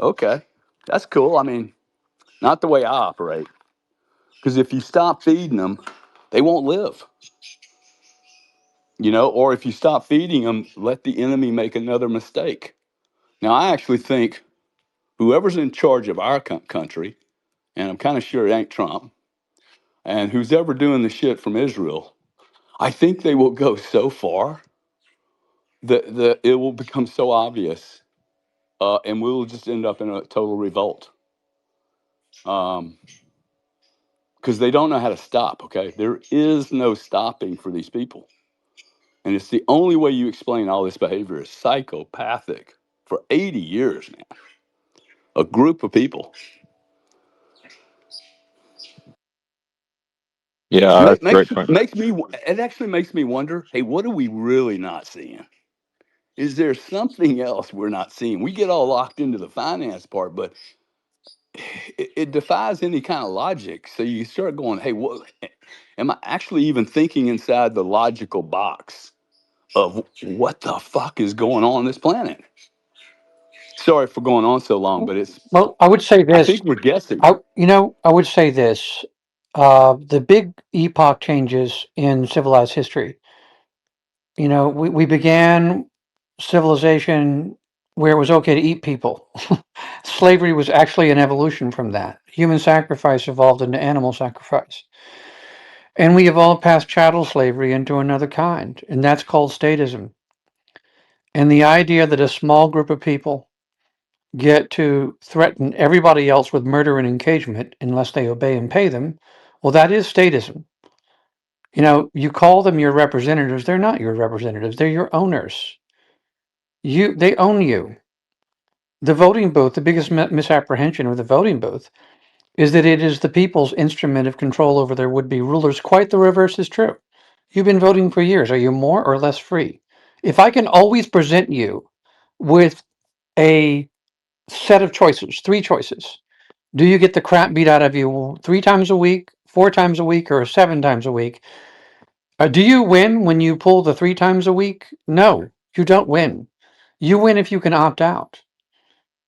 okay, that's cool. I mean, not the way I operate. Because if you stop feeding them, they won't live. You know, or if you stop feeding them, let the enemy make another mistake. Now, I actually think whoever's in charge of our country, and I'm kind of sure it ain't Trump, and who's ever doing the shit from Israel, I think they will go so far that it will become so obvious, and we will just end up in a total revolt. Because they don't know how to stop, okay? There is no stopping for these people. And it's the only way you explain all this behavior is psychopathic for 80 years now. A group of people. Yeah, that's a great point. It actually makes me wonder, hey, what are we really not seeing? Is there something else we're not seeing? We get all locked into the finance part, but it defies any kind of logic. So you start going, hey, what am I actually even thinking inside the logical box of what the fuck is going on this planet? Sorry for going on so long, but Well, I would say I this. think we're guessing. I would say this. The big epoch changes in civilized history. We began civilization where it was okay to eat people. Slavery was actually an evolution from that. Human sacrifice evolved into animal sacrifice. And we evolved past chattel slavery into another kind, and that's called statism. And the idea that a small group of people get to threaten everybody else with murder and engagement unless they obey and pay them, well, that is statism. You call them your representatives, they're not your representatives, they're your owners. They own you. The voting booth, the biggest misapprehension of the voting booth is that it is the people's instrument of control over their would-be rulers. Quite the reverse is true. You've been voting for years. Are you more or less free? If I can always present you with a set of choices, three choices, do you get the crap beat out of you 3 times a week, 4 times a week, or 7 times a week? Do you win when you pull the 3 times a week? No, you don't win. You win if you can opt out.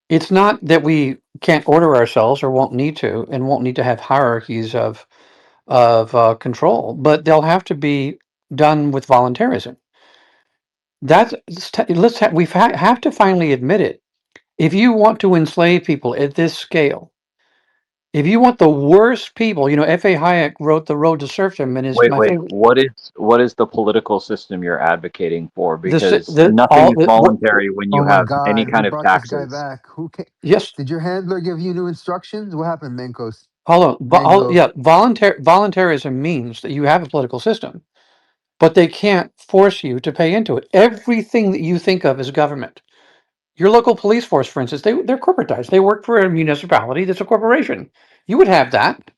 It's not that we can't order ourselves or won't need to, and won't need to have hierarchies of control, but they'll have to be done with voluntarism. Have to finally admit it. If you want to enslave people at this scale, if you want the worst people, F.A. Hayek wrote The Road to Serfdom, and is my Wait. favorite. What is the political system you're advocating for? This Because the nothing all is what voluntary when Oh you my have any God, who kind of brought this guy taxes. back? Yes. Did your handler give you new instructions? What happened, Menkos? Hold on. Mango. Yeah, voluntarism means that you have a political system, but they can't force you to pay into it. Everything that you think of as government, your local police force, for instance, they're corporatized. They work for a municipality that's a corporation. You would have that,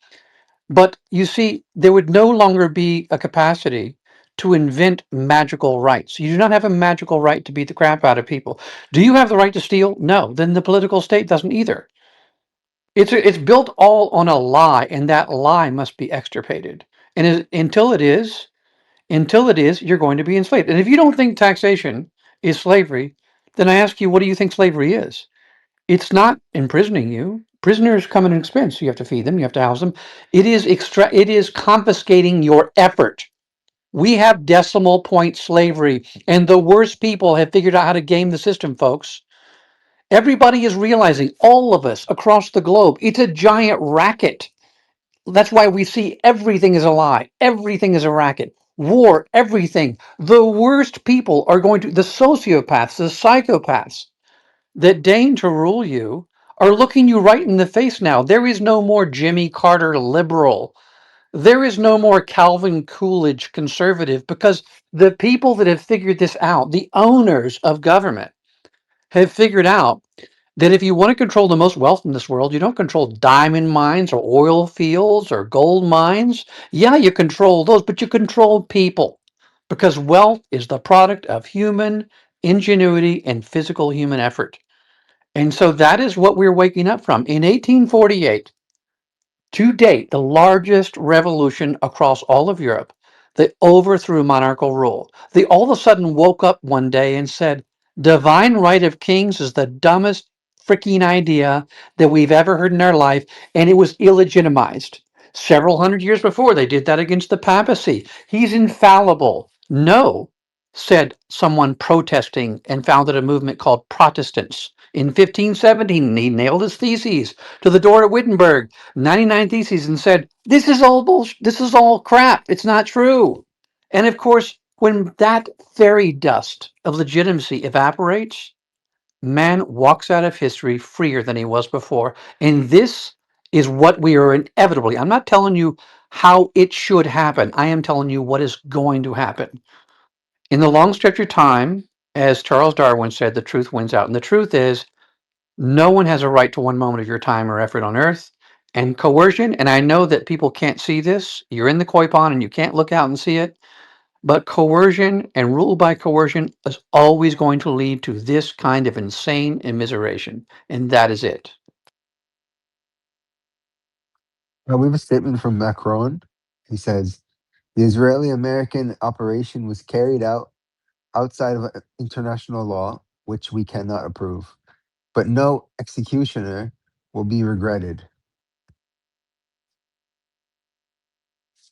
but you see, there would no longer be a capacity to invent magical rights. You do not have a magical right to beat the crap out of people. Do you have the right to steal? No. Then the political state doesn't either. It's built all on a lie, and that lie must be extirpated. And until it is, you're going to be enslaved. And if you don't think taxation is slavery, then I ask you, what do you think slavery is? It's not imprisoning you. Prisoners come at an expense. You have to feed them. You have to house them. It is confiscating your effort. We have decimal point slavery, and the worst people have figured out how to game the system, folks. Everybody is realizing, all of us across the globe, it's a giant racket. That's why we see everything is a lie. Everything is a racket. War, everything. The worst people are the sociopaths, the psychopaths that deign to rule you are looking you right in the face now. There is no more Jimmy Carter liberal. There is no more Calvin Coolidge conservative, because the people that have figured this out, the owners of government, have figured out that if you want to control the most wealth in this world, you don't control diamond mines or oil fields or gold mines. Yeah, you control those, but you control people, because wealth is the product of human ingenuity and physical human effort. And so that is what we're waking up from. In 1848, to date, the largest revolution across all of Europe, they overthrew monarchical rule. They all of a sudden woke up one day and said, divine right of kings is the dumbest freaking idea that we've ever heard in our life, and it was illegitimized. Several hundred years before, they did that against the papacy. He's infallible. No, said someone protesting and founded a movement called Protestants. In 1517, he nailed his theses to the door at Wittenberg, 99 theses, and said, this is all bullshit. This is all crap. It's not true. And of course, when that fairy dust of legitimacy evaporates, man walks out of history freer than he was before. And this is what we are inevitably, I'm not telling you how it should happen. I am telling you what is going to happen. In the long stretch of time, as Charles Darwin said, the truth wins out. And the truth is, no one has a right to one moment of your time or effort on earth. And coercion, and I know that people can't see this, you're in the koi pond and you can't look out and see it, but coercion and rule by coercion is always going to lead to this kind of insane immiseration. And that is it. We have a statement from Macron. He says, the Israeli-American operation was carried out outside of international law, which we cannot approve. But no executioner will be regretted.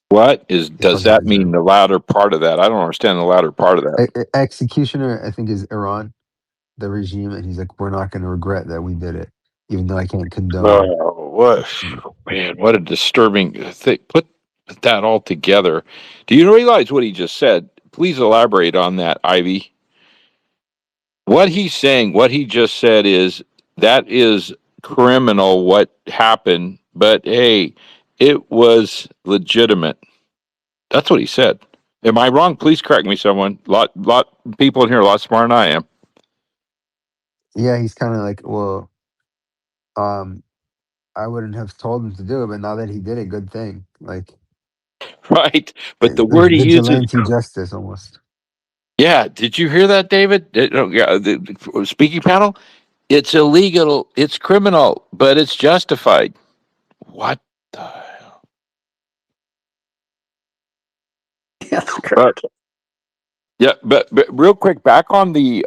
What is, He's does talking to that mean, Israel. the latter part of that? I don't understand the latter part of that. Executioner, I think, is Iran, the regime, and he's like, we're not going to regret that we did it, even though I can't condone. Oh, what, man, what a disturbing thing. Put that all together. Do you realize what he just said? Please elaborate on that, Ivy. What he's saying, what he just said is that is criminal what happened, but hey, it was legitimate. That's what he said. Am I wrong? Please correct me, someone. Lot people in here a lot smarter than I am. Yeah, he's kind of like, well, um, I wouldn't have told him to do it, but now that he did it, good thing. Like, Right. But the like word he uses, vigilante justice almost. yeah. Did you hear that, David? Yeah, the speaking panel. It's illegal. It's criminal, but it's justified. What the hell? That's But yeah, but real quick, back on the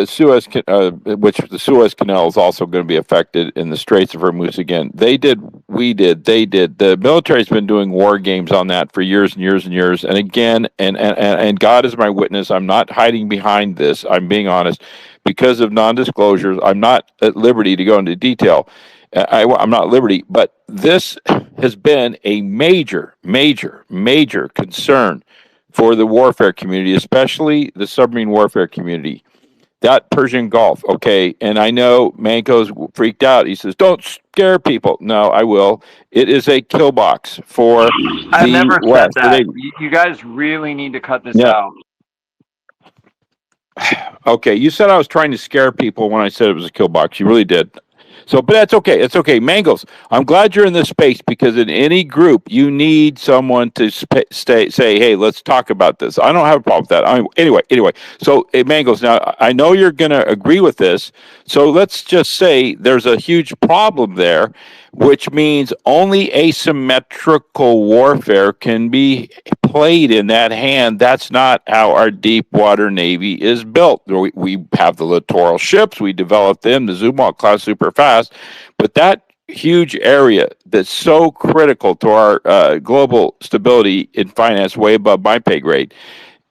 Suez, which the Suez Canal is also going to be affected in the Straits of Hormuz again. They did, we did, they did. The military's been doing war games on that for years and years and years. And again, and God is my witness. I'm not hiding behind this. I'm being honest. Because of non-disclosures, I'm not at liberty to go into detail. I'm not at liberty, but this has been a major, major, major concern for the warfare community, especially the submarine warfare community. That Persian Gulf, okay. And I know Manco's freaked out. He says, "Don't scare people." No, I will. It is a kill box for I the never said West. that. You guys really need to cut this Yeah. out. Okay, you said I was trying to scare people when I said it was a kill box. You really did. So, but that's okay. It's okay. Mangos, I'm glad you're in this space because in any group, you need someone to say, hey, let's talk about this. I don't have a problem with that. Anyway. So, Mangos, now I know you're going to agree with this. So let's just say there's a huge problem there, which means only asymmetrical warfare can be played in that hand. That's not how our deep water navy is built. We have the littoral ships, we developed them, the Zumwalt class super fast, but that huge area that's so critical to our global stability in finance, way above my pay grade,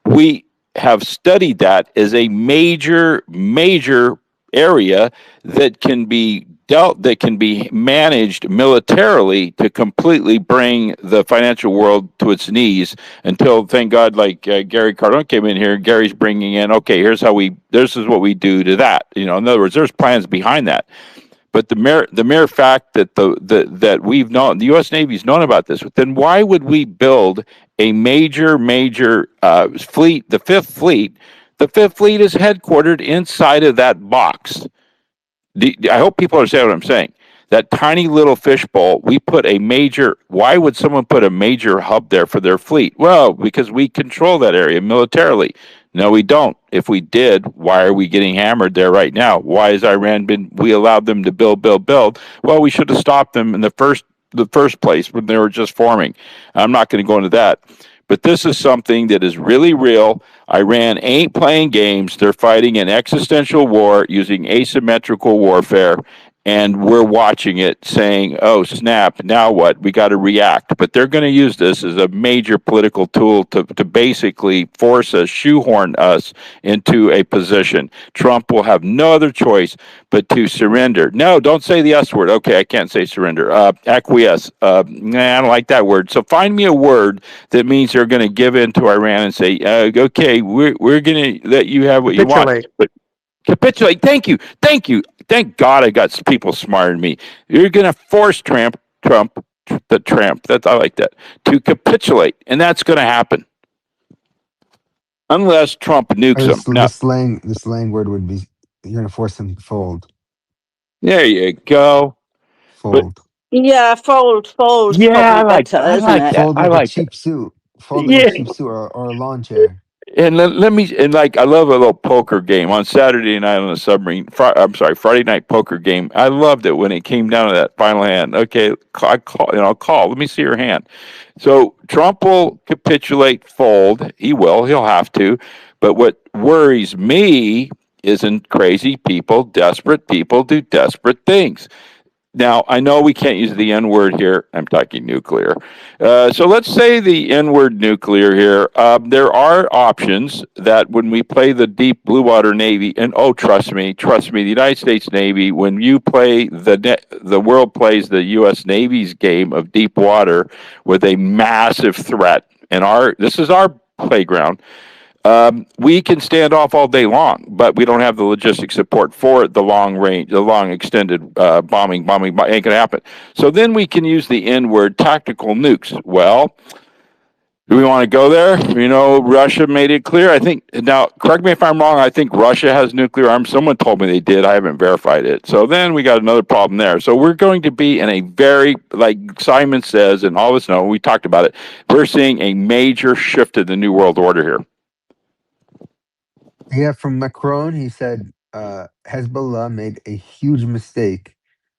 we have studied that as a major area that can be that can be managed militarily to completely bring the financial world to its knees until, thank God, like Gary Cardone came in here. Gary's bringing in, okay, this is what we do to that. In other words, there's plans behind that. But the mere fact that that we've known, the U.S. Navy's known about this, then why would we build a major fleet, the Fifth Fleet? The Fifth Fleet is headquartered inside of that box. I hope people understand what I'm saying. That tiny little fishbowl, we put a major. Why would someone put a major hub there for their fleet? Well, because we control that area militarily. No, we don't. If we did, why are we getting hammered there right now? Why has Iran been? We allowed them to build, build, build. Well, we should have stopped them in the first place when they were just forming. I'm not going to go into that. But this is something that is really real. Iran ain't playing games. They're fighting an existential war using asymmetrical warfare. And we're watching it saying, oh, snap, now what? We got to react. But they're going to use this as a major political tool to basically force us, shoehorn us into a position. Trump will have no other choice but to surrender. No, don't say the S word. Okay, I can't say surrender. Acquiesce. Nah, I don't like that word. So find me a word that means they're going to give in to Iran and say, okay, we're going to let you have what you want. Capitulate. But capitulate. Thank you. Thank you. Thank God I got people smarter than me. You're going to force Trump, I like that, to capitulate. And that's going to happen unless Trump nukes Or them. the Now, slang word would be you're gonna force him to fold. there you go. But Fold. Yeah, fold's yeah, probably better, I isn't like it? that. Fold I like a like that. cheap suit. Fold like a Yeah. cheap suit or a lawn chair. And let me, and like, I love a little poker game on Saturday night on the submarine. I'm sorry, Friday night poker game. I loved it when it came down to that final hand. Okay, I call, I'll call. Let me see your hand. So Trump will capitulate, fold. He will. He'll have to. But what worries me isn't crazy people. Desperate people do desperate things. Now, I know we can't use the N word here. I'm talking nuclear. So let's say the N word nuclear here. There are options that when we play the deep blue water Navy, and oh, trust me, the United States Navy, when you play the world plays the U.S. Navy's game of deep water with a massive threat, and this is our playground. We can stand off all day long, but we don't have the logistic support for the long range, the long extended bombing ain't going to happen. So then we can use the N word tactical nukes. Well, do we want to go there? You know, Russia made it clear. I think, now, correct me if I'm wrong, I think Russia has nuclear arms. Someone told me they did. I haven't verified it. So then we got another problem there. So we're going to be in a very, like Simon says, and all of us know, we talked about it, we're seeing a major shift in the New World Order here. Yeah, from Macron, he said Hezbollah made a huge mistake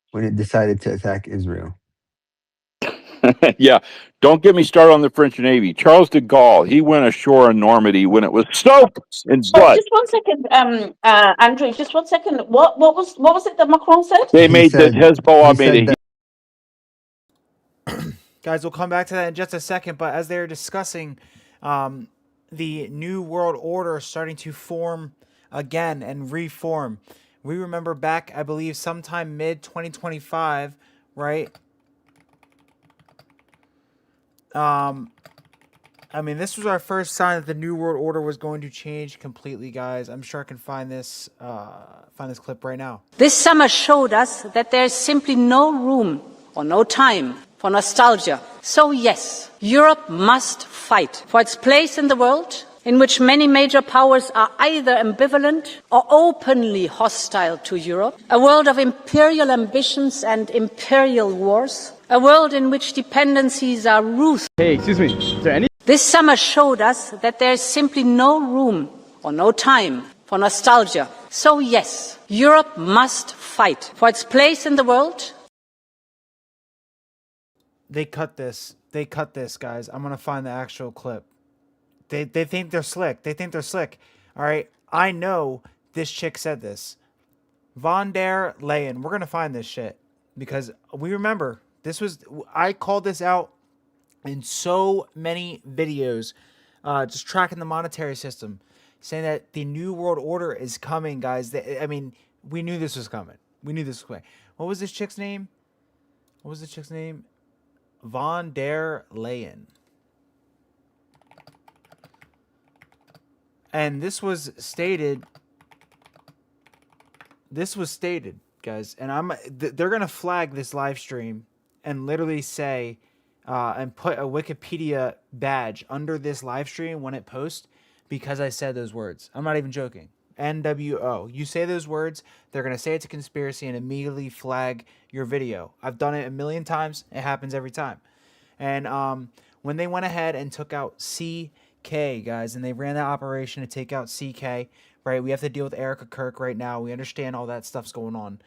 when it decided to attack Israel. Yeah, don't get me started on the French Navy. Charles de Gaulle, he went ashore in Normandy when it was soaked in Sorry, blood. just one second, Andrew. Just one second. What was it that Macron said? They He made that said he Hezbollah made said a. that Guys, we'll come back to that in just a second. But as they're discussing the New World Order starting to form again and reform, we remember back, I believe, sometime mid 2025, right? I mean, this was our first sign that the New World Order was going to change completely, guys. I'm sure I can find this clip right now. This summer showed us that there is simply no room or no time for nostalgia. So yes, Europe must fight for its place in the world, in which many major powers are either ambivalent or openly hostile to Europe, a world of imperial ambitions and imperial wars, a world in which dependencies are ruthless. Hey, excuse me, is there any? This summer showed us that there is simply no room or no time for nostalgia. So yes, Europe must fight for its place in the world. They cut this. They cut this, guys. I'm going to find the actual clip. They think they're slick. They think they're slick. All right. I know this chick said this. Von der Leyen. We're going to find this shit because we remember I called this out in so many videos, just tracking the monetary system, saying that the New World Order is coming, guys. I mean, we knew this was coming. We knew this was coming. What was this chick's name? Von der Leyen. And this was stated, guys, and they're going to flag this live stream and literally say, and put a Wikipedia badge under this live stream when it posts because I said those words. I'm not even joking. NWO. You say those words, they're going to say it's a conspiracy and immediately flag your video. I've done it a million times. It happens every time. And when they went ahead and took out CK, guys, and they ran that operation to take out CK, right? We have to deal with Erica Kirk right now. We understand all that stuff's going on.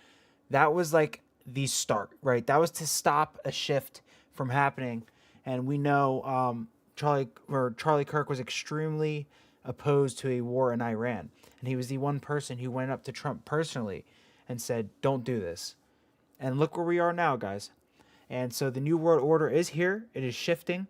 That was like the start, right? That was to stop a shift from happening. And we know Charlie Kirk was extremely opposed to a war in Iran. And he was the one person who went up to Trump personally and said, don't do this. And look where we are now, guys. And so the new world order is here. It is shifting.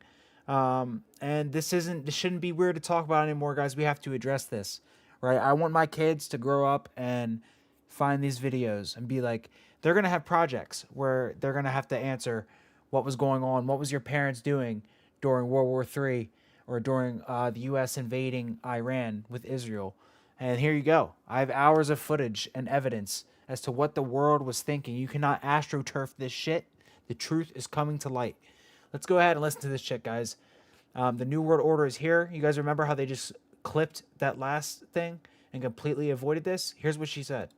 And this shouldn't be weird to talk about anymore, guys. We have to address this, right? I want my kids to grow up and find these videos and be like, they're going to have projects where they're going to have to answer what was going on. What was your parents doing during World War III or during the U.S. invading Iran with Israel? And here you go. I have hours of footage and evidence as to what the world was thinking. You cannot astroturf this shit. The truth is coming to light. Let's go ahead and listen to this shit, guys. The New World Order is here. You guys remember how they just clipped that last thing and completely avoided this? Here's what she said.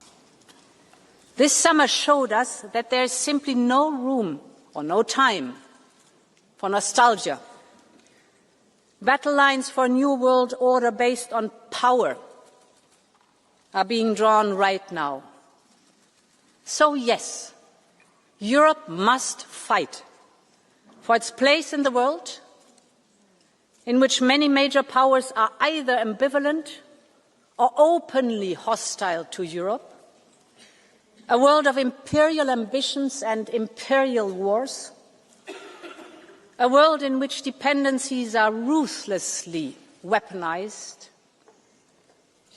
This summer showed us that there is simply no room or no time for nostalgia. Battle lines for a new world order based on power are being drawn right now. So yes, Europe must fight for its place in the world, in which many major powers are either ambivalent or openly hostile to Europe, a world of imperial ambitions and imperial wars, a world in which dependencies are ruthlessly weaponized.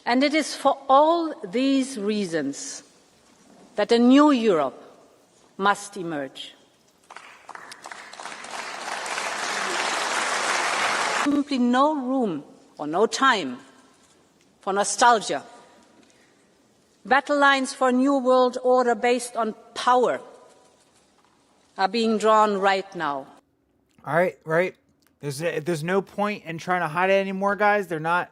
And it is for all these reasons that a new Europe must emerge. Simply no room or no time for nostalgia. Battle lines for a new world order based on power are being drawn right now. All right, right. There's no point in trying to hide it anymore, guys. They're not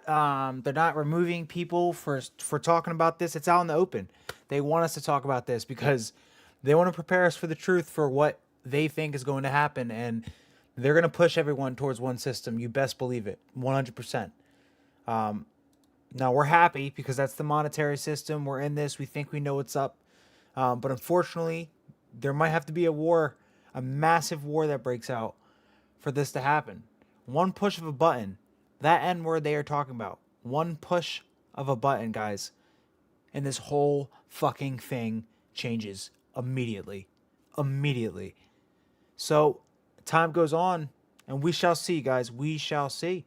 removing people for talking about this. It's out in the open. They want us to talk about this because they want to prepare us for the truth for what they think is going to happen, and they're going to push everyone towards one system. You best believe it, 100%. Now we're happy because that's the monetary system. We're in this. We think we know what's up, but unfortunately, there might have to be a war, a massive war that breaks out for this to happen. One push of a button, that N word they are talking about. One push of a button, guys, and this whole fucking thing changes immediately. Immediately. So time goes on, and we shall see, guys. We shall see.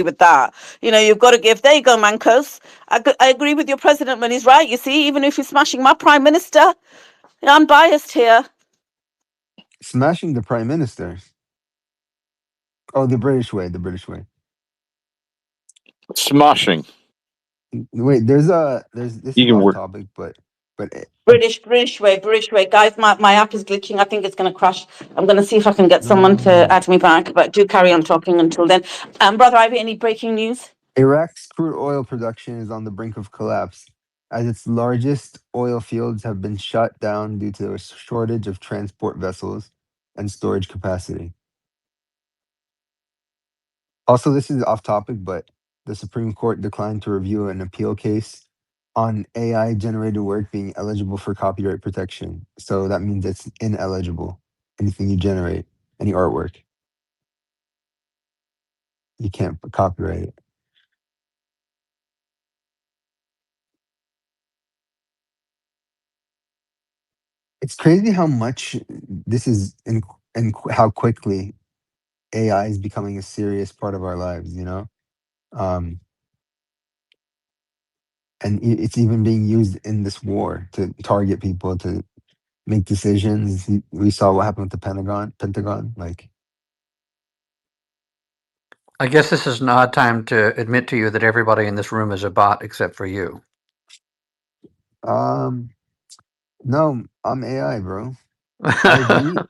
With that, you've got to give. There you go, Mancos. I agree with your president when he's right. You see, even if you're smashing my prime minister, I'm biased here. Smashing the prime minister. Oh, the British way. The British way. Smoshing. Wait, this You is can off work. topic, but British way, guys. My app is glitching. I think it's going to crash. I'm going to see if I can get someone to add me back. But do carry on talking until then. Brother Ivy, any breaking news? Iraq's crude oil production is on the brink of collapse as its largest oil fields have been shut down due to a shortage of transport vessels and storage capacity. Also, this is off topic, but the Supreme Court declined to review an appeal case on AI generated work being eligible for copyright protection. So that means it's ineligible. Anything you generate, any artwork, you can't copyright it. It's crazy how much this is and how quickly AI is becoming a serious part of our lives, Um, and it's even being used in this war to target people, to make decisions. We saw what happened with the Pentagon. Like, I guess this is an odd time to admit to you that everybody in this room is a bot except for you. no, I'm AI, bro. I agree.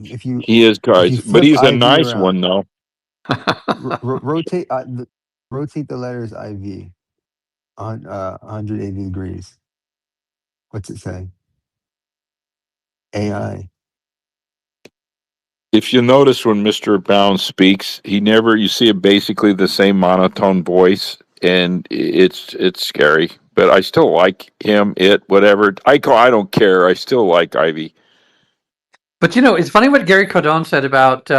If you He is, if you guys, but flip he's a IV nice one, around, though. Rotate the letters IV on 180 degrees. What's it say? AI. If you notice when Mr. Bounds speaks, you see basically the same monotone voice, and it's scary. But I still like him, whatever. I don't care. I still like Ivy. But it's funny what Gary Cardone said about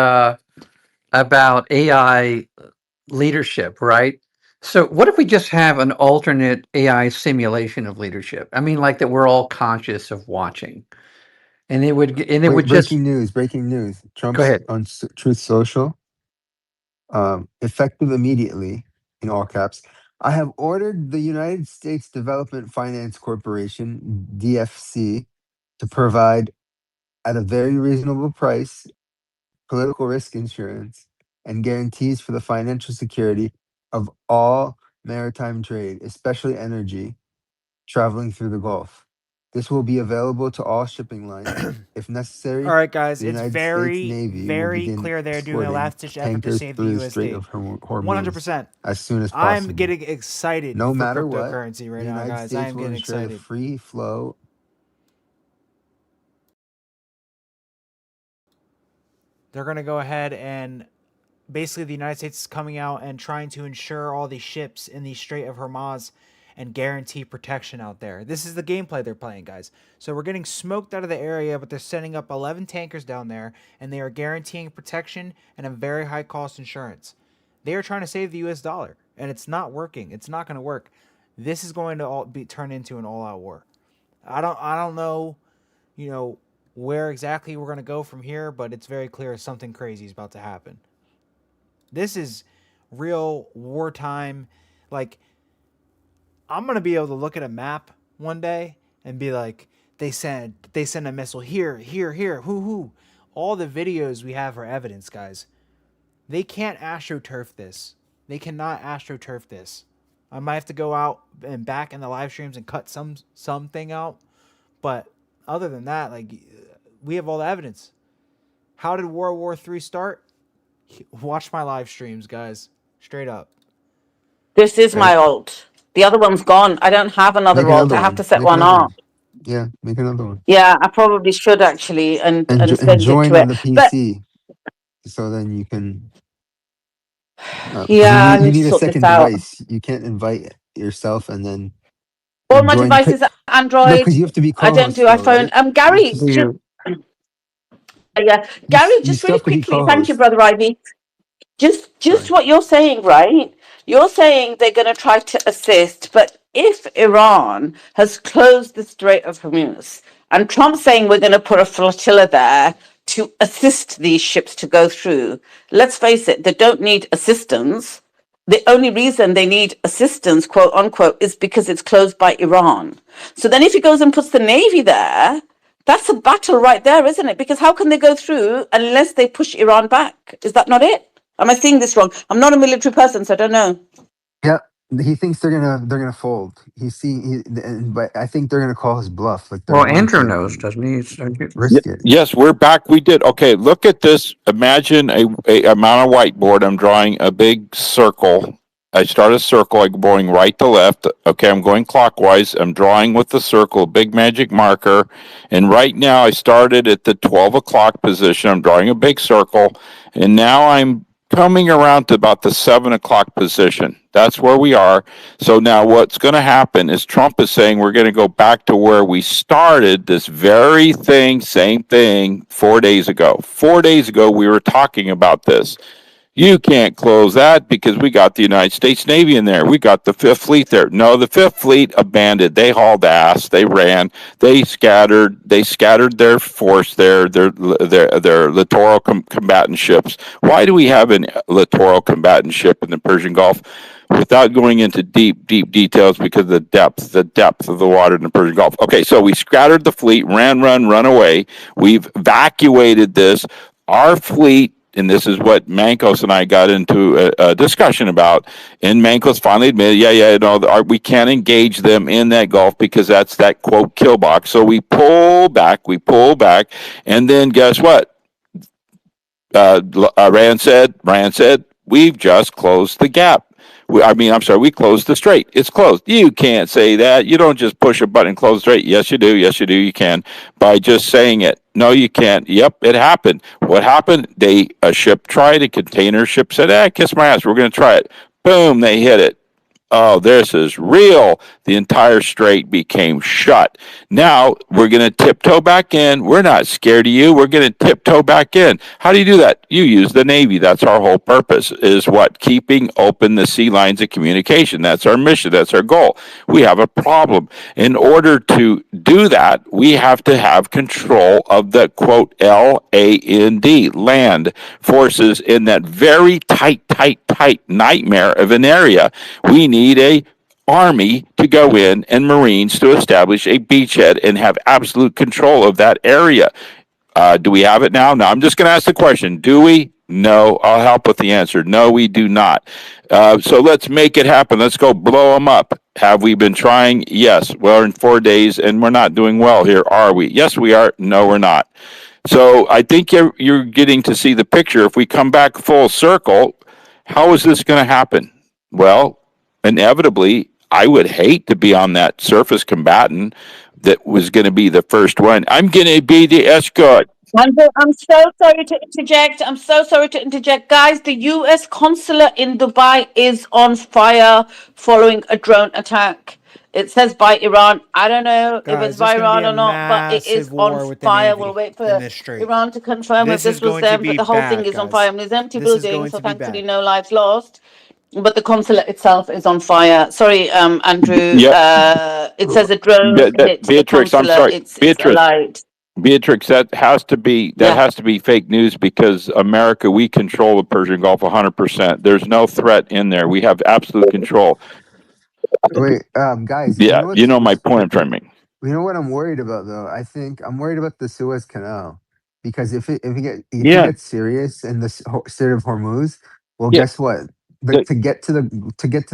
AI leadership, right? So what if we just have an alternate AI simulation of leadership? I mean, like that we're all conscious of watching, and it Wait, would just breaking news! Breaking news! go Trump's ahead. on Truth Social. Effective immediately, in all caps. I have ordered the United States Development Finance Corporation (DFC) to provide at a very reasonable price political risk insurance and guarantees for the financial security of all maritime trade, especially energy, traveling through the Gulf. This will be available to all shipping lines. If All necessary, right, guys, the it's United States very, Navy will very begin clear they're doing a escorting last ditch effort to tankers save the through the Strait USD. of Hormuz 100%. as soon as I'm possible. getting excited No for matter what, cryptocurrency right the now, United guys. I States am will getting ensure the excited. free flow. They're going to go ahead and basically the United States is coming out and trying to ensure all these ships in the Strait of Hormuz and guarantee protection out there. This is the gameplay they're playing, guys. So we're getting smoked out of the area, but they're setting up 11 tankers down there, and they are guaranteeing protection and a very high cost insurance. They are trying to save the US dollar, and it's not working. It's not going to work. This is going to be turned into an all-out war. I don't know, where exactly we're going to go from here, but it's very clear something crazy is about to happen. This is real wartime. Like, I'm gonna be able to look at a map one day and be like, they send a missile here, here, here, whoo. All the videos we have are evidence, guys. They can't astroturf this. They cannot astroturf this. I might have to go out and back in the live streams and cut something out, but other than that, like, we have all the evidence. How did World War III start? Watch my live streams, guys. Straight up. This is Right? my alt. The other one's gone. I don't have Make another alt. another I have to one. set Make one another up. one. Yeah, make another one. Yeah, I probably should actually and And and and send it join to on it. the But PC, so then you can. Because yeah, I you need to need a sort this second out. device. You can't invite yourself and then All my join. devices are No, Android. because you have to be I don't do co-host though, iPhone. right? You have to Gary, be. yeah, You Just still really have to be quickly. Thank you, co-host. brother Ivy. Just Sorry. what you're saying, right? You're saying they're going to try to assist, but if Iran has closed the Strait of Hormuz and Trump's saying we're going to put a flotilla there to assist these ships to go through, let's face it, they don't need assistance. The only reason they need assistance, quote unquote, is because it's closed by Iran. So then if he goes and puts the Navy there, that's a battle right there, isn't it? Because how can they go through unless they push Iran back? Is that not it? Am I seeing this wrong? I'm not a military person, so I don't know. Yeah, he thinks they're gonna fold. But I think they're gonna call his bluff. Like they're Well, going Andrew to knows, doesn't he? risk it. Yes, we're back. We did. Okay, look at this. Imagine a amount of whiteboard. I'm drawing a big circle. I start a circle. I'm going right to left. Okay, I'm going clockwise. I'm drawing with the circle, big magic marker. And right now, I started at the 12 o'clock position. I'm drawing a big circle. And now I'm coming around to about the 7 o'clock position. That's where we are. So now what's going to happen is Trump is saying we're going to go back to where we started this very thing, same thing 4 days ago. 4 days ago, we were talking about this. You can't close that because we got the United States Navy in there. We got the Fifth Fleet there. No, the Fifth Fleet abandoned. They hauled ass. They ran. They scattered. They scattered their force there. Their littoral combatant ships. Why do we have a littoral combatant ship in the Persian Gulf? Without going into deep details, because of the depth of the water in the Persian Gulf. Okay, so we scattered the fleet, run away. We've evacuated this. Our fleet, and this is what Mankos and I got into a discussion about, and Mankos finally admitted, we can't engage them in that Gulf because that's that, quote, kill box. So we pull back, and then guess what? Rand said, We've just closed the gap. We closed the strait. It's closed. You can't say that. You don't just push a button and close the strait. Yes, you do. Yes, you do. You can by just saying it. No, you can't. Yep, it happened. What happened? A ship tried. A container ship said, kiss my ass. We're going to try it. Boom, they hit it. Oh, this is real. The entire strait became shut. Now we're going to tiptoe back in. We're not scared of you. We're going to tiptoe back in. How do you do that? You use the Navy. That's our whole purpose, is what? Keeping open the sea lines of communication. That's our mission. That's our goal. We have a problem. In order to do that, we have to have control of the, quote, LAND, land forces in that very tight nightmare of an area. We need a army to go in and Marines to establish a beachhead and have absolute control of that area. Do we have it now? No, I'm just going to ask the question. Do we? No. I'll help with the answer. No, we do not. So let's make it happen. Let's go blow them up. Have we been trying? Yes. Well, in 4 days, and we're not doing well here, are we? Yes, we are. No, we're not. So I think you're getting to see the picture. If we come back full circle, how is this going to happen? Well, inevitably, I would hate to be on that surface combatant that was going to be the first one. I'm going to be the escort. Andrew, I'm so sorry to interject. I'm so sorry to interject. Guys, the US consulate in Dubai is on fire following a drone attack. It says by Iran. I don't know if Guys, it's there's by going to be Iran a or not, but it is massive on war with the fire. We'll Navy wait in for this strait. Iran to confirm if This is this was going to them, but be the whole thing bad, is on guys. fire. I mean, there's empty This is buildings, going so to be thankfully bad. no lives lost. But the consulate itself is on fire. Sorry, Andrew. Yep. It says a drone hit the Beatrix, I'm consulate. sorry. It's alight. Beatrix, that has to be Yeah. fake news because America, we control the Persian Gulf 100%. There's no threat in there. We have absolute control. Wait, guys, you Yeah, know you know my what's point I'm trying to make. you know what I'm worried about though? I think I'm worried about the Suez Canal because if it Yeah, gets serious in the Strait of Hormuz, well, yeah, guess what? the- To get to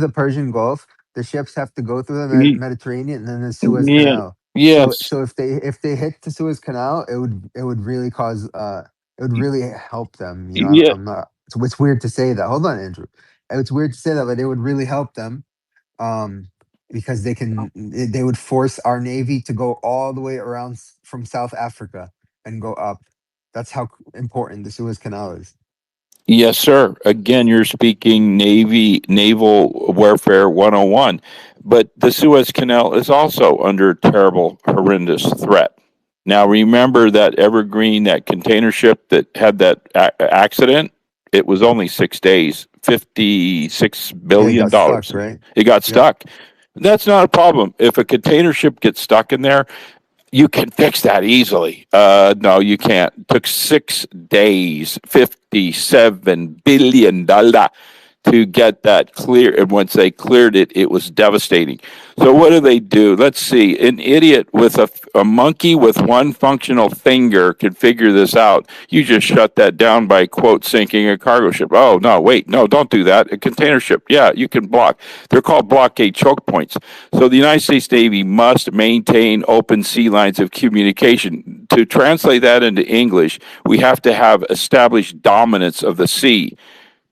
the Persian Gulf, the ships have to go through the y- Mediterranean and then the Suez yeah, Canal. yes, So if they hit the Suez Canal, it would really cause it would really help them. You know, yeah. I'm not. It's weird to say that. Hold on, Andrew. It's weird to say that, but it would really help them um, because they would force our navy to go all the way around from South Africa and go up. That's how important the Suez Canal is. Yes, sir. Again, you're speaking naval warfare 101. But the Suez Canal is also under terrible, horrendous threat. Now, remember that Evergreen, that container ship that had that accident? It was only 6 days, $56 Yeah, it billion. got stuck, right? It got Yep. stuck. That's not a problem. If a container ship gets stuck in there, you can fix that easily. No, you can't. It took 6 days, $57 billion to get that clear. And once they cleared it, it was devastating. So what do? Let's see. An idiot with a monkey with one functional finger can figure this out. You just shut that down by, quote, sinking a cargo ship. Oh, no, wait. No, don't do that. A container ship. Yeah, you can block. They're called blockade choke points. So the United States Navy must maintain open sea lines of communication. To translate that into English, we have to have established dominance of the sea.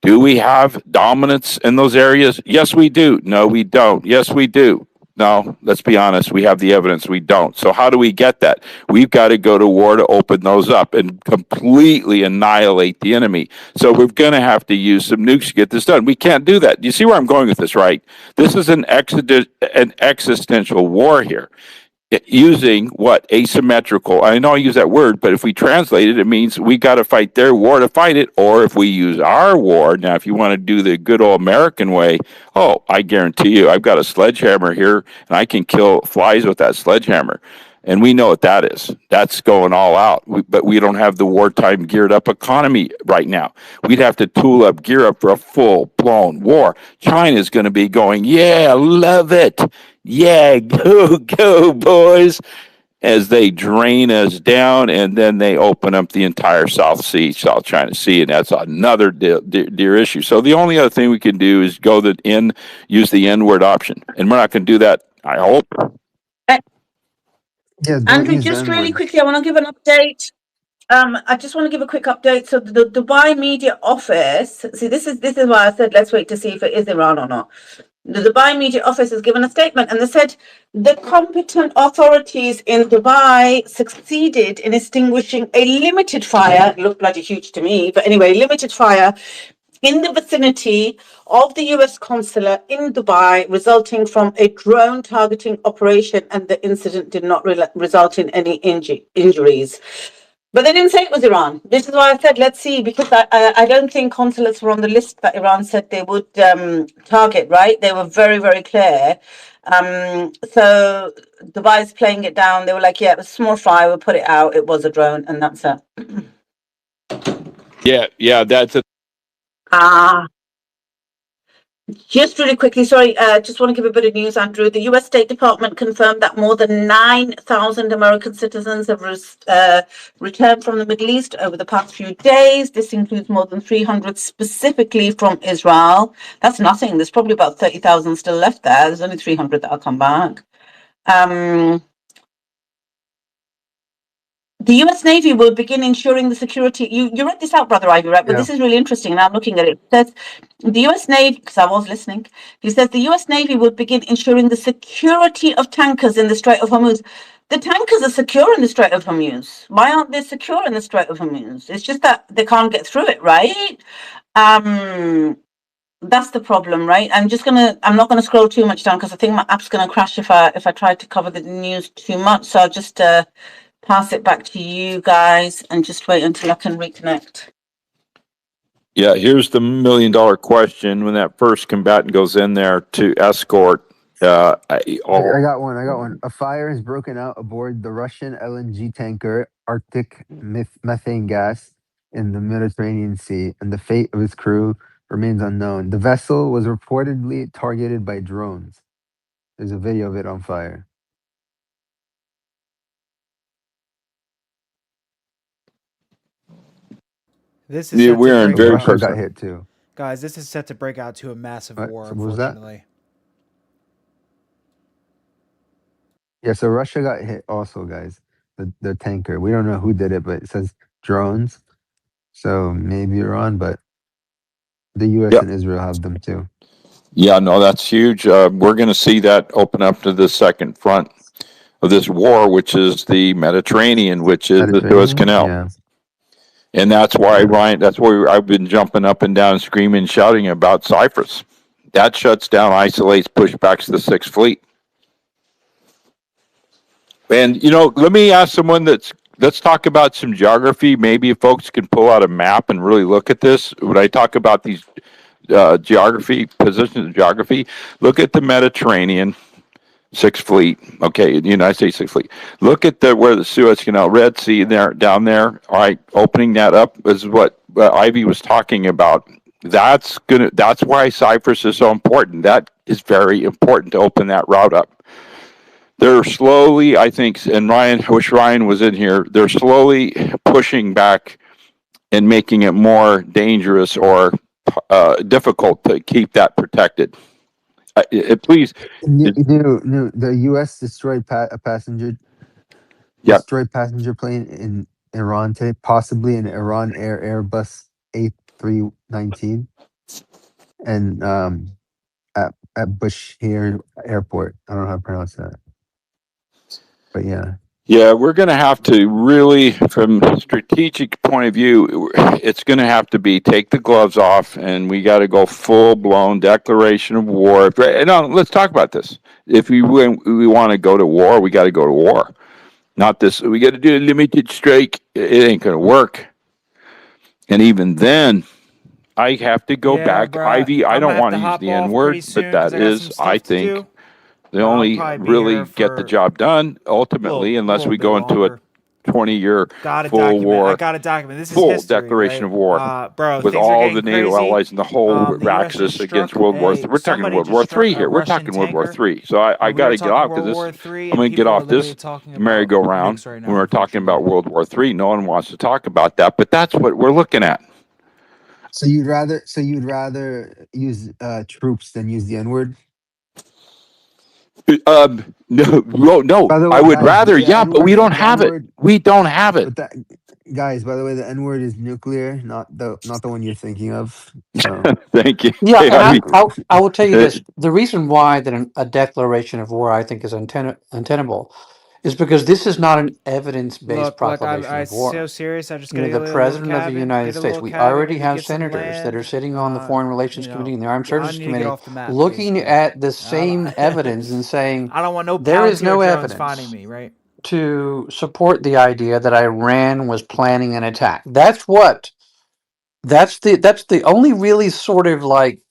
Do we have dominance in those areas? Yes, we do. No, we don't. Yes, we do. No, let's be honest. We have the evidence. We don't. So how do we get that? We've got to go to war to open those up and completely annihilate the enemy. So we're going to have to use some nukes to get this done. We can't do that. You see where I'm going with this, right? This is an existential war here. Using what? Asymmetrical. I know I use that word, but if we translate it, it means we got to fight their war to fight it. Or if we use our war, now, if you want to do the good old American way, oh, I guarantee you, I've got a sledgehammer here and I can kill flies with that sledgehammer. And we know what that is. That's going all out. But we don't have the wartime geared up economy right now. We'd have to tool up, gear up for a full blown war. China's going to be going, yeah, love it. Yeah, go, boys, as they drain us down, and then they open up the entire South China Sea, and that's another dear issue. So the only other thing we can do is use the N-word option, and we're not going to do that, I hope. Yeah, don't Andrew, use the just N really word. quickly, I want to give an update. I just want to give a quick update. So the Dubai media office, see, this is why I said let's wait to see if it is Iran or not. The Dubai media office has given a statement, and they said the competent authorities in Dubai succeeded in extinguishing a limited fire. It looked bloody huge to me, but anyway, limited fire in the vicinity of the US consulate in Dubai, resulting from a drone targeting operation, and the incident did not result in any injuries. But they didn't say it was Iran. This is why I said let's see, because I don't think consulates were on the list that Iran said they would target. Right? They were very, very clear. So Dubai's playing it down. They were like, yeah, it was a small fire. We'll put it out. It was a drone, and that's it. Yeah, that's a Ah. Just really quickly, sorry, just want to give a bit of news, Andrew. The US State Department confirmed that more than 9,000 American citizens have returned from the Middle East over the past few days. This includes more than 300 specifically from Israel. That's nothing. There's probably about 30,000 still left there. There's only 300 that'll come back. The US Navy will begin ensuring the security. You read this out, Brother Ivy, right? But Yeah. this is really interesting. And I'm looking at it. It says the US Navy, because I was listening, he says the US Navy will begin ensuring the security of tankers in the Strait of Hormuz. The tankers are secure in the Strait of Hormuz. Why aren't they secure in the Strait of Hormuz? It's just that they can't get through it, right? That's the problem, right? I'm not gonna scroll too much down because I think my app's gonna crash if I try to cover the news too much. So I'll just pass it back to you guys and just wait until I can reconnect. Yeah, here's the $1 million question. When that first combatant goes in there to escort, I got one. A fire has broken out aboard the Russian LNG tanker Arctic methane gas in the Mediterranean Sea, and the fate of its crew remains unknown. The vessel was reportedly targeted by drones. There's a video of it on fire. This is set to we're in break So very out. Russia got personal. hit too. Guys, this is set to break out to a massive war, So what was that? unfortunately. Yeah, so Russia got hit also, guys. The tanker. We don't know who did it, but it says drones. So maybe Iran, but the US Yeah, and Israel have them too. yeah, no, that's huge. We're going to see that open up to the second front of this war, which is the Mediterranean, which is the Suez Mediterranean? Canal. Yeah. And that's why, Ryan, that's why I've been jumping up and down, screaming, shouting about Cyprus. That shuts down, isolates, pushbacks the Sixth Fleet. And, let me ask someone let's talk about some geography. Maybe if folks can pull out a map and really look at this. When I talk about these positions of geography, look at the Mediterranean, Sixth Fleet. Okay, the United States Sixth Fleet. Look at where the Suez Canal, Red Sea down there. All right, opening that up is what Ivy was talking about. That's why Cyprus is so important. That is very important to open that route up. They're slowly, I think, and Ryan, I wish Ryan was in here. They're slowly pushing back and making it more dangerous or difficult to keep that protected. Please. The U.S. destroyed a passenger Yeah. passenger plane in Iran today, possibly an Iran Airbus A319, and at Bushehr Airport. I don't know how to pronounce that, but yeah. Yeah, we're going to have to really, from a strategic point of view, it's going to have to be take the gloves off, and we got to go full blown declaration of war. And let's talk about this. If we want to go to war, we got to go to war. Not this. We got to do a limited strike. It ain't going to work. And even then, I have to go back. Bruh, Ivy, I I'm gonna don't have want to to use hop the N off pretty word, soon but because that I got some is, I stuff to think, do. they But I'll only probably be really here get the for job done a ultimately unless little we bit go into a longer. 20-year Gotta full document. I war, gotta document. This is full history, declaration right? of war Bro, with things are all getting the NATO crazy. allies and the whole The U.S. just Axis against struck World War III. We're talking somebody World just War struck III a here. We're Russian talking World War tanker, III. So I and we got are to get talking off because World this. War III, I'm and going to get people are off literally this talking about merry-go-round nukes right when now. we're talking Unfortunately. about World War III. No one wants to talk about that, but that's what we're looking at. So you'd rather use troops than use the N word? No. By the I way, would guys, rather, the yeah, N but we word, don't have it. We don't have it. but that Guys, by the way, the N word is nuclear, not the one you're thinking of. So Thank you. Yeah, Hey, and Ivy. I will tell you Uh, this: the reason why that a declaration of war I think is untenable is because this is not an evidence-based Look, proclamation I'm of war. so serious. I just You gotta know, get the a little president of the cabin, United get a States, little we cabin, already maybe have get some senators that are land. sitting on the Foreign Relations Committee and the Armed I Services need to get Committee off the map, looking basically. at the I same evidence and saying don't want no there is Palantir no drones finding evidence me, right? to support the idea that Iran was planning an attack. That's the only really sort of like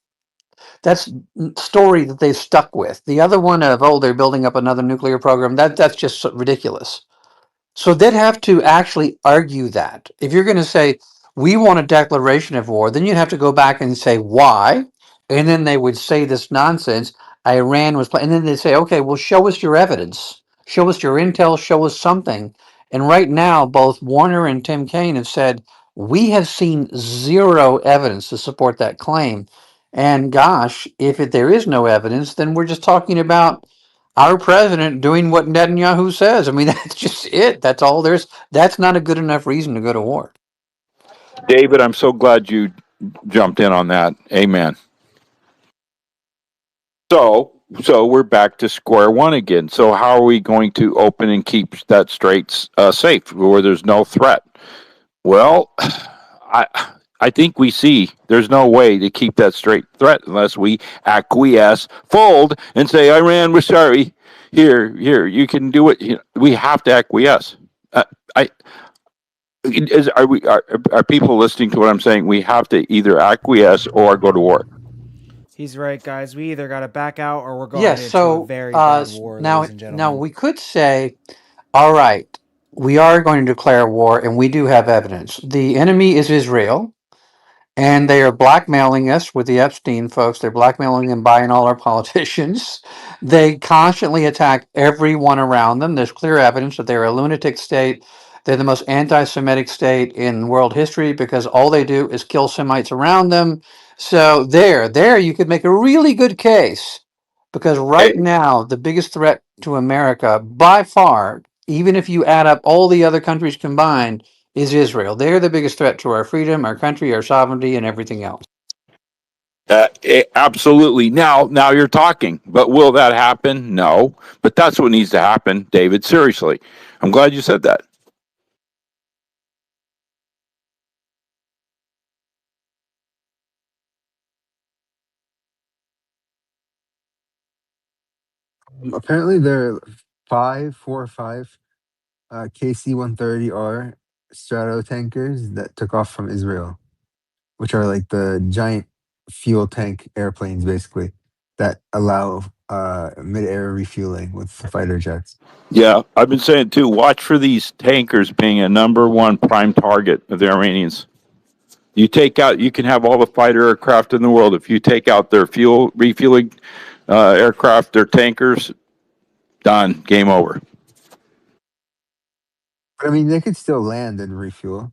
story that they've stuck with. The other one of, oh, they're building up another nuclear program, that's just ridiculous. So they'd have to actually argue that. If you're going to say, we want a declaration of war, then you'd have to go back and say why. And then they would say this nonsense. Iran was playing. And then they'd say, okay, well, show us your evidence. Show us your intel. Show us something. And right now, both Warner and Tim Kaine have said, we have seen zero evidence to support that claim. And gosh, if there is no evidence, then we're just talking about our president doing what Netanyahu says. I mean, that's just it. That's all there's. That's not a good enough reason to go to war. David, I'm so glad you jumped in on that. Amen. So we're back to square one again. So how are we going to open and keep that strait safe where there's no threat? Well, I I think we see there's no way to keep that straight threat unless we acquiesce, fold, and say, "Iran, we're sorry. Here, you can do it." We have to acquiesce. I are people listening to what I'm saying? We have to either acquiesce or go to war. He's right, guys. We either gotta back out or we're going Yes. into a So very bad war, ladies and now gentlemen. we could say, all right, we are going to declare war, and we do have evidence. The enemy is Israel. And they are blackmailing us with the Epstein folks. They're blackmailing and buying all our politicians. They constantly attack everyone around them. There's clear evidence that they're a lunatic state. They're the most anti Semitic state in world history because all they do is kill Semites around them. So, there, you could make a really good case because right now, the biggest threat to America by far, even if you add up all the other countries combined, is Israel. They're the biggest threat to our freedom, our country, our sovereignty, and everything else. Absolutely. Now you're talking. But will that happen? No. But that's what needs to happen, David. Seriously, I'm glad you said that. apparently there are 4 or 5 KC-130R strato tankers that took off from Israel, which are like the giant fuel tank airplanes, basically, that allow mid-air refueling with fighter jets. Yeah, I've been saying too. Watch for these tankers being a number one prime target of the Iranians. You can have all the fighter aircraft in the world. If you take out their fuel refueling aircraft, their tankers, done. Game over. But I mean, they could still land and refuel.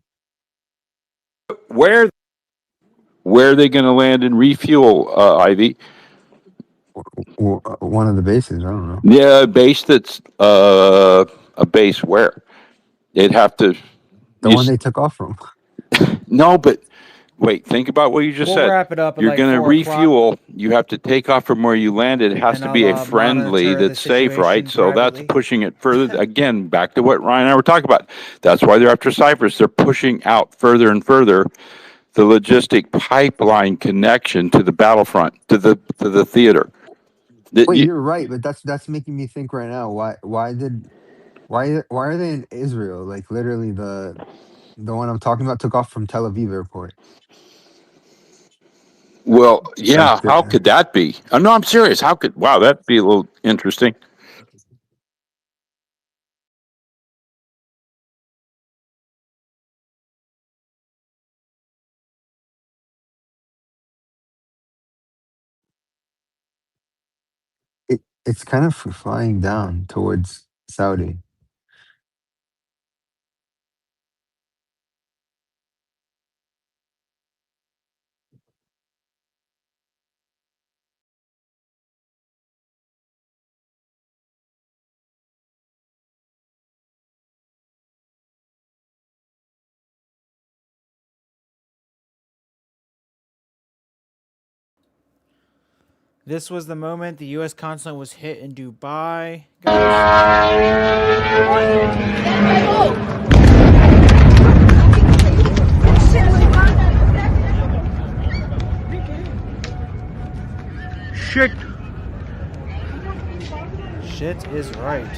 Where where are they going to land and refuel, Ivy? One of the bases, I don't know. Yeah, a base that's a base where they'd have to. The You one they took off from. no, but wait. Think about what you just We'll said. wrap it up at You're like going to 4 o'clock, refuel. You have to take off from where you landed. It has and to I'll be a friendly monitor the that's safe, right? situation So that's privately. pushing it further. Again, back to what Ryan and I were talking about. That's why they're after Cyprus. They're pushing out further and further the logistic pipeline connection to the battlefront, to the theater. That Wait, you, you're right, but that's making me think right now. Why are they in Israel? Like literally, the one I'm talking about took off from Tel Aviv airport. well, Like yeah. How could that be? No, I'm serious. How could? Wow, that'd be a little interesting. it's kind of flying down towards Saudi. This was the moment the U.S. consulate was hit in Dubai, guys. Shit. Shit is right.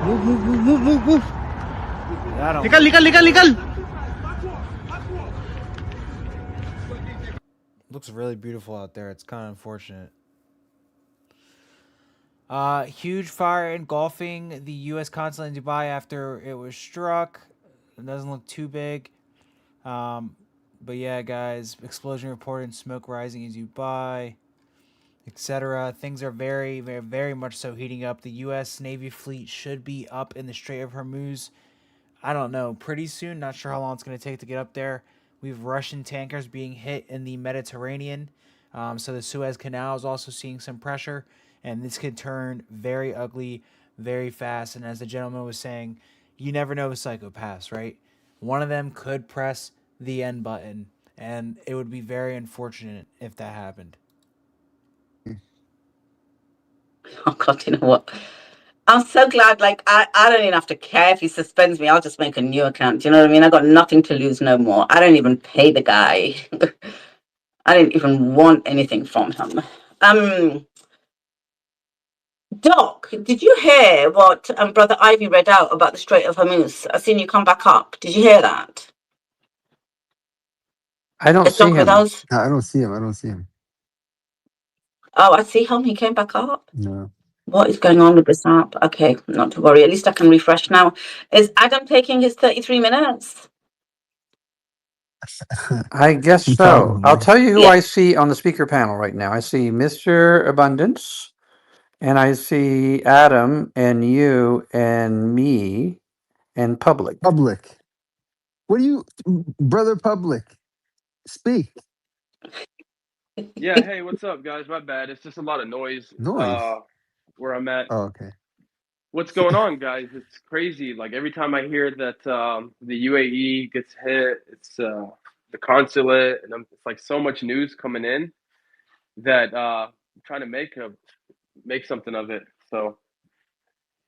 Move. I don't Legal. Looks really beautiful out there. It's kind of unfortunate. Huge fire engulfing the U.S. consulate in Dubai after it was struck. It doesn't look too big. But yeah, guys, explosion reported, smoke rising in Dubai, etc. Things are very much so heating up. The U.S. Navy fleet should be up in the Strait of Hormuz. I don't know, pretty soon. Not sure how long it's going to take to get up there. We have Russian tankers being hit in the Mediterranean. So the Suez Canal is also seeing some pressure, and this could turn very ugly very fast. And as the gentleman was saying, you never know with psychopaths, right? One of them could press the end button, and it would be very unfortunate if that happened. Oh God, you know what? I'm so glad. Like I don't even have to care if he suspends me. I'll just make a new account. Do you know what I mean? I got nothing to lose no more. I don't even pay the guy. I didn't even want anything from him. Doc, did you hear what Brother Ivy read out about the Strait of Hormuz? I seen you come back up. Did you hear that? I don't Is see Doc with him. us? No, I don't see him. Oh, I see him. He came back up. No. What is going on with this app? Okay, not to worry. At least I can refresh now. Is Adam taking his 33 minutes? I guess so. I'll Probably. tell you who Yeah. I see on the speaker panel right now. I see Mr. Abundance, and I see Adam, and you, and me, and Public. Public. What do you, brother Public? Speak. Yeah, hey, what's up, guys? My bad. It's just a lot of noise Noise. where I'm at. Oh, okay. What's going on, guys? It's crazy. Like every time I hear that the UAE gets hit, it's the consulate, and it's like so much news coming in that I'm trying to make something of it. So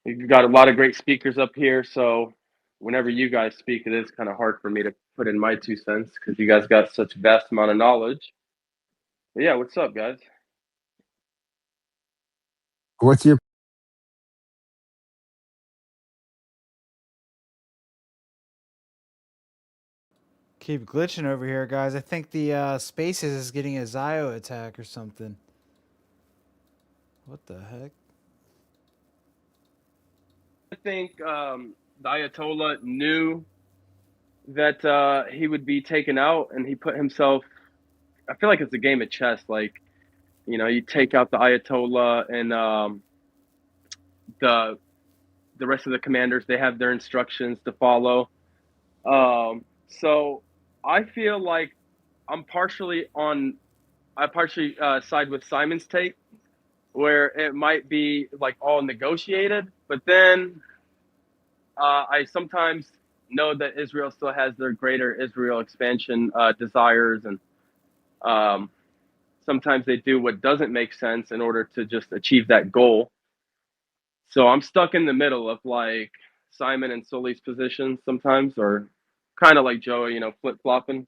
you've got a lot of great speakers up here. So whenever you guys speak, it is kind of hard for me to put in my 2 cents because you guys got such vast amount of knowledge. But yeah, what's up, guys? What's your Keep glitching over here, guys. I think the Spaces is getting a Zio attack or something. What the heck? I think the Ayatollah knew that he would be taken out, and he put himself. I feel like it's a game of chess. Like, you take out the Ayatollah, and the rest of the commanders, they have their instructions to follow. So I feel like I'm partially on. I partially side with Simon's take, where it might be like all negotiated, but then I sometimes know that Israel still has their greater Israel expansion desires, and sometimes they do what doesn't make sense in order to just achieve that goal. So I'm stuck in the middle of like Simon and Sully's position sometimes, or kind of like Joey, flip flopping.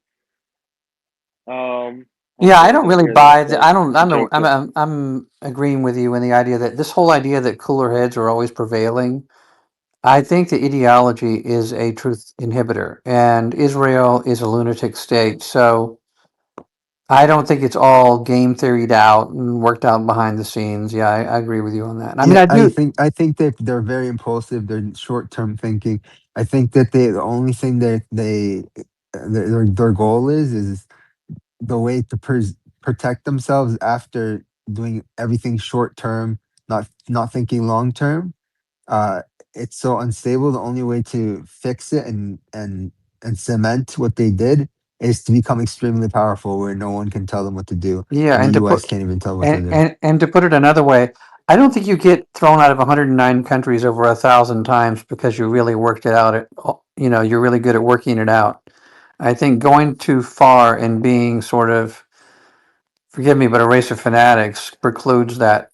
I'll Yeah, I sit don't still really here though. buy the. So I don't. it's a joke, but I'm agreeing with you in the idea that this whole idea that cooler heads are always prevailing. I think the ideology is a truth inhibitor, and Israel is a lunatic state. So I don't think it's all game theoried out and worked out behind the scenes. Yeah, I agree with you on that. I mean, Yeah, I I do. think I think that they're very impulsive. They're short term thinking. I think that the only thing that their goal is the way to protect themselves after doing everything short term, not thinking long term. Uh, it's so unstable. The only way to fix it and cement what they did is to become extremely powerful, where no one can tell them what to do, Yeah, and the and to U.S. put can't even tell what to do. and to put it another way, I don't think you get thrown out of 109 countries over 1,000 times because you really worked it out. You're really good at working it out. I think going too far and being sort of forgive me, but a race of fanatics precludes that,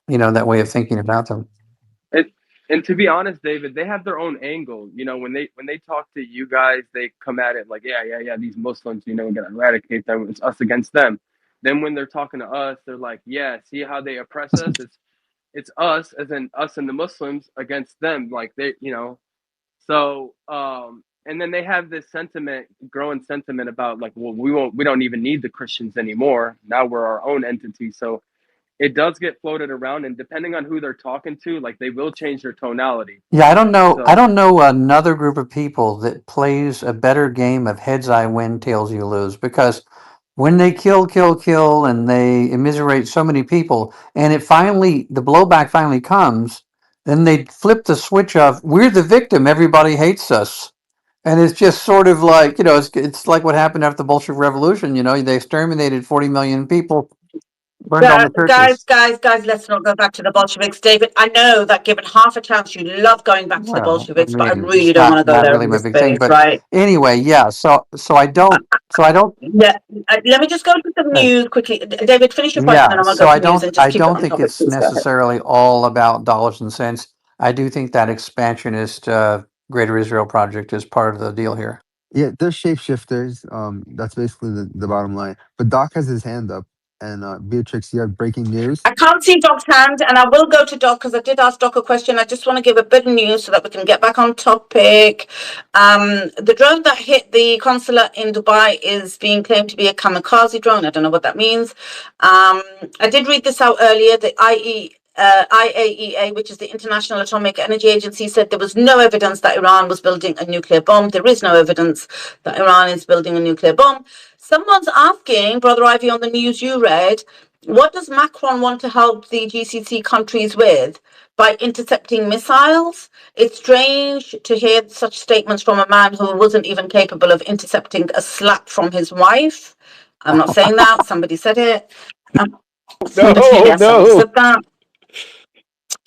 that way of thinking about them. And and to be honest, David, they have their own angle. You know, when they talk to you guys, they come at it like, yeah, these Muslims, we're gonna eradicate them. It's us against them. Then when they're talking to us, they're like, yeah, see how they oppress us? It's us, as in us and the Muslims against them. Like so and then they have this growing sentiment about like, well, we don't even need the Christians anymore. Now we're our own entity. So it does get floated around, and depending on who they're talking to, like they will change their tonality. Yeah, I don't know. I So don't know another group of people that plays a better game of heads I win, tails you lose. Because when they kill, and they immiserate so many people, and the blowback finally comes, then they flip the switch of we're the victim, everybody hates us, and it's just sort of like it's like what happened after the Bolshevik Revolution. They exterminated 40 million people, burned all the churches. Guys, let's not go back to the Bolsheviks. David, I know that given half a chance you love going back to the Well, I Bolsheviks, but I mean, really it's don't want not to go not there really in my this big thing, space, but right? anyway, yeah. So I don't. Yeah, let me just go to some uh, news quickly. David, finish your point, and then Yeah, I'm going to so go I to news don't and just I keep it don't on think topic. it's Please go ahead. necessarily all about dollars and cents. I do think that expansionist Greater Israel project is part of the deal here. Yeah, they're shapeshifters. That's basically the bottom line. But Doc has his hand up, and Beatrix, you have breaking news. I can't see Doc's hand, and I will go to Doc because I did ask Doc a question. I just want to give a bit of news so that we can get back on topic. The drone that hit the consulate in Dubai is being claimed to be a kamikaze drone. I don't know what that means. I did read this out earlier. The IAEA, which is the International Atomic Energy Agency, said there was no evidence that Iran was building a nuclear bomb. There is no evidence that Iran is building a nuclear bomb. Someone's asking, Brother Ivy, on the news you read, what does Macron want to help the GCC countries with by intercepting missiles? It's strange to hear such statements from a man who wasn't even capable of intercepting a slap from his wife. I'm not saying that. Somebody said it. Somebody No. said that.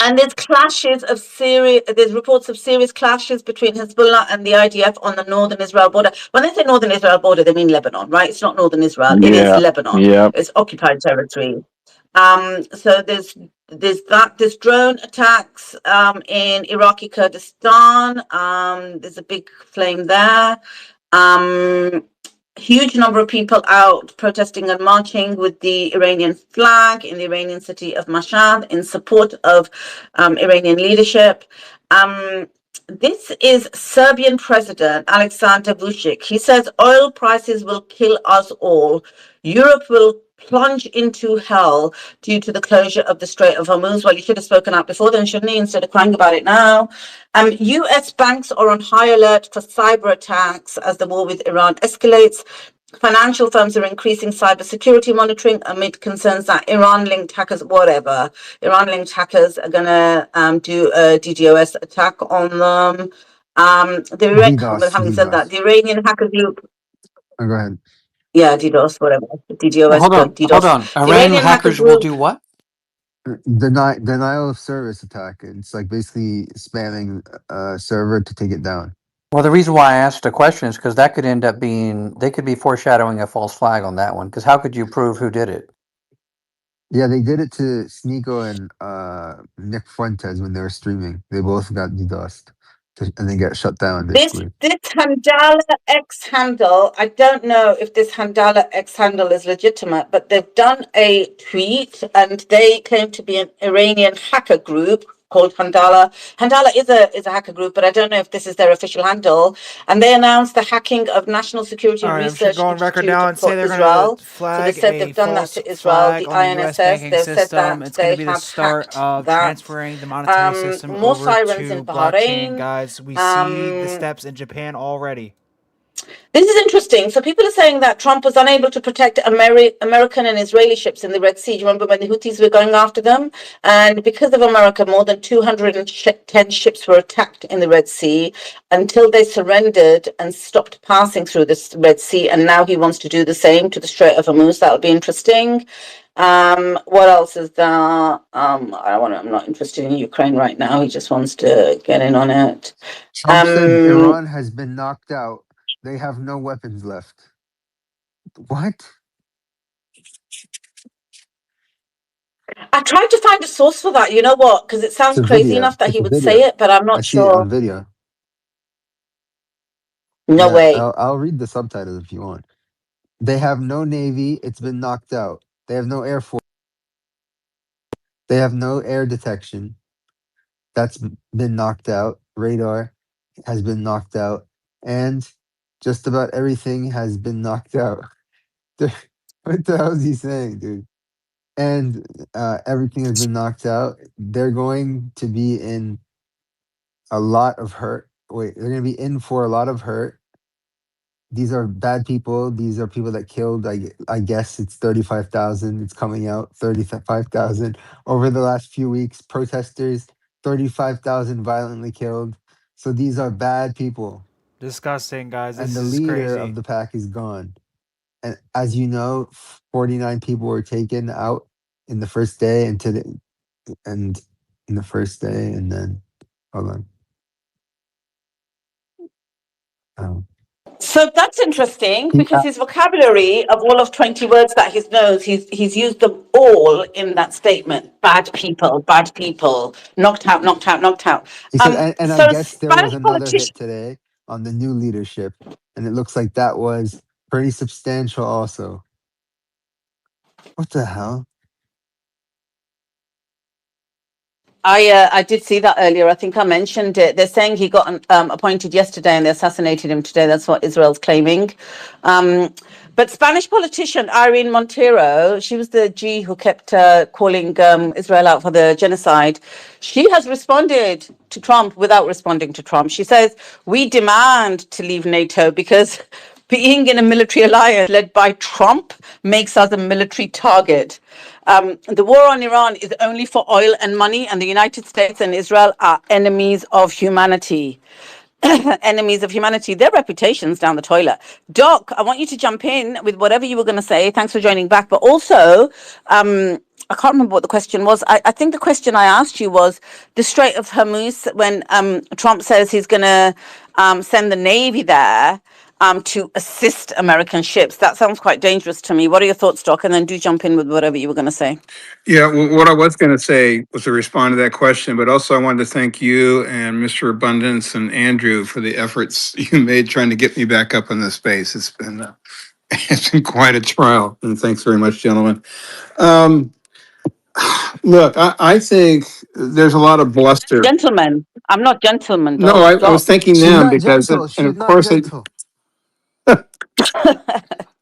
And there's reports of serious clashes between Hezbollah and the IDF on the northern Israel border. When they say northern Israel border, they mean Lebanon, right? It's not northern Israel. It is Yeah, Lebanon. yeah. It's occupied territory. So there's drone attacks in Iraqi Kurdistan. There's a big flame there. Huge number of people out protesting and marching with the Iranian flag in the Iranian city of Mashhad in support of Iranian leadership. This is Serbian President Alexander Vucic. He says oil prices will kill us all. Europe will plunge into hell due to the closure of the Strait of Hormuz. Well, you should have spoken out before then, shouldn't he, instead of crying about it now? US banks are on high alert for cyber attacks as the war with Iran escalates. Financial firms are increasing cybersecurity monitoring amid concerns that Iran-linked hackers are going to do a DDoS attack on them. Having said that, DDoS. the Iranian hacker group, Oh, go ahead. yeah, DDoS, whatever, Well, DDoS, hold on, good, hold DDoS. on. The Iranian Iranian hacker hackers will group. do what? Denial of service attack. It's like basically spamming a server to take it down. Well, the reason why I asked the question is because that could end up being they could be foreshadowing a false flag on that one. Because how could you prove who did it? Yeah, they did it to Sneeko and Nick Fuentes when they were streaming. They both got DDoSed, and they got shut down basically. This Handala X handle, I don't know if this Handala X handle is legitimate, but they've done a tweet and they claim to be an Iranian hacker group called Handala. Handala is a hacker group, but I don't know if this is their official handle. And they announced the hacking of National Security All right, I'm just gonna Research go on record Institute now and for say they're gonna Israel. So they flag said a they've done that false to Israel, flag the on the U.S. INSS. banking They've said system. that It's gonna they be the have start hacked of that. transferring the monetary system More over sirens in to blockchain, Bahrain. guys. We see the Um, steps in Japan already. This is interesting. So people are saying that Trump was unable to protect American and Israeli ships in the Red Sea. Do you remember when the Houthis were going after them? And because of America, more than 210 ships were attacked in the Red Sea until they surrendered and stopped passing through this Red Sea. And now he wants to do the same to the Strait of Hormuz. That'll be interesting. What else is there? I'm not interested in Ukraine right now. He just wants to get in on it. Trump said Iran has been knocked out. They have no weapons left. What? I tried to find a source for that. You know what? Because it It's sounds a crazy video. enough that It's he a would say video. it, but I'm I not see it on sure. video. No Yeah, way. I'll read the subtitles if you want. They have no navy. It's been knocked out. They have no air force. They have no air detection. That's been knocked out. Radar has been knocked out, and just about everything has been knocked out. What the hell is he saying, dude? And everything has been knocked out. They're going to be in a lot of hurt. Wait, they're going to be in for a lot of hurt. These are bad people. These are people that killed. I guess it's 35,000. It's coming out 35,000 over the last few weeks. Protesters, 35,000 violently killed. So these are bad people. Disgusting, guys. And This the is leader of crazy. the pack is gone. And as you know, 49 people were taken out in the first day, and today, and in the first day, and then hold on. Um, So that's interesting he, because his vocabulary of all of 20 words that he knows, he's used them all in that statement. Bad people, knocked out, knocked out, knocked out. he said, and I So guess there was Spanish another politician. hit today on the new leadership, and it looks like that was pretty substantial also. What the hell? I did see that earlier. I think I mentioned it. They're saying he got appointed yesterday and they assassinated him today. That's what Israel's claiming. But Spanish politician Irene Montero, she was the G who kept calling Israel out for the genocide. She has responded to Trump without responding to Trump. She says, "We demand to leave NATO because being in a military alliance led by Trump makes us a military target. The war on Iran is only for oil and money, and the United States and Israel are enemies of humanity." Enemies of humanity, their reputations down the toilet. Doc, I want you to jump in with whatever you were going to say. Thanks for joining back. But also, I can't remember what the question was. I think the question I asked you was the Strait of Hormuz, when Trump says he's going to send the Navy there to assist American ships. That sounds quite dangerous to me. What are your thoughts, Doc? And then do jump in with whatever you were going to say. Yeah, well, what I was going to say was to respond to that question, but also I wanted to thank you and Mr. Abundance and Andrew for the efforts you made trying to get me back up in this space. It's been it's been quite a trial, and thanks very much, gentlemen. Um, Look, I think there's a lot of bluster. Gentlemen, I'm not gentleman, No, Doc. I was Doc. thanking She's them not because, gentle. and She's of not course, gentle.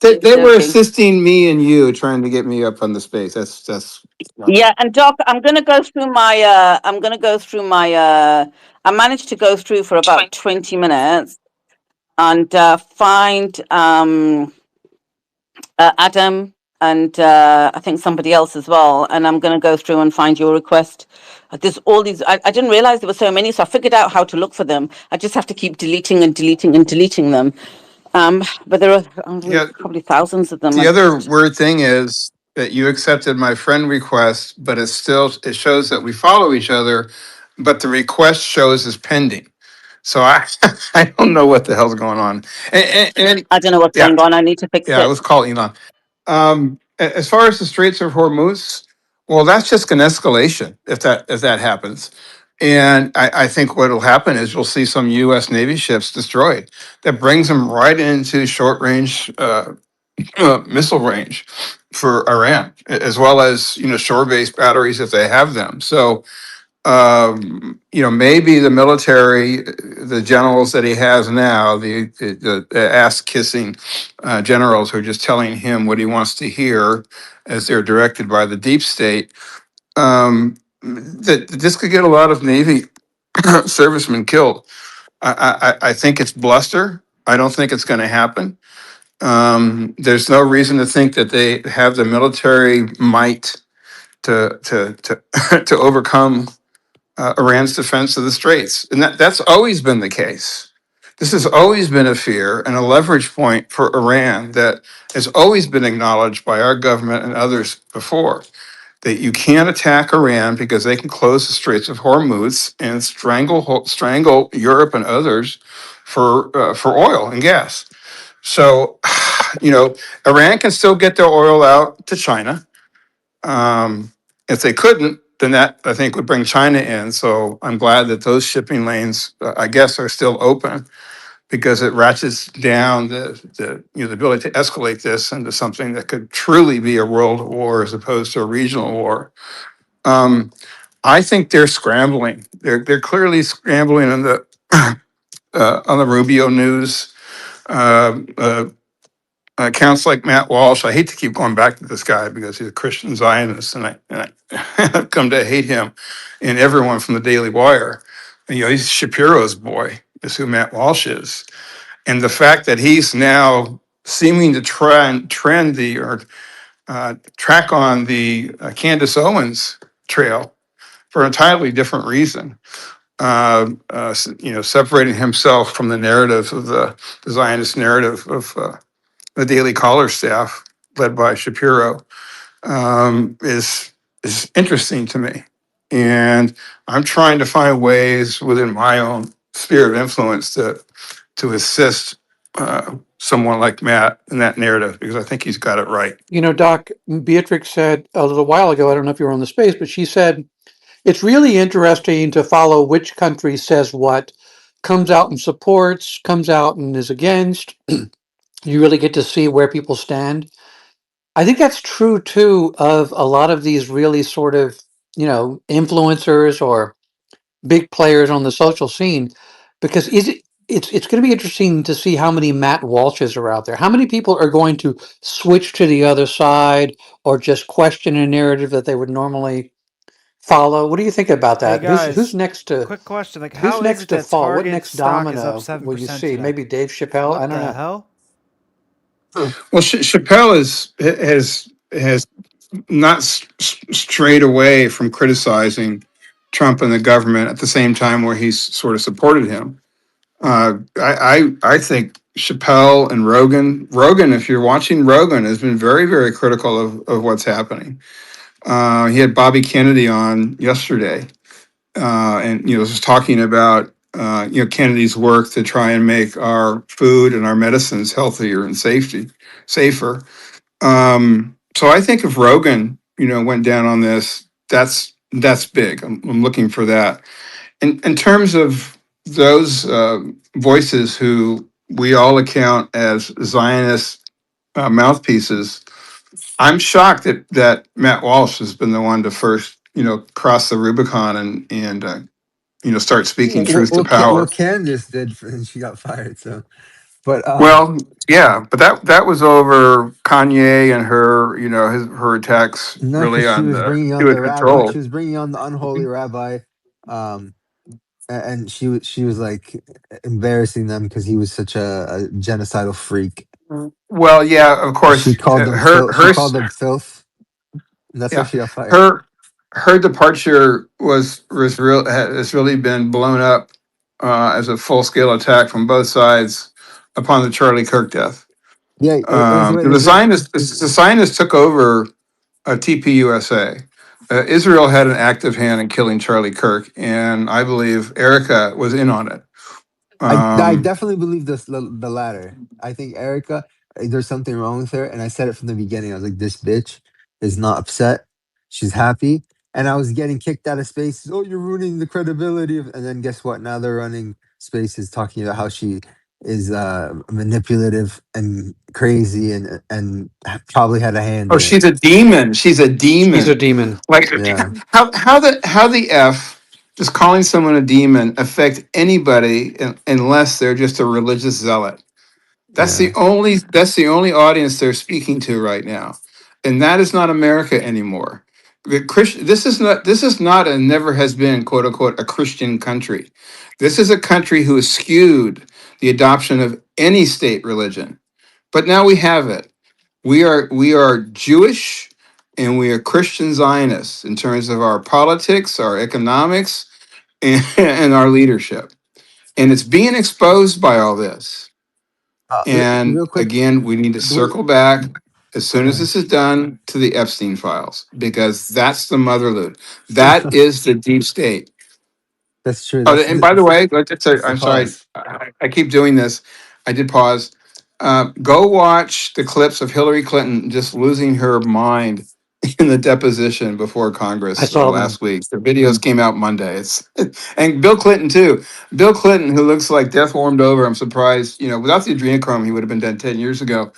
they were Joking. assisting me and you trying to get me up on the space. That's. Yeah, and Doc, I'm gonna go through my I managed to go through for about 20 minutes and find Adam and I think somebody else as well. And I'm gonna go through and find your request. There's all these I didn't realize there were so many, so I figured out how to look for them. I just have to keep deleting and deleting and deleting them. But there are Yeah, probably thousands of them. I the other just weird thing is that you accepted my friend request, but it shows that we follow each other, but the request shows as pending. So I I don't know what the hell's going on. And I don't know what's yeah, going on. I need to fix yeah, it. let's call Elon. As far as the Straits of Hormuz, well, that's just an escalation if that happens. And I think what will happen is we'll see some U.S. Navy ships destroyed. That brings them right into short range missile range for Iran, as well as shore based batteries if they have them. So maybe the military, the generals that he has now, the ass kissing generals who are just telling him what he wants to hear as they're directed by the deep state, that this could get a lot of Navy servicemen killed. I think it's bluster. I don't think it's going to happen. There's no reason to think that they have the military might to to overcome Iran's defense of the Straits, and that's always been the case. This has always been a fear and a leverage point for Iran that has always been acknowledged by our government and others before. That you can't attack Iran because they can close the Straits of Hormuz and strangle Europe and others for oil and gas. So, Iran can still get their oil out to China. Um, If they couldn't, then that I think would bring China in. So I'm glad that those shipping lanes, I guess, are still open because it ratchets down the ability to escalate this into something that could truly be a world war as opposed to a regional war. I think they're scrambling. They're clearly scrambling on the Rubio news. Uh, uh, Accounts like Matt Walsh. I hate to keep going back to this guy because he's a Christian Zionist, and I've come to hate him and everyone from the Daily Wire. And, he's Shapiro's boy, is who Matt Walsh is, and the fact that he's now seeming to try and track on the Candace Owens trail for an entirely different reason. Separating himself from the narrative of the Zionist narrative of the Daily Caller staff, led by Shapiro, is interesting to me, and I'm trying to find ways within my own sphere of influence to assist someone like Matt in that narrative because I think he's got it right. Doc, Beatrix said a little while ago, I don't know if you were on the space, but she said, it's really interesting to follow which country says what, comes out and supports, comes out and is against. You really get to see where people stand. I think that's true too of a lot of these really sort of, influencers or big players on the social scene, because it's going to be interesting to see how many Matt Walshes are out there. How many people are going to switch to the other side or just question a narrative that they would normally follow? What do you think about Hey that? Who's guys, next to quick question. Like, who's how is next it to that fall? What Target next stock is up domino will you 7% see? today? Maybe Dave Chappelle? I What don't the know. hell? Well, Chappelle has not strayed away from criticizing Trump and the government at the same time where he's sort of supported him. I think Chappelle and Rogan, if you're watching Rogan, has been very, very critical of what's happening. He had Bobby Kennedy on yesterday, and was talking about Kennedy's work to try and make our food and our medicines healthier and safer. So I think if Rogan, went down on this, that's big. I'm looking for that. In terms of those voices who we all account as Zionist mouthpieces, I'm shocked that Matt Walsh has been the one to first, cross the Rubicon and start speaking truth to Well, power. Candace did, and she got fired. So, but Well, yeah, but that was over Kanye and her attacks no, because really she on was the bringing on Jewish the rabbi. She control. was bringing on the unholy rabbi, um, and she was like embarrassing them because he was such a genocidal freak. Well, yeah, of She course, called them her filth. She her called them filth, and that's why yeah she got fired. her her departure has really been blown up as a full scale attack from both sides upon the Charlie Kirk death. Yeah, it The was like Zionists took over TPUSA. Israel had an active hand in killing Charlie Kirk, and I believe Erica was in on it. I Um, definitely believe the latter. I think Erica, there's something wrong with her, and I said it from the beginning. I was like, this bitch is not upset. She's happy, and I was getting kicked out of spaces. Oh, you're ruining the credibility of. And then guess what? Now they're running spaces talking about how she is manipulative and crazy, and probably had a hand oh, in it. she's a demon. She's a She's a demon. demon. Like Yeah, how the f does calling someone a demon affect anybody unless they're just a religious zealot? yeah. That's the only audience they're speaking to right now, and that is not America anymore. This is not and never has been, quote unquote, a Christian country. This is a country who has skewed the adoption of any state religion. But now we have it. We are Jewish and we are Christian Zionists in terms of our politics, our economics, and our leadership. And it's being exposed by all this. And Real quick, again, we need to do circle back as soon go as ahead. this is done to the Epstein files, because that's the motherload. That is the deep state. That's true. Oh, and by the way, That's the I'm sorry, cause. I keep doing this. I did pause. Go watch the clips of Hillary Clinton just losing her mind in the deposition before I Congress saw them. last week. The videos came out Monday. It's and Bill Clinton too. Bill Clinton, who looks like death warmed over. I'm surprised. Without the adrenochrome, he would have been dead 10 years ago.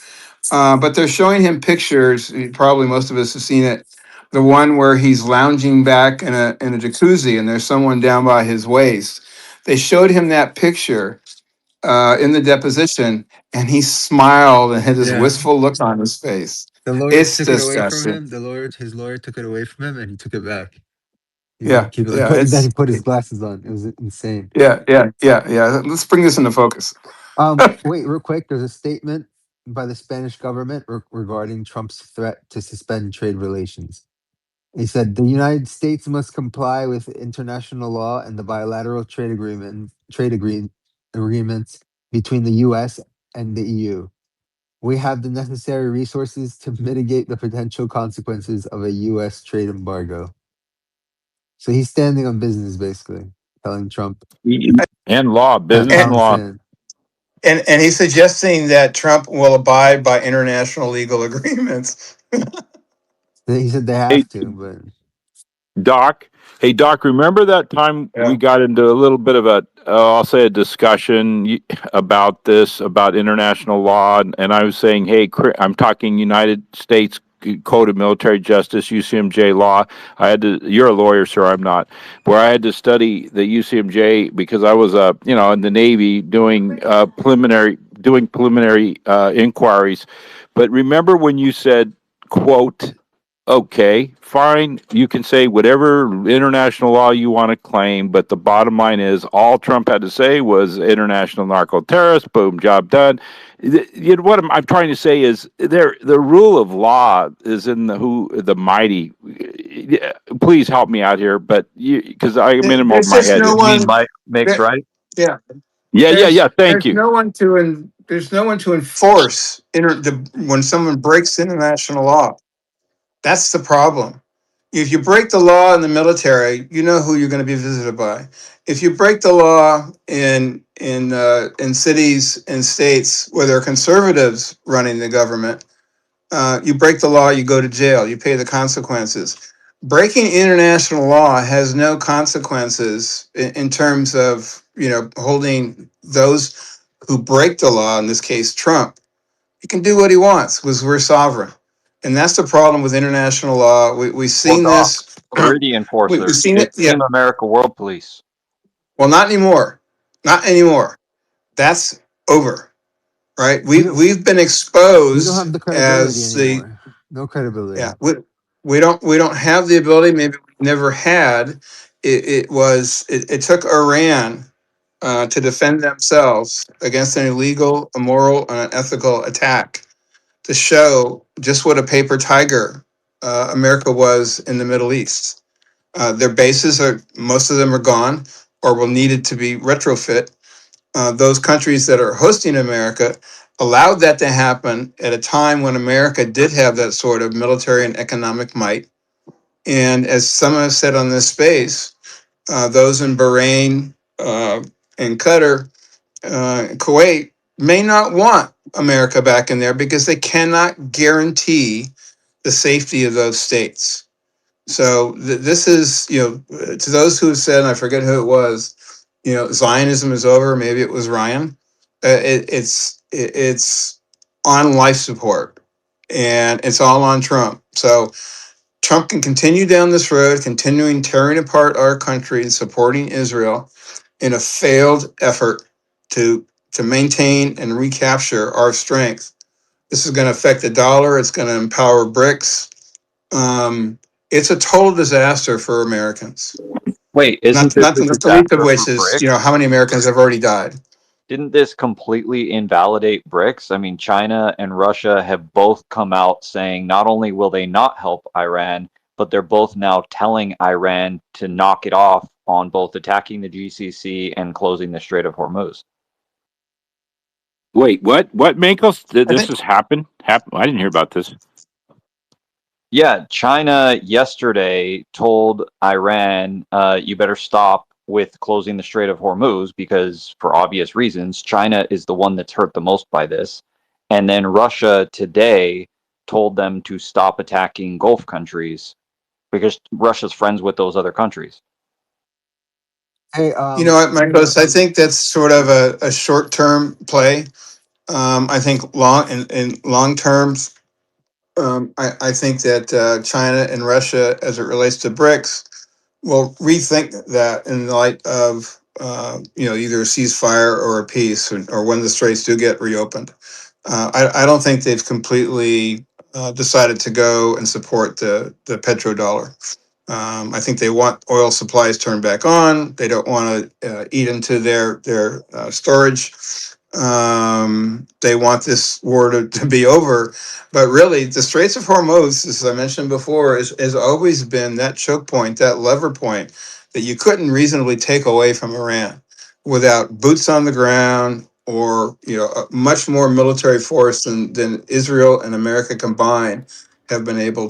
But they're showing him pictures. Probably most of us have seen it. The one where he's lounging back in a jacuzzi, and there's someone down by his waist. They showed him that picture in the deposition, and he smiled and had this Yeah. wistful look on his face. The lawyers It's took it away from disgusting. him. His lawyer took it away from him, and he took it back. He's gonna Yeah, keep it. yeah, Then he it's put his glasses on. It was insane. yeah. Let's bring this into focus. Wait, real quick. There's a statement by the Spanish government regarding Trump's threat to suspend trade relations. He said the United States must comply with international law and the bilateral agreements between the U.S. and the EU. We have the necessary resources to mitigate the potential consequences of a U.S. trade embargo. So he's standing on business, basically, telling Trump And law, business and pound law. sand. And he's suggesting that Trump will abide by international legal agreements. He said they Hey, have to, but Doc. Hey, Doc, remember that time we Yeah. got into a little bit of I'll say a discussion about this, about international law. And I was saying, hey, I'm talking United States Code of Military Justice, UCMJ law. You're a lawyer, sir, I'm not, where I had to study the UCMJ because I was, in the Navy doing preliminary inquiries. But remember when you said, quote, okay, fine. You can say whatever international law you want to claim, but the bottom line is all Trump had to say was international narco terrorist. Boom, job done. What I'm trying to say is the rule of law is in the mighty. Please help me out here, but because I'm in them over There's my just head. no You mean one. Mike makes There, right? yeah, Yeah. Thank there's you. no one there's no one to enforce when someone breaks international law. That's the problem. If you break the law in the military, you know who you're going to be visited by. If you break the law in cities and states where there are conservatives running the government, you break the law, you go to jail, you pay the consequences. Breaking international law has no consequences in terms of holding those who break the law. In this case, Trump. He can do what he wants because we're sovereign, and that's the problem with international law. We've Well, seen Doc, this. we're the We've enforcers. seen it. It's Yeah. Team America World Police. Well, not anymore. Not anymore. That's over. Right. we We've been we don't have exposed the credibility as the anymore. No credibility. yeah. We don't have the ability. Maybe we never had. It took Iran to defend themselves against an illegal, immoral, and unethical attack to show just what a paper tiger America was in the Middle East. Their bases most of them are gone or will needed to be retrofit. Those countries that are hosting America allowed that to happen at a time when America did have that sort of military and economic might. And as some have said on this space, those in Bahrain and Qatar, Kuwait may not want America back in there because they cannot guarantee the safety of those states. So this is, to those who have said, and I forget who it was, Zionism is over. Maybe it was Ryan. It's on life support, and it's all on Trump. So Trump can continue down this road, continuing tearing apart our country and supporting Israel in a failed effort to maintain and recapture our strength. This is going to affect the dollar. It's going to empower BRICS. It's a total disaster for Americans. Wait, isn't Not this not a not the least of disaster which for is BRICS? how many Americans have already died. Didn't this completely invalidate BRICS? I mean, China and Russia have both come out saying not only will they not help Iran, but they're both now telling Iran to knock it off on both attacking the GCC and closing the Strait of Hormuz. Wait, what? What, Mankos? I This think has happened? I didn't hear about this. Yeah, China yesterday told Iran, you better stop with closing the Strait of Hormuz because, for obvious reasons, China is the one that's hurt the most by this. And then Russia today told them to stop attacking Gulf countries because Russia's friends with those other countries. Hey, You know what, Michaelis? I think that's sort of a short term play. I think in long terms, I think that China and Russia, as it relates to BRICS, will rethink that in light of either a ceasefire or a peace, or when the straits do get reopened. I don't think they've completely decided to go and support the petrodollar. I think they want oil supplies turned back on. They don't want to eat into their storage. They want this war to be over. But really, the Straits of Hormuz, as I mentioned before, has always been that choke point, that lever point that you couldn't reasonably take away from Iran without boots on the ground, or a much more military force than Israel and America combined have been able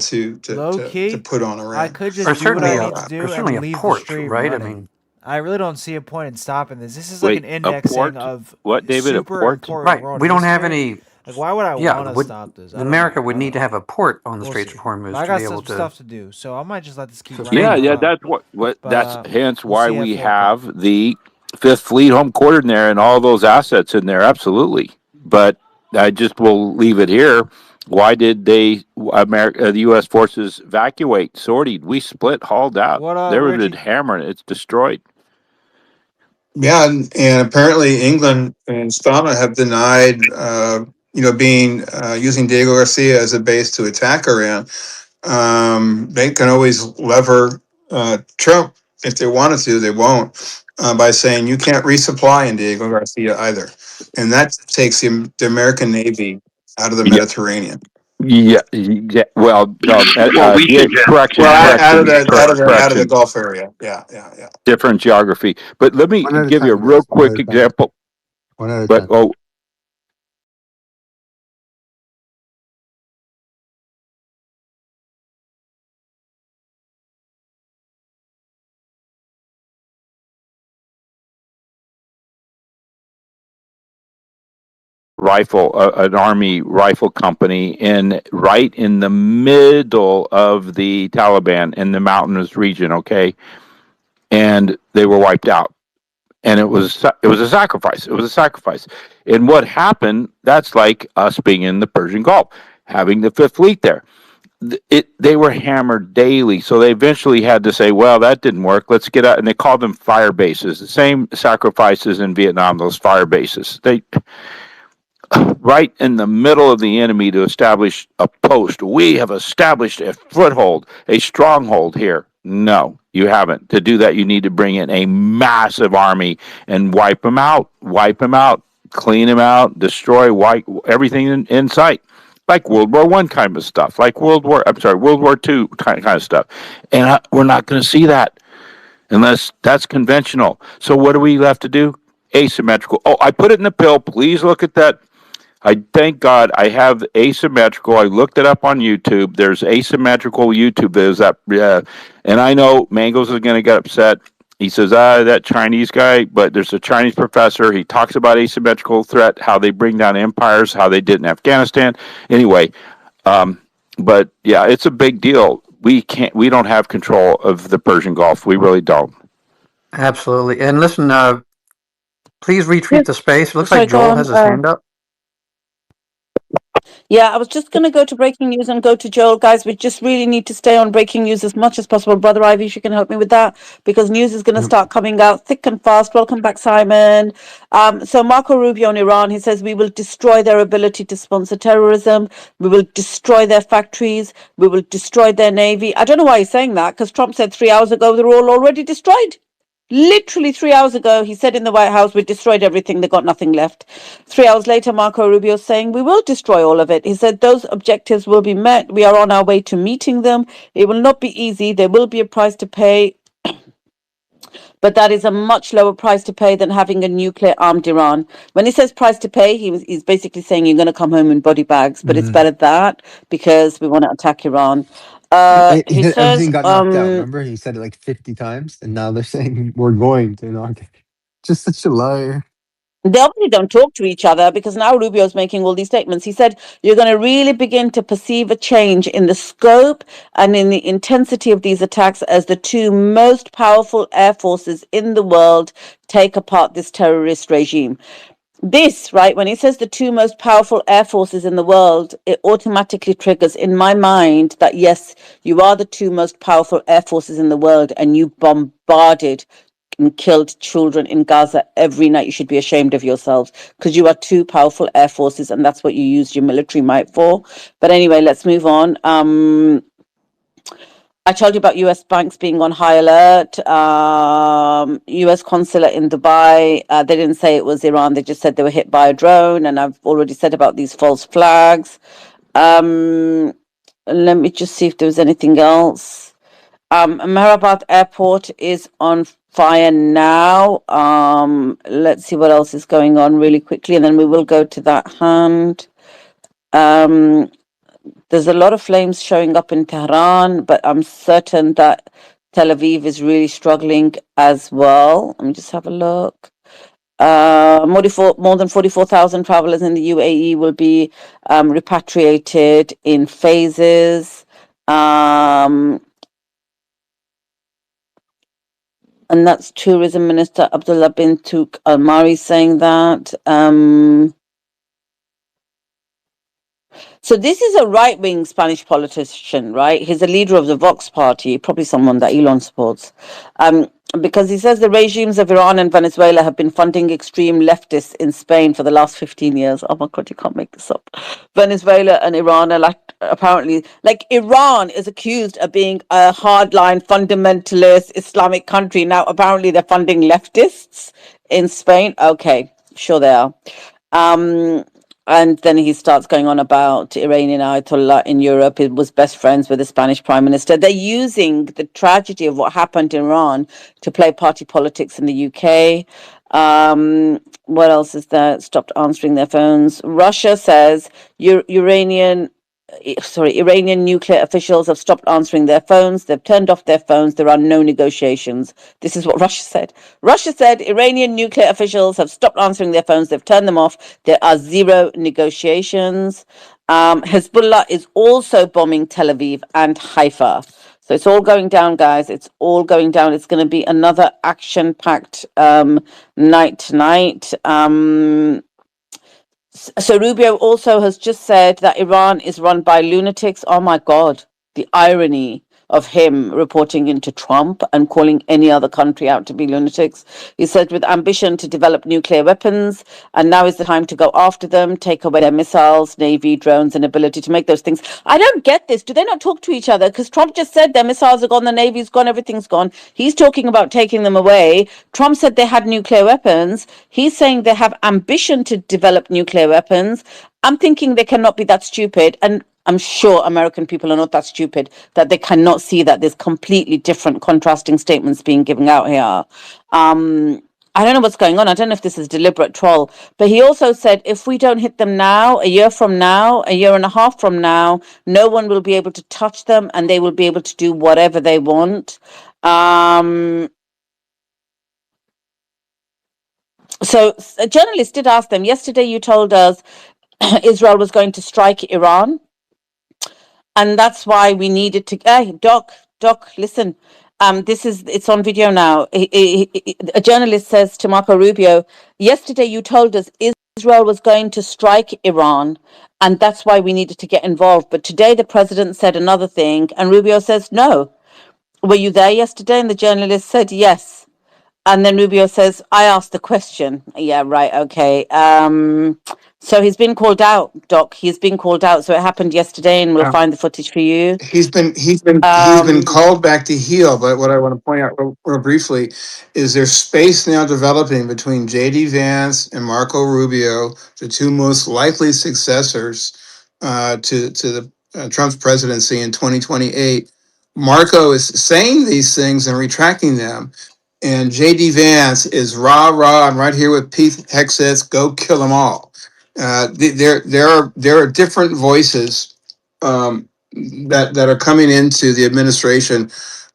Low to key, put on I Iran. could just There's do what certainly I a need to do there's certainly and a leave the port, stream right? I running. mean, I really don't see a point in stopping this. This is like an Wait, a indexing port? of What, David? A super port? important right. world We don't have history. any. Like, why would I Yeah, want to would stop this? I don't know. America would I don't need to know. have a port on the We'll Straits see. of But Hormuz I to be got able some to stuff to do, so I might just let this keep running sustain Yeah, for it. yeah, fun. that's what But that's hence we'll why see at we 4 o'clock. have the Fifth Fleet home quartered in there and all those assets in there. Absolutely. But I just will leave it here. Why did the U.S. forces evacuate, sortied? We split, hauled out. What They were Reggie? hammering it. It's destroyed. Yeah, and apparently England and Stama have denied, being using Diego Garcia as a base to attack Iran. They can always lever Trump if they wanted to. They won't, by saying you can't resupply in Diego Garcia either, and that takes the American Navy out of the Yeah, Mediterranean. yeah. Well, no. Well, we should just Correction, Well, out of correction, the out of the out of the correction. Gulf area. Yeah, yeah, yeah. Different geography. But let me one at a give you a time, real guys. One at quick a time. example. One at a But time. an army rifle company right in the middle of the Taliban in the mountainous region. Okay, and they were wiped out. And it was a sacrifice. It was a sacrifice. And what happened? That's like us being in the Persian Gulf, having the Fifth Fleet there. They were hammered daily, so they eventually had to say, "Well, that didn't work. Let's get out." And they called them fire bases. The same sacrifices in Vietnam. Those fire bases. They right in the middle of the enemy to establish a post. We have established a foothold, a stronghold here. No, you haven't. To do that, you need to bring in a massive army and wipe them out, clean them out, destroy everything in sight. Like World War One kind of stuff, like World War Two kind of stuff, and we're not going to see that unless that's conventional. So what are we left to do? Asymmetrical. Oh, I put it in the pill. Please look at that. I thank God I have asymmetrical. I looked it up on YouTube. There's asymmetrical YouTube videos and I know Mangos is going to get upset. He says, that Chinese guy, but there's a Chinese professor. He talks about asymmetrical threat, how they bring down empires, how they did in Afghanistan. Anyway, but yeah, it's a big deal. We don't have control of the Persian Gulf. We really don't. Absolutely. And listen, please retweet Yes. the space. It looks Sorry, like go Joel on. has his hand up. Yeah, I was just going to go to breaking news and go to Joel. Guys, we just really need to stay on breaking news as much as possible. Brother Ivy, if you can help me with that, because news is going to start coming out thick and fast. Welcome back, Simon. So Marco Rubio in Iran, he says, we will destroy their ability to sponsor terrorism. We will destroy their factories. We will destroy their navy. I don't know why he's saying that, because Trump said 3 hours ago they're all already destroyed. Literally 3 hours ago, he said in the White House, we destroyed everything, they got nothing left. 3 hours later, Marco Rubio saying, we will destroy all of it. He said, those objectives will be met. We are on our way to meeting them. It will not be easy. There will be a price to pay, but that is a much lower price to pay than having a nuclear armed Iran. When he says price to pay, he's basically saying you're going to come home in body bags, but it's Mm. better that because we want to attack Iran. He says, Everything got knocked out. Remember, he said it like 50 times, and now they're saying we're going to knock it. Just such a liar. They obviously don't talk to each other because now Rubio's making all these statements. He said, you're going to really begin to perceive a change in the scope and in the intensity of these attacks as the two most powerful air forces in the world take apart this terrorist regime. This, right, when he says the two most powerful air forces in the world, it automatically triggers in my mind that yes, you are the two most powerful air forces in the world and you bombarded and killed children in Gaza every night. You should be ashamed of yourselves because you are two powerful air forces and that's what you used your military might for. But anyway, let's move on. I told you about US banks being on high alert. US consulate in Dubai, they didn't say it was Iran. They just said they were hit by a drone. And I've already said about these false flags. Let me just see if there was anything else. Mehrabad Airport is on fire now. Let's see what else is going on really quickly, and then we will go to that hand. There's a lot of flames showing up in Tehran, but I'm certain that Tel Aviv is really struggling as well. Let me just have a look. More than 44,000 travelers in the UAE will be repatriated in phases. And that's Tourism Minister Abdullah bin Tuk Al Mari saying that. So this is a right-wing Spanish politician, right? He's a leader of the Vox party, probably someone that Elon supports. Because he says the regimes of Iran and Venezuela have been funding extreme leftists in Spain for the last 15 years. Oh my God, you can't make this up. Venezuela and Iran are apparently, Iran is accused of being a hardline fundamentalist Islamic country. Now, apparently they're funding leftists in Spain. Okay, sure they are. And then he starts going on about Iranian Ayatollah in Europe. It was best friends with the Spanish Prime Minister. They're using the tragedy of what happened in Iran to play party politics in the UK. What else is there? Stopped answering their phones. Russia says Iranian nuclear officials have stopped answering their phones. They've turned off their phones. There are no negotiations. This is what Russia said. Russia said Iranian nuclear officials have stopped answering their phones. They've turned them off. There are zero negotiations. Hezbollah is also bombing Tel Aviv and Haifa. So it's all going down, guys. It's all going down. It's going to be another action-packed night tonight. So Rubio also has just said that Iran is run by lunatics. Oh my God, the irony of him reporting into Trump and calling any other country out to be lunatics. He said with ambition to develop nuclear weapons, and now is the time to go after them, take away their missiles, navy, drones, and ability to make those things. I don't get this. Do they not talk to each other? Because Trump just said their missiles are gone, the navy's gone, everything's gone. He's talking about taking them away. Trump said they had nuclear weapons. He's saying they have ambition to develop nuclear weapons. I'm thinking they cannot be that stupid. And I'm sure American people are not that stupid that they cannot see that there's completely different contrasting statements being given out here. I don't know what's going on. I don't know if this is deliberate troll, but he also said if we don't hit them now, a year from now, a year and a half from now, no one will be able to touch them and they will be able to do whatever they want. So a journalist did ask them, yesterday you told us Israel was going to strike Iran. And that's why we needed to. Hey, Doc, listen. It's on video now. A journalist says to Marco Rubio, yesterday you told us Israel was going to strike Iran, and that's why we needed to get involved. But today the president said another thing, and Rubio says no. Were you there yesterday? And the journalist said yes. And then Rubio says, I asked the question. Yeah, right, okay. So he's been called out, Doc. He's been called out. So it happened yesterday, and we'll find the footage for you. He's been called back to heel. But what I want to point out real briefly is there's space now developing between J.D. Vance and Marco Rubio, the two most likely successors to the Trump's presidency in 2028. Marco is saying these things and retracting them, and J.D. Vance is rah rah. I'm right here with Pete Hegseth. Go kill them all. There are different voices that are coming into the administration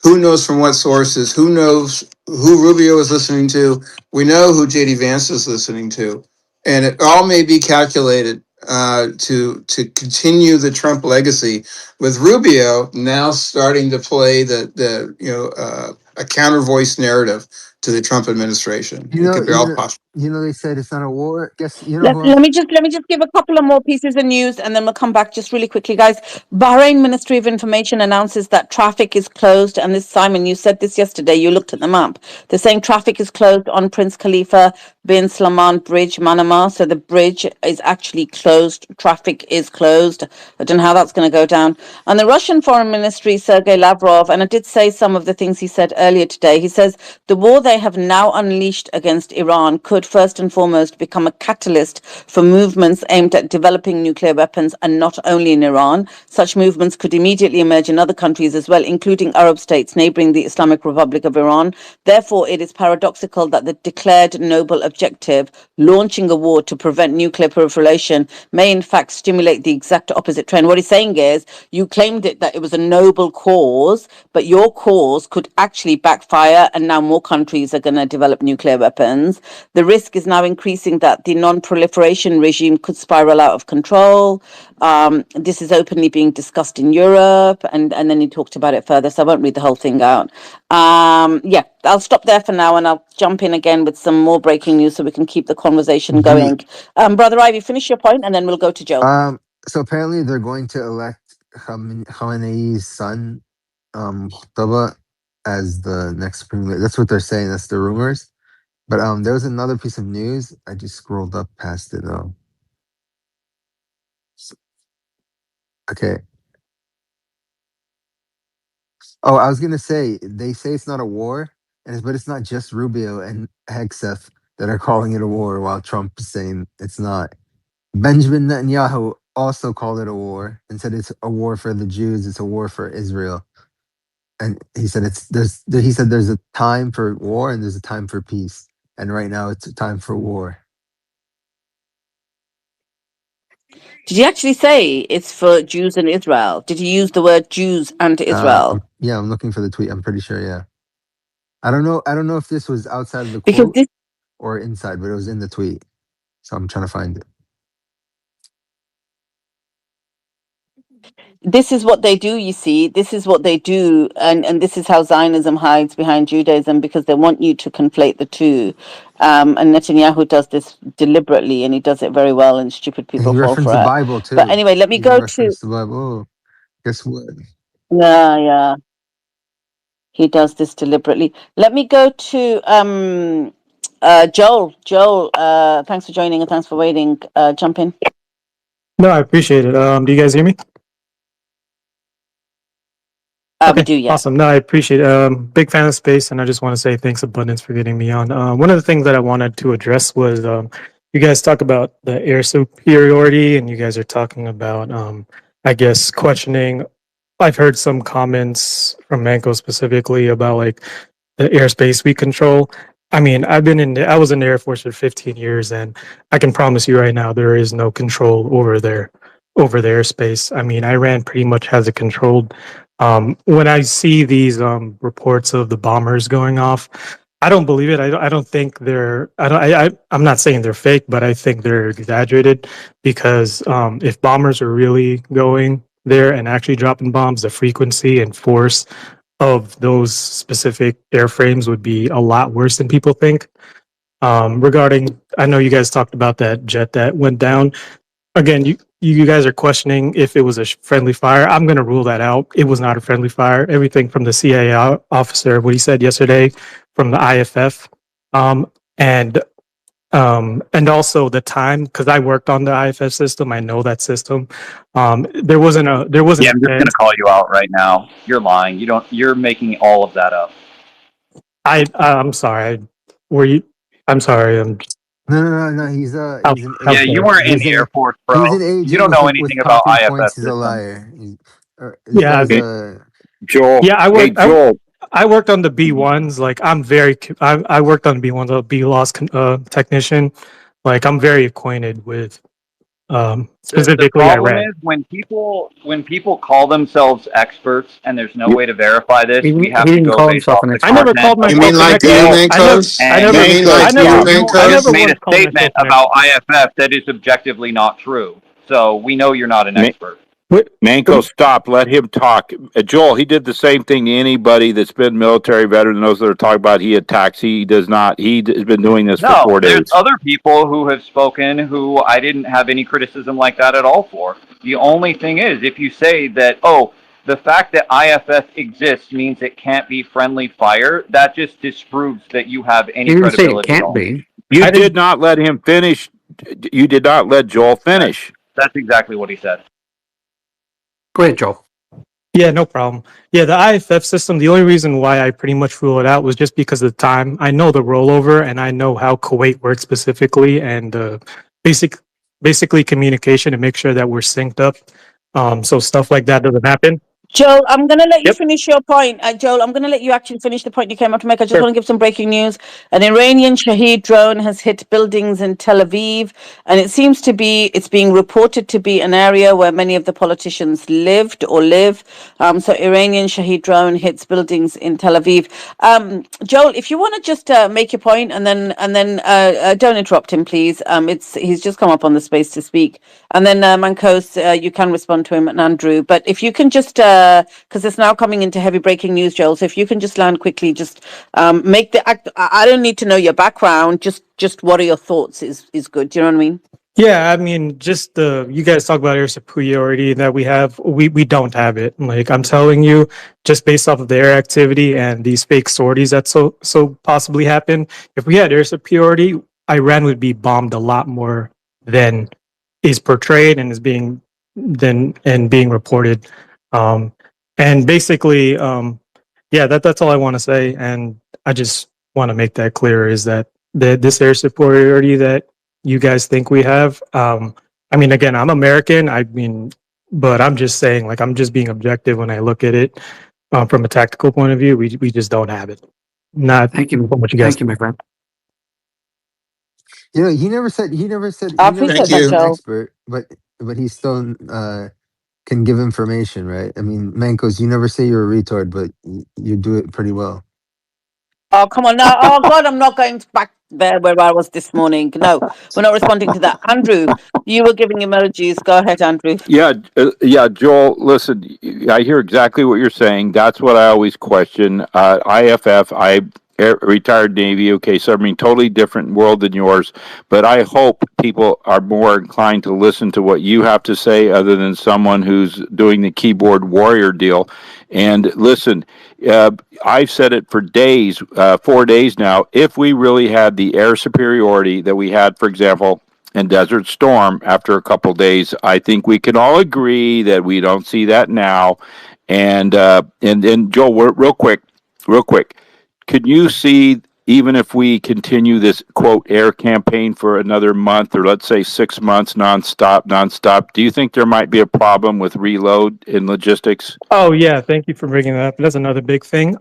Who knows from what sources? Who knows who Rubio is listening to? We know who JD Vance is listening to, and it all may be calculated to continue the Trump legacy, with Rubio now starting to play a counter voice narrative to the Trump administration. You It know, could be you all know, possible. you know. They said it's not a war. Guess you know Let, who let else? me just let me just give a couple of more pieces of news and then we'll come back just really quickly, guys. Bahrain Ministry of Information announces that traffic is closed, and this, Simon, you said this yesterday, you looked at the map. They're saying traffic is closed on Prince Khalifa bin Salman Bridge, Manama. So the bridge is actually closed. Traffic is closed. I don't know how that's going to go down. And the Russian Foreign Ministry, Sergei Lavrov, and I did say some of the things he said earlier today. He says the war they have now unleashed against Iran could first and foremost become a catalyst for movements aimed at developing nuclear weapons, and not only in Iran. Such movements could immediately emerge in other countries as well, including Arab states neighboring the Islamic Republic of Iran. Therefore, it is paradoxical that the declared noble objective, launching a war to prevent nuclear proliferation, may in fact stimulate the exact opposite trend. What he's saying is, you claimed it that it was a noble cause, but your cause could actually backfire, and now more countries are going to develop nuclear weapons. The risk is now increasing that the non-proliferation regime could spiral out of control. This is openly being discussed in Europe, and then he talked about it further, so I won't read the whole thing out. Yeah, I'll stop there for now, and I'll jump in again with some more breaking news so we can keep the conversation The going. Brother Ivy, finish your point, and then we'll go to Joe. So apparently they're going to elect Khamenei's son, Muqtada, as the next supreme leader. That's what they're saying. That's the rumors. But there was another piece of news. I just scrolled up past it though. Okay. Oh, I was gonna say they say it's not a war, but it's not just Rubio and Hegseth that are calling it a war, while Trump is saying it's not. Benjamin Netanyahu also called it a war and said it's a war for the Jews. It's a war for Israel. And he said there's a time for war and there's a time for peace, and right now it's a time for war. Did he actually say it's for Jews and Israel? Did he use the word Jews and Israel? I'm looking for the tweet. I'm pretty sure. Yeah, I don't know. I don't know if this was outside of the Because quote this or inside, but it was in the tweet. So I'm trying to find it. this is what they do, you see. This is what they do, and this is how Zionism hides behind Judaism, because they want you to conflate the two. And Netanyahu does this deliberately, and he does it very well, and stupid And people he fall for referenced the it. Bible But too. anyway, let me He even go to referenced the Bible. Oh, guess what? yeah, he does this deliberately. Let me go to Joel. Joel, thanks for joining and thanks for waiting. Jump in. No, I appreciate it. Do you guys hear me? We Okay, do, yeah. awesome. No, I appreciate it. Big fan of space, and I just want to say thanks abundance for getting me on. One of the things that I wanted to address was you guys talk about the air superiority, and you guys are talking about, I guess, questioning. I've heard some comments from Manco specifically about like the airspace we control. I mean, I was in the Air Force for 15 years, and I can promise you right now, there is no control over the airspace. I mean, Iran pretty much has it controlled. When I see these reports of the bombers going off, I don't believe it. I don't think they're. I don't. I'm not saying they're fake, but I think they're exaggerated because if bombers are really going there and actually dropping bombs, the frequency and force of those specific airframes would be a lot worse than people think. Regarding, I know you guys talked about that jet that went down. Again, you guys are questioning if it was a friendly fire. I'm going to rule that out. It was not a friendly fire. Everything from the CIA officer, what he said yesterday, from the IFF, um, and and also the time, because I worked on the IFF system. I know that system. There wasn't Yeah, a I'm just gonna fence. call you out right now. You're lying. You don't. You're making all of that up. I'm sorry. Were you? I'm sorry. No. He's an Yeah, agent. you Okay. weren't in the Air Force, He's bro. an You agent don't know with anything about talking points. IFF He's a systems. liar. This Yeah. guy's Hey, a Joel. Yeah. Hey, Joel. I worked on the B1s. Like I worked on B1s, a B loss technician. Like I'm very acquainted with The specifically problem Iran. is when people call themselves experts and there's no way to verify this, we He have to didn't go call based himself off an the I expert. never content called of You what mean myself an you like you, expert. know. Mancos? You And mean because like you, I you just never Mancos? made once a called statement myself an about expert. IFF that is objectively not true. So we know you're not an Ma- expert. What, Manco, stop. Let him talk. Joel, he did the same thing to anybody that's been military veteran. Those that are talking about he attacks. He does not. Has been doing this for No, 4 days. there's other people who have spoken who I didn't have any criticism like that at all for. The only thing is, if you say that, oh, the fact that IFF exists means it can't be friendly fire, that just disproves that you have He any didn't say it credibility at can't all. be. You I did didn't. not let him finish. You did not let Joel finish. That's exactly what he said. Go ahead, Joe. Yeah, no problem. Yeah, the IFF system, the only reason why I pretty much rule it out was just because of the time. I know the rollover and I know how Kuwait works specifically and basically communication to make sure that we're synced up. So stuff like that doesn't happen. Joel, I'm going to let you Yep. finish your point. Joel, I'm going to let you actually finish the point you came up to make. I just Sure. want to give some breaking news. An Iranian Shahed drone has hit buildings in Tel Aviv, and it's being reported to be an area where many of the politicians lived or live. So Iranian Shahed drone hits buildings in Tel Aviv. Joel, if you want to just make your point and then don't interrupt him, please. He's just come up on the space to speak, and then Mankos, you can respond to him and Andrew. But if you can just because it's now coming into heavy breaking news, Joel. So if you can just land quickly, just make the act. I don't need to know your background. Just what are your thoughts is good. Do you know what I mean? Yeah, I mean, just you guys talk about air superiority that we have. We don't have it. Like I'm telling you, just based off of the air activity and these fake sorties that so possibly happen. If we had air superiority, Iran would be bombed a lot more than is portrayed and is being reported. Um, and basically, yeah, that's all I want to say. And I just want to make that clear is that this air superiority that you guys think we have. I mean, again, I'm American. I mean, but I'm just saying, like, I'm just being objective when I look at it from a tactical point of view. We just don't have it. Not Thank you. from what you guys. Thank you, my friend. You know, he I never appreciate said Thank he that, was you. an Joel. expert, but he still can give information, right? I mean, Mankos, you never say you're a retard, but you do it pretty well. Oh, come on now. Oh, God, I'm not going back there where I was this morning. No, we're not responding to that. Andrew, you were giving emojis. Go ahead, Andrew. Yeah, Joel. Listen, I hear exactly what you're saying. That's what I always question. IFF, retired Navy. Okay, submarine, totally different world than yours. But I hope people are more inclined to listen to what you have to say, other than someone who's doing the keyboard warrior deal. And listen, I've said it for days, 4 days now. If we really had the air superiority that we had, for example, and Desert Storm after a couple days, I think we can all agree that we don't see that now. And Joel, real quick, could you see, even if we continue this quote air campaign for another month, or let's say 6 months nonstop, do you think there might be a problem with reload in logistics? Oh yeah, thank you for bringing that up. That's another big thing.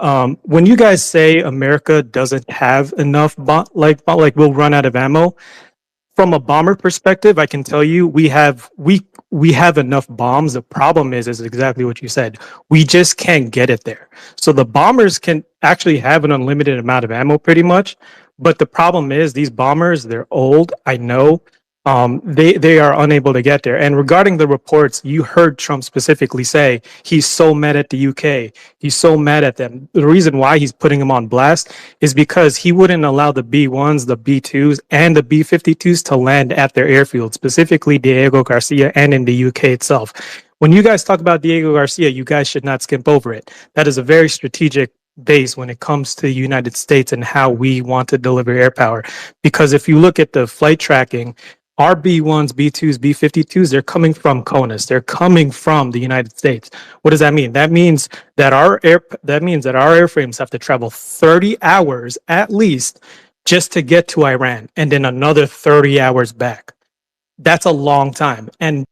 When you guys say America doesn't have enough, like we'll run out of ammo, from a bomber perspective, I can tell you we have enough bombs. The problem is exactly what you said. We just can't get it there. So the bombers can actually have an unlimited amount of ammo pretty much, but the problem is these bombers, they're old, I know. They are unable to get there. And regarding the reports, you heard Trump specifically say he's so mad at the UK. He's so mad at them. The reason why he's putting them on blast is because he wouldn't allow the B1s, the B2s, and the B52s to land at their airfield, specifically Diego Garcia and in the UK itself. When you guys talk about Diego Garcia, you guys should not skimp over it. That is a very strategic base when it comes to the United States and how we want to deliver air power. Because if you look at the flight tracking, our B1s, B2s, B52s, they're coming from CONUS. They're coming from the United States. What does that mean? That means that our airframes have to travel 30 hours at least just to get to Iran, and then another 30 hours back. That's a long time. And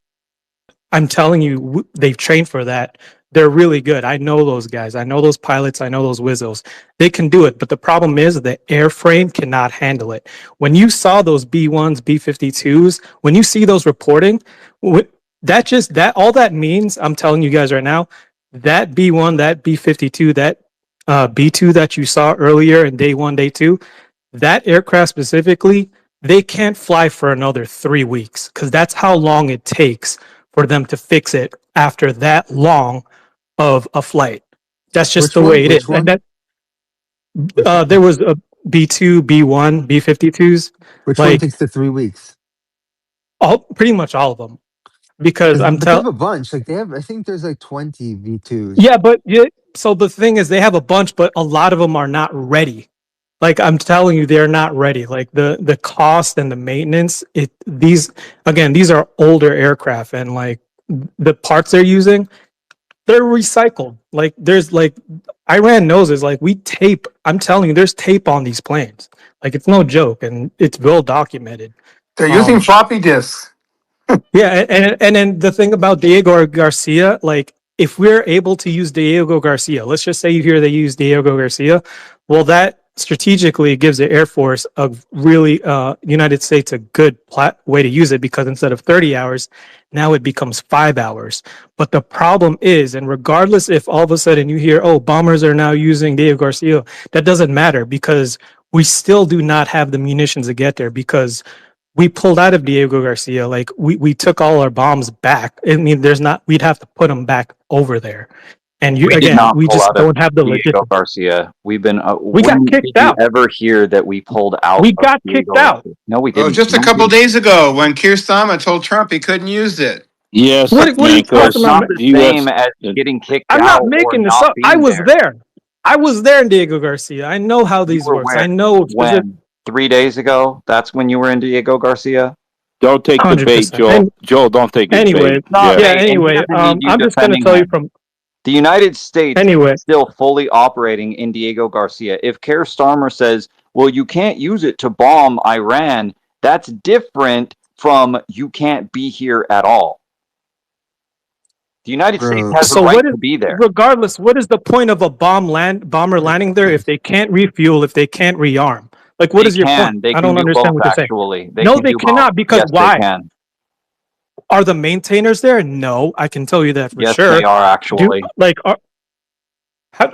I'm telling you, they've trained for that. they're really good. I know those guys. I know those pilots. I know those Wizzos. They can do it. But the problem is the airframe cannot handle it. When you saw those B1s, B-52s, when you see those reporting, that all that means, I'm telling you guys right now, that B1, that B-52, that B2 that you saw earlier in day 1, day 2, that aircraft specifically, they can't fly for another 3 weeks because that's how long it takes for them to fix it after that long of a flight. That's just Which the one? way it Which is. And one? that Which one? there was a B2, B1, B52s, Which one like takes the 3 weeks? pretty much all of them. Because But they have a bunch. Like they have, I think there's like 20 V2s. yeah, but so the thing is, they have a bunch, but a lot of them are not ready. Like I'm telling you, they're not ready. Like the cost and the maintenance. These are older aircraft, and like the parts they're using, they're recycled. Like there's like Iran knows is like we tape. I'm telling you, there's tape on these planes. Like it's no joke, and it's well documented. They're using floppy disks. Yeah, and then the thing about Diego Garcia, like if we're able to use Diego Garcia, let's just say you hear they use Diego Garcia, well, that strategically gives the Air Force a really United States a good way to use it because instead of 30 hours, now it becomes 5 hours. But the problem is, and regardless if all of a sudden you hear, oh, bombers are now using Diego Garcia, that doesn't matter because we still do not have the munitions to get there because we pulled out of Diego Garcia. Like we took all our bombs back. I mean, we'd have to put them back over there. And We did not we pull just out of don't have the Diego logistics. Garcia. We've been. We got When kicked did you out. ever hear that we pulled out We of got Diego kicked out. Garcia? No, we Oh, didn't. just a No, couple we, days ago when Keir Starmer told Trump he couldn't use it. Yes, What are you that's talking Mancos, about? not the U.S. same as getting kicked I'm out not or making this not up. I being was there. there. I was there in Diego Garcia. I know how You these were works. I where? know specific. When? 3 days ago? That's when you were in Diego Garcia? Don't take the bait, 100%. Joel. And Joel, don't take his anyway, bait. Not Yeah. yeah. bait, and he Anyway, doesn't need you I'm just gonna defending tell you him. from. The United States Anyway, is still fully operating in Diego Garcia. If Keir Starmer says, well, you can't use it to bomb Iran, that's different from you can't be here at all. The United States Bro, has a so right what is to be there. regardless? What is the point of a bomber landing there if they can't refuel, if they can't rearm? Like, what They is your point? can. They I can don't do understand both, what you're saying. actually. They No, can they do both. cannot. Because Yes, they why? can. Are the maintainers there? No, I can tell you that for Yes, they sure. are, Do actually. like? Oh,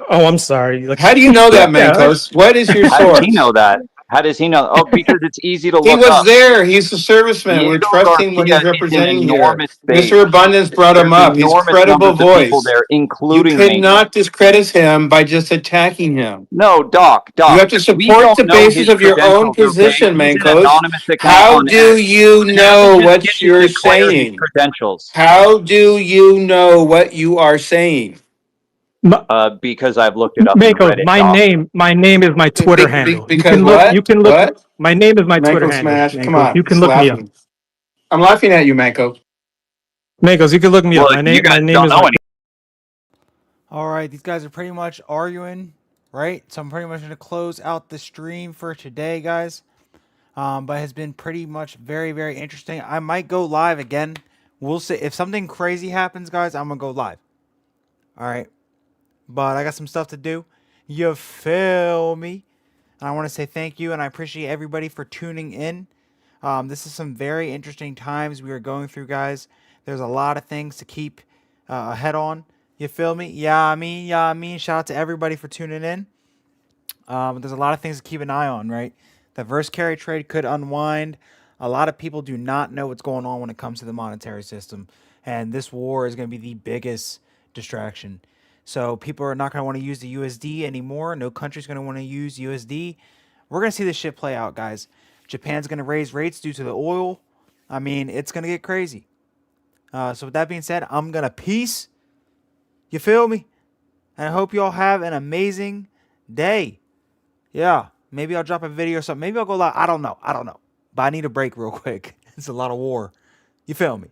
I'm sorry. Like, How do you know that, Yes. yeah. Mancos? What is your How does he source? know that? How does he know? Oh, because it's easy to He look was up. there. He's a serviceman. We're Diego trusting what Garcia he's is an representing here. enormous base. Mr. Abundance brought him There's up. He's enormous credible numbers of people voice. there, You including maintenance. cannot discredit him by just attacking him. No, Doc, You Doc, have to we support don't the know basis his of your own credentials, okay? position, He's an Mancos. anonymous account How on do X. you He doesn't know just what get to you're declare his saying? credentials How do you know what you are saying? because I've looked it up in Makos, Reddit, Doc. my name is my Twitter handle. You Because can look. You what? can look. What? My name is my Twitter Manco handle. smash. Come Makos, on. you can He's look me up. laughing. I'm laughing at you, Manco. Makos, you can look me Well, up. My you name. guys My name don't is know my. any. All right, these guys are pretty much arguing, right? So I'm pretty much going to close out the stream for today, guys. But it has been pretty much very, very interesting. I might go live again. We'll see. If something crazy happens, guys, I'm going to go live. All right. But I got some stuff to do. You feel me? And I want to say thank you, and I appreciate everybody for tuning in. This is some very interesting times we are going through, guys. There's a lot of things to keep ahead on. You feel me? Yeah, I mean. Shout out to everybody for tuning in. There's a lot of things to keep an eye on, right? The verse carry trade could unwind. A lot of people do not know what's going on when it comes to the monetary system. And this war is going to be the biggest distraction. So people are not going to want to use the USD anymore. No country's going to want to use USD. We're going to see this shit play out, guys. Japan's going to raise rates due to the oil. I mean, it's going to get crazy. So with that being said, I'm going to peace. You feel me? And I hope you all have an amazing day. Yeah, maybe I'll drop a video or something. Maybe I'll go live. I don't know. But I need a break real quick. It's a lot of war. You feel me?